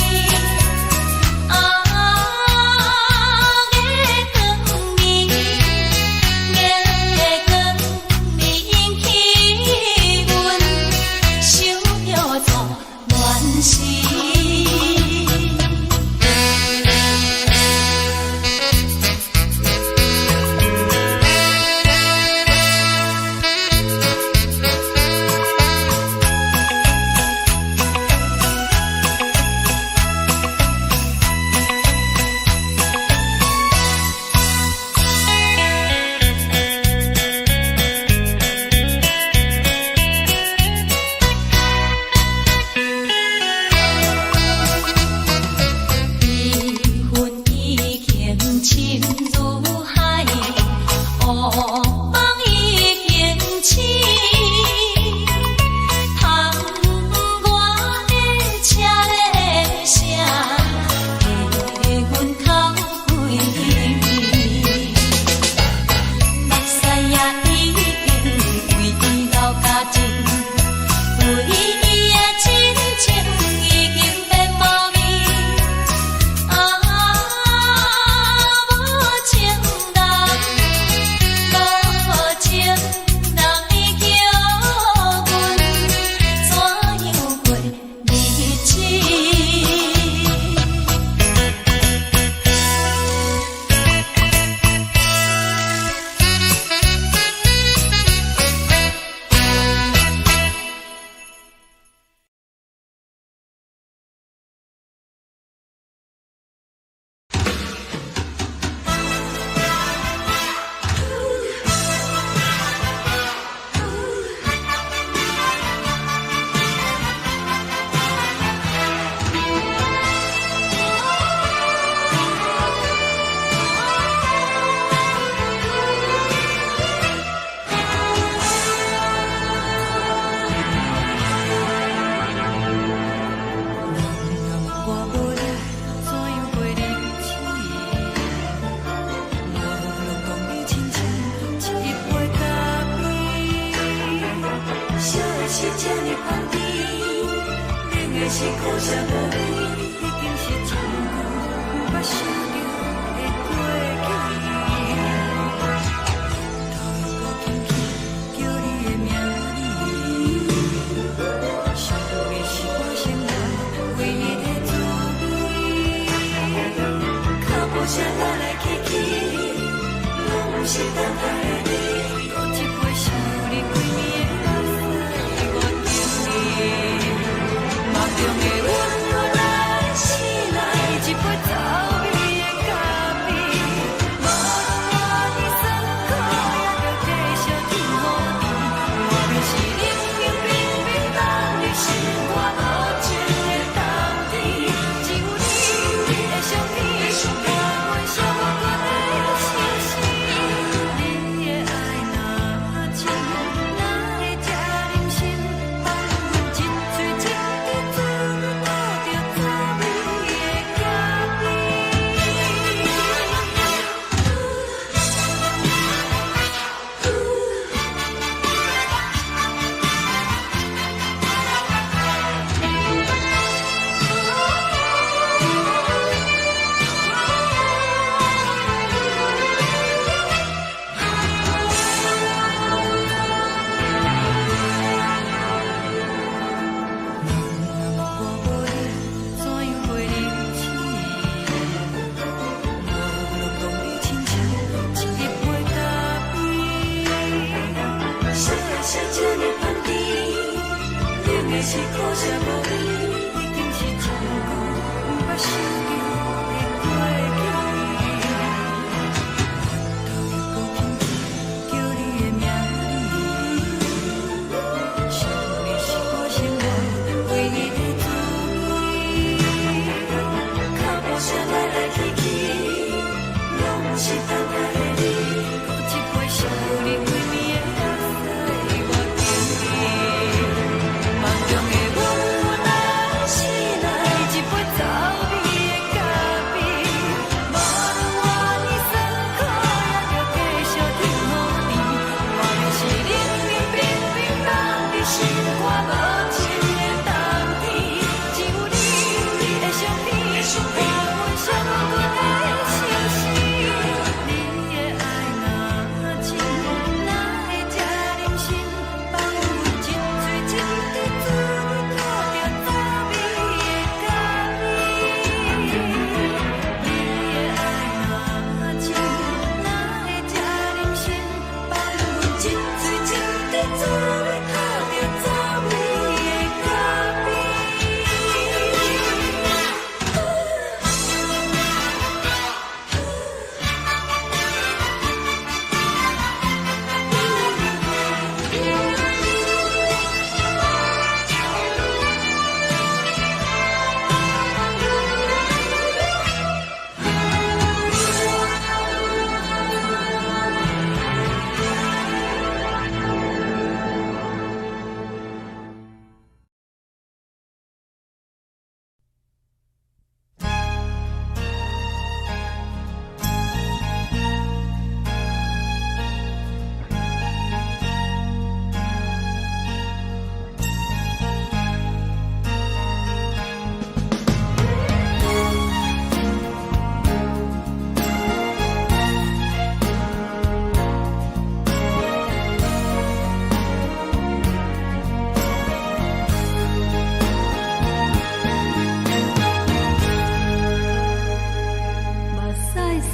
来来去去。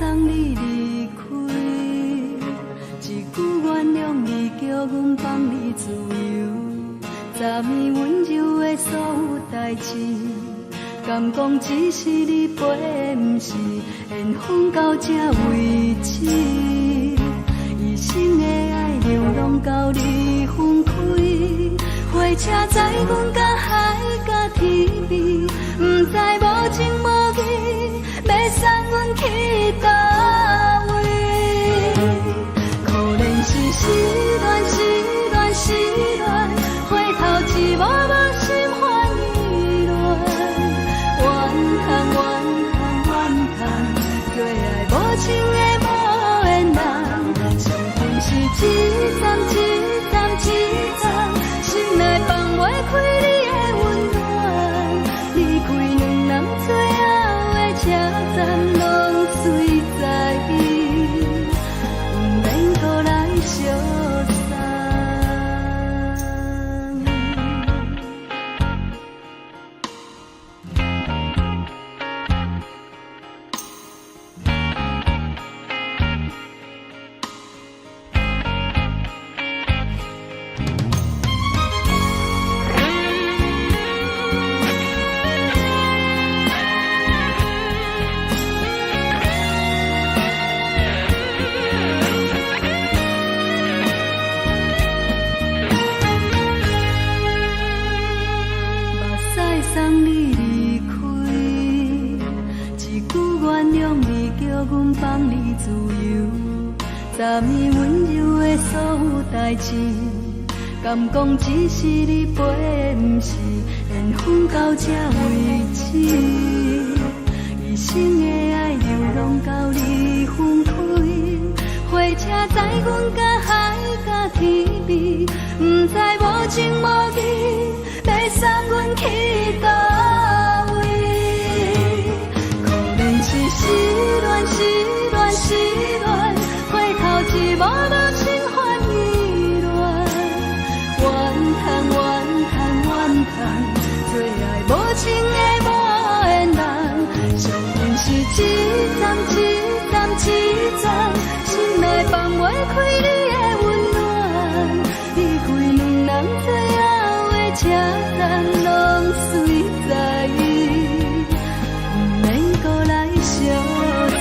送你离开，一句原谅你，叫阮放你自由。昨暝温柔的所有代志，敢讲只是你陪，不是缘分到这为止。一生的爱流浪到你分开，火车载阮到海角天边，不知无情无义，要送阮去倒位？可怜是失恋，失恋，失恋，回头一幕幕心烦意乱，怨叹，怨叹，怨叹，最爱无情的无缘人，伤痕是一站一站一站，心内放袂开你的温暖，离开两人最后的车站，拢随在意，不免搁来相送。送你离开，一句原谅你，叫阮放你自由。昨暝温柔的所有代志，敢讲只是你陪，不是缘分到这为止。一生的爱流浪到你分开，火车载阮到海角天边，不知无情无义，要送阮去倒位？可怜是失恋，失恋，失恋，回头一幕幕心烦意乱，怨叹，怨叹，怨叹，最爱无情的无缘人，伤痕是一站一站一站，心内放袂开你的温暖，离开两人最后的车站，拢随在意，不免搁来相送。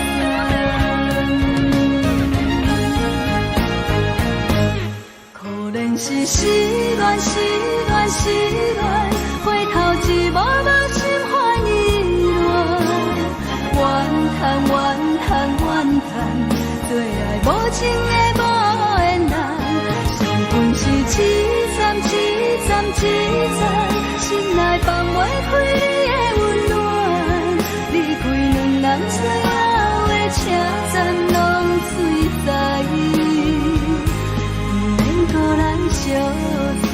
可怜是失恋，失恋，失恋，回头一幕幕心烦意乱，怨叹，怨叹，怨叹，最爱无情的无缘人，伤痕是一站一站一站，心内放袂开你的温暖，离开两人最后的车站，拢随在意，不免搁来相送。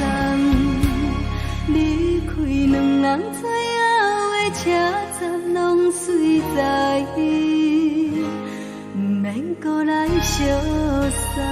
离开两人最后的车站，拢随在意，不免搁来相送。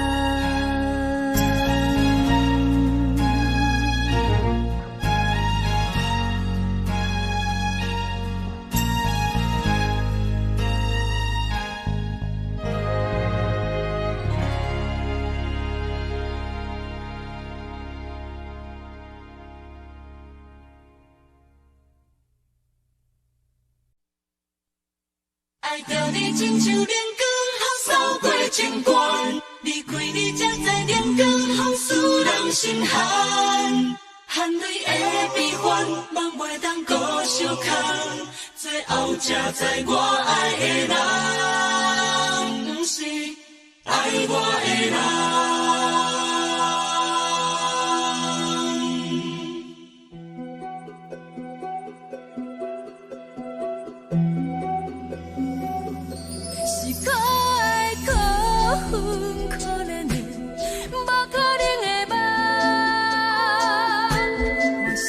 爱着你亲像阳光扫过情关，离开你才知阳光风使人心寒，含泪的悲欢，望袂当搁相牵，最后才知我爱的人，不是爱我的人。可怜的，无可能的梦，我心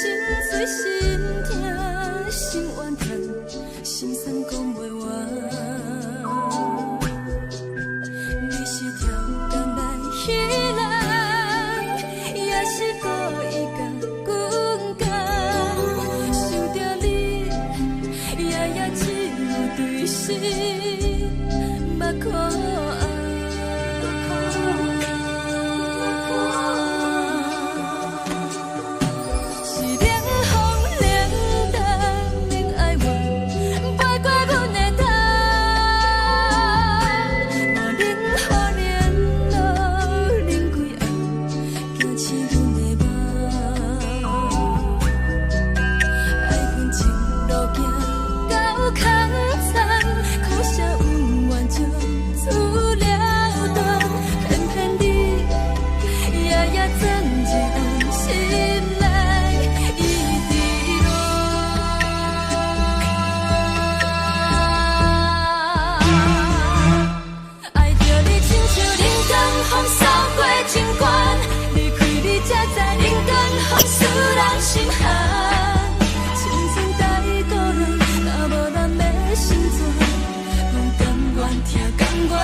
碎心痛心怨叹，心酸讲袂完。你是条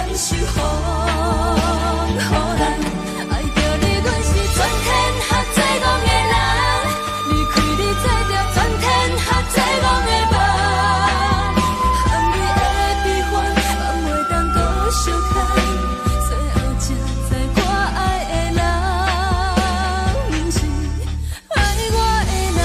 愿守护，予人爱着你，阮是全天下最戆的人。离开你，做着全天下最戆的梦。含泪的悲欢，嘛袂当搁相牵。最后才知我爱的人，不是爱我的人。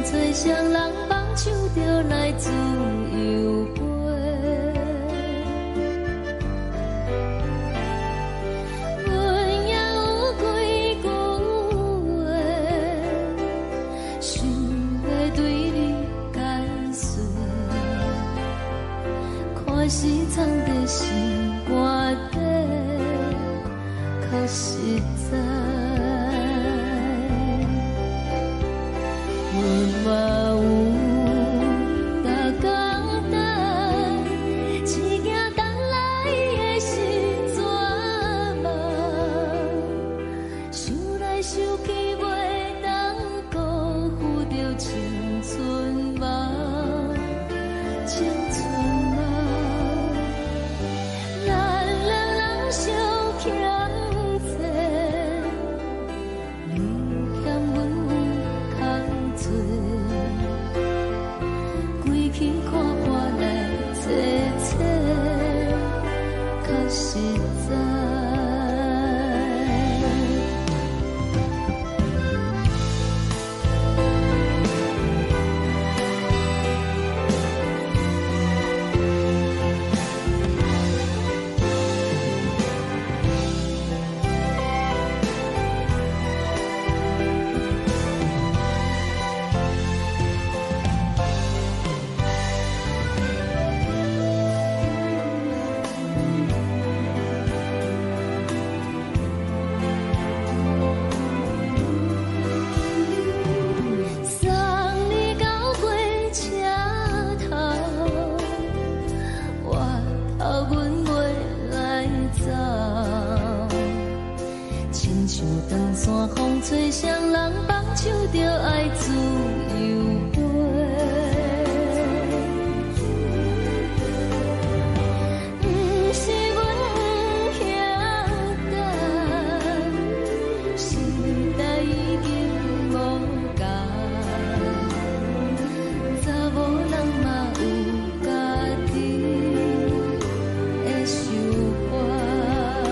吹双人梦唱着来自由飞，阮也有几句话，想要对你解说，看是藏在心肝底，较实在。 阮嘛有大家。实在。吹双人放手着爱自由飞，不是阮不晓等，时代已经无同，查某人嘛有家己的想法。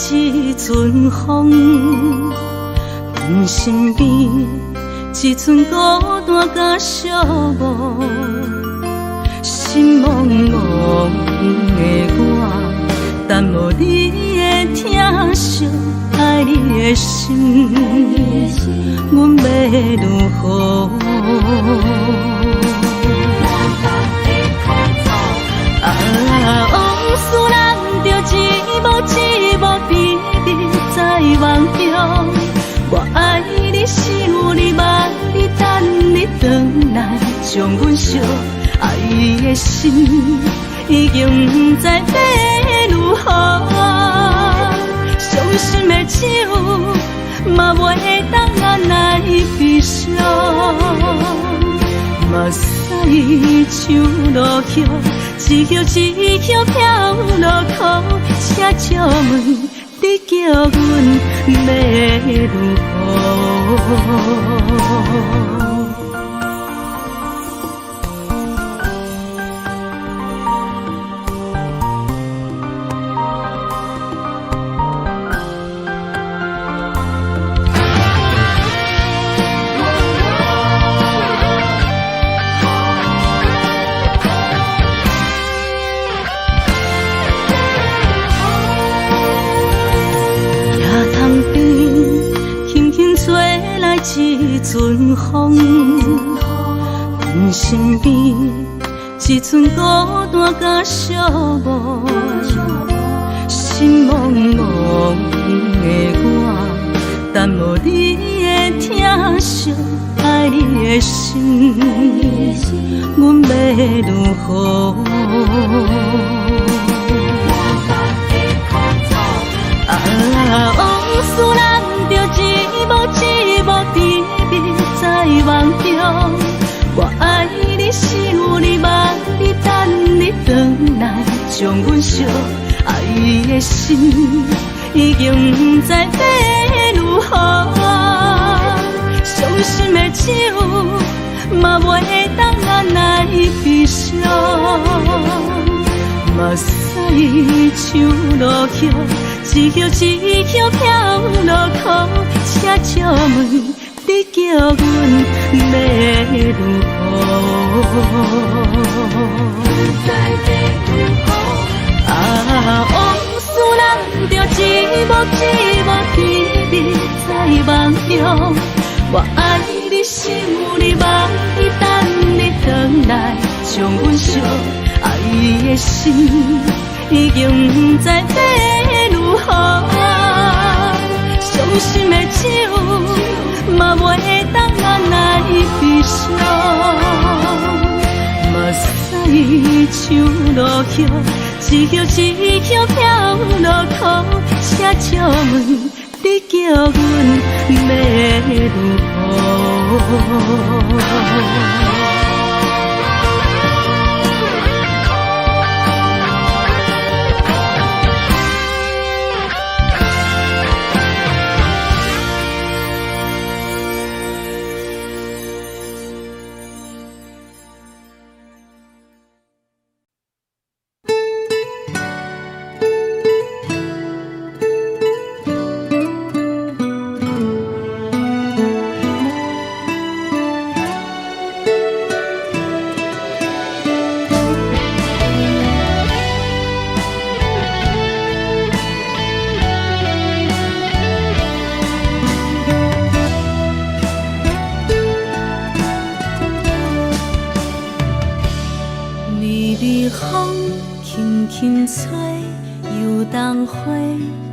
一阵风，阮身边一寸孤单甲寂寞，心茫茫的我，等无你的疼惜，爱你的心，阮要如何？往事咱着一幕比比在梦中。我爱你，想你，望你，等你回来，将阮惜爱的心已经不知要如何。伤心的手嘛袂当按来悲伤。目屎像落叶，一叶一叶飘落土，车照问你叫阮要如何？一阵风，阮身边一阵孤单甲寂寞，心茫茫的我，等无你的疼惜，爱你的心，阮要如何？往事人着一幕一幕甜蜜在梦中，我爱你是有你望你等你回来，将阮惜爱的心已经不知要如何，伤心的手嘛袂当按来悲伤，目屎像落叶。一叶一叶飘落土，车照问你叫阮要如何？往事人着一幕一幕甜蜜在梦中，我爱你是有你望你等你回来，将阮惜爱的心已经不知要如何，伤心的手嘛袂当按来悲伤，目屎像落叶，一叶一叶飘落土，车照问你叫阮要如何？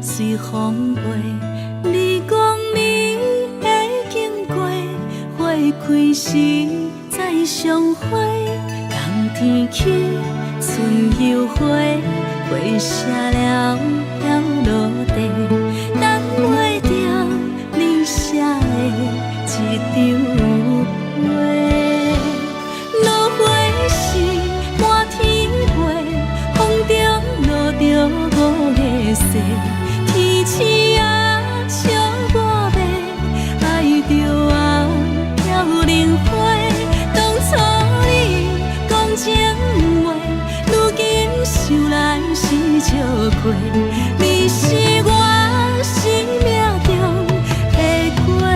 随风飞，你讲你会经过，花开时再相会。冬天起，春又回，花谢了飘落地，等袂着你写的一张画。落花时满天飞，风中落着五个色。天星啊，笑我袂爱着啊，飘零花。当初你讲情话，如今想来是笑过。你是我生命中的过客。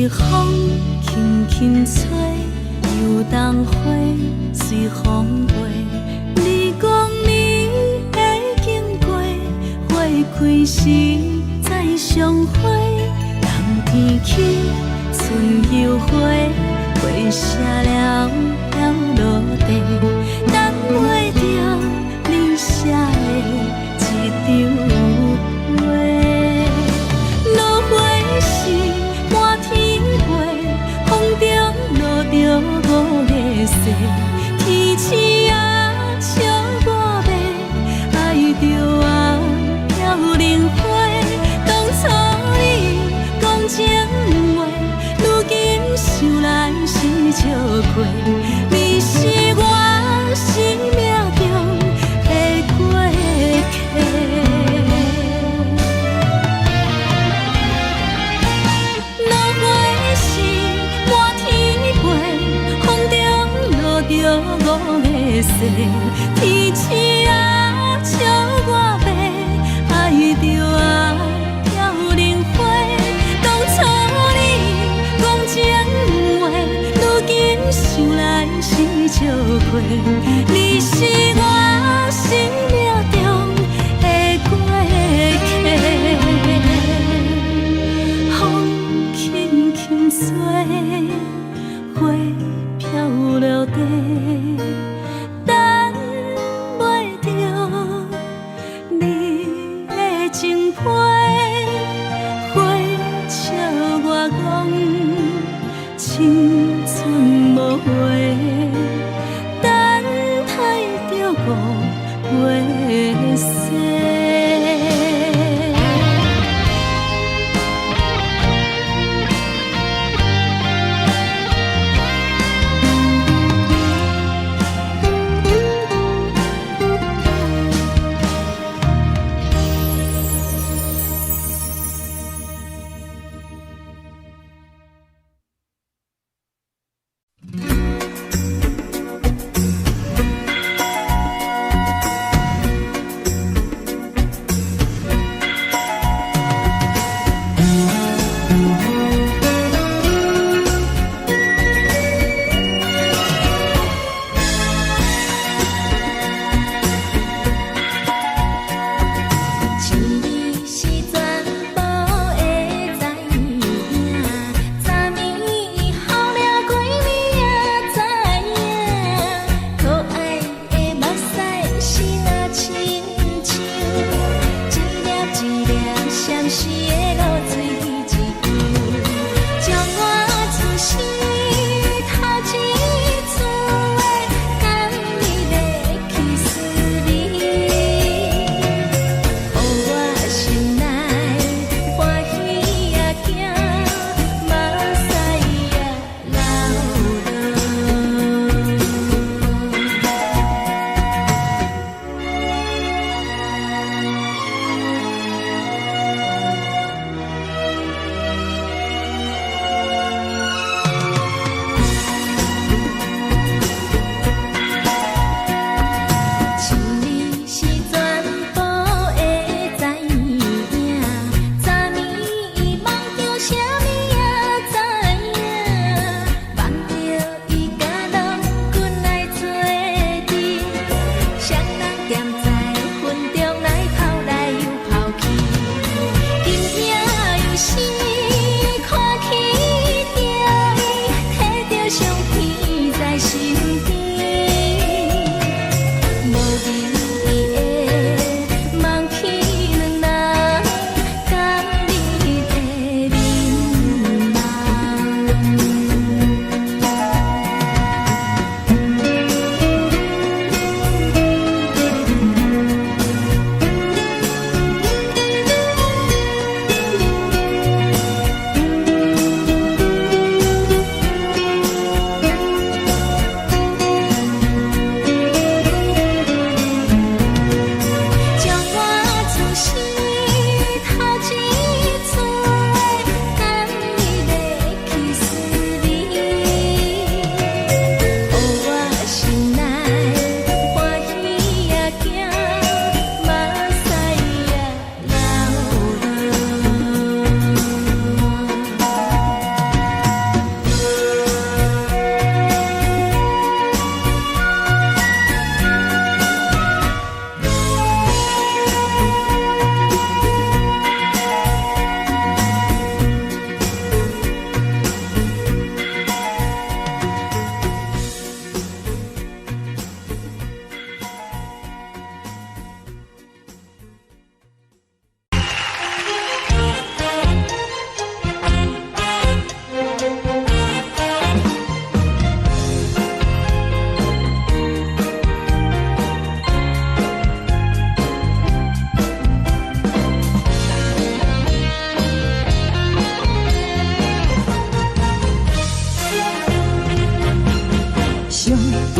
风轻轻吹，又当花随风飞。你讲你会经过，花开时再相会。冬天起，春又回，花谢了飘落地，等袂着你写的一张画。落花时满天飞，风中西，天星啊笑我迷，爱着啊飘零花。当初你讲情话，如今想来是笑亏。你是我生命中的过客。落花是满天飞，风中落着五个星。天星啊笑我迷，爱着啊飘零花。当初你讲情话，如今想来是笑亏。你是我生命中的过客。风轻轻吹，花飘落地，等袂着你的情批。花笑我讲青春无话，等待着五月雪。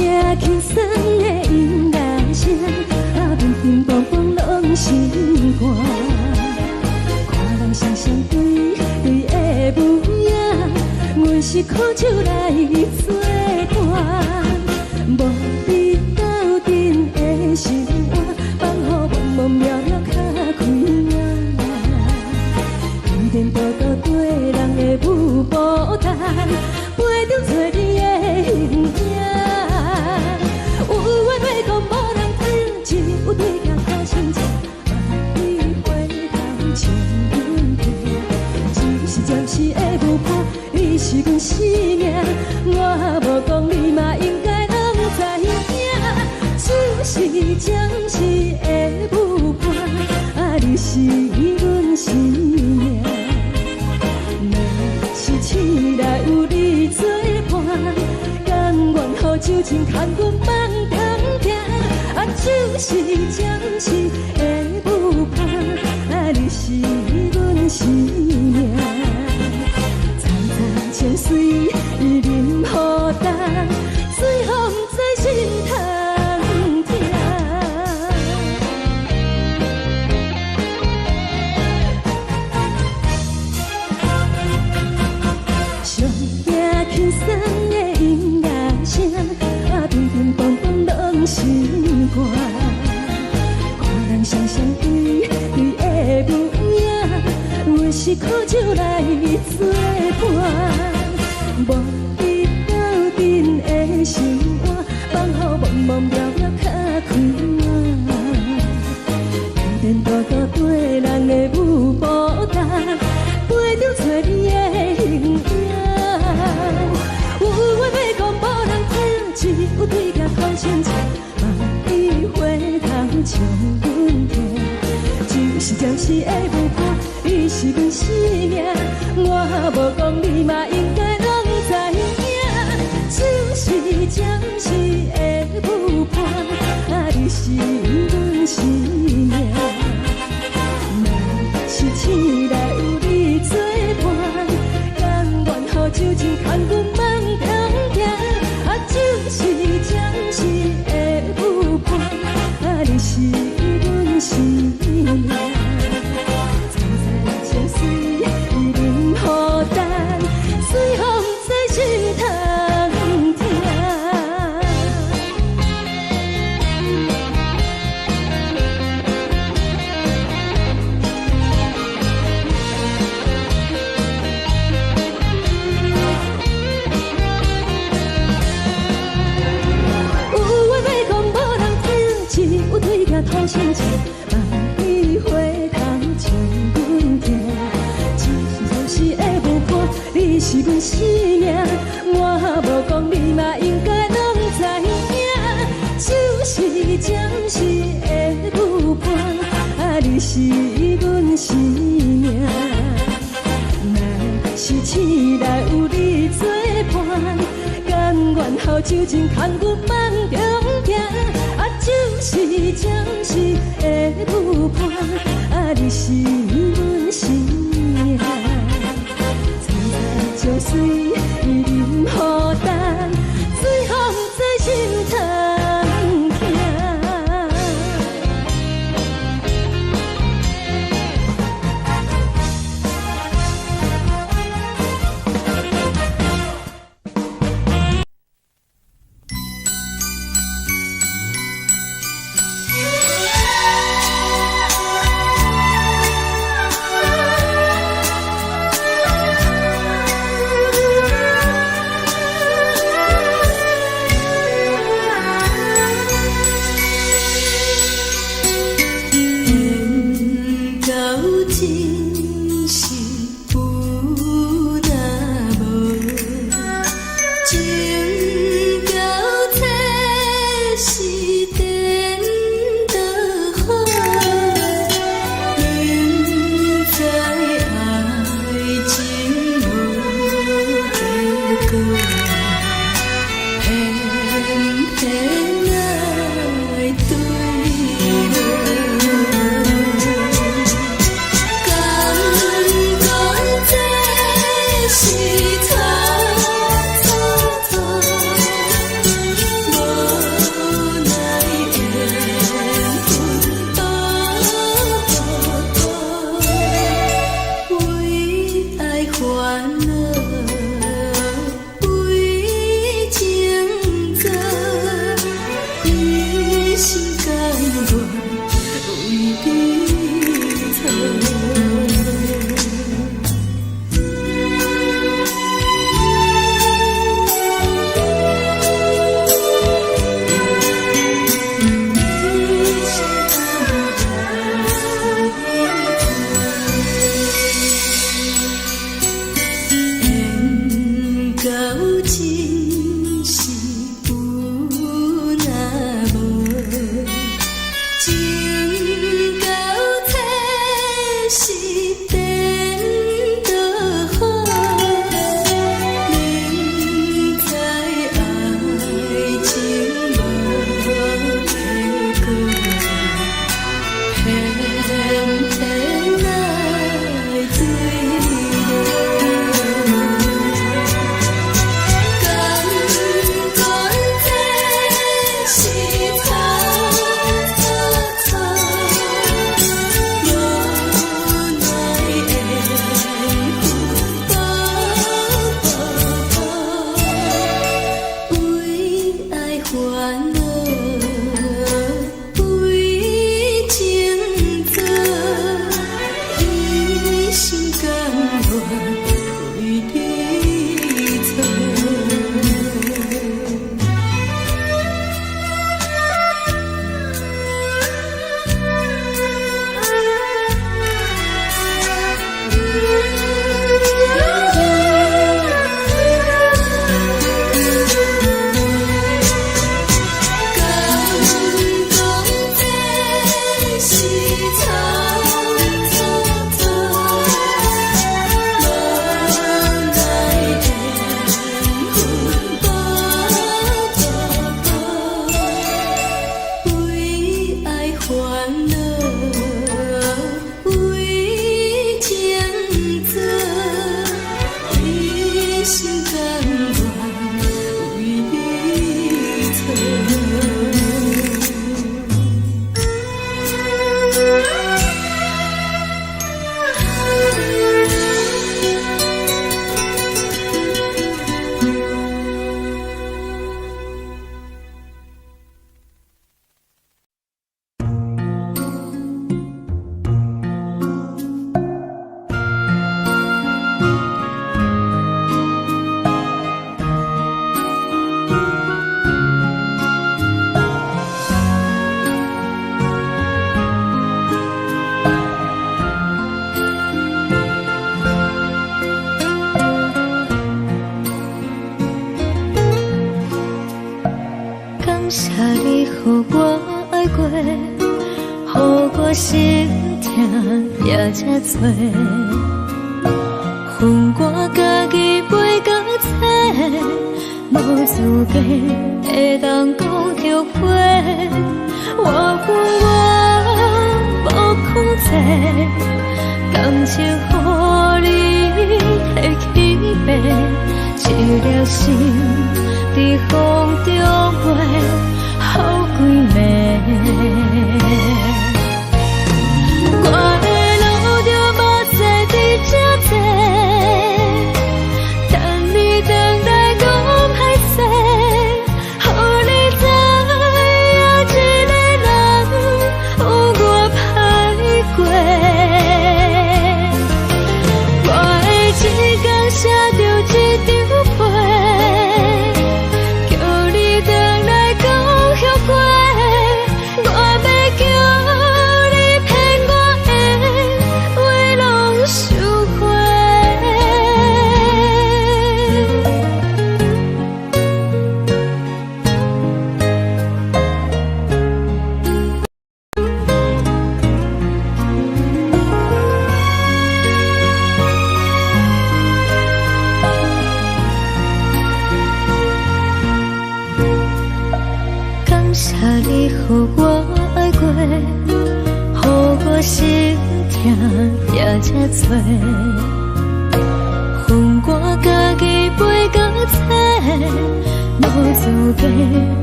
听轻松的音乐声，平平淡淡拢心肝。看人双双对对的模样，阮是苦酒来作伴。无你斗阵的生活，放予茫茫渺渺较开眼。一点多多对人的舞步弹，陪着做你的形影。有话要讲无人听，只有对镜讨心情。万里回头像阮行，只是暂时的舞伴，你是阮生命。我无讲你嘛应该拢知影，就是暂时的舞伴，你是阮生命。是醒来有你作伴，甘愿予酒精牵阮放通行，就是暂时的舞伴，你是阮生命。层层情水任何等，水风在心头听。上听轻松的音乐声，平平淡淡拢心肝。看人双双对对的模样，阮是苦酒来作伴。无你斗阵的生活，放予茫茫渺渺较开眼。点点多多对人的舞步弹，陪着做你的形影。有话要讲无人听，只有对镜讨心情。万里回头像阮行，就是暂时的舞伴，你是阮生命。我无讲你嘛应该拢知影，就是暂时的舞伴，你是阮生命。若是醒来有你作伴，甘愿予酒精牵阮放通行，就是暂时的舞伴，你是阮生命。层层情水任何等，水风在心头听。有话要讲无人听，只有对镜讨心情。万里回头像阮行，就是暂时的舞伴，你是阮生命。我无讲你嘛应该拢知影，就是暂时的舞伴，你是阮生命。若是醒来有你作伴，甘愿予酒精牵阮放中行，就是暂时的舞伴，你是阮生命。层层情水任何等，水风在心头听。你予我爱过，予我心痛也这多，恨我家己袂到切，无资格会当讲后悔。我恨我无控制，感情予你的起飞，一条心在风中飞，好几暝。我的路就无再伫这多，等你回来讲歹势，予你知影一个人有我歹过。我的一天写着一张被，叫你回来讲后悔。我要叫你骗我的话拢收回。感谢你予我爱过，予我心痛也这多，恨我家己袂到切，无资格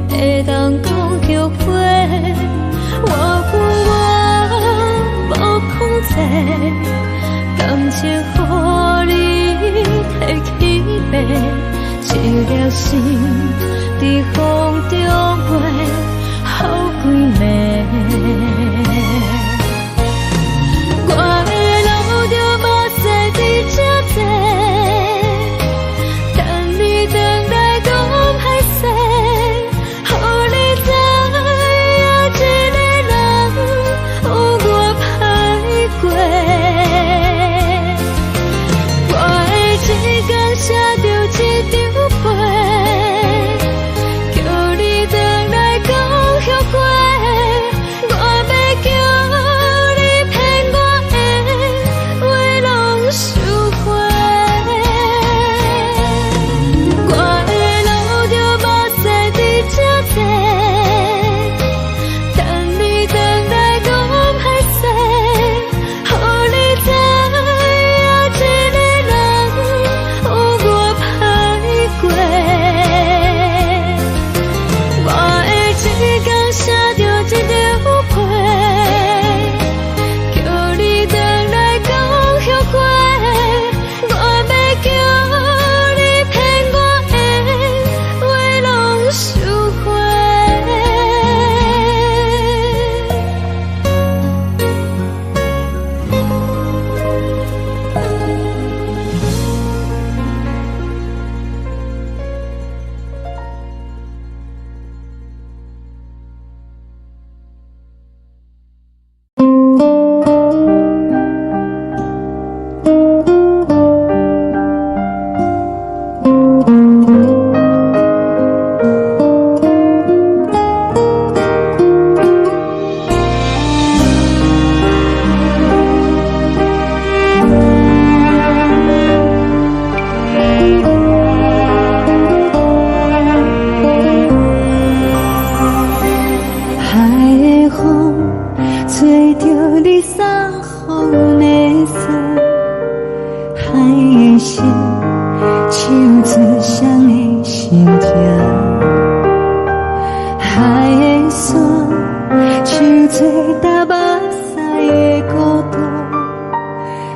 会当讲后悔。我恨我无控制，感情予你的起飞，一条心在风中飞，好几暝。我的路就无再伫这多，等你回来讲歹势，予你知影一个人有我歹过。我的一天写着一张被，叫你回来讲后悔。我要叫你骗我的话拢收回。我的路就无再伫这多，等你回来讲歹势，予你知影一个人有我歹过。我的一天写着一张被，叫你回来讲后悔。我要叫你骗我的话拢收回。海的风吹着你送风的伞，海的心唱出双的心情，海的山唱出搭目屎的孤独，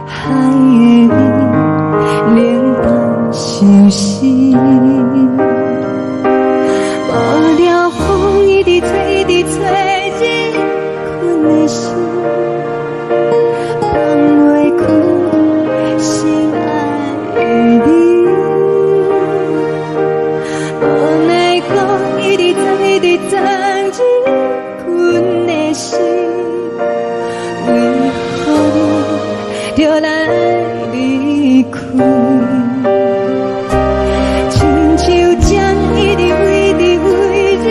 海的你冷淡伤心。无聊风一直吹，一直吹，日困的心，放袂开心爱的你。无奈风一直吹，一直吹，日困的心，为何你就来离开？亲像将一直为你为日。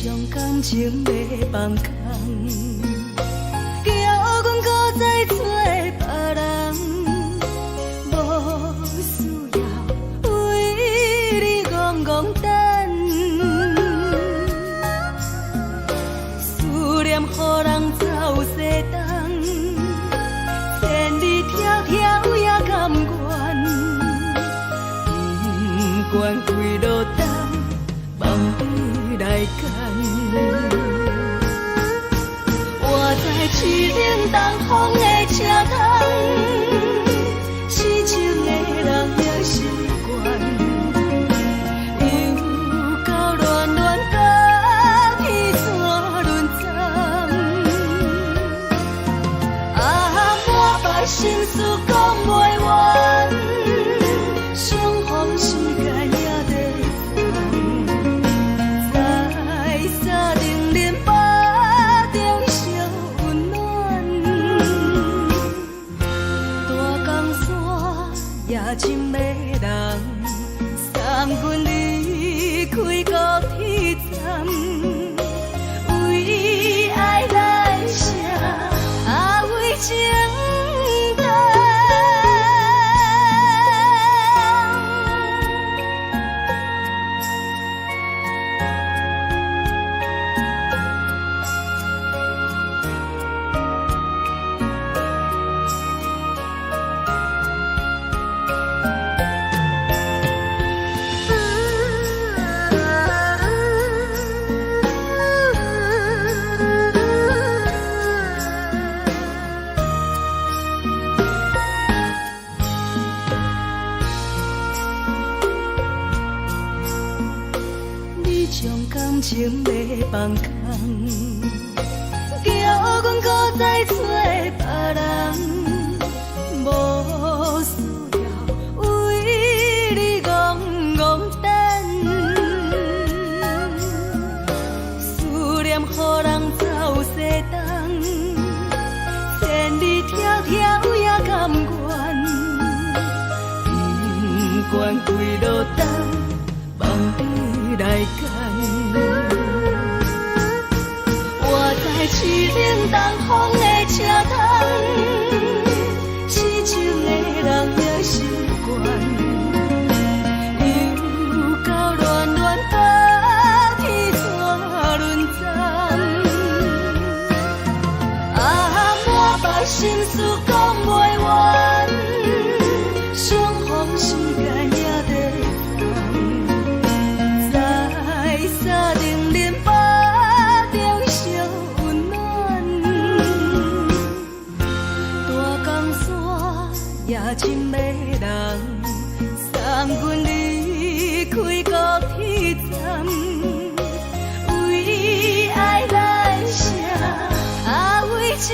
伤感情要放空，叫阮搁再找别人，无需要为你戆戆等，思念予人走西东，千里迢迢也甘愿，不管几路灯，望你来牵。我在七岭东风的车窗，痴情的人也习惯，又到乱乱甲天山轮站。满腹心事讲袂完，相逢时间也在等，在沙定林巴中相温暖。大江山也深的人，送阮离开高铁站，为爱来写为情。感情要放空，叫阮搁再找别人，无需要为你戆戆等，思念予人走西东，千里迢迢也甘愿，不管几路灯，望你来牵。我在七岭东风的车窗，痴情的人也习惯，又到乱乱甲天山轮站。满腹心事讲袂完，相逢时间也在等，在沙定林巴中相温暖。大江山也深的人，送阮离开高铁站，为爱来写为情。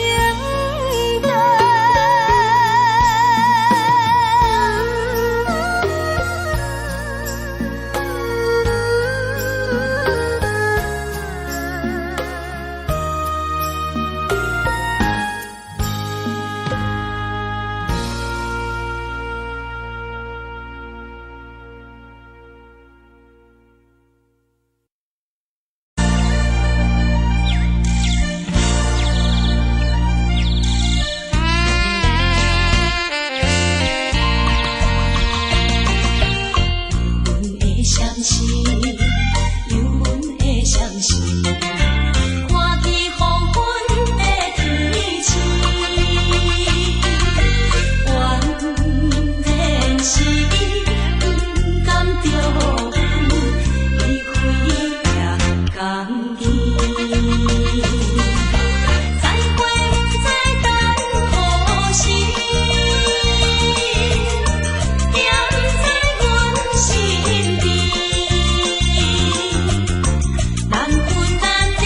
难分难。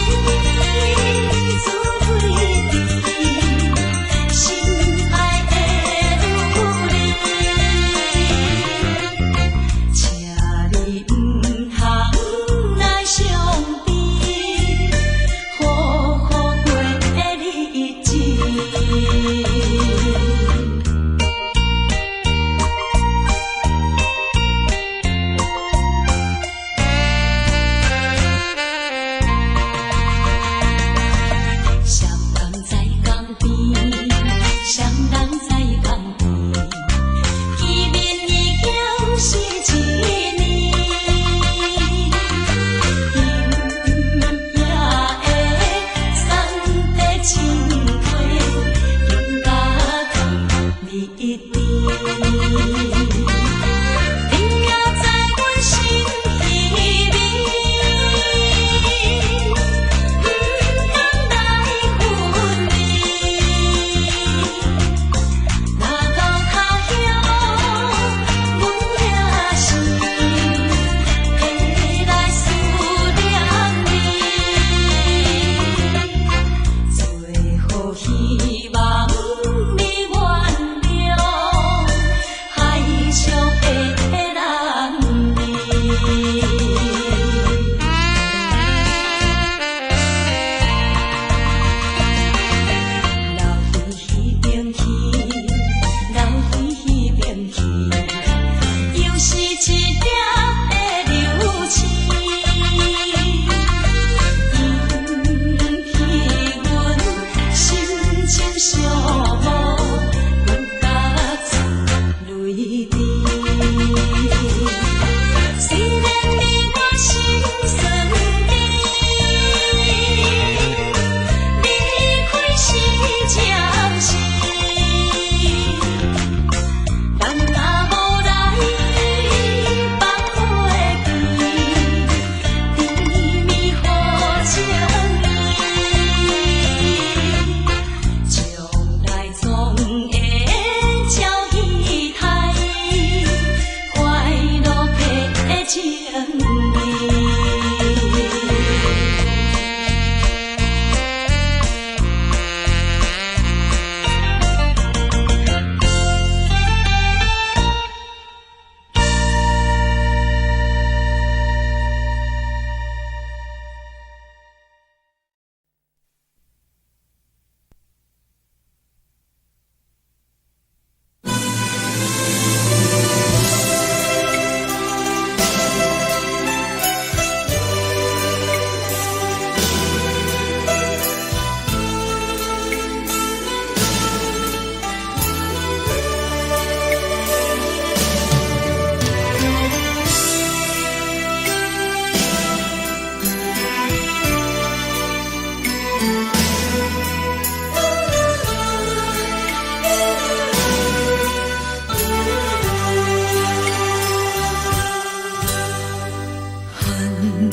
冷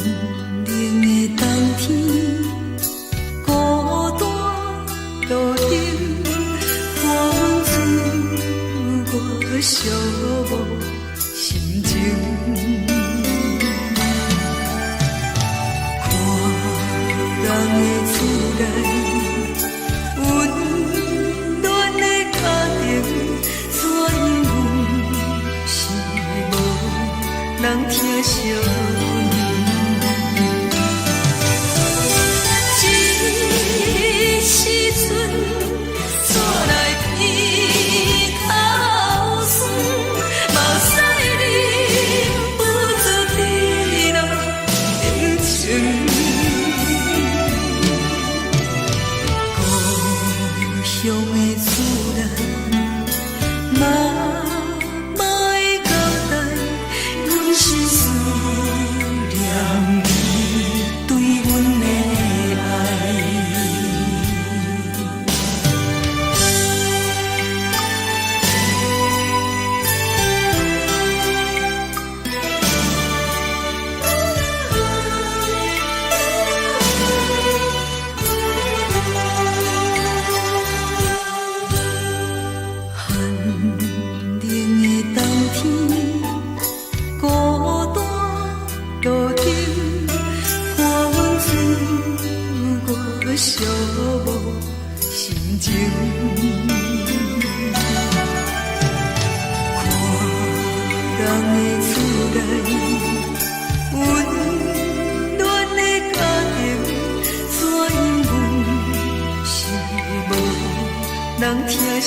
的冬天，孤单路顶，风吹我寂寞心情。看人的厝内，温暖的家庭，怎因为是无人疼惜。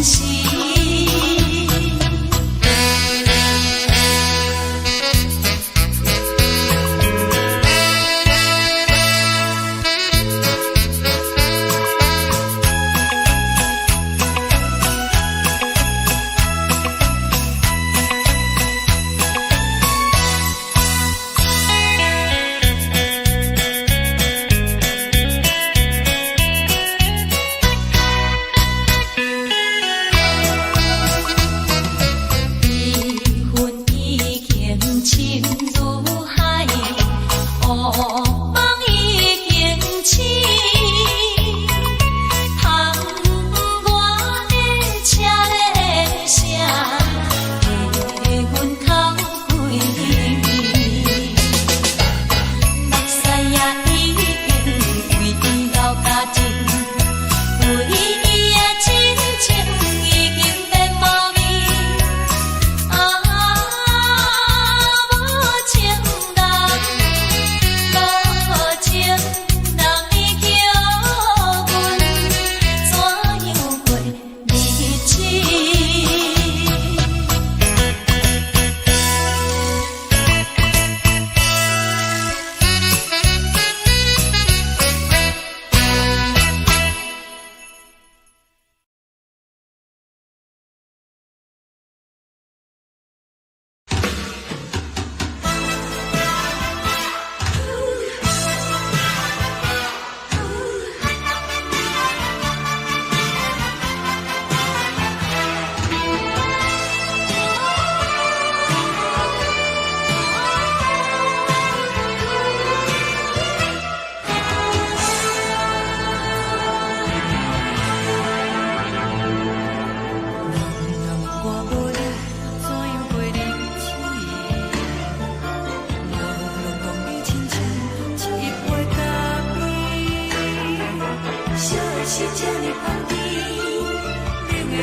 时。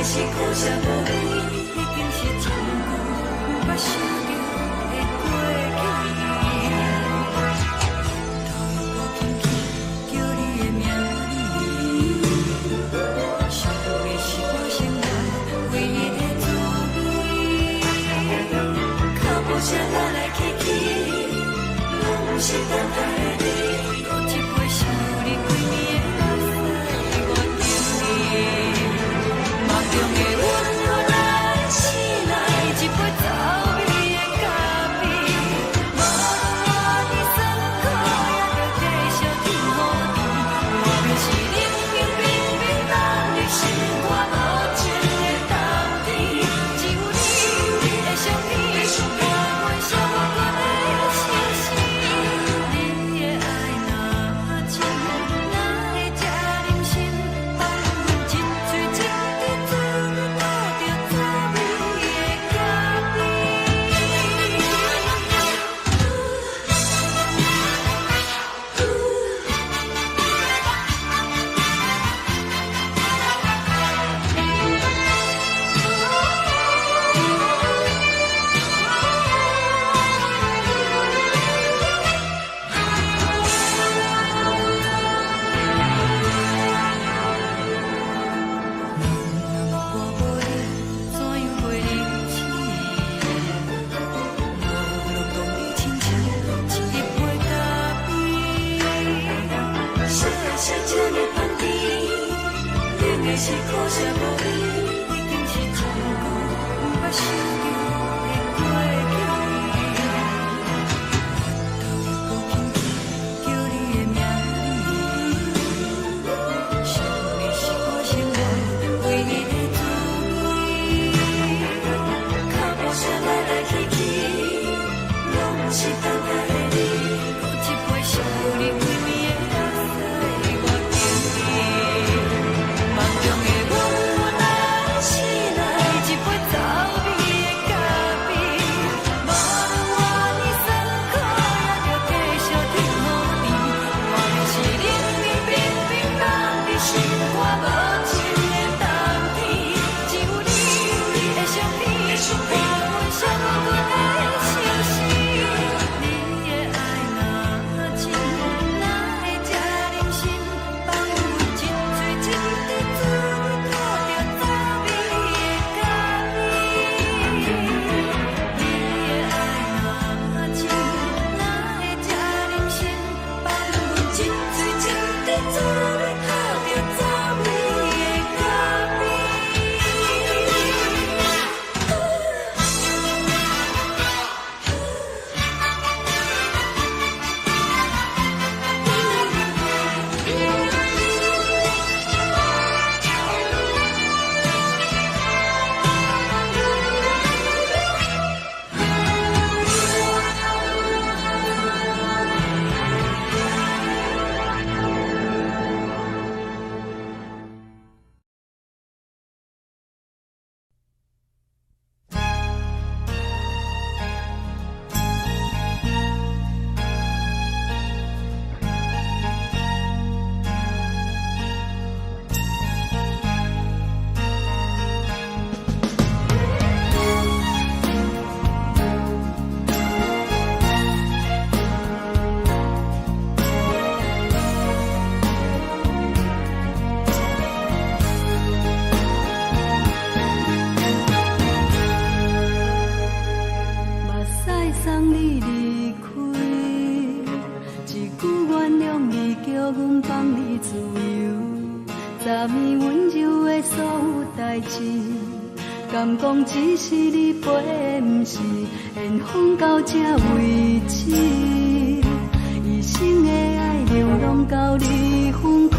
是苦涩无味，已经是一句不捌想着的过去。头又无轻轻叫你的名字，想到的是我生来唯一的滋味。脚步声来来去去，拢是等待的你。一杯想你几年的泪水，我等你。梦中的阮何来醒来？一杯走味的咖啡，无论我的酸苦，也着继续甜予你。莫名是冷冰冰冰冷的心肝，无情的冬天，只有你会想你，我想我的心事。你的爱若真，哪会这忍心放阮一嘴一滴水，倒着滋味的咖啡。我无你，怎样袂离弃？无论当你亲像一杯咖啡，烧的是这呢香甜，冷的是苦涩无味，已经是一句不捌想着的过去。头又无轻轻叫你的名字，想你是我生来唯一的滋味。脚步声来来去去，拢是等待的你。一杯想你几暝的泪水，我等你。梦中的阮何来敢讲只是你陪，不是缘分到这为止。一生的爱流浪到你分开，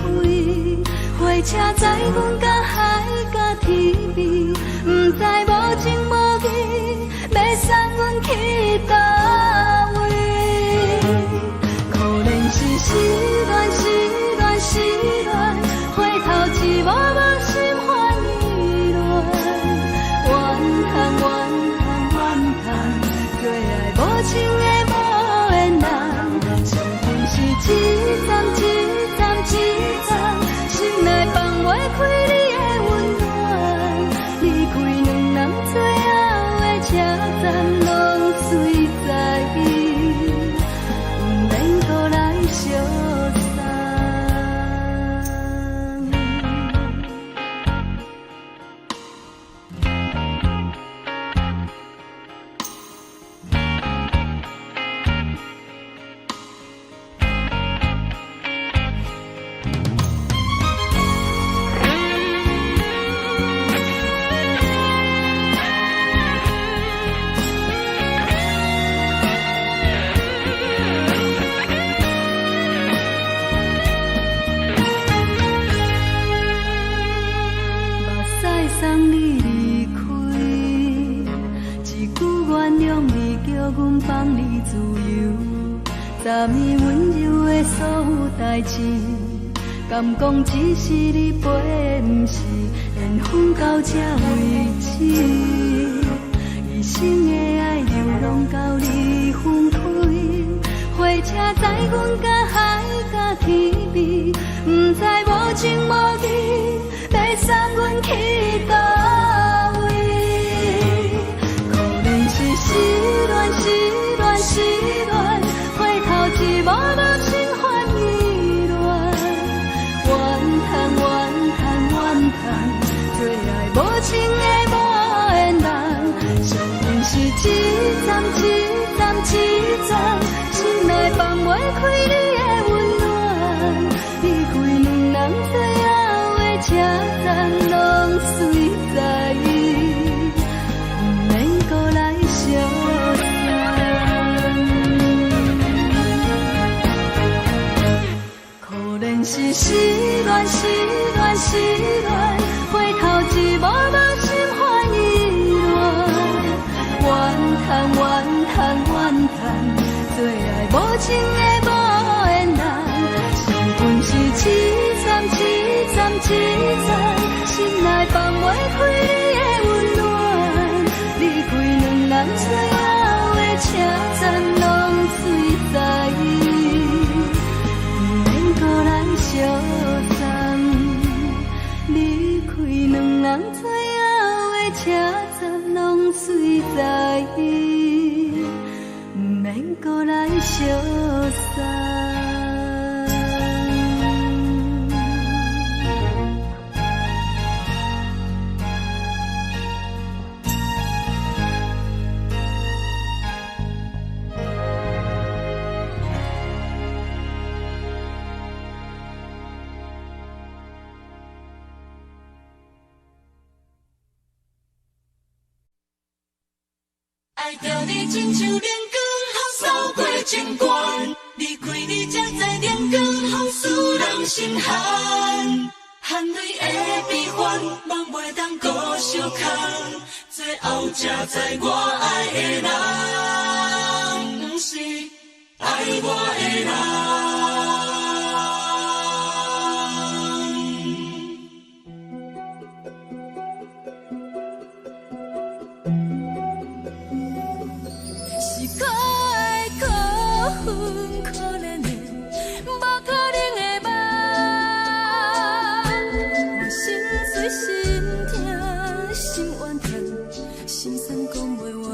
火车载阮甲海甲天边，不知无情无义，要送阮去倒位？可能是失恋失恋失恋，回头一幕幕心烦意乱，怨叹怨叹怨叹，最爱无情的无缘人，情份是一站一站一站，心内放袂开你的温暖，离开两人最后的车站，拢随在伊，不免搁来相送。送你离开，一句原谅你，叫阮放你自由。昨暝温柔的所有代志，敢讲只是你陪，不是缘分到这为止。一生的爱流浪到你分开，火车载阮甲海甲天边，不知无情无义，要送阮去倒位？可能是失恋失恋失恋，回头一幕幕心烦意乱，怨叹怨叹怨叹，最爱无情的无缘人，相份是一站一站一站，心内放袂开你的温暖，离开两人最后的车站，拢随在伊，不免搁来相送。可能是失恋失恋失恋，回头一幕幕心烦意乱，怨叹怨叹怨叹，最爱无情的无缘人，相份是一站一站一站，心内放袂开你的温暖，离开两人最后的车站，拢随在伊，不免搁来相送。离开两人最后的车站，拢随在伊，不免搁来相送。爱着你亲像阳光，扫过情关，离开你才知阳光风使人心寒。含泪的悲欢，望袂当搁相牵，最后才知我爱的人，不是爱我的人。是可爱可恨可怜的，无可能的梦。我心碎心痛心怨叹，心酸讲袂完。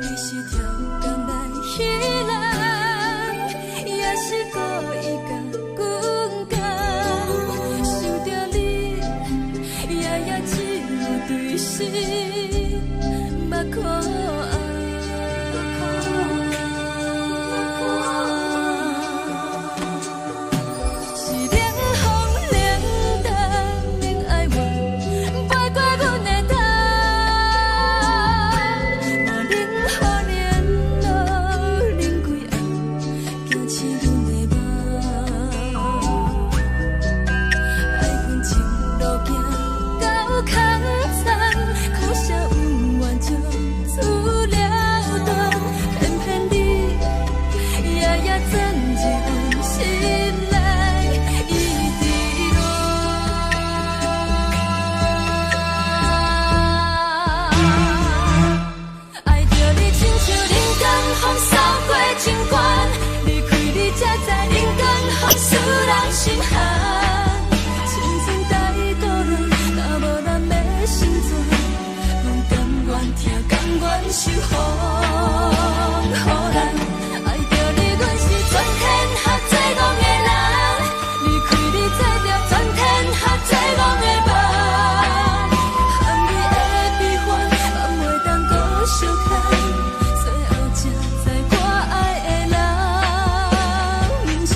你是条工来彼人，也是故意甲阮讲，想着你夜夜只有对视。目眶红，是冷风冷淡，冷爱我，守护，予人爱着你，阮是全天下最戆的人。离开你，做着全天下最戆的梦。含你的悲欢，嘛袂当搁相牵。最后才知我爱的人，毋是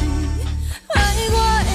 爱我的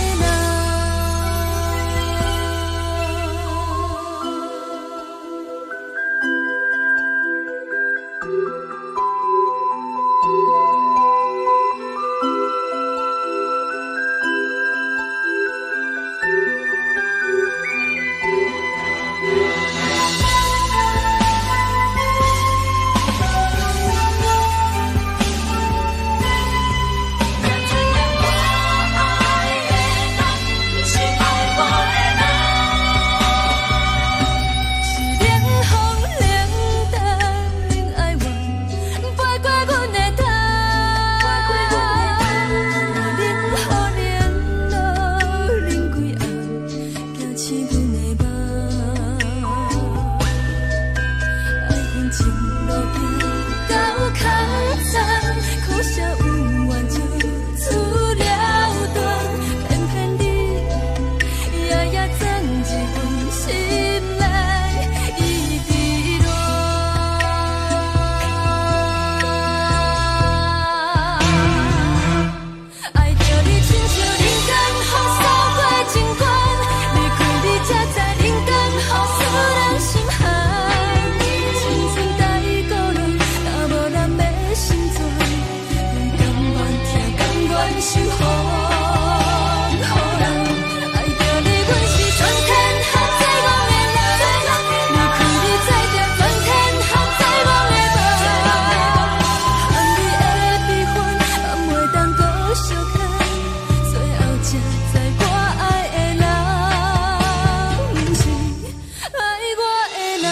人。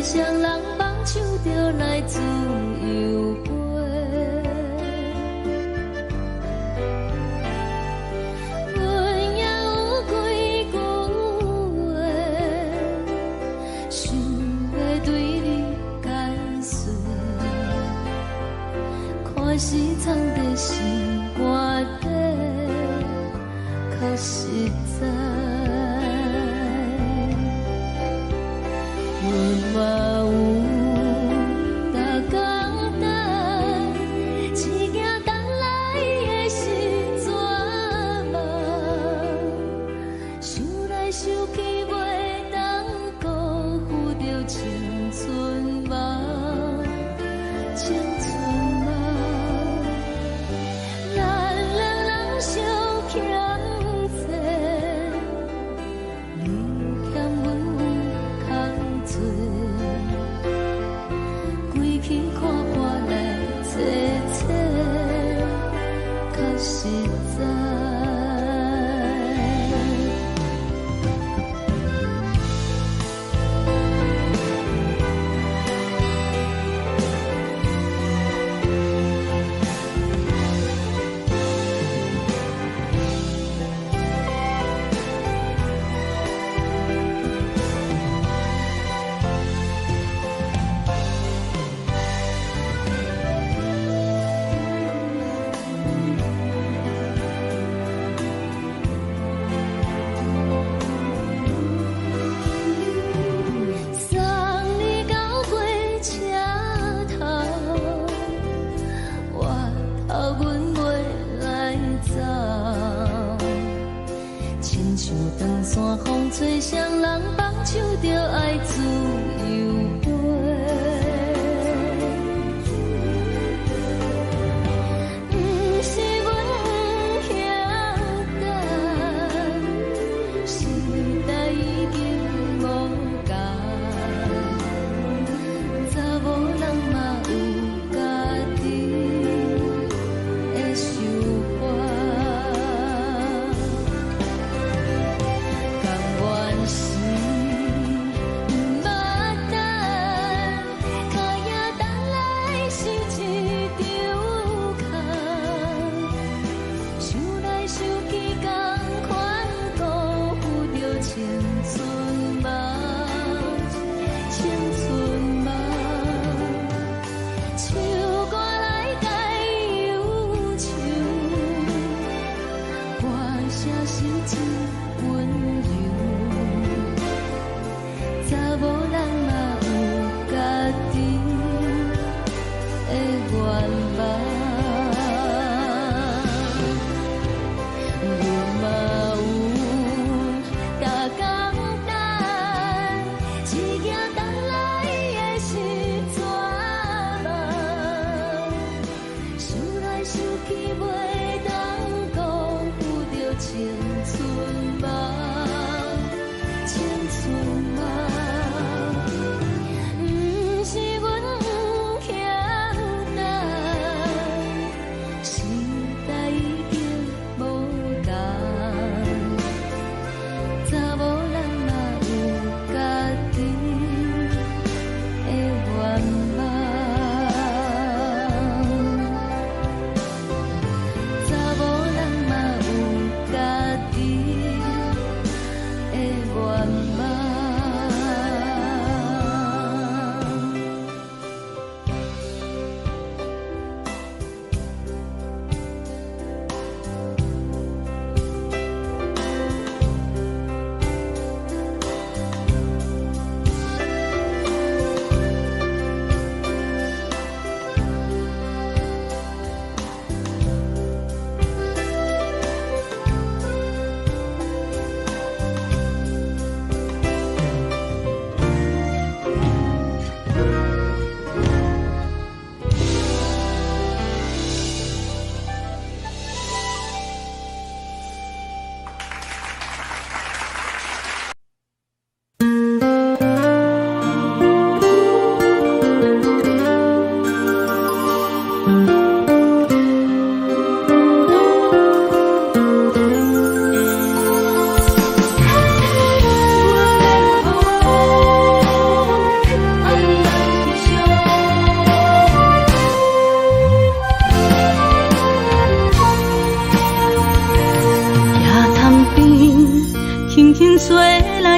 双人梦唱着来自由飞，阮也有几句话，想要对你解释，可是藏在心肝底，较实在。 嘛有逐工等，一件等来的是绝望，想来想去袂当辜负着青春梦，青春梦，咱两人相。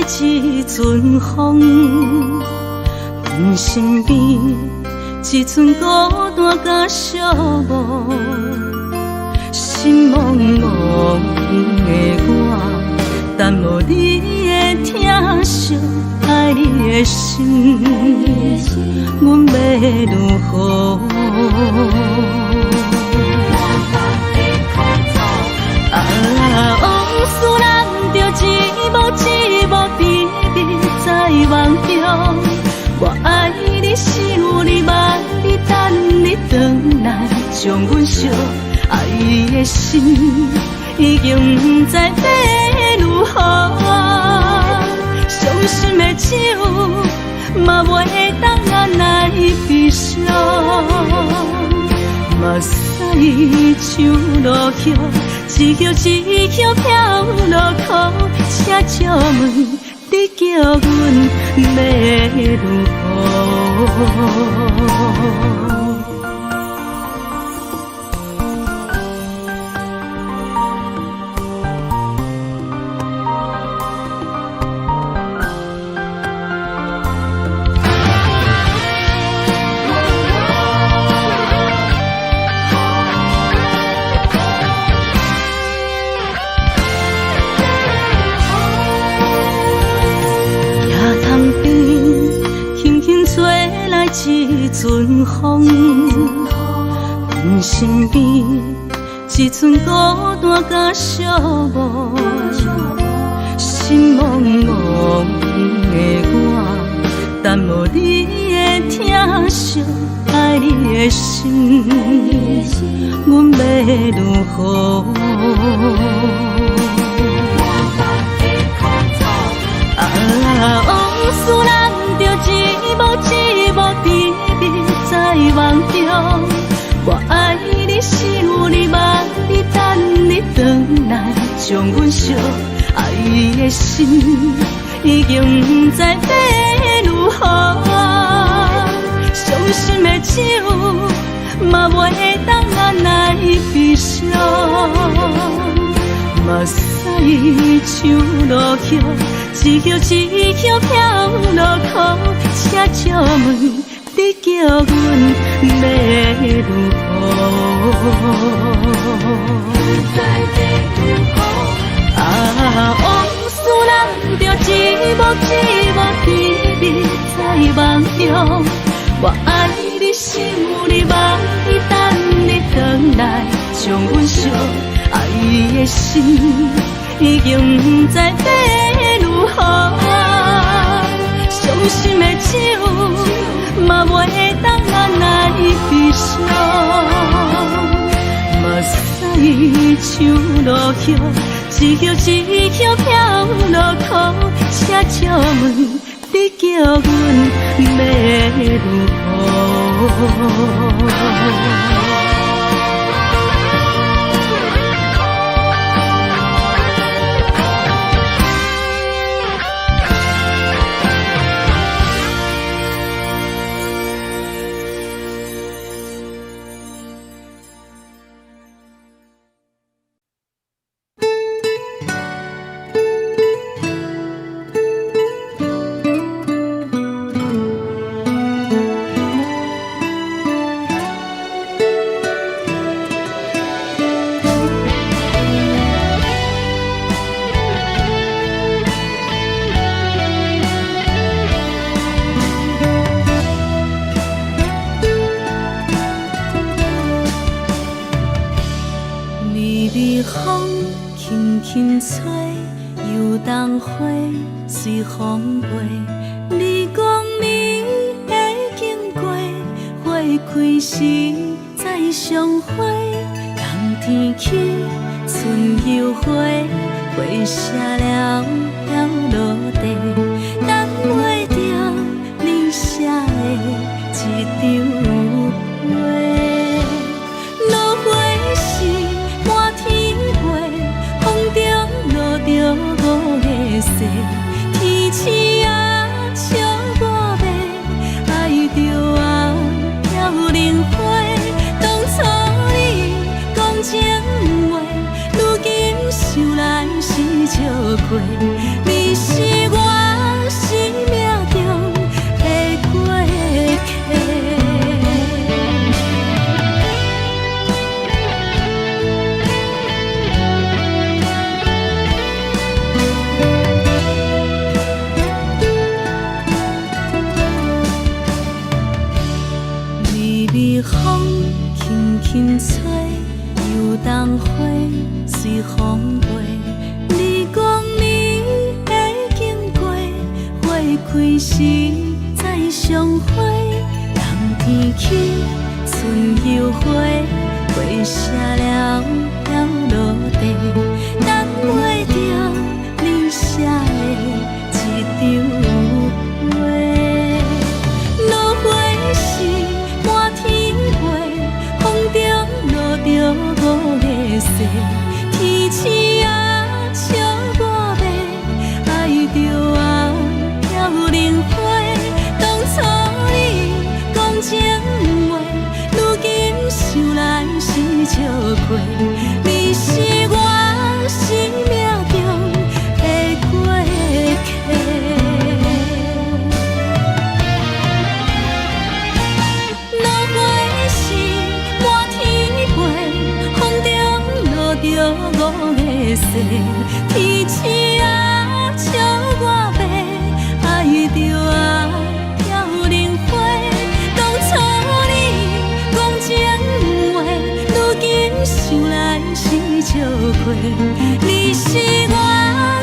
一阵风，阮身边一寸孤单甲寂寞，心茫茫的我，等无你的疼惜，爱你的心，阮要如何？往事咱着一幕一幕甜蜜在梦中。我爱你，想你，望你，等你回来，将阮惜爱的心已经不知要如何。伤心的手嘛袂当按来悲伤。目屎像落叶，一叶一叶飘落雨，请借问你叫阮要如何？一阵风，阮身边一寸孤单甲寂寞，心茫茫的我，等无你的疼惜，爱你的心，阮要如何？往事咱着一幕一幕甜蜜在梦中。我爱你，想你，望你，等你回来，将阮惜爱的心已经不知要如何。伤心的手嘛袂当按来悲伤。目屎像落叶，一叶一叶飘落雨，请借问你叫阮要如何？往事咱着一幕一幕甜蜜在梦中。我爱你，想你，望你，等你回来，将阮惜爱的心已经不知要如何。伤心的手嘛袂当按来悲伤。目屎像落叶，一叶一叶飘落雨，请借问你叫阮要如何？随风飞，你讲你会经过，花开时再相会。冬天起，春又花，花谢了飘落地，等袂着你写的一张画。落花时满天飞，风中落着五个色。天星啊，笑我迷，爱着啊飘零花。当初你讲情话，如今想来是笑过。你是我。微微风轻轻吹，游动花随风飞。你讲你会经过，花开时再相会。人天起，春又花，花谢了飘落地，等袂着你写的一张话。落花时满天飞，风中落着五个色，天星啊笑我迷，爱着啊飘零花。当初你讲情话，如今想来是笑过。你是我生命中的过客。落花时满天飞，风中落着五个色，天星啊笑我迷，爱着啊飘零花。当初你讲情话，如今想来是笑过。你是我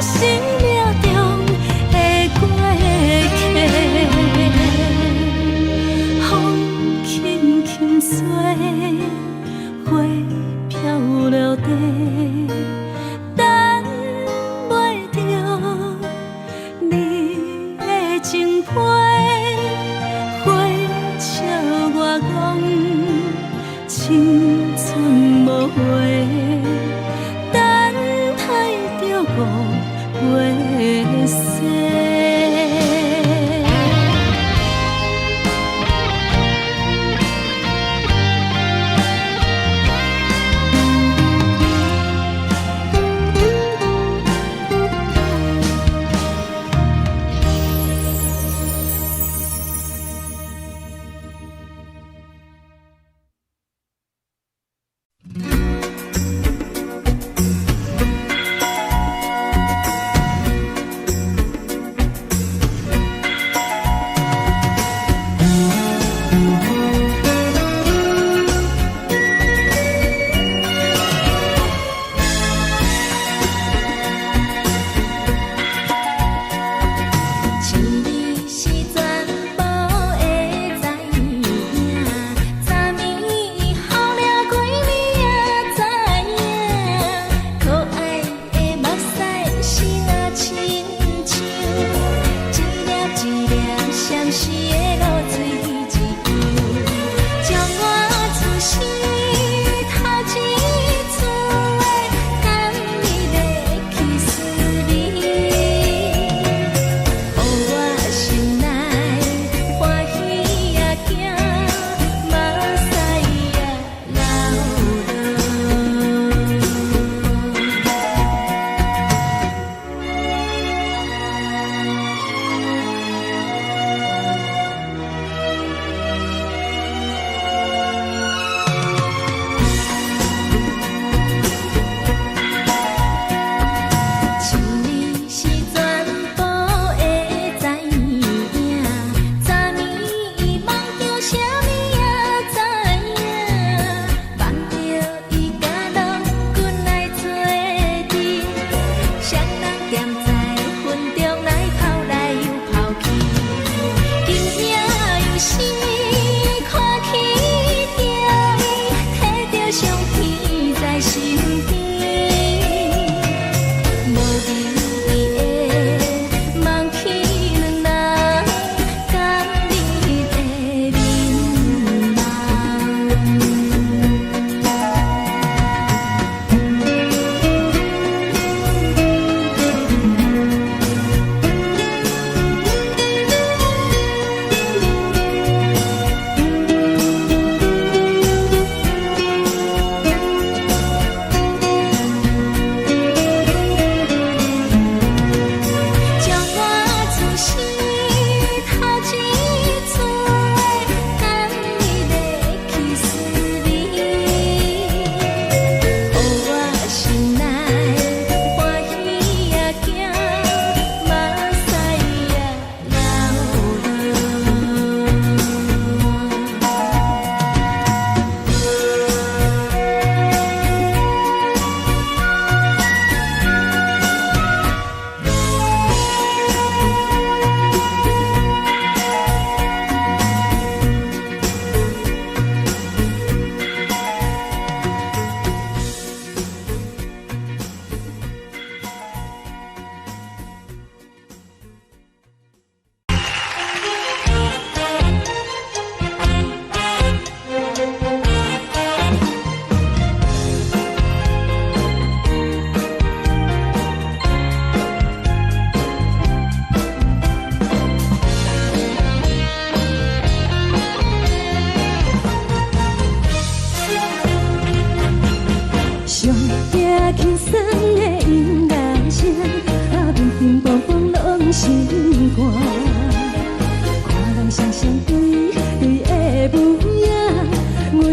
生命中的过客。风轻轻吹，花飘落地，等袂着你的情批。花笑我讲，青春无悔，等待着五月色。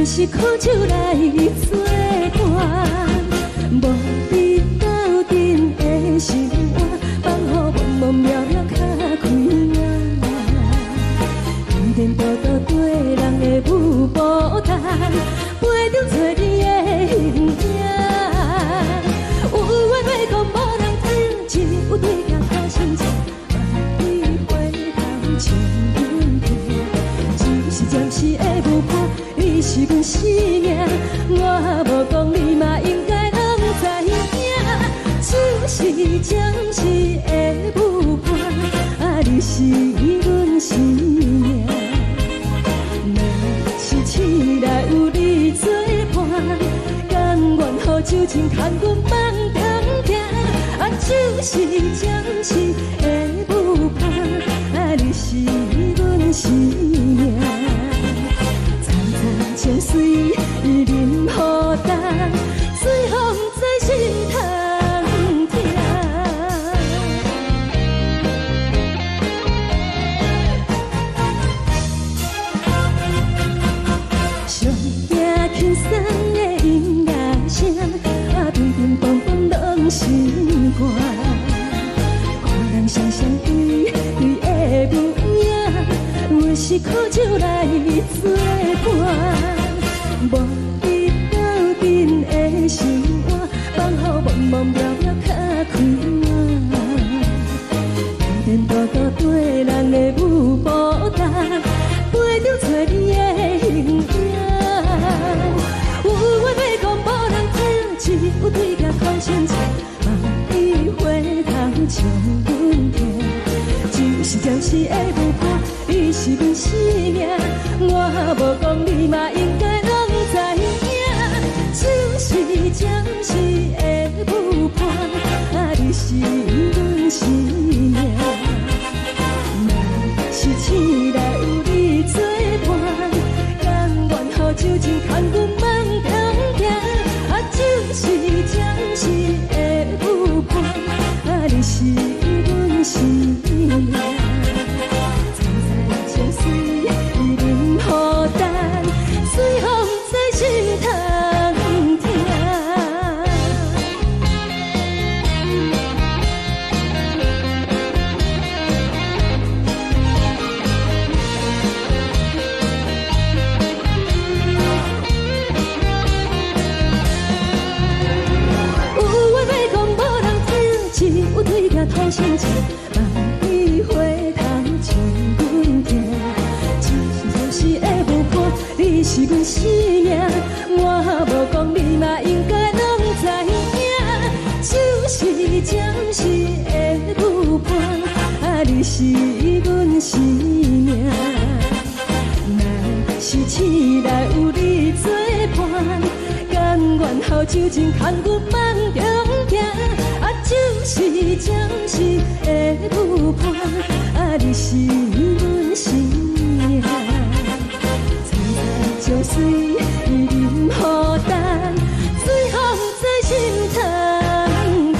阮是苦酒来作伴，无你斗阵的生活，放予茫茫渺渺较快活。颠颠倒倒对人的舞步弹，陪着做你的形影。有话要讲无人听，只有对镜头心情，万里回头将阮听。只是暂时的舞伴，你是阮生命，我无讲你嘛应该拢知影。只是暂时的舞伴，你是阮生命。若是醒来有你作伴，甘愿予酒精牵阮放通行。就是暂时的舞伴，你是阮生命。层层情水任何等，随风在心通听。上惊轻松的音乐声，乒乒乓乓拢心肝。看人双双对对的舞影，阮是苦酒来作伴。无你斗阵的生活，放予茫茫渺渺较快活。颠颠倒倒对人的舞步弹，陪着做你的形影。有话要讲无人听，只有对镜头心情，万里回头将阮听。只是暂时的舞伴，你是阮生命，我无讲你嘛应该拢知影。只是暂时的舞伴，你是阮生命。若是醒来有你作伴，甘愿予酒精牵阮放通行。就是暂时的舞伴，你是阮生命。层层情水任何等，随风在心通听。有对镜头心情，万里回头将阮听。只是暂时的舞伴，你是阮生命，我无讲你嘛应该拢知影。就是暂时的舞伴，你是阮生命。若是醒来有你作伴，甘愿予酒精牵阮放中行。就是暂时的舞伴，你是阮生命。层层情水任何等，随风在心通听。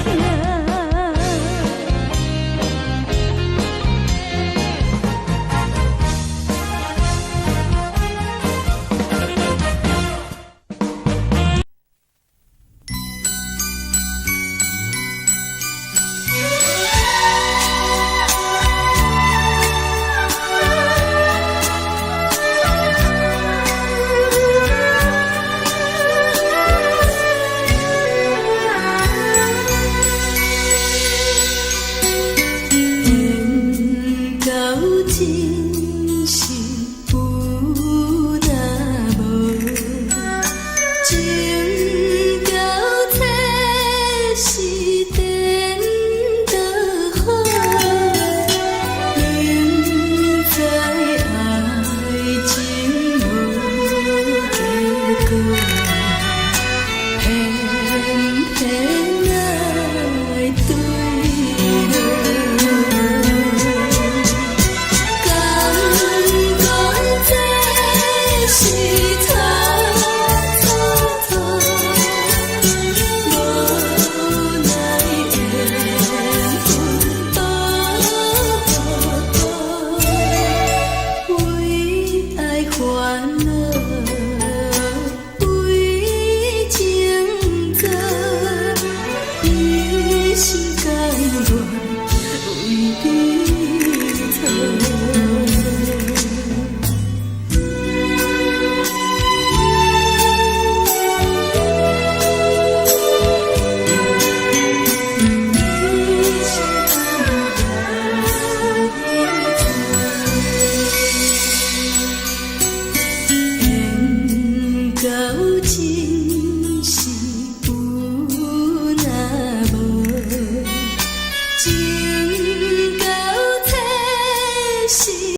烦恼。